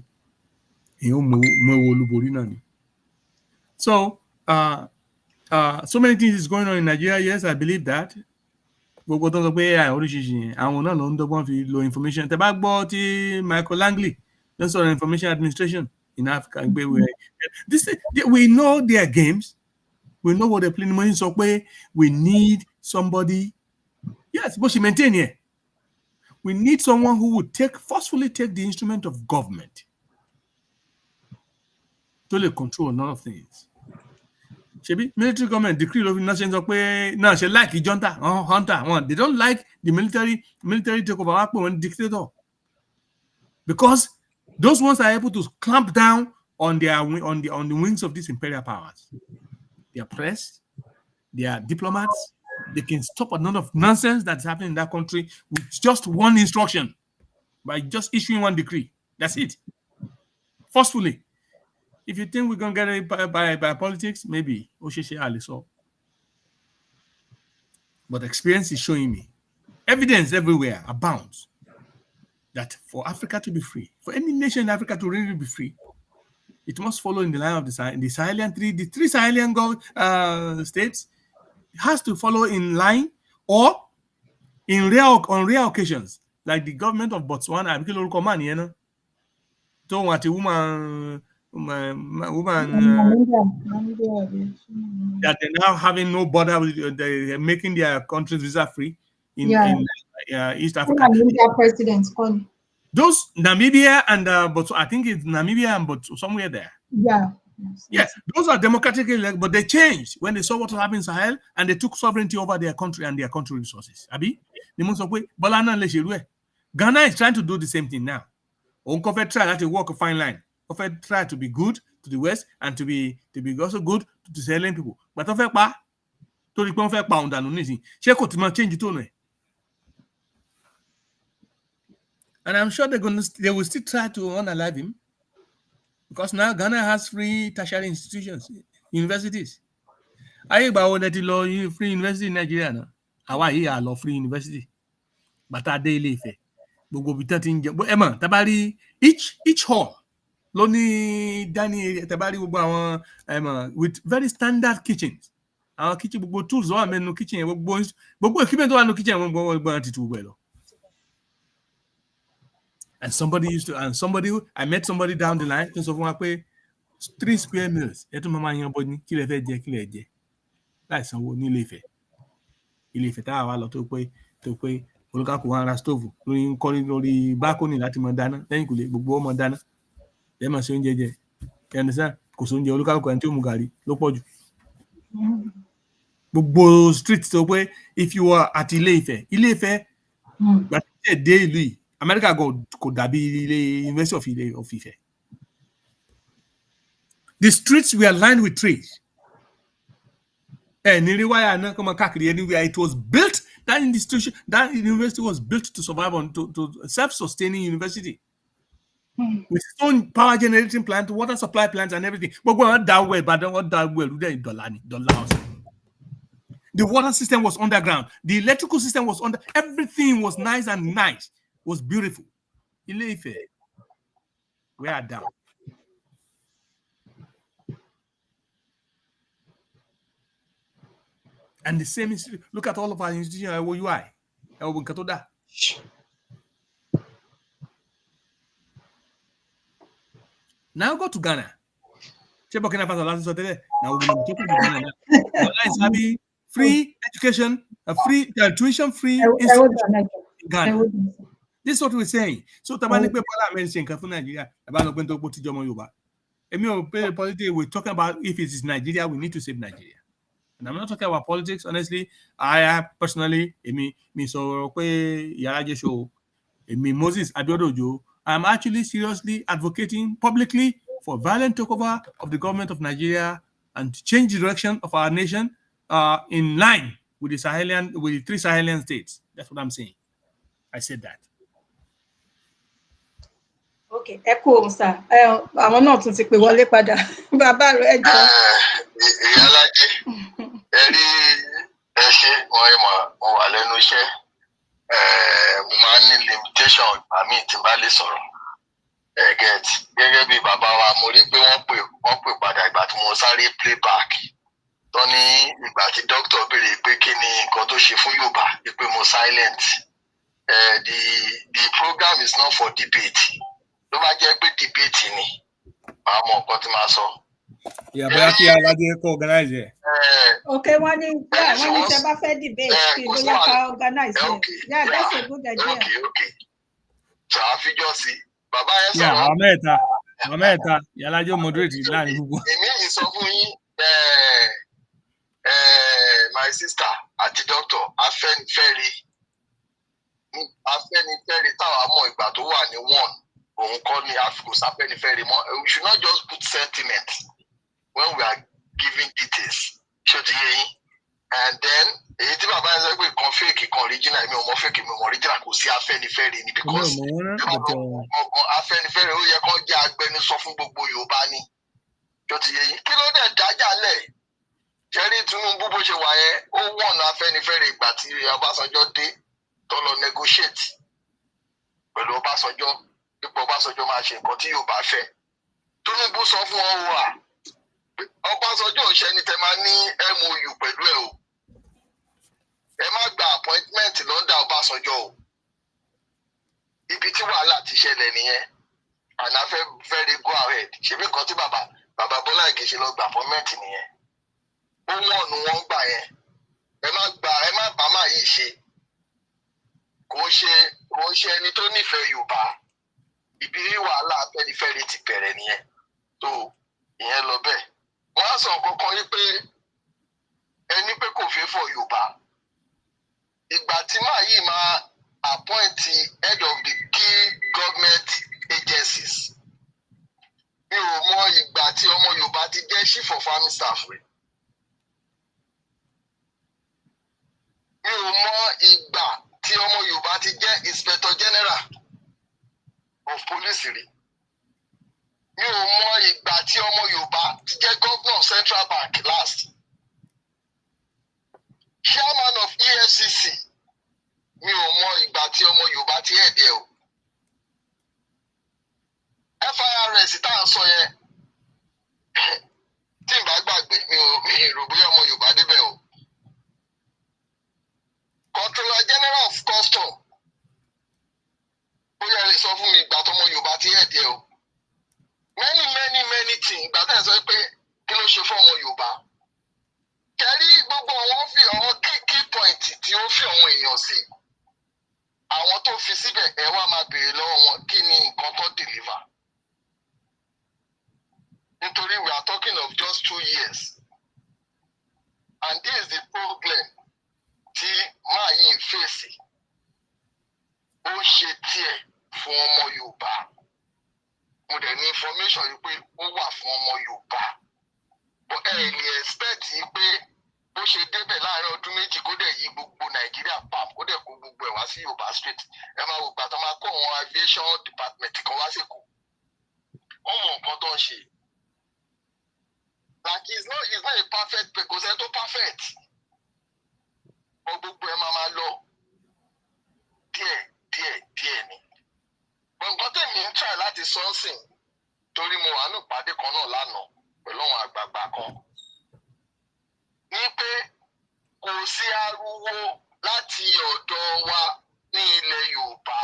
Èyí ó mọ ewu olúborí náà ni. So, so many things is going on in Nigeria. Yes, I believe that. Gbogbo tó ń sọ pé AI oríṣiríṣi yẹn, àwọn náà ló ń dọ́gbọ́n fi lo information. Tẹ́ bá gbọ́ tí Michael Langley ló ń sọ̀rọ̀ information administration in Africa. We know their games. We know what they're playing. Mo ń sọ pé we need somebody. Yes, but she maintain here. We need someone who would forcefully take the instrument of government to control a lot of things. Ṣebí military government decree ló fi náà ṣe ń sọ pé náà ṣe like junta hunter wọn, they don't like the military takeover, wọ́n á pè wọ́n dictator. because those ones are able to clamp down on the wings of these imperial powers. They are press, they are diplomats. They can stop a lot of nonsense that's happening in that country with just one instruction, by just issuing one decree. That's it. Forcefully. If you think we're going to get it by politics, maybe. But experience is showing me, evidence everywhere abounds, that for Africa to be free, for any nation in Africa to really be free, it must follow in the line of the three Sahelian states. It has to follow in line, or on rare occasions, like the government of Botswana, that they're now having no border with, they're making their countries visa free in East Africa. Those Namibia and but I think it's Namibia and but somewhere there. Yes, those are democratically elected, but they changed when they saw what was happening in Sahel, and they took sovereignty over their country and their country resources. Ghana is trying to do the same thing now. Try to walk a fine line. Try to be good to the West and to be also good to the Sahelian people. But change it. And I'm sure they will still try to unalive him, because now Ghana has free tertiary institutions, universities. Free university in Nigeria now. Hawaii are free university. But our daily fare. Each hall with very standard kitchens. Our kitchen tools no kitchen kitchen. And I met somebody down the line, 3 square meals. That's stove balcony láti mọ dáná lẹ́yìn kò lè gbogbo ọmọ dáná ẹ máa ṣe oúnjẹ jẹ ẹnìsàn kò sí oúnjẹ olúkálùkù ẹni tí ó mu gàrí ló pọ̀ jù gbogbo street tó pé if you are at Ilé-Ifẹ̀ gbàtí dé ìlú yìí Amẹ́ríkà kò dàbí ilé University of Ife. The streets were lined with trees. Anywhere it was built. That institution, that university was built to survive on to self-sustaining university. With its own power generating plant, water supply plants, and everything. But we're not that well, but not that well. The water system was underground. The electrical system was everything was nice, was beautiful. Ile-Ife, we are down. And the same is, look at all of our institutions at OUI. Now go to Ghana. Now we're going to talk to Ghana. Ghana is having free education, free tuition free institution in Ghana. This is what we're saying. So we're talking about if it is Nigeria, we need to save Nigeria. And I'm not talking about politics. Honestly, I personally, Moses ABIODUN, I'm actually seriously advocating publicly for violent takeover of the government of Nigeria and to change the direction of our nation in line with the 3 Sahelian states. That's what I'm saying. I said that. Okay, echo, sir. I'm not to take the wọlé padà. Bàbá rẹ̀ ẹjọ́. Ìyálájé, ẹ̀rí ẹ̀ṣẹ̀ mo wà lẹ́nu iṣẹ́. Mo máa ń ní limitation àmì tí n bá lè sọ̀rọ̀. Gẹ́gẹ́ bí bàbá wa, mo rí pé wọ́n pè padà ìgbà tí mo sáré playback. Tó ní ìgbà tí dókítà béèrè pé kí ni nǹkan tó ṣe fún Yorùbá, pé mo silent. The program is not for debate. Ló bá jẹ́ pé debate ni, màá mọ nǹkan tí màá sọ. Bóyá kí Aládé kó organize ẹ̀. Okay, wọ́n ní tẹ́ bá fẹ́ debate kí bóyá ká organize ẹ̀. Yeah, that's a good idea. Okay. So àfijọ́ sí. Bàbá yẹn sọ̀rọ̀. Àwọn mẹ́ta, Yàlájọ́ moderate láàrin gbogbo. Èmi yìí sọ fún yín, my sister àti doctor Afẹ́nifẹ́re táwa mọ̀ ìgbà tó wà ní 1 òun kọ́ ni Africa sáfẹ́nifẹ́re mọ́. We should not just put sentiment when we are giving details. Ṣé ti yé yín? And then èyí tí bàbá yẹn sọ pé kan fake kan original mi ò mọ fake mi ò mọ original kò sí Afẹ́nifẹ́re ni because Afẹ́nifẹ́re ó yẹ kó jẹ́ agbẹnusọ fún gbogbo Yorùbá ni. Ṣé ti yé yín? Kí ló dé dájàlẹ̀? Jerry Tinubu bó ṣe wà yẹn ó wọ̀nà Afẹ́nifẹ́re ìgbà tí Ọbásanjọ́ dé tó lọ negotiate pẹ̀lú Ọbásanjọ́ ipò Ọbásanjọ́ máa ṣe nǹkan tí Yorùbá fẹ́. Tinubu sọ fún wọn wà Ọbásanjọ́ ò ṣẹni tẹ máa ní MOU pẹ̀lú ẹ̀ o. Ẹ má gba appointment lọ́dà Ọbásanjọ́ o. Ibi tí wàhálà ti ṣẹlẹ̀ nìyẹn. And Afẹ́nifẹ́re go ahead. Ṣèbí nǹkan tí bàbá Bọ́lá Ìgè ṣe lọ gba appointment nìyẹn. Ó wọ̀nù wọn gbà yẹn. Ẹ má bá máa yìí ṣe. Kò ń ṣe ẹni tó nífẹ̀ẹ́ Yorùbá. Ibi wàhálà Afẹ́nifẹ́re ti bẹ̀rẹ̀ nìyẹn. So ìyẹn lọ bẹ́ẹ̀. Wọ́n á sọ kankan yí pé ẹni pé kò fẹ́ fọ Yorùbá. Ìgbà tí màá yìí máa appoint head of the key government agencies. Mi ò mọ ìgbà tí ọmọ Yorùbá ti jẹ́ chief of army staff rẹ̀. Mi ò mọ ìgbà tí ọmọ Yorùbá ti jẹ́ inspector general of police rí. Mi ò mọ ìgbà tí ọmọ Yorùbá ti jẹ́ governor of Central Bank last. Chairman of EFCC. Mi ò mọ ìgbà tí ọmọ Yorùbá ti ẹ̀dẹ̀ o. FIRS tá à ń sọ yẹn tí n bá gbàgbé mi rò bóyá ọmọ Yorùbá débẹ̀ o. Controller General of Custom bóyá lè sọ fún mi ìgbà tọmọ Yorùbá ti ẹ̀dẹ̀ o. Many things ìgbà tá à ń sọ pé kí ló ṣe fún ọmọ Yorùbá. Kẹ̀rí gbogbo àwọn fi àwọn key point tí ó fi àwọn èèyàn sí. Àwọn tó fi síbẹ̀ ẹ wá máa béèrè lọ́wọ́ wọn kí ni nǹkan tó deliver. Nítorí we are talking of just 2 years. And this is the problem tí máa yín fèsì. Ó ṣe tiẹ̀ fún ọmọ Yorùbá. Mo dẹ̀ ní information yìí pé ó wà fún ọmọ Yorùbá. But ẹ lè expect yìí pé bó ṣe débẹ̀ láàárín ọdún méjì kó dẹ̀ yí gbogbo Nàìjíríà pam kó dẹ̀ kó gbogbo ẹ̀ wá sí Yorùbá straight. Ẹ máa wò gbà tó máa kó àwọn aviation department kan wá sí Èkó. Wọ́n mọ nǹkan tó ń ṣe. Like he's not a perfect person, kò sẹ́ni tó perfect. Wọ́n gbogbo ẹ̀ máa lọ díẹ̀ ni. Nǹkan tèmi ń try láti sọ́nsìn torí mo wà ní ìpàdé kan náà lánàá pẹ̀lú àwọn àgbààgbà kan. Ní pé kò sí ariwo láti ọ̀dọ̀ wa ní ilẹ̀ Yorùbá.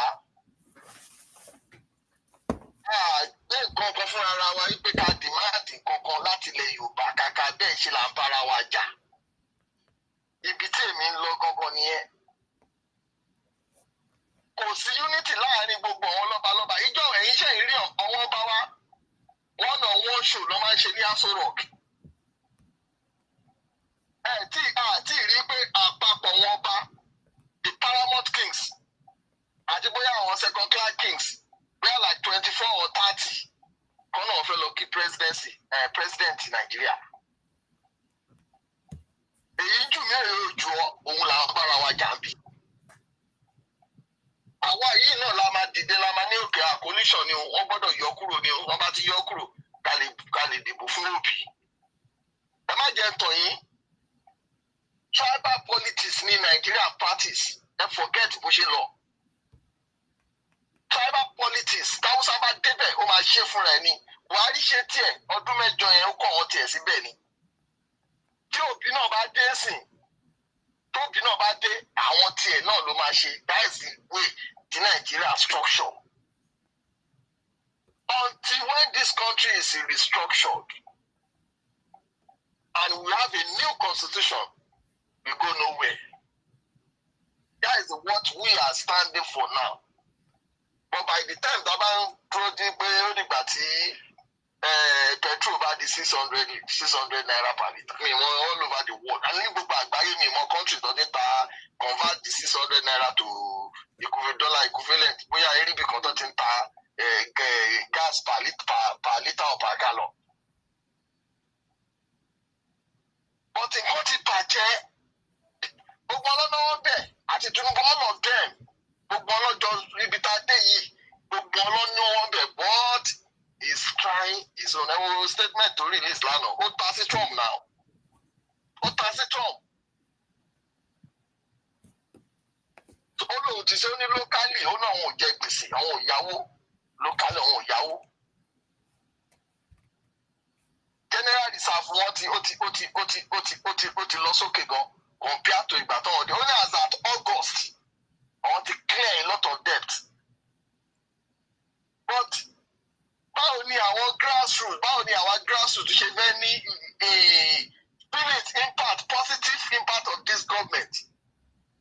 Àgbẹ̀ nǹkan kan fún ara wa wípé ká dìmáàdì kankan láti ilẹ̀ Yorùbá kàkà bẹ́ẹ̀ ṣe là ń bára wa jà. Ibi tí èmi ń lọ gangan nìyẹn. Kò sí unity láàárín gbogbo àwọn lọ́balọ́ba. Ìjọ ẹ̀yin ṣe ìrí ọ̀wọ́n bá wa. One on one show ló máa ń ṣe ní Aso Rock. Àti rí pé àpapọ̀ wọn bá the paramount kings àti bóyá àwọn second class kings bóyá like 24 or 30 kan náà fẹ́ lọ kí president Nàìjíríà. Èyí jù mẹ́rin ojú òun làwọn bára wa jàǹbí. Àwa yìí náà la máa dìde la máa ní òkè coalition ni wọ́n gbọ́dọ̀ yọ kúrò ni wọ́n bá ti yọ kúrò ká lè dìbò fún Obi. Ẹ má jẹ́ tàn yín. Tribal politics ní Nigerian parties ẹ forget bó ṣe lọ. Tribal politics táwùsá bá débẹ̀ ó máa ṣe fúnra ẹ̀ ni. Buhari ṣe tiẹ̀ ọdún 8 yẹn ó kọ̀ wọ́n tiẹ̀ síbẹ̀ ni. Tí Obi náà bá dé sìn tóbi náà bá dé àwọn tiẹ̀ náà ló máa ṣe. That is the way the Nigeria structure. Until when this country is restructured and we have a new constitution, we go nowhere. That is what we are standing for now. But by the time that bá ń dúró di pé ó nígbà tí petrol bá di 600 naira per litre. Mi mọ all over the world. And ní gbogbo àgbáyé mi mọ country tó ní ta convert the 600 naira to dollar equivalent. Bóyá eribi kan tó ti ń ta gas per litre or per gallon. But nǹkan ti bàjẹ́ gbogbo ọlọ́nà wọn bẹ̀ àti Tinubu all of them gbogbo ọlọ́jọ́ ibi tá a dé yìí gbogbo ọlọ́nà wọn bẹ̀ but he's trying his own ẹ̀wọ̀n statement to release lánàá ó ta sí Trump now ó ta sí Trump. Ó lóun ti ṣe ó ní lókàlì ó náà àwọn ò jẹ gbèsè àwọn ò yáwó lókàlì àwọn ò yáwó. General reserve wọn ti lọ sókè gan compare to ìgbà tó wọ́n dé only as at August àwọn ti clear a lot of debt. But báwo ni àwọn grassroots ṣe fẹ́ ní spirit impact positive impact of this government?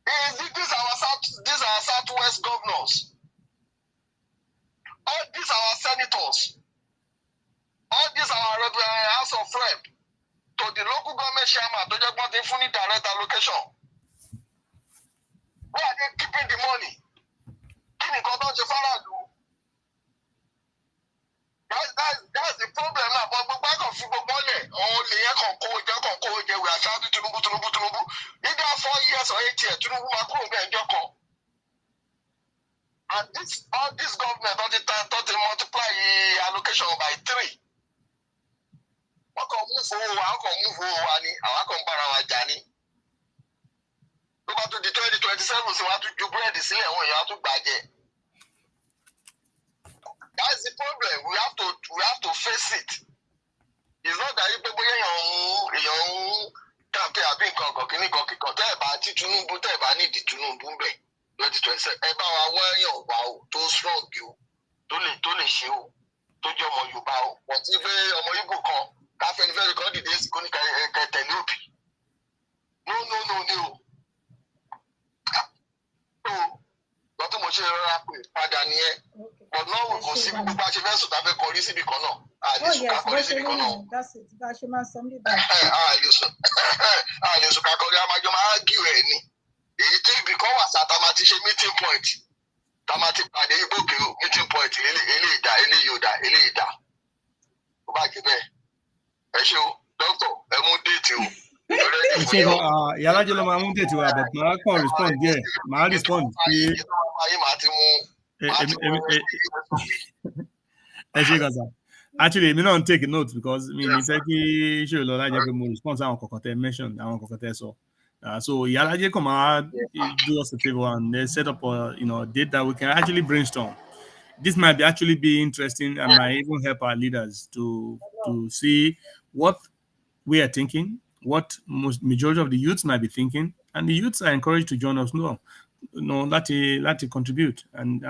These are our Southwest governors. All these are our senators. All these are our House of Rep. To the local government chairman, to just want to fund direct allocation. Where are they keeping the money? Kí ni nǹkan tó ń ṣe fáráàlú? That's the problem now. But gbogbo akọ̀ fi gbogbo ọ̀lẹ̀ ọ̀hún lè yẹ kàn kówó jẹ we are shouting Tinubu. Either 4 years or 8 years, Tinubu máa kúrò bẹ́ẹ̀ jọ kan. And all this government don dey multiply allocation by 3. Wọ́n kàn mú fowó wa ni àwa kàn bára wa jà ni. Ló bá tún di 2027 sí wọ́n á tún ju búrẹ́dì sílẹ̀ wọ́n èèyàn á tún gbàjẹ́. That's the problem. We have to face it. It's not that you people èèyàn ń kàmpé àbí nǹkan ọ̀gọ̀ kìíní kan kíkan tẹ́ ẹ̀ bá tí Tinubu tẹ́ ẹ̀ bá nídìí Tinubu bẹ̀ 2027 ẹ bá wa wá èèyàn wá o tó strong o tó lè ṣe o tó jẹ́ ọmọ Yorùbá o wọ́n ti fẹ́ ọmọ Igbo kan káfíńfẹ́ kan dìde sí kó ní kẹtẹ̀lé òbí. No ni o. Lọ́tún mo ṣe rọra pé padà nìyẹn. But now kò sí gbogbo àṣẹ fẹ́ sùn tàbí kọrí síbi kan náà. Àlèsùn kọrí síbi kan náà. Àlèsùn kakọrí amájọ máa gíw ẹ̀ ni. Èyí tí ibì kan wà sá tá a máa ti ṣe meeting point. Tá a máa ti pàdé ìgbòkè meeting point eléyìí dá eléyìí ò dá eléyìí dá. Ó bá jẹ bẹ́ẹ̀. Ẹ ṣé o, dókítà ẹ mú déètì o. Ṣé yàrá jẹ́ ló máa mú déètì wa but máa kàn respond díẹ̀ máa respond sí. Actually, me not take a note because me say ki ṣe lọ lájẹ pé mo respond àwọn kọ̀ọ̀kan tẹ́ mention àwọn kọ̀ọ̀kan tẹ́ sọ. So Yalaje come out, do us a favor and they set up a date that we can actually brainstorm. This might actually be interesting and might even help our leaders to see what we are thinking, what majority of the youths might be thinking, and the youths are encouraged to join us now. Let it contribute and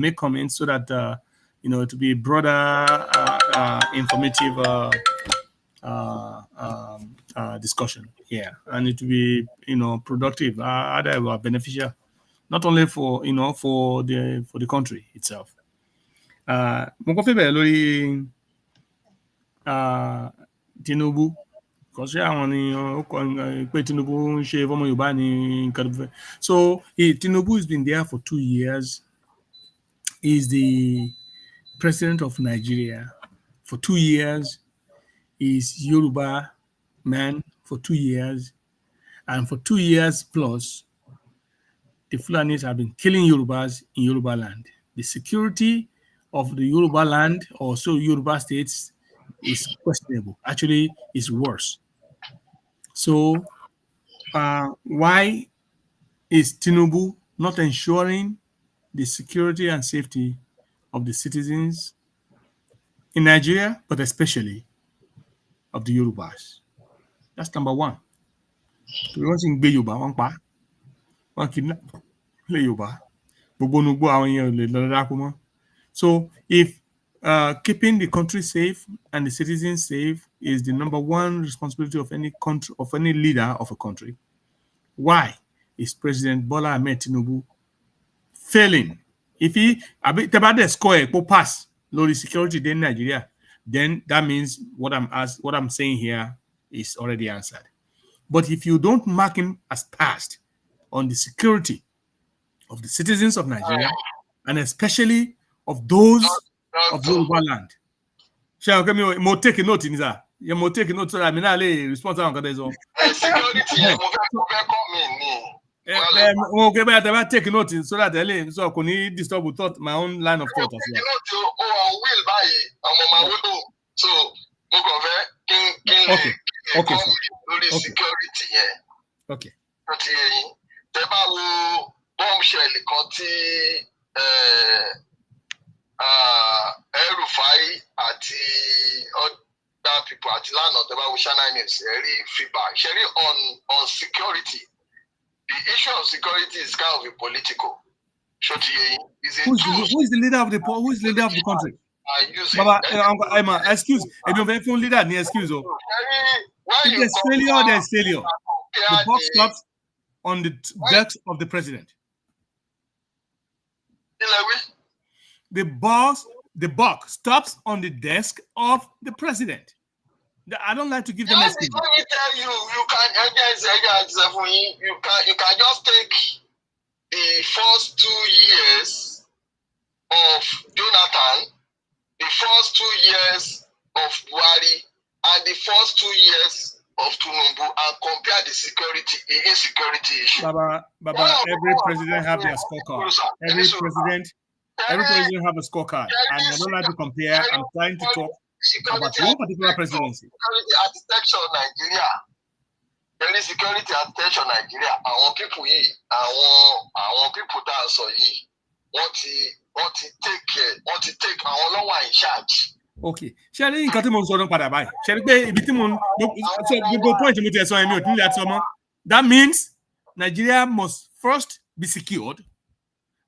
make comments so that to be broader, informative discussion here, and it will be productive, beneficial, not only for for the country itself. Mo kàn fẹ́ bẹ̀rẹ̀ lórí Tinubu. So Tinubu has been there for 2 years. He's the president of Nigeria for 2 years. He's Yoruba man for 2 years. And for 2 years plus, the Fulanis have been killing Yorubas in Yoruba land. The security of the Yoruba land, or so Yoruba states, is questionable. Actually, it's worse. So, why is Tinubu not ensuring the security and safety of the citizens in Nigeria, but especially of the Yorubas? That's number one. So, if keeping the country safe and the citizens safe is the number one responsibility of any country, of any leader of a country, why is President Bola Ahmed Tinubu failing? If he score pass low security in Nigeria, then that means what I'm saying here is already answered. But if you don't mark him as passed on the security of the citizens of Nigeria, and especially of those of Yoruba land. Shall I mo take a note in that? You mo take a note so that I mean I respond to that. Security, okay, but I take a note so that I so can you disturb thought my own line of thought as well. Will buy my window. So okay. Security, yeah. Okay. Bombshell Rufai àti other people àti lánàá tẹ́ bá wo Channel News feedback on security. The issue of security is kind of a political. Who is the leader of the country? Baba, excuse. If you're phone leader, excuse. If there's failure, there's failure. The buck stops on the desk of the president. The buck stops on the desk of the president. I don't like to give them excuses. Let me tell you, you can just take the first 2 years of Jonathan, the first 2 years of Buhari, and the first 2 years of Tinubu and compare the insecurity issue. Baba, every president have their scorecard. Every president have a scorecard, and I don't like to compare. I'm trying to talk about one particular presidency. Security architecture of Nigeria. There is security architecture of Nigeria. Our people that are so want to take our long one in charge. Okay. Shall I cut him on so padà báyìí? Shall I be that means Nigeria must first be secured,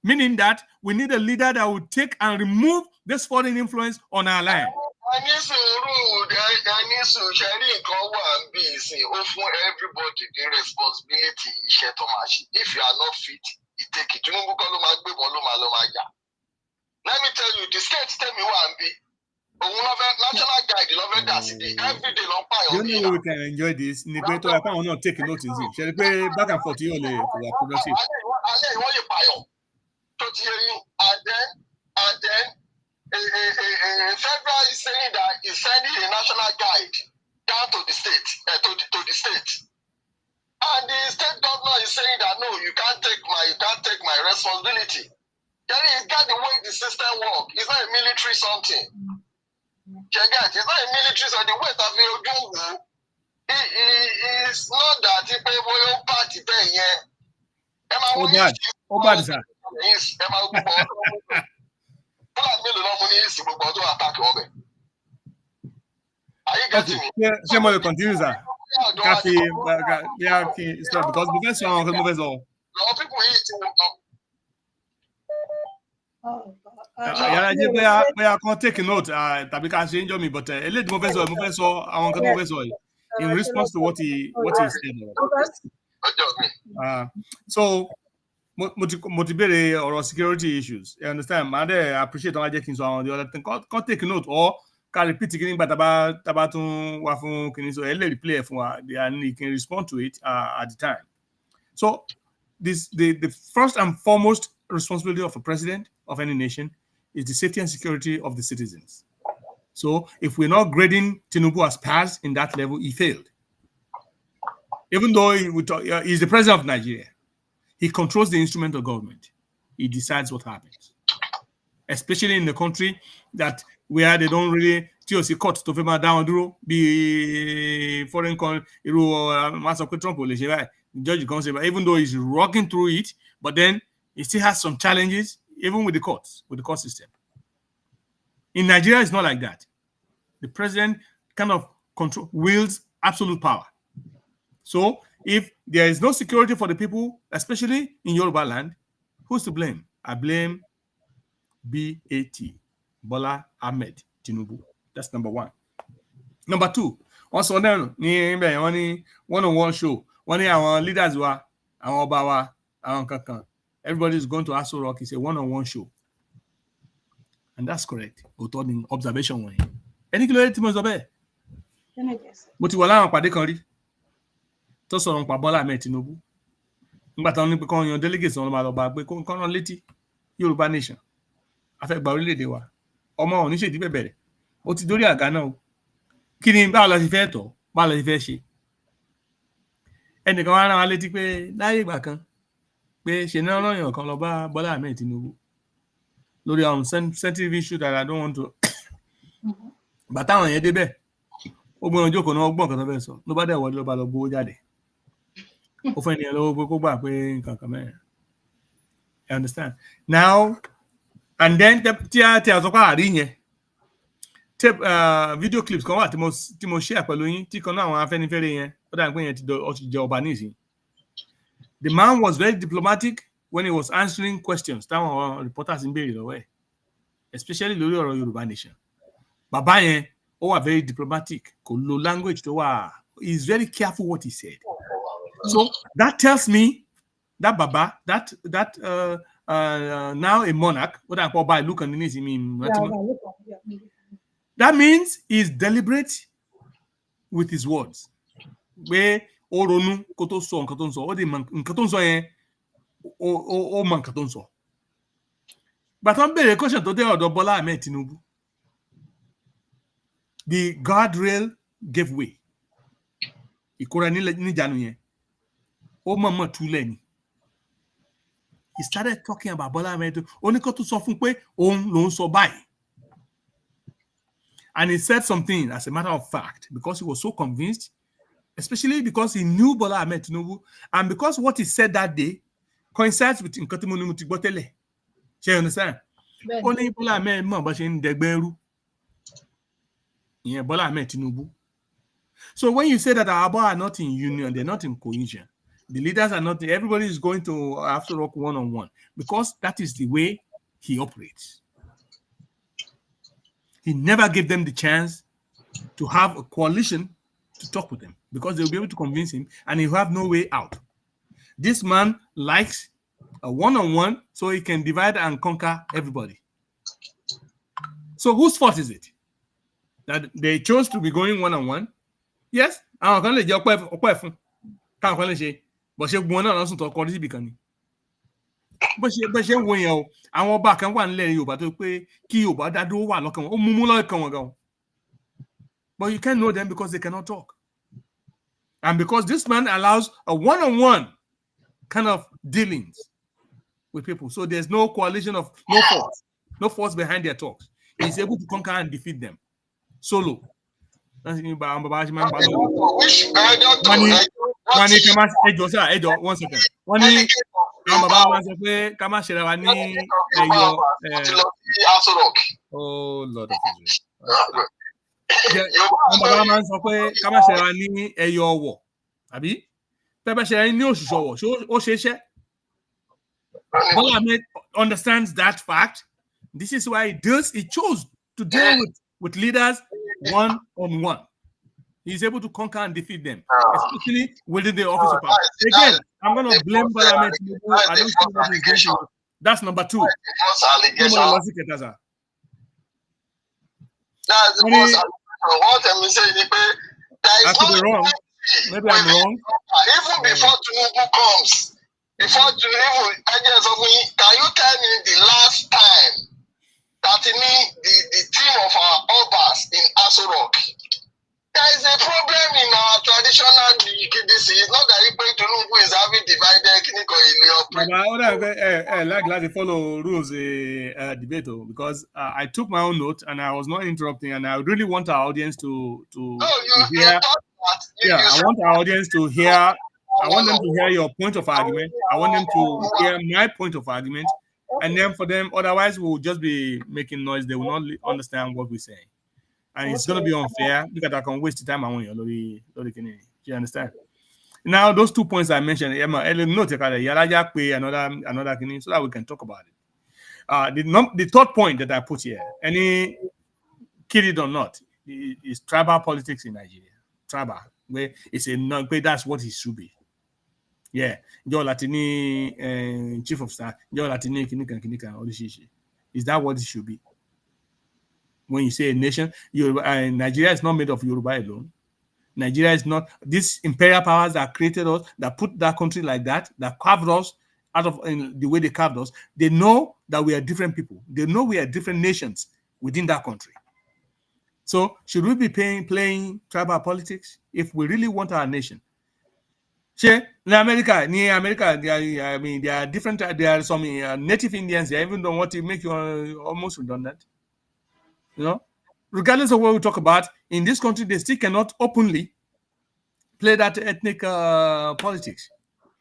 meaning that we need a leader that will take and remove this foreign influence on our land. Everybody the responsibility. If you are not fit, you take it. Let me tell you, the state tell me what I'm be. National guide, every day long. You know we can enjoy this. I will not take note in it. Shall we play back and forth here? Progressive. And then Federal is saying that he's sending a national guide down to the state, to the state. And the state governor is saying that no, you can't take my responsibility. Then he's got the way the system works. It's not a military something. It's not a military something. The way that we do it's not that if people party there, yeah. Oh bad, sir. Are you getting me? Yeah, continue, sir. Because the first one will move on. I can't take a note. But in response to what he said. So motivate or security issues. You understand? I appreciate on the other thing. Can't take a note or can repeat again, but about so replay and you can respond to it at the time. So the first and foremost responsibility of a president of any nation is the safety and security of the citizens. So if we're not grading Tinubu as passed in that level, he failed. Even though he's the president of Nigeria, he controls the instrument of government. He decides what happens. Especially in the country where they don't really court to down be foreign Trump judge can say, even though he's rocking through it, but then he still has some challenges, even with the courts, with the court system. In Nigeria, it's not like that. The president kind of wields absolute power. So if there is no security for the people, especially in Yoruba land, who's to blame? I blame BAT, Bola Ahmed Tinubu. That's number one. Number two, also then, one-on-one show. One of our leaders were our Obawa, our Kankan. Everybody is going to Aso Rock. It's a one-on-one show. And that's correct. Observation one. Any clear to Mozobe? But you allow Pade Kori to sọ̀rọ̀ pa Bola Ahmed Tinubu. Nígbà táwọn ní pé kọ́ yan delegates on about pé kọ́ rán létí Yorùbá nation. a fẹ́ gba orílẹ̀-èdè wa ọmọ ò ní ṣèdí bẹ̀bẹ̀rẹ̀ ó ti dórí àga náà o kí ni báwo la ti fẹ́ tọ̀ báwo la ti fẹ́ ṣe ẹnìkan wá rán wa létí pé láyé ìgbà kan pé ṣe ní ọlọ́yàn kan lọ bá Bọ́lá Ahmed Tinubu lórí àwọn sensitive issue that I don't want to bàtà àwọn yẹn débẹ̀ ó gbọ́n ọjọ́ kan náà ó gbọ́n kan tó fẹ́ sọ ló bá dẹ̀ wọlé ló bá lọ gbowó jáde ó fẹ́ ní ẹ lọ́wọ́ pé kó gbà pé nǹkan kan mẹ́rin you understand now and then tí a sọ pé àrí yẹn video clips kan wà tí mo share pẹ̀lú yín tí kan náà àwọn Afẹ́nifẹ́re yẹn ó dà pé yẹn ti jẹ ọba nísìnyí. The man was very diplomatic when he was answering questions táwọn reporters ń béèrè lọ́wọ́ ẹ̀ especially lórí ọ̀rọ̀ Yorùbá nation. Bàbá yẹn ó wà very diplomatic kò lo language tó wà he is very careful what he said. So that tells me that Baba that now a monarch ó dà pọ̀ ọba ìlú kan ní nísìnyí that means he is deliberate with his words. Pé ó ronú kó tó sọ nǹkan tó ń sọ ó dé nǹkan tó ń sọ yẹn ó mọ nǹkan tó ń sọ. Bàtà ń béèrè question tó dé ọ̀dọ̀ Bọ́lá Ahmed Tinubu. The guardrail gave way. Ìkóra níjànú yẹn ó mọ̀ọ́mọ̀ túlẹ̀ ni. He started talking about Bọ́lá Ahmed Tinubu. Ó ní kó tó sọ fún pé òun ló ń sọ báyìí. And he said something as a matter of fact because he was so convinced, especially because he knew Bola Ahmed Tinubu, and because what he said that day coincides with nǹkan tí mo ní mo ti gbọ́ tẹ́lẹ̀. You understand? Ó ní Bola Ahmed mọ̀ bá ṣe ń dẹgbẹ́rú. Ìyẹn Bola Ahmed Tinubu. So when you say that our Aba are not in union, they're not in cohesion, the leaders are not, everybody is going to have to work one-on-one because that is the way he operates. He never gave them the chance to have a coalition to talk with them because they'll be able to convince him and he'll have no way out. This man likes a one-on-one so he can divide and conquer everybody. So whose fault is it? That they chose to be going one-on-one? Yes, àwọn kan lè jẹ́ ọpẹ́ fún káwọn kan lè ṣe bó ṣe gbọ́n náà lọ́sùn tó kọ́ ní síbi kan ni. Bó ṣe ń wo yẹn o àwọn ọba kan wà nílẹ̀ Yorùbá tó pé kí Yorùbá dá dúró wà lọ́kàn wọn ó mú lọ́kàn wọn gan. But you can't know them because they cannot talk. And because this man allows a one-on-one kind of dealings with people. So there's no coalition of no force behind their talks. He's able to conquer and defeat them solo. One second. Oh Lord of Israel. Bàbá máa ń sọ pé ká má ṣe ra ní ẹyọ ọwọ̀ àbí pẹ́pẹ́ ṣe ra ní òṣùṣù ọwọ̀ ó ṣe iṣẹ́. Bola Ahmed understands that fact. This is why he chose to deal with leaders one-on-one. He's able to conquer and defeat them, especially within the office of power. Again, I'm going to blame Bola Ahmed Tinubu. I don't see what he's doing. That's number two. That's the most what I'm saying is I could be wrong. Maybe I'm wrong. Even before Tinubu comes, before Tinubu, can you tell me the last time that the team of our Obas in Aso Rock? There is a problem in our traditional DDC. It's not that Tinubu is having divided I like to follow rules debate because I took my own note and I was not interrupting and I really want our audience to hear. I want our audience to hear. I want them to hear your point of argument. I want them to hear my point of argument, and then for them, otherwise we'll just be making noise. They will not understand what we're saying. And it's going to be unfair because I can waste the time on you. Do you understand? Now, those 2 points I mentioned, another so that we can talk about it. The third point that I put here, any kid it or not, is tribal politics in Nigeria. Tribal, where it's that's what it should be. Yeah, Joe Latini, chief of staff, Joe Latini, Kinika, is that what it should be? When you say a nation, Nigeria is not made of Yoruba alone. Nigeria is not, these imperial powers that created us, that put that country like that carved us, out of the way they carved us. They know that we are different people. They know we are different nations within that country. So should we be playing tribal politics if we really want our nation? In America, I mean, there are different. There are some native Indians. They even don't want to make you almost redundant. You know, regardless of what we talk about in this country, they still cannot openly play that ethnic politics.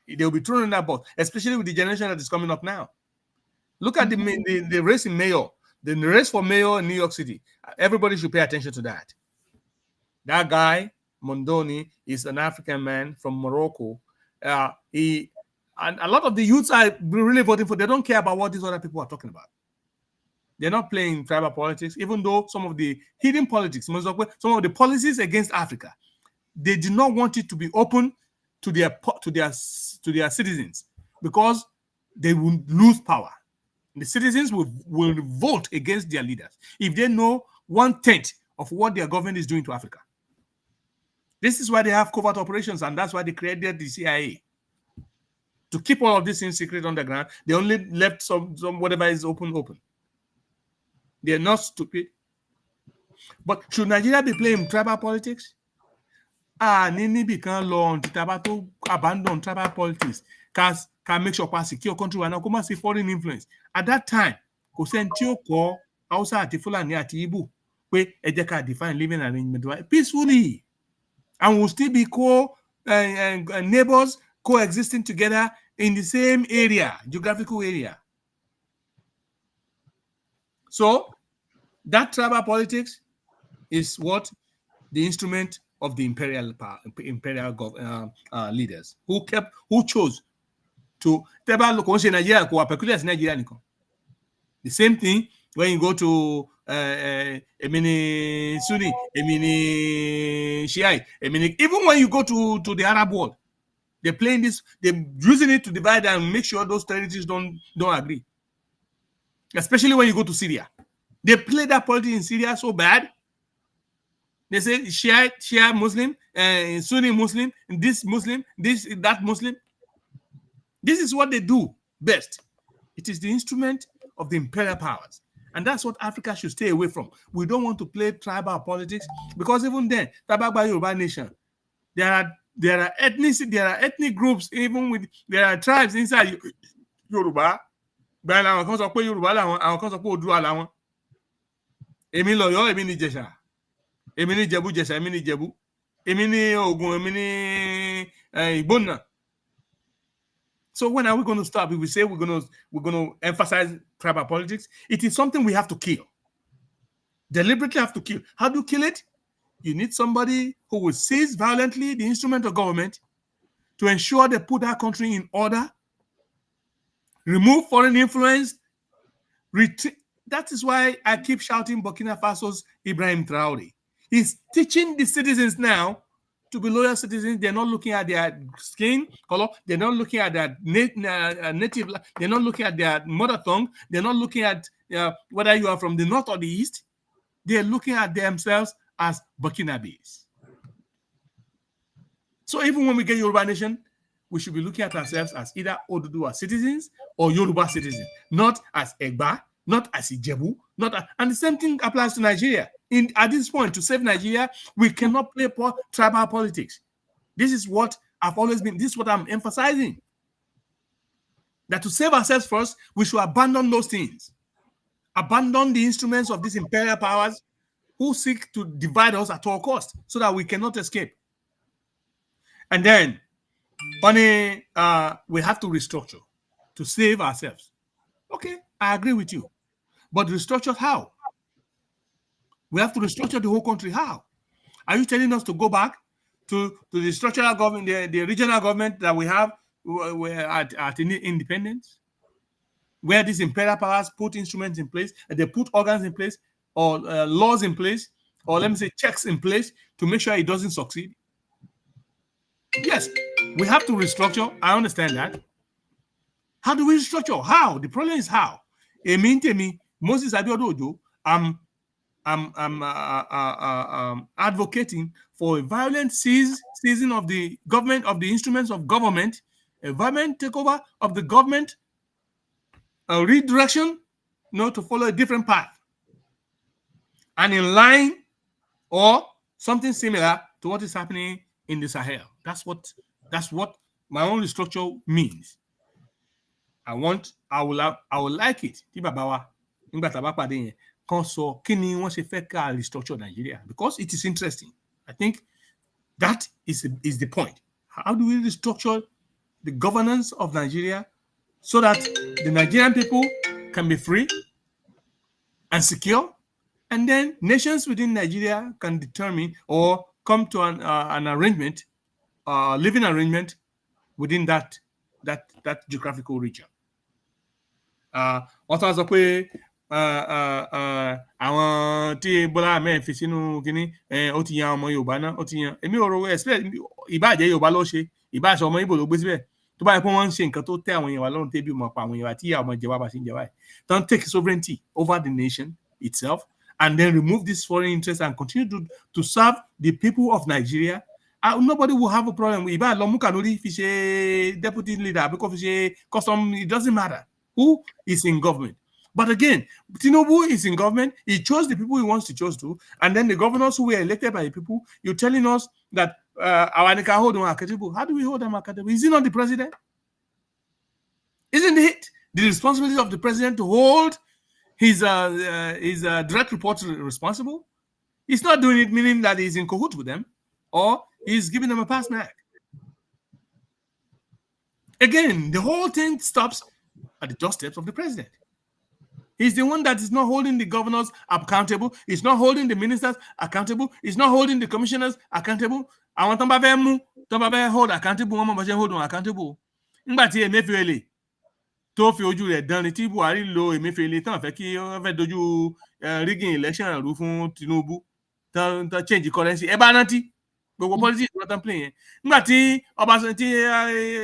They'll be thrown in that box, especially with the generation that is coming up now. Look at the race in mayor, the race for mayor in New York City. Everybody should pay attention to that. That guy, Mondoni, is an African man from Morocco. And a lot of the youths are really voting for. They don't care about what these other people are talking about. They're not playing tribal politics, even though some of the hidden politics, some of the policies against Africa, they do not want it to be open to their citizens because they will lose power. The citizens will vote against their leaders if they know 1/10 of what their government is doing to Africa. This is why they have covert operations, and that's why they created the CIA. To keep all of this in secret underground, they only left some whatever is open. They're not stupid. But should Nigeria be playing tribal politics? Nini become law on to abandon tribal politics. Can make sure pass secure country and come see foreign influence. At that time, kò sẹ́ni tí ó kọ́ Hausa àti Fulani àti Igbo pé ẹ jẹ́ ká define living arrangement peacefully, and we'll still be neighbors coexisting together in the same area, geographical area. So that tribal politics is what the instrument of the imperial leaders who chose to Nigeria. The same thing when you go to Emini Sunni, Emini Shiite, even when you go to the Arab world, they're playing this, they're using it to divide and make sure those territories don't agree. Especially when you go to Syria. They play that politics in Syria so bad. They say Shia Muslim, Sunni Muslim, this Muslim, that Muslim. This is what they do best. It is the instrument of the imperial powers. And that's what Africa should stay away from. We don't want to play tribal politics because even then, Yoruba nation, there are ethnic groups, there are tribes inside Yoruba. Èmi lọ̀yọ́, èmi ni Ìjẹ̀ṣà, èmi ni Ìjẹ̀bú-Jẹ̀ṣà, èmi ni Ìjẹ̀bú, èmi ni Ògùn, èmi ni Ìgbónà. So when are we going to stop? If we say we're going to emphasize tribal politics, it is something we have to kill. Deliberately have to kill. How do you kill it? You need somebody who will seize violently the instrument of government to ensure they put that country in order, remove foreign influence, that is why I keep shouting Burkina Faso's Ibrahim Traore. He's teaching the citizens now to be loyal citizens. They're not looking at their skin color. They're not looking at their native. They're not looking at their mother tongue. They're not looking at whether you are from the north or the east. They're looking at themselves as Burkinabes. So even when we get Yoruba nation, we should be looking at ourselves as either Oduduwa citizens or Yoruba citizens, not as EGBE, not as Ijebu, and the same thing applies to Nigeria. At this point, to save Nigeria, we cannot play tribal politics. This is what I've always been, this is what I'm emphasizing. That to save ourselves first, we should abandon those things. Abandon the instruments of these imperial powers who seek to divide us at all costs so that we cannot escape. And then, we have to restructure to save ourselves. Okay, I agree with you. But restructure how? We have to restructure the whole country. How? Are you telling us to go back to the structural government, the regional government that we have at independence? Where these imperial powers put instruments in place, and they put organs in place, or laws in place, or let me say checks in place to make sure it doesn't succeed? Yes, we have to restructure. I understand that. How do we restructure? How? The problem is how. Moses ABIODUN, I'm advocating for a violent seizing of the government, of the instruments of government a violent takeover of the government, a redirection, to follow a different path, and in line or something similar to what is happening in the Sahel. That's what my own restructure means. I would like it. Restructure Nigeria, because it is interesting. I think that is the point. How do we restructure the governance of Nigeria so that the Nigerian people can be free and secure, and then nations within Nigeria can determine or come to an arrangement, living arrangement within that geographical region. Wọ́n tún sọ pé àwọn tí Bọ́lá Ahmed fi sínú kínní ó ti yan ọmọ Yorùbá náà, ó ti yan èmi ò rò ìbàjẹ́ Yorùbá ló ṣe, ìbáṣọ ọmọ Ìgbò ló gbé síbẹ̀, tó bá yẹ pé wọ́n ń ṣe nǹkan tó tẹ́ àwọn èèyàn wa lọ́rùn tẹ́bí mọ̀ pa àwọn èèyàn wa tí àwọn jẹ̀wá bá ṣe ń jẹ̀wá ẹ̀, don't take sovereignty over the nation itself and then remove this foreign interest and continue to serve the people of Nigeria. Nobody will have a problem with Iba Lomukanuri if he's a deputy leader, because if he's a custom, it doesn't matter who is in government. But again, Tinubu is in government. He chose the people he wants to choose to, and then the governors who were elected by the people. You're telling us that our hold them accountable. How do we hold them accountable? Is he not the president? Isn't it the responsibility of the president to hold his direct reports responsible? He's not doing it, meaning that he's in cahoots with them, or he's giving them a pass back. Again, the whole thing stops at the doorsteps of the president. He's the one that is not holding the governors accountable. He's not holding the ministers accountable. He's not holding the commissioners accountable. I want to hold accountable. Hold accountable. Emefiele tó fi ojú rẹ̀ dán ni tí Buhari lo Emefiele tán fẹ́ kí ó fẹ́ dojú rigging election rú fún Tinubu tán change currency. Ẹ bá rántí gbogbo politics tó tán play yẹn. Nígbà tí Ọbasanjọ́ tí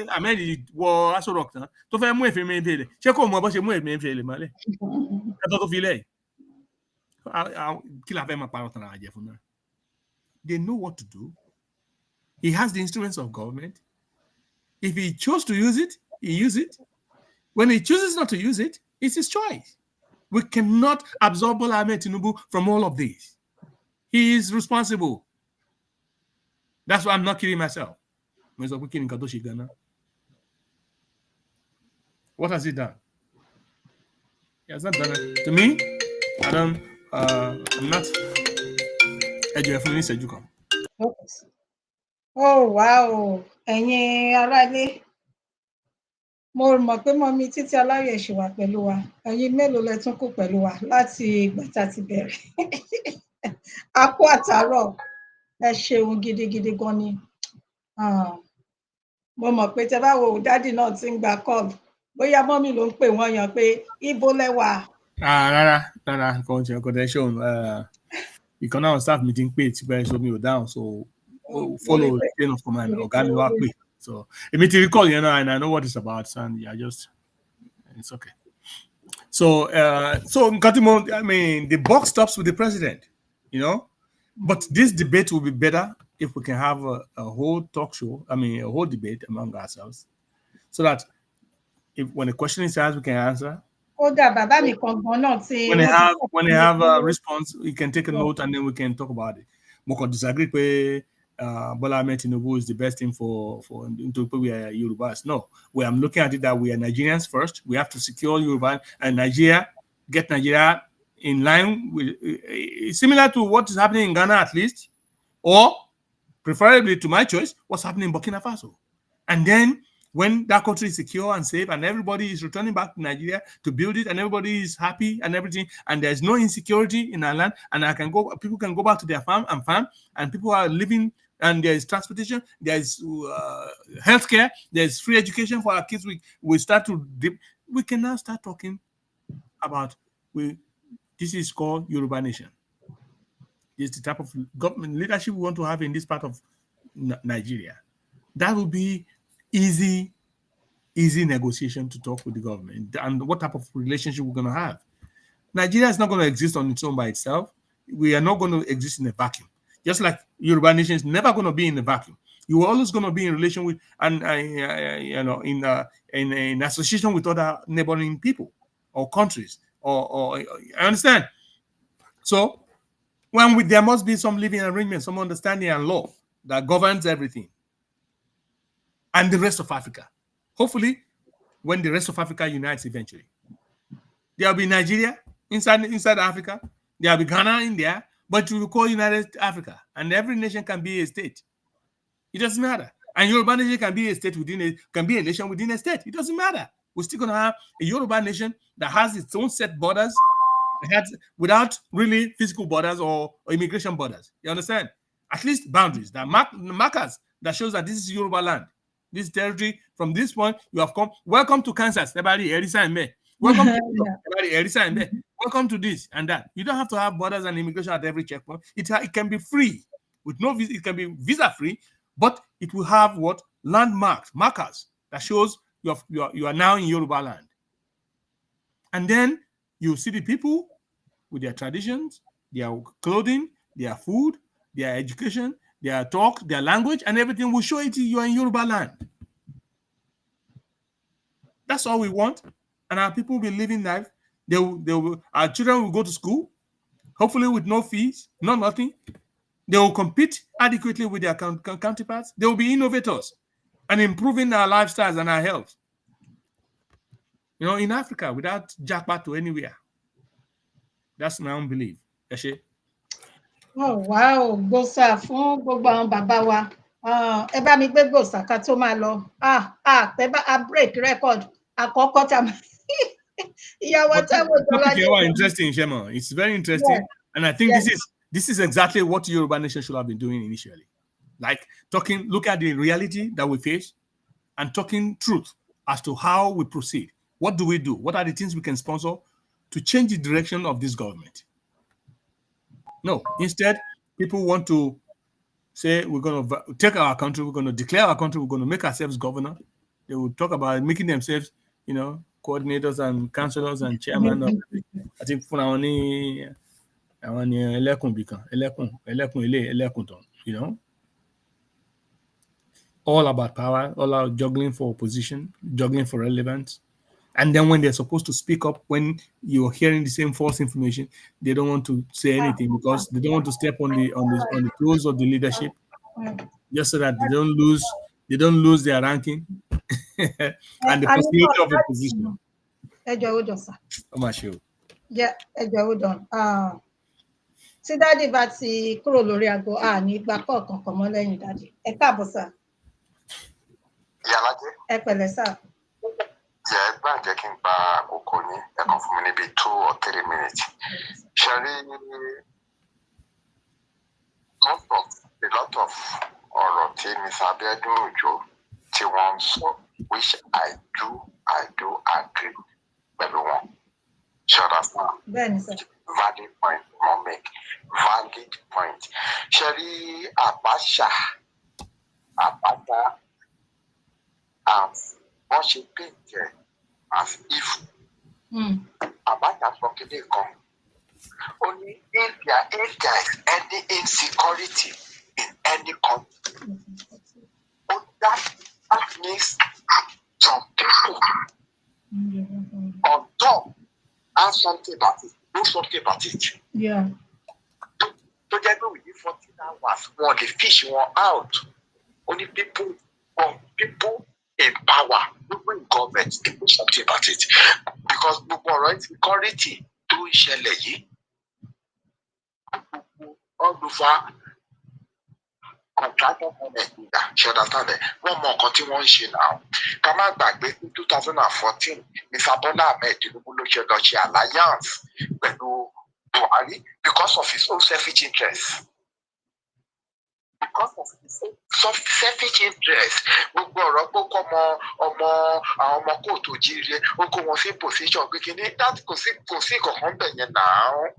Ahmed wọ Aso Rock tán tó fẹ́ mú Emefiele, ṣé kò mọ bó ṣe mú Emefiele mọ́lẹ̀? Ẹ̀tọ́ tó fi lẹ̀. Kí la fẹ́ máa parọ́ tán ara jẹ fún náà? They know what to do. He has the instruments of government. If he chose to use it, he uses it. When he chooses not to use it, it's his choice. We cannot absorb Bola Ahmed Tinubu from all of this. He is responsible. That's why I'm not kidding myself. What has he done? He has not done it. To me, I'm not. Oh, wow. Ẹ̀yin aráalé. Mo mọ̀ pé mọ́mí Títí Aláyọ̀ ṣì wà pẹ̀lú wa. Ẹ̀yin mélòó lẹ tún kù pẹ̀lú wa láti ìgbà tá ti bẹ̀rẹ̀. A kú àtàárọ̀. Ẹ ṣeun gidigidi gan ni. Mo mọ̀ pé tẹ bá wo dádì náà ti ń gba call. Bóyá mọ́mí ló ń pè wọ́n yan pé ibo lẹ wà. Rárá, kò tẹ̀ ṣóun. Ìkan náà staff meeting pé tí bẹ́ẹ̀ sọ mi ò dáhùn, so follow the chain of command. Ọ̀gá mi wá pè. So, immediately recall, and I know what it's about, and it's okay. So, I mean, the buck stops with the president, but this debate will be better if we can have a whole talk show, a whole debate among ourselves, so that when the question is asked, we can answer. When they have a response, we can take a note and then we can talk about it. We can disagree. Bola Ahmed Tinubu is the best thing for we are Yorubas. No, I'm looking at it that we are Nigerians first. We have to secure Yoruba and get Nigeria in line with similar to what is happening in Ghana at least, or preferably to my choice, what's happening in Burkina Faso. And then when that country is secure and safe and everybody is returning back to Nigeria to build it and everybody is happy and everything, and there's no insecurity in our land, and people can go back to their farm, and people are living, and there is transportation, there is healthcare, there is free education for our kids. We can now start talking about this is called Yoruba Nation. This is the type of government leadership we want to have in this part of Nigeria. That will be easy negotiation to talk with the government and what type of relationship we're going to have. Nigeria is not going to exist on its own by itself. We are not going to exist in a vacuum. Just like Yoruba Nation is never going to be in a vacuum. You are always going to be in relation with and you know, in association with other neighboring people or countries. Or I understand. So when there must be some living arrangement, some understanding and law that governs everything, and the rest of Africa. Hopefully, when the rest of Africa unites eventually, there will be Nigeria inside Africa. There will be Ghana in there, but we will call United Africa, and every nation can be a state. It doesn't matter. And Yoruba nation can be a state can be a nation within a state. It doesn't matter. We're still going to have a Yoruba nation that has its own set borders, without really physical borders or immigration borders. You understand? At least boundaries, that markers that shows that this is Yoruba land. This territory, from this point, you have come. Welcome to Kansas. Everybody, welcome to welcome to this and that. You don't have to have borders and immigration at every checkpoint. It can be free with no visa. It can be visa free, but it will have what? Markers that shows you are now in Yoruba land. And then you see the people with their traditions, their clothing, their food, their education, their talk, their language, and everything will show it you are in Yoruba land. That's all we want. And our people will be living life. Our children will go to school, hopefully with no fees, no nothing. They will compete adequately with their counterparts. They will be innovators and improving our lifestyles and our health. You know, in Africa, without jackpot to anywhere. That's my own belief. Oh, wow. Gbòòsà fún gbogbo àwọn bàbá wa. Ẹ bá mi gbé gbòòsà ká tó máa lọ. Tẹ́ bá break record. Àkọ́kọ́ tá interesting, Shema. It's very interesting. Yeah. And I think this is exactly what Yoruba Nation should have been doing initially. Like look at the reality that we face and talking truth as to how we proceed. What do we do? What are the things we can sponsor to change the direction of this government? No, instead, people want to say we're going to take our country, we're going to declare our country, we're going to make ourselves governor. They will talk about making themselves, you know, coordinators and councillors and chairman of, I think, you know, all about power, all about juggling for opposition, juggling for relevance. And then when they're supposed to speak up, when you're hearing the same false information, they don't want to say anything because they don't want to step on the toes of the leadership, just so that they don't lose their ranking and the possibility of a position. Yeah, tí dáàdì bá ti kúrò lórí aago ní gbà kọ̀ọ̀kan kan mọ́ lẹ́yìn dáàdì. Ẹ káàbọ̀ sà. Ìyálájé. Ẹ pẹ̀lẹ́ sà. Ẹ gbà jẹ́ kí n gba àkókò ní ẹ kàn fún mi níbi 2 or 3 minutes. Ṣé rí a lot of ọ̀rọ̀ tí Mr. Abiodun Ojo tí wọ́n ń sọ, which I do agree pẹ̀lú wọn. Ṣé ọ̀dà fún wa? Bẹ́ẹ̀ni sà. Valid point wọ́n make. Valid point. Ṣé rí Abacha wọ́n ṣe paint as if Abacha sọ kéde kan. Only if there is any insecurity in any country, that means some people on top have something about it, do something about it. Yeah. So they go within 14 hours, when they fish one out. Only people in power, people in government, they do something about it. Because people are insecurity to ìṣẹ̀lẹ̀ yìí. All over contractor Nigeria, ṣe understand it? One more nǹkan tí ṣe now. Ká má gbàgbé ní 2014, Mr. Bola Ahmed Tinubu ló ṣe lọ ṣe alliance pẹ̀lú Buhari because of his own selfish interest. Because of his own selfish interest, gbogbo ọ̀rọ̀ pé kọ́ ọmọ kóòtù jíire, ó kó wọn sí position pé kí ni that kò sí kankan bẹ̀ yẹn náà.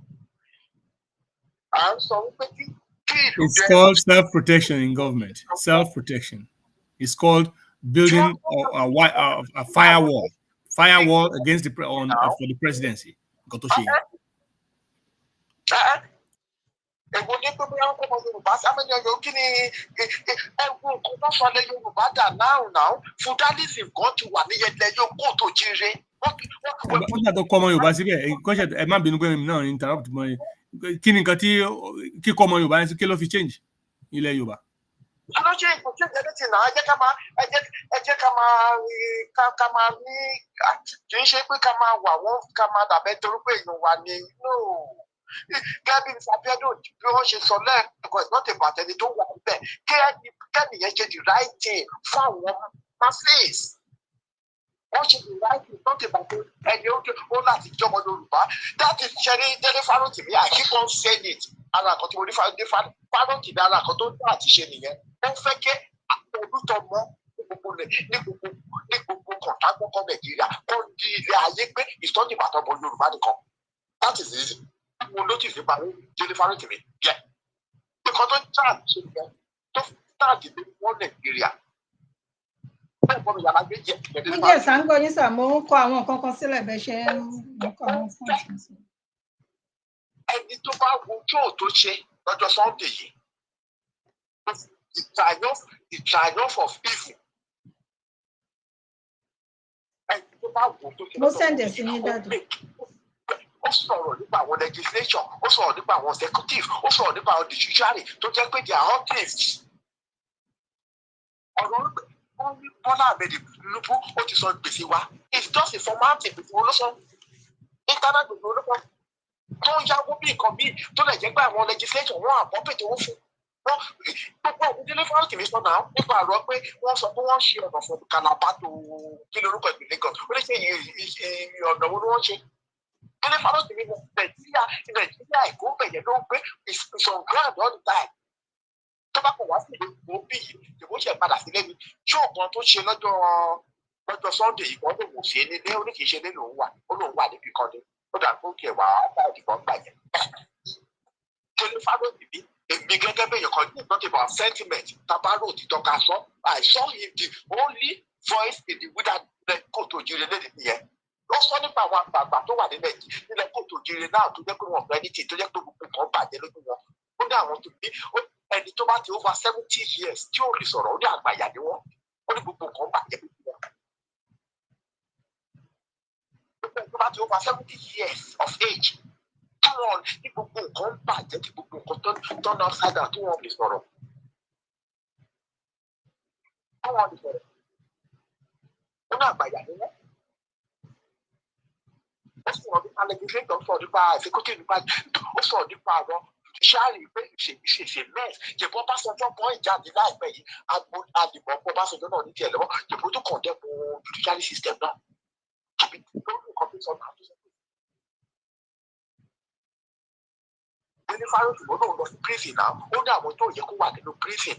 It's called self-protection in government. Self-protection. It's called building a firewall against for the presidency. Èwo ní pé bóyá wọ́n kọ́ ọmọ Yorùbá sí àmì ọ̀yọ́ kí ni ẹ̀wọ̀n nǹkan tó sọ lẹ Yorùbá dà náà feudalism kan ti wà níyẹn lẹ yóò kó tó jíire. Wọ́n ṣàtọ̀ kọ́ ọmọ Yorùbá síbẹ̀ kọ́ṣẹ́ ẹ má bínú pé mi náà interrupt mọ́ ẹ kí ni nǹkan tí kíkọ́ ọmọ Yorùbá yẹn sí kí ló fi change ilẹ̀ Yorùbá. Ọlọ́jọ́ ìbò tí ìjẹ́lẹ̀ ti nà ẹ jẹ́ ká máa ní kì í ṣe pé ká máa wà wọ́n ká máa dàbẹ́ torí pé èèyàn wà ní gẹ́gẹ́ bí ABIODUN bí wọ́n ṣe sọ lẹ́ẹ̀kan it's not about ẹni tó wà níbẹ̀ kẹ́nìyẹn ṣe the right thing fún àwọn masses. Wọ́n ṣe the right thing not about ẹni ó láti jọmọ Yorùbá that is ṣẹ́rí Délé Fárótìmí I keep on saying it ara kan tí mo ní Fárótìmí ara kan tó dá àti ṣe nìyẹn ó fẹ́ kí olùtọ́mọ ní gbogbo kọ̀ọ̀tágbọ́kọ̀ Nàìjíríà kó di ilé ayé pé ìtọ́jú ìbátan ọmọ Yorùbá nìkan that is the reason mo notice nípa Délé Fárótìmí jẹ́ nǹkan tó jáde ṣe nìyẹn tó jáde ní wọ́n Nàìjíríà. Ǹjẹ́ Sàngó ní sà mo ń kọ àwọn nǹkan kan sílẹ̀ bẹ́ẹ̀ ṣe ń kọ àwọn fún ìṣẹ̀ṣẹ̀. Ẹni tó bá wo ojú ò tó ṣe lọ́jọ́ Sunday yìí the triumph of evil. Ẹni tó bá wo tó ṣe mo sẹ́ndẹ̀ sí ní dájú. Ó sọ̀rọ̀ nípa àwọn legislation, ó sọ̀rọ̀ nípa àwọn executive, ó sọ̀rọ̀ nípa àwọn judiciary tó jẹ́ pé they are all things. Ọ̀rọ̀ wọ́n ní Bọ́lá Ahmed Tinubu ó ti sọ gbèsè wa it's just a formality gbèsè olóṣọ internet gbèsè olóṣọ tó ń yáwó bí nǹkan bíi tó lè jẹ́ pé àwọn legislation wọ́n àbọ̀pẹ̀tẹ̀ owó fún wọn gbogbo àwọn Délé Fárótìmí sọ náà nípa àrọ pé wọ́n sọ pé wọ́n ṣe ọ̀nà fún Calabar tó kí lórúkọ ìpínlẹ̀ Lagos ó lè ṣe ọ̀nà wo ni wọ́n ṣe Délé Fárótìmí Nàìjíríà Èkó bẹ̀yẹ̀ ló ń gbé is on ground all the time. Tó bá kọ̀ wá sí ìlú bí ìbò ṣe padà sílé mi ṣé òkan tó ṣe lọ́jọ́ Sunday yìí kan ló wò ṣe nílé ó ní kì í ṣe nílò òun wà ó lóun wà níbi kan ní ó dà kó kẹ̀ wá láti kan gbà yẹn. Délé Fárótìmí èmi gẹ́gẹ́ bí èèyàn kan ní not about sentiment tabaro òtítọ́ ká sọ I saw him the only voice in the wilderness kòtò jíire lédè nìyẹn. Ó sọ nípa àwọn àgbààgbà tó wà nílẹ̀ kòtò jíire náà tó jẹ́ pé wọ́n fẹ́ ní tì tó jẹ́ pé gbogbo kan bàjẹ́ lójú wọn. Ó ní àwọn tó bí ẹni tó bá ti over 70 years tí ó lè sọ̀rọ̀ ó ní àgbàyà ni wọ́n ó ní gbogbo nǹkan bàjẹ́ lójú wọn. Ẹni tó bá ti over 70 years of age tí wọ́n ní gbogbo nǹkan bàjẹ́ tí gbogbo nǹkan turn upside down tí wọ́n lè sọ̀rọ̀. Tí wọ́n lè sọ̀rọ̀ ó ní àgbàyà ni wọ́n. Ó sọ̀rọ̀ nípa legislator sọ̀rọ̀ nípa executive nípa ó sọ̀rọ̀ nípa àwọn ṣáàrì pé ṣe mess jẹ̀bọ́ Ọbásanjọ́ kan ìjáde láìpẹ́ yìí àdìbò Ọbásanjọ́ náà ní tiẹ̀ lọ́wọ́ jẹ̀bọ́ tó kàn dẹ́kun judiciary system náà àbí lórí nǹkan tó sọ náà tó sọ pé. Délé Fárótìmí ló lọ sí prison náà ó ní àwọn tó yẹ kó wà nínú prison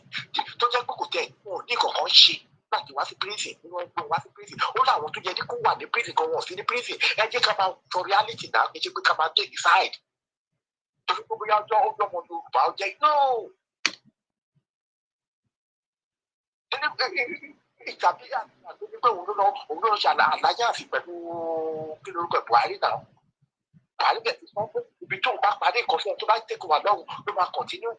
tó jẹ́ pé kò tẹ̀ wọn ò ní kankan ṣe láti wá sí prison nínú ẹgbẹ́ wá sí prison ó ní àwọn tó yẹ kó wà ní prison kan wọn ò sí ní prison ẹ jẹ́ ká máa sọ reality náà kì í ṣe pé ká máa take side. Torí pé bóyá ọjọ́ ọmọ Yorùbá ó jẹ́ ìjàbí àti pé òun ló ṣe àlàyé àfi pẹ̀lú kí lórúkọ Buhari náà. Buhari bẹ̀ ti sọ pé ibi tó bá parí nǹkan fún ẹ tó bá tẹ̀kọ̀ wà lọ́hùn ló máa continue.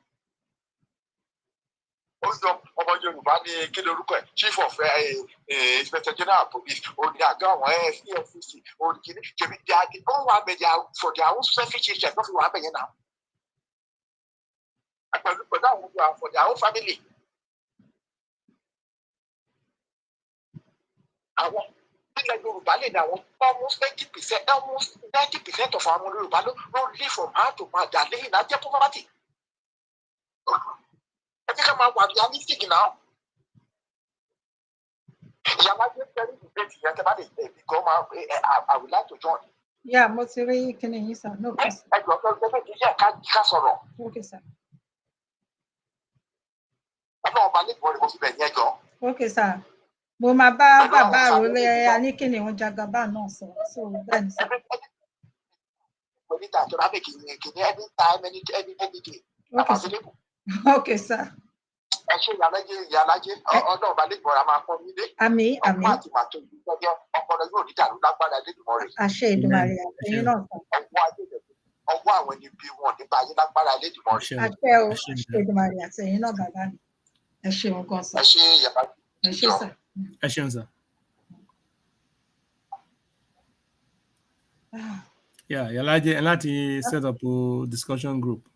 Ó yọ ọmọ Yorùbá ní kí lórúkọ ẹ̀ Chief of Inspector General Police òní àjọ àwọn EFCC òní kìíní jẹ̀bi wọ́n wà bẹ̀yà for their own selfish interest wọ́n fi wà bẹ̀yẹn náà. Pẹ̀lú àwọn ọmọ for their own family. Àwọn ilẹ̀ Yorùbá lè ní àwọn almost 90% of àwọn Yorùbá ló live from hand to mouth dà lẹ́yìn náà jẹ́ poverty. Ẹ jẹ́ ká máa wà realistic náà. Ìyàwó ajé pẹ̀lú ìgbésí yẹn tẹ́ bá lè tẹ̀ mí gan máa I would like to join. Yeah, mo ti rí kíni yín sir. No problem. Ẹ jọ pé ọjọ́ méjì yẹ ká sọ̀rọ̀. Okay sir. Ọlọ́run ọba lè gbọ́ ni mo fi bẹ̀ yẹn jọ. Okay sir. Mo máa bá bàbá àròlé Aníkìní wọn Jagaba náà sọ so bẹ́ẹ̀ ni sir. Mo ní tàjọ́ lábẹ́ kìíní anytime any day. Okay sir. Ẹ ṣe ìyàlájẹ ọ̀dọ̀ ọba lè gbọ́ra máa pọ́n nílé. Àmín. Ọkọ àti màtó ìgbẹ́jọ́ ọpọlọ yóò ní dàrú lágbára Elédùmarè. Àṣẹ Èdùmàrè àtẹ̀yìn náà sọ. Ọwọ́ àwọn ẹni bí wọn nípa ayé lágbára Elédùmarè. Àṣẹ o, Èdùmàrè àtẹ̀yìn náà bàbá mi. Ẹ ṣeun gan sà. Ẹ ṣé yàrá. Ẹ ṣé sà. Ẹ ṣeun sà. Yeah, you're allowed to set up a discussion group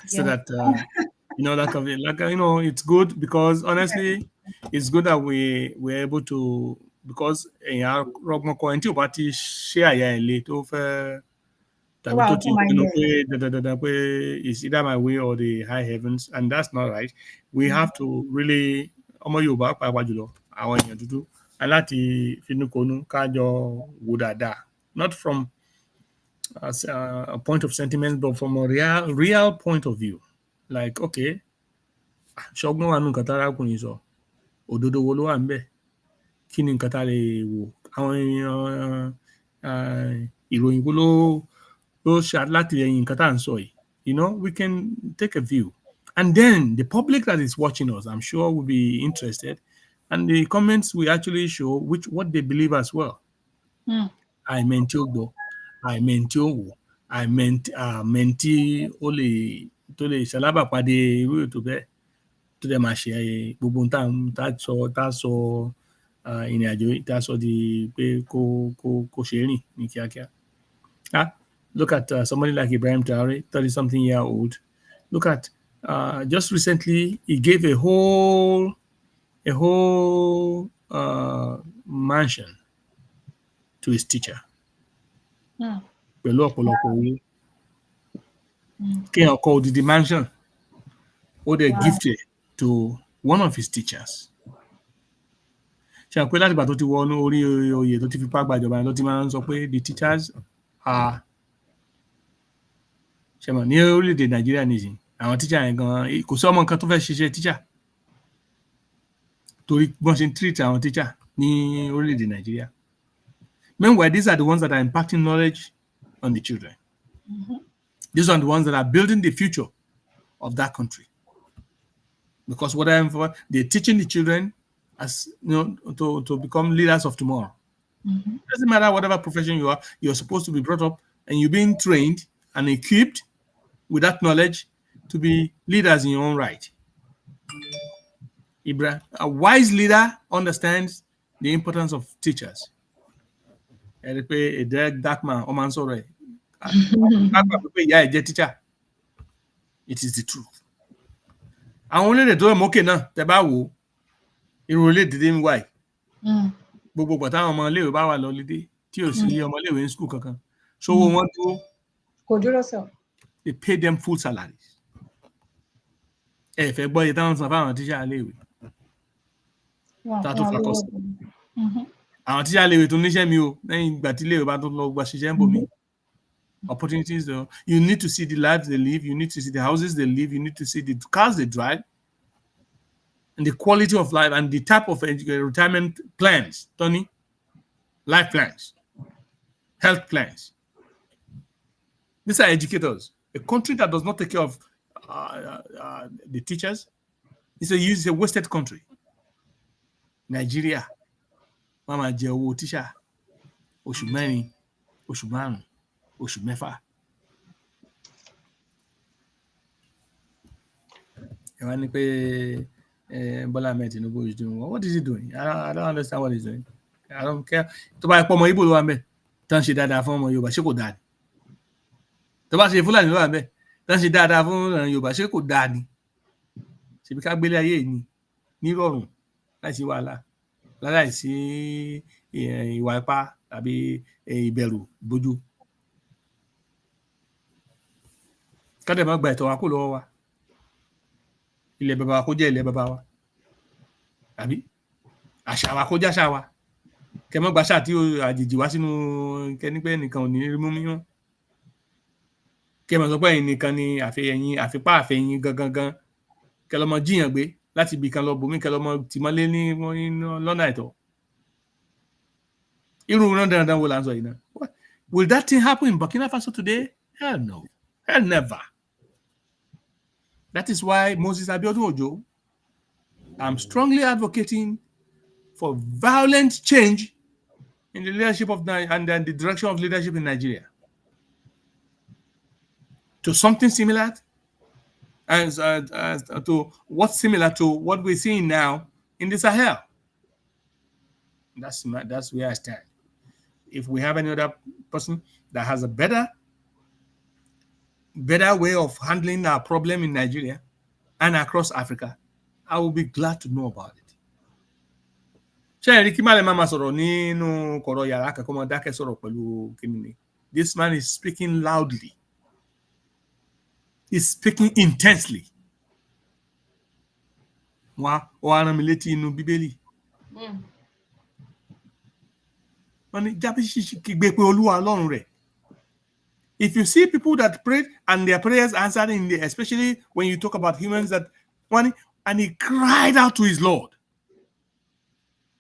so that that can be like it's good because honestly, it's good that we're able to because share it's either my way or the high heavens, and that's not right. We have to really not from as a point of sentiment, but from a real point of view. Like, okay, ṣọgbọ́n wà nù nǹkan tára kùnrin sọ, òdodo wo ló wà ń bẹ̀, kí ni nǹkan tá lè wò, àwọn ìròyìn wo ló ṣàtìlẹ́yìn nǹkan tá à ń sọ yìí. We can take a view. And then the public that is watching us, I'm sure will be interested. And the comments will actually show what they believe as well. I meant to menti ole tó lè ṣalábàpàdé irú ètò bẹ́ẹ̀ tó dẹ̀ máa ṣe gbogbo tá sọ ìrìn àjò tá sọ di pé kó ṣe rìn ní kíákíá. Look at somebody like Ibrahim Traore, 30-something-year-old. Look at just recently he gave a whole mansion to his teacher. Pẹ̀lú ọ̀pọ̀lọpọ̀ owó. Kéèyàn kọ́ odidi mansion ó dẹ̀ gifted to one of his teachers. Ṣé àpé láti ìgbà tó ti wọnú orí oyè tó ti fipá gbàjọba ló ti máa ń sọ pé the teachers are ṣe mọ̀ ní orílẹ̀-èdè Nàìjíríà nìyí àwọn teacher yẹn gan kò sí ọmọ nǹkan tó fẹ́ ṣiṣẹ́ teacher torí wọ́n ṣe ń treat àwọn teacher ní orílẹ̀-èdè Nàìjíríà. Meanwhile, these are the ones that are impacting knowledge on the children. These are the ones that are building the future of that country. Because they're teaching the children as to become leaders of tomorrow. It doesn't matter whatever profession you are, you're supposed to be brought up and you're being trained and equipped with that knowledge to be leaders in your own right. A wise leader understands the importance of teachers. A dark man, teacher. It is the truth. Àwọn orílẹ̀-èdè tó mọ́kè náà tẹ́ bá wò irú orílẹ̀-èdè ń wáyé. Gbogbo ìgbà táwọn ọmọ iléèwé bá wà lọ́lídé tí ò sí ọmọ iléèwé ní school kankan. Ṣówó wọn dúró. Kò dúró sọ. They pay them full salaries. Ẹ fẹ́ gbọ́ iye táwọn san fáwọn tíṣà iléèwé. Tá tó fakọ́ sí. Àwọn tíṣà iléèwé tó níṣẹ́ mi o lẹ́yìn ìgbà tí iléèwé bá tó lọ gba ṣiṣẹ́ ń bò mí. Opportunities though. You need to see the lives they live, you need to see the houses they live, you need to see the cars they drive, and the quality of life and the type of retirement plans, Tony, life plans, health plans. These are educators. A country that does not take care of the teachers is a wasted country. Nigeria, Mama Jewo teacher, oṣù mẹ́rin, oṣù márùn-ún. Oṣù mẹ́fà. Ẹ wá ní pé Bola Ahmed Tinubu is doing what is he doing? I don't understand what he's doing. I don't care. Tó bá pọ̀ ọmọ Igbo ló wà ńbẹ̀ tán ṣe dáadáa fún ọmọ Yorùbá ṣé kò dáa ni? Tó bá ṣe Fúlàní ló wà ńbẹ̀ tán ṣe dáadáa fún Yorùbá ṣé kò dáa ni? Ṣèbí ká gbélé ayé yìí ni nírọ̀rùn láìsí wàhálà láìsí ìwà ipá tàbí ìbẹ̀rù bójú. Kádẹ̀ má gba ẹ̀tọ́ wa kó lọ́wọ́ wa. Ilẹ̀ bàbá wa kó jẹ́ ilẹ̀ bàbá wa. Àbí? Àṣà wa kó jẹ́ àṣà wa. Kẹ́ mọ́ gba àṣà tí àjèjì wá sínú kẹ́nípẹ́ nìkan ò ní mú mímọ́. Kẹ́ mọ́ sọ pé ẹ̀yin nìkan ni àfipá àfẹ̀yìn gangan. Kẹ́ lọ́mọ jíyàn gbé láti ibì kan lọ bòmí kẹ́ lọ́mọ tìmọ́lé ní lọ́nà àìtọ́. Irú rán dandan wo là ń sọ yìí náà? Will that thing happen in Burkina Faso today? Hell no. Hell never. That is why Moses Abiodun Ojo, I'm strongly advocating for violent change in the leadership of and the direction of leadership in Nigeria. to something similar, as to what's similar to what we're seeing now in the Sahel. That's where I stand. If we have any other person that has a better way of handling our problem in Nigeria and across Africa, I will be glad to know about it. This man is speaking loudly. He's speaking intensely. If you see people that prayed and their prayers answered, especially when you talk about humans that one, and he cried out to his Lord.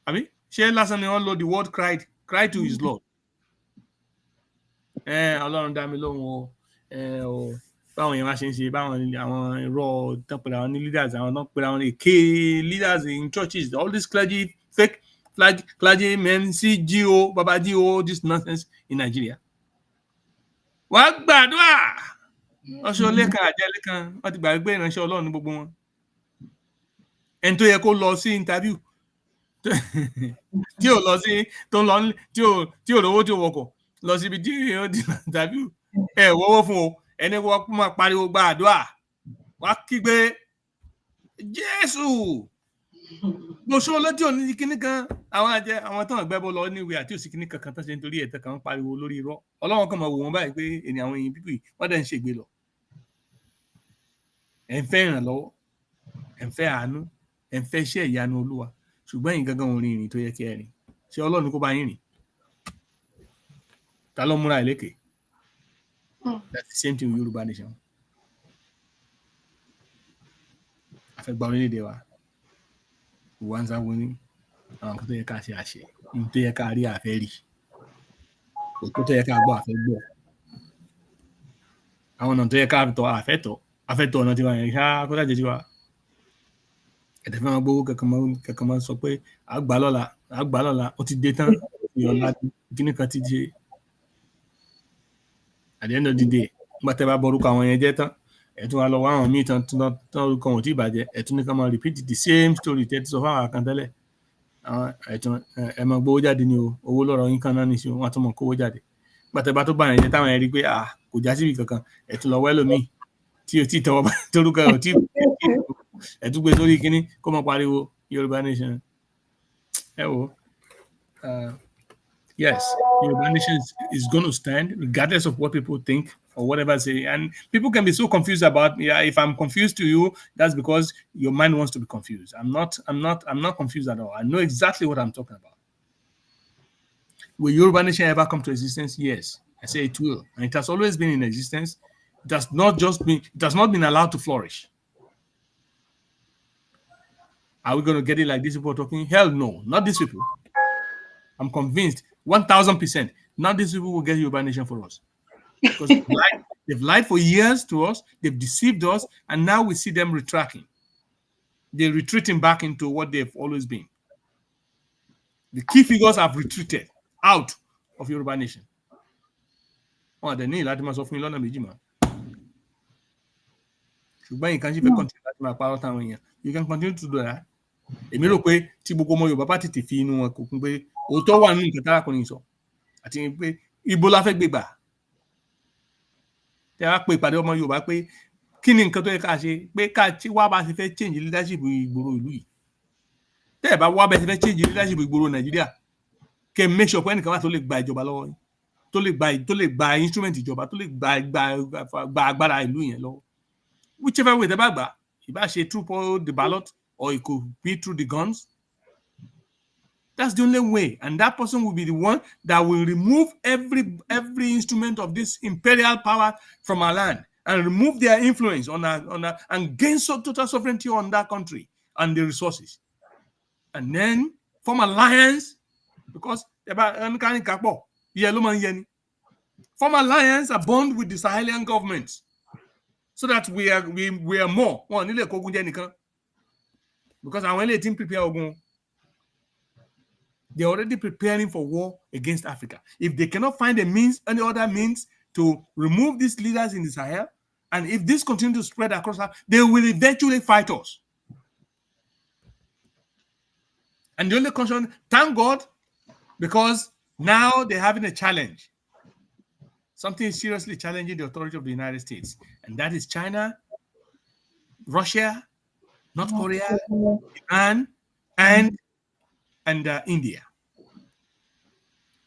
I mean, share last and all the word cried to his Lord. Ọlọ́run dá mi lóhùn o báwọn yẹn wá ṣe ń ṣe báwọn àwọn irọ́ tán pẹ̀lú àwọn leaders àwọn náà pẹ̀lú àwọn èké leaders in churches, all this clergy, fake clergymen, CGO, Baba GO, this nonsense in Nigeria. Wàá gbàdúrà ọṣọ lẹ́kan àjẹlẹ́kan wọ́n ti gbàgbé ìránṣẹ́ Ọlọ́run ní gbogbo wọn. Ẹni tó yẹ kó lọ sí interview tí ò lọ sí tó ń lọ tí ò lówó tí ò wọkọ̀ lọ síbi tí ó di interview wọ́wọ́ fún o ẹni wọ́n máa pariwo gbàdúrà wá kígbe Jésù gbòòṣó lọ́jọ́ ní kíní kan àwọn tán gbẹ́bọ́ lọ níwèé àti òsì kíní kankan tán ṣe nítorí ẹ̀tẹ̀ kan pariwo lórí irọ́ Ọlọ́run kan máa wò wọ́n báyìí pé ènìyàn àwọn èèyàn pípì wọ́n dẹ̀ ń ṣègbè lọ. Ẹ̀ ń fẹ́ ìrànlọ́wọ́, ẹ̀ ń fẹ́ àánú, ẹ̀ ń fẹ́ iṣẹ́ ìyanu Olúwa, ṣùgbọ́n yìí gangan òun rìn tó yẹ kí ẹ rìn. Ṣé Ọlọ́run kó bá yín rìn? Ta ló múra ìlékè? That's the same thing with Yorùbá nation. A fẹ́ gba orílẹ̀-èdè wa. Ìwà ń sáwọ́ ní àwọn kan tó yẹ ká ṣe àṣẹ, ohun tó yẹ ká rí àfẹ́ rí, òkú tó yẹ ká gbọ́ àfẹ́ gbọ́, àwọn ọ̀nà tó yẹ ká tọ̀ àfẹ́ tọ̀ ọ̀nà tiwa yẹn ṣá kó dájẹ́ tiwa. Ẹ̀dẹ̀ fẹ́ máa gbowó kankan máa sọ pé àgbà lọ́la ó ti dé tán ìyọ̀nà kíní kan ti ṣe. At the end of the day, nígbà tẹ́ bá borúkọ àwọn yẹn jẹ́ tán, ẹ̀tún wa lọ wá àwọn míì tán orúkọ wọn ò tí ì bàjẹ́, ẹ̀tún ní ká máa repeat the same story tẹ́ ti sọ fáwọn kan tẹ́lẹ̀. Ẹ̀tún ẹ máa gbowó jáde ní o, owó lọ́rọ̀ yín kan náà ní sí wọn tún mọ̀ kówó jáde. Nígbà tẹ́ bá tó bá yẹn jẹ́ táwọn yẹn rí pé kò já síbi kankan, ẹ̀tún lọ wẹ́lò míì tí o ti tọwọ́ bá torúkọ ẹ̀ ò tí ẹ̀tún gbé sórí kíní kó máa pariwo Yorùbá nation. Ẹ wo. Yes, Yoruba nation is going to stand regardless of what people think or whatever say. And people can be so confused about, if I'm confused to you, that's because your mind wants to be confused. I'm not confused at all. I know exactly what I'm talking about. Will Yoruba nation ever come to existence? Yes, I say it will. And it has always been in existence. It has not been allowed to flourish. Are we going to get it like these people are talking? Hell no, not these people. I'm convinced 1,000%. Now these people will get Yoruba nation for us. Because they've lied for years to us, they've deceived us, and now we see them retracting. They're retreating back into what they've always been. The key figures have retreated out of Yoruba nation. You can continue to do that. Èmi rò pé tí gbogbo ọmọ Yorùbá bá tètè fi inú wọn kò kún pé òótọ́ wà nínú nǹkan tárakùnrin sọ àti pé ibo la fẹ́ gbé gbà. Tẹ́ wá pé ìpàdé ọmọ Yorùbá pé kí ni nǹkan tó yẹ ká ṣe pé ká tí wá bá ṣe fẹ́ change leadership ìgboro ìlú yìí. Tẹ́ ẹ̀ bá wá bá ṣe fẹ́ change leadership ìgboro Nàìjíríà kẹ́ make sure pé ẹnìkan wà tó lè gba ìjọba lọ́wọ́ yín, tó lè gba instrument ìjọba, tó lè gba agbára ìlú yẹn lọ́wọ́. Whichever way tẹ́ bá gbà, ìbá ṣe through the ballot or it could be through the guns. That's the only way. And that person will be the one that will remove every instrument of this imperial power from our land and remove their influence on our and gain total sovereignty on that country and the resources. And then form alliance, because form alliance, a bond with the Sahelian governments, so that we are more. Because I want to prepare Ogun. They're already preparing for war against Africa. If they cannot find any other means to remove these leaders in the Sahel, And if this continues to spread across, they will eventually fight us. And the only concern, thank God, because now they're having a challenge. Something is seriously challenging the authority of the United States. And that is China, Russia, North Korea, Iran, and India.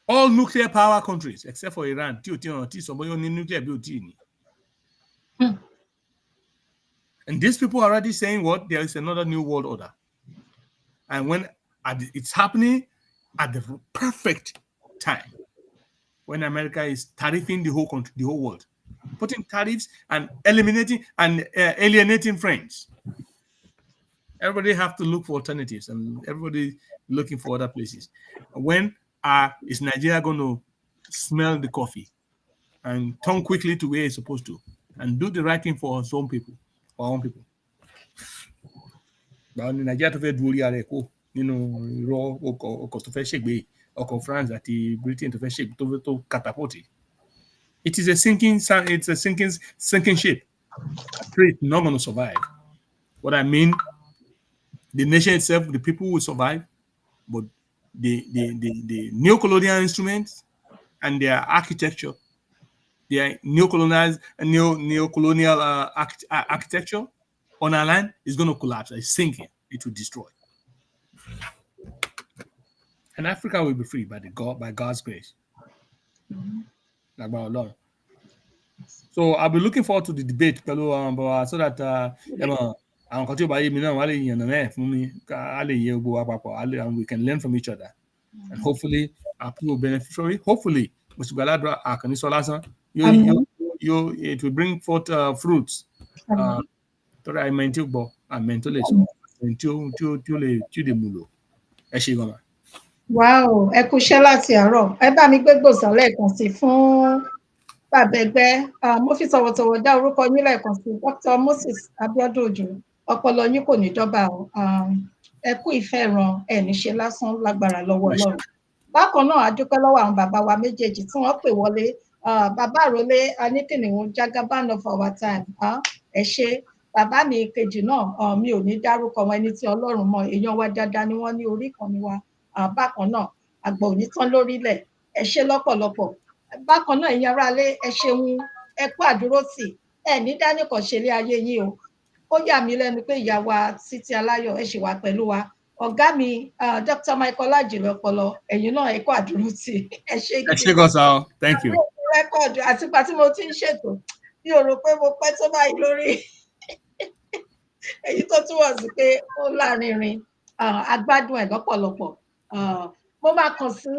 All nuclear power countries, except for Iran. And these people are already saying what? There is another new world order. And when it's happening at the perfect time, when America is tariffing the whole country, the whole world, putting tariffs and eliminating and alienating friends. Everybody have to look for alternatives, and everybody looking for other places. When is Nigeria going to smell the coffee and turn quickly to where it's supposed to and do the right thing for its own people, our own people? But Nigeria to fẹ́ du orí ara ẹ̀ kó nínú irọ́ ọkọ̀ tó fẹ́ ṣègbè ọkọ̀ France àti Britain tó fẹ́ ṣègbè tó catapult. It is a sinking ship. It's not going to survive. What I mean, the nation itself, the people will survive, but the neo-colonial instruments and their architecture, their neo-colonial architecture on our land is going to collapse. It's sinking. It will destroy. And Africa will be free by God's grace. So I'll be looking forward to the debate, so that we can learn from each other, and hopefully our people will benefit from it. Hopefully, it will bring forth fruits. Wow, ẹ kúṣẹ́ láti àárọ̀. Ẹ bá mi gbé gbòòsàn lẹ́ẹ̀kan sí fún bàbá ẹgbẹ́. Mo fi tọ̀wọ̀tọ̀wọ̀ dá orúkọ yín lẹ́ẹ̀kan sí Dr. Moses Abiodun Ojo. Ọpọlọ yín kò ní dọ́bà o. Ẹ kú ìfẹ́ ìran ẹ̀ ní ṣe lásán lágbára lọ́wọ́ Ọlọ́run. Bákan náà a dúpẹ́ lọ́wọ́ àwọn bàbá wa méjèèjì tí wọ́n pè wọlé. Bàbá àròlé Aníkìnìún Jagaban of our time. Ẹ ṣé. Bàbá mi kejì náà mi ò ní dárúkọ wọn, ẹni tí Ọlọ́run mọ̀, èèyàn wa dáadáa ni wọ́n ní orí ìkànnì wa. Bákan náà àgbà ò ní tán lórílẹ̀. Ẹ ṣé lọ́pọ̀lọpọ̀. Bákan náà ẹ̀yin aráalé ẹ ṣeun, ẹ kú àdúrótì, ẹ ní dánìkan ṣe ilé ayé yín o. Ó yà mí lẹ́nu pé ìyá wa Títí Aláyọ̀ ẹ ṣì wà pẹ̀lú wa. Ọ̀gá mi Dr. Michael Ajile Ọpọlọ, ẹ̀yin náà ẹ kú àdúrótì. Ẹ ṣé gidi. Ẹ ṣé gan-an, thank you. Rẹ́kọ̀dù àtìgbà tí mo ti ń ṣètò mi ò rò pé mo pẹ́ tó báyìí lórí èyí tó túwọ̀ sí pé ó lárinrin, agbádùn ẹ̀ lọ́pọ̀lọpọ̀. Mo máa kàn sí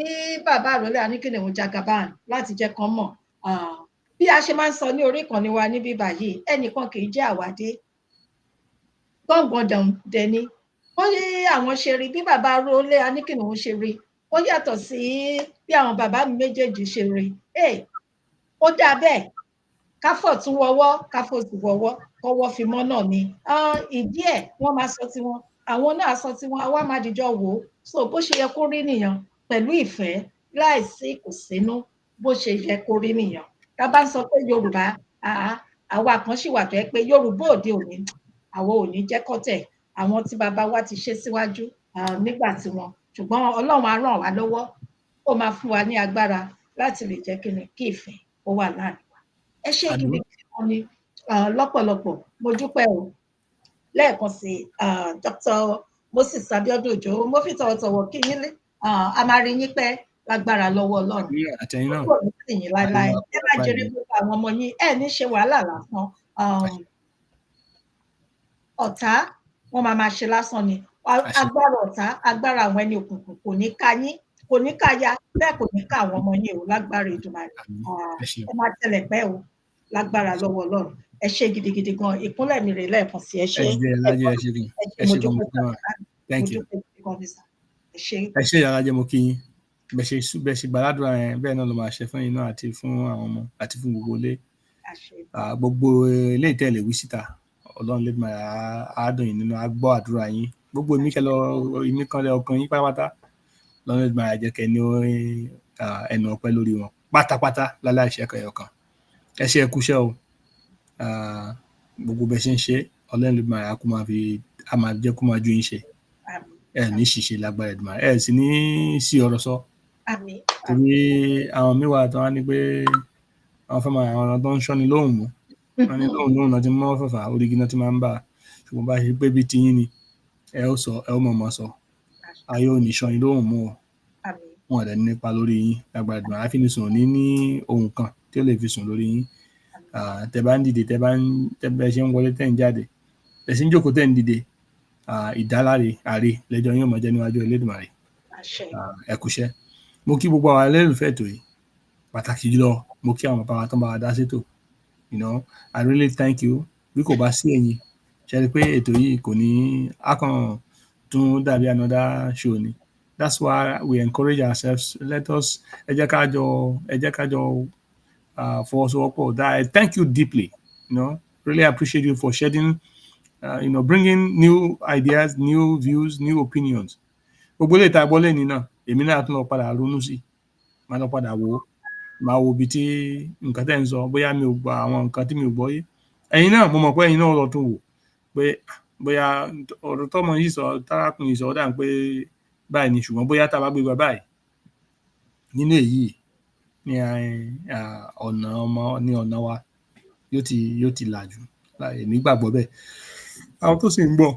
bàbá àròlé Aníkìnìún Jagaban láti jẹ́ kán mọ̀. Bí a ṣe máa ń sọ ní orí ìkànnì wa níbí báyìí, ẹnìkan kì í jẹ́ àwádé. Gbọ̀ngàn dẹni. Wọ́n ní àwọn ṣe rí bí bàbá àròlé Aníkìnìún ṣe rí. Ó yàtọ̀ sí bí àwọn bàbá mi méjèèjì ṣe rí. Ó dà bẹ́ẹ̀. Káfọ̀ tún wọ́wọ́, káfọ̀ tún wọ́wọ́, kọ́wọ́ fi mọ́ náà ni. Ìdí ẹ̀ wọ́n máa sọ tiwọn, àwọn náà sọ tiwọn, àwa máa dìjọ wò ó. So bó ṣe yẹ kó rí nìyẹn, pẹ̀lú ìfẹ́, láìsí ìkùnsínú, bó ṣe yẹ kó rí nìyẹn. Tá bá ń sọ pé Yorùbá, àwa kan ṣì wà tó yẹ pé Yorùbá òde òní, àwọn ò ní jẹ́ kọ́tẹ̀. Àwọn tí bàbá wa ti ṣe síwájú nígbà tí wọn. Ṣùgbọ́n Ọlọ́run á ràn wá lọ́wọ́, ó máa fún wa ní agbára láti lè jẹ́ kí ìfẹ́ ó wà láàrin wa. Ẹ ṣé gidi gan ni lọ́pọ̀lọpọ̀, mo dúpẹ́ o. Lẹ́ẹ̀kan sí Dr. Moses Abiodun Ojo, mo fi tọ̀wọ̀tọ̀wọ̀ kí yín lé. A máa rí yín pẹ́ lágbára lọ́wọ́ Ọlọ́run. Àtẹ̀yìn náà. Kò ní sí yín láéláé. Ẹ má jèrè gbogbo àwọn ọmọ yín, ẹ ní ṣe wàhálà lásán. Ọ̀tá wọn máa ṣe lásán ni. Agbára ọ̀tá, agbára àwọn ẹni òkùnkùn kò ní ká yín, kò ní ká ya, bẹ́ẹ̀ kò ní ká àwọn ọmọ yín o lágbára Èdùmàrè. Ẹ máa tẹ̀lẹ̀ pẹ́ o lágbára lọ́wọ́ Ọlọ́run. Ẹ ṣé gidigidi gan, ìkúnlẹ̀ mi rè lẹ́ẹ̀kan sí. Ẹ ṣé. Thank you. Ẹ ṣé Ìyálájé, mo kí yín. Bẹ́ẹ̀ ṣe gbàdúrà yẹn bẹ́ẹ̀ náà ló máa ṣe fún yín náà àti fún àwọn ọmọ àti fún gbogbo ilé. Gbogbo ilé ìtẹ̀lẹ̀ wí síta, Ọlọ́run lè máa dùn yín nínú agbọ́ àdúrà yín. Gbogbo èmi kan lẹ ọkàn yín pátápátá, Ọlọ́run lè máa jẹ́ kẹ́ ní ẹnu ọpẹ́ lórí wọn pátápátá láláì ṣe ẹ̀kọ́ ẹ̀yọ̀kan. Ẹ ṣé ẹ kúṣẹ́ o. gbogbo bẹ́ẹ̀ ṣe ń ṣe Ọlọ́run ló máa kó máa fi a máa jẹ́ kó máa ju yín ṣe ẹ ní ṣìṣe lágbára Èdùmàrè ẹ sì ní sí ọ̀rọ̀ sọ torí àwọn míì wà tó wá ní pé àwọn fẹ́ máa àwọn tó ń ṣọ́ni lóhùn mú wọn ní lóhùn náà ti mọ́ fẹ̀fà orígi náà ti máa ń bà ṣùgbọ́n bá ṣe pé bí tiyín ni ẹ ó sọ ẹ ó mọ̀ sọ ayé ò ní ṣọ́ni lóhùn mú o wọn dẹ̀ nípa lórí yín lágbára Èdùmàrè àfinisùn ò ní ohun kan tí ó lè fi sùn lórí yín tẹ́ bá ń dìde tẹ́ bẹ́ ṣe ń wọlé tẹ́ ń jáde tẹ́ sì ń jókòó tẹ́ ń dìde ìdáláre àre lẹ́jọ́ yín ò mọ̀ jẹ́ níwájú Elédùmarè ẹ kúṣẹ́ mo kí gbogbo àwọn ẹlẹ́rìífẹ́ ètò yìí pàtàkì jùlọ mo kí àwọn bàbá tó ń bá wa dá sétò I really thank you bí kò bá sí ẹ̀yin ṣe rí pé ètò yìí kò ní akàn tún dàbí another show ni that's why we encourage ourselves let us ẹ jẹ́ ká jọ fọwọ́sowọ́pọ̀ that I thank you deeply really appreciate you for shedding bringing new ideas new views new opinions gbogbo lè ta gbọ́ lẹ́ni náà èmi náà tún lọ padà ronú sí máa lọ padà máa wo ibi tí nǹkan tẹ́ ń sọ bóyá mi ò gbọ́ àwọn nǹkan tí mi ò gbọ́ yé ẹ̀yin náà mo mọ̀ pé ẹ̀yin náà lọ tún wò pé bóyá ọ̀rọ̀ tọ́mọ yìí sọ tárákùnrin sọ dáhùn pé báyìí ni ṣùgbọ́n bóyá tá a bá gbé gbà báyìí nínú èyí ní ọ̀nà wa yóò ti làjù èmi gbàgbọ́ bẹ́ẹ̀ àwọn tó sì ń gbọ́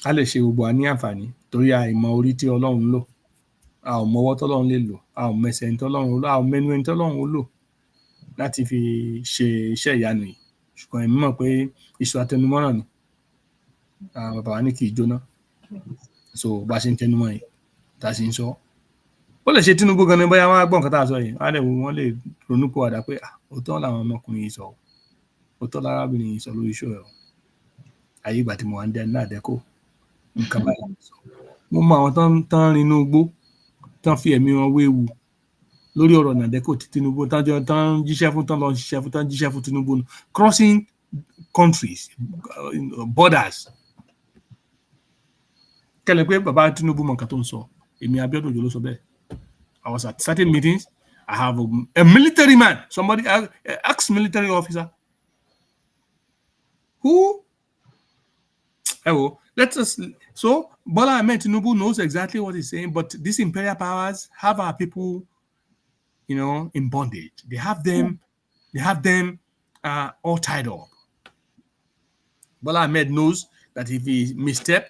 a lè ṣe gbogbo ní àǹfààní torí àìmọ̀ orí tí Ọlọ́run lò a ò mọwọ́ tọ́lọ́run lè lò a ò mẹsẹ̀ tọ́lọ́run lò a ò mẹnu ẹni tọ́lọ́run lò láti fi ṣe iṣẹ́ ìyanu yìí ṣùgbọ́n èmi mọ̀ pé iṣu atẹnumọ́ràn ni bàbá wa ní kì í jóná so bá a ṣe ń tẹnumọ́ yìí tá a sì ń sọ ó lè ṣe Tinubu gan ni bóyá wọn á gbọ́ nǹkan tá a sọ yìí wọ́n lè ronú pọ̀ àdá pé òótọ́ làwọn ọmọkùnrin yìí sọ òótọ́ lárábìnrin yìí sọ lórí iṣẹ́ ẹ̀ ayé ìgbà tí mo wà ń dẹ ní àdẹ́kò nǹkan báyìí sọ mo mọ àwọn tán rinú igbó tán fi ẹ̀mí wọn wéwu lórí ọ̀rọ̀ nàdẹ́kò tí Tinubu tán jíṣẹ́ fún tán lọ ṣiṣẹ́ fún tán jíṣẹ́ fún Tinubu crossing countries borders kẹlẹ̀ pé bàbá Tinubu mọ nǹkan tó ń sọ èmi Abíọ́dún Òjó ló sọ bẹ́ẹ̀ I was at certain meetings I have a military man somebody ex-military officer who so Bola Ahmed Tinubu knows exactly what he's saying, but these imperial powers have our people, in bondage. They have them all tied up. Bola Ahmed knows that if he misstep,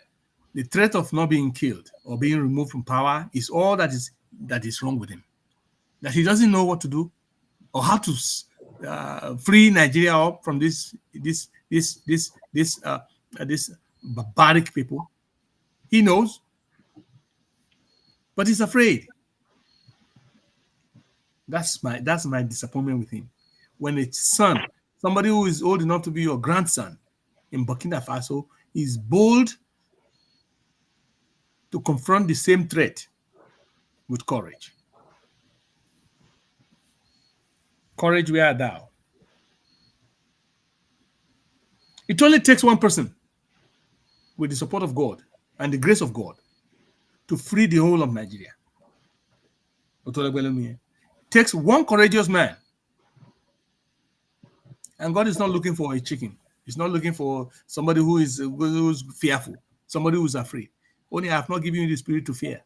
the threat of not being killed or being removed from power is all that is wrong with him. That he doesn't know what to do or how to free Nigeria up from this barbaric people. He knows, but he's afraid. That's my disappointment with him. When a son, somebody who is old enough to be your grandson in Burkina Faso, is bold to confront the same threat with courage. Courage, where art thou? It only takes one person with the support of God and the grace of God to free the whole of Nigeria. It takes one courageous man. And God is not looking for a chicken. He's not looking for somebody who's fearful, somebody who's afraid. Only I have not given you the spirit to fear.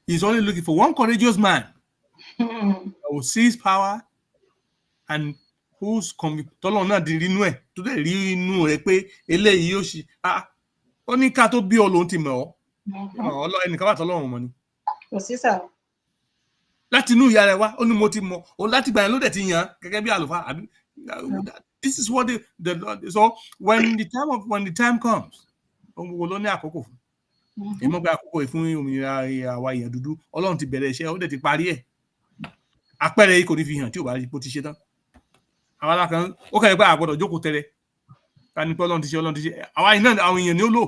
He's only looking for one courageous man who will seize power and who's tọ́lọ́run náà di inú ẹ̀ tó dẹ̀ rí inú rẹ̀ pé eléyìí yóò ṣe ó ní ká tó bí Ọlọ́run ti mọ̀ ọ́ ẹnìkan bá tọ́lọ́run mọ̀ ni. Kò sí sà. Láti inú ìyá rẹ̀ wá ó ní mo ti mọ̀ òun láti gbà yẹn ló dẹ̀ ti yàn gẹ́gẹ́ bí àlùfáà àbí this is what so when the time comes ohun gbogbo ló ní àkókò fún èmi gba àkókò fún òmìnira àwa èèyàn dúdú Ọlọ́run ti bẹ̀rẹ̀ iṣẹ́ ó dẹ̀ ti parí ẹ̀ àpẹẹrẹ yìí kò ní fi hàn tí ò bá rí bó ti ṣe tán àwọn alákan ó kẹ́rẹ́ pé àgbọ̀dọ̀ jókòó tẹ́lẹ̀ ká ní pé Ọlọ́run ti ṣe àwa yìí náà àwọn èèyàn ni ó lò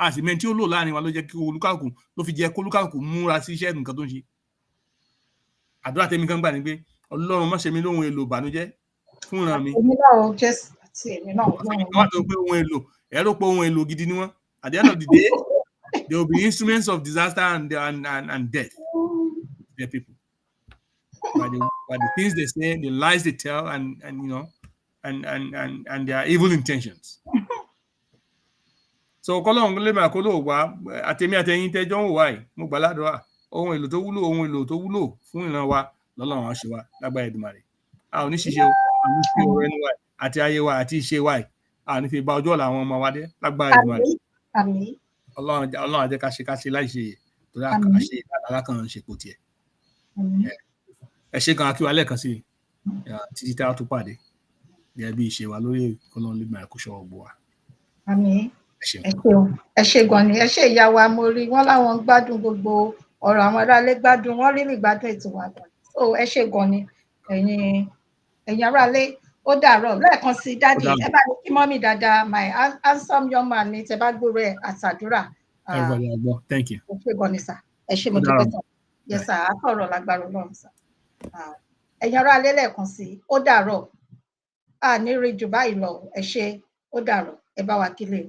a sì mẹ́ni tí ó lò láàrin wa ló jẹ́ kí olúkàlùkù ló fi jẹ́ kó olúkàlùkù múra sí iṣẹ́ nǹkan tó ń ṣe àdúrà tèmi kan gbà ní pé Ọlọ́run má ṣe mí lóhun èlò ìbànújẹ́ fún ìran mi èmi náà ó jẹ́ àti èmi náà wọ́n tó pé ohun èlò ẹ̀rọ pé ohun èlò gidi ni wọ́n at the end of the day they will be instruments of disaster and death to their people. by the things they say, the lies they tell, and you know, and their evil intentions. So Ọlọ́run lè máa kó ló wá àtẹ̀mí àtẹ̀yìn tẹ́jọ́ ń wá yìí mo gbà ládùúrà ohun èlò tó wúlò fún ìran wa lọ́lọ́run á ṣe wá lágbára Èdùmàrè. A ò ní ṣiṣẹ́ o, a ní fi ọ̀rọ̀ ẹnu wa àti ayé wa àti ìṣe wa a ní fi bà ọjọ́ ọ̀la àwọn ọmọ wa dé lágbára Èdùmàrè. Àmín. Ọlọ́run á jẹ́ ká ṣe láìṣe torí àṣe alákan ṣe kò tiẹ̀. Ẹ ṣé gan-an kí wa lẹ́ẹ̀kan sí títí tá a tún pàdé gẹ́gẹ́ bí ìṣe wa lórí Ọlọ́run lè máa kó ṣọ́ ọgbọ wa. Àmín. Ẹ ṣé gan ni, ẹ ṣé ìyá wa mo rí wọn láwọn gbádùn gbogbo ọ̀rọ̀ àwọn aráalé gbádùn wọn rí gbádùn ètò wa gan. So ẹ ṣé gan ni ẹ̀yin aráalé ó dàárọ̀ lẹ́ẹ̀kan sí dádì ẹ bá mi kí mọ́mì dáadáa my handsome young man ni tẹ bá gbúrò ẹ àtàdúrà. Everybody agbo, thank you. Ẹ ṣé gan ni sà, ẹ ṣé mo dúpẹ́ sà. Yes sà, á kọ̀rọ̀ lágbára Ọlọ́run sà. Ẹ̀yin aráalé lẹ́ẹ̀kan sí ó dàárọ̀ ní rí jù báyìí lọ ẹ ṣé ó dàárọ̀ ẹ bá wa kílè.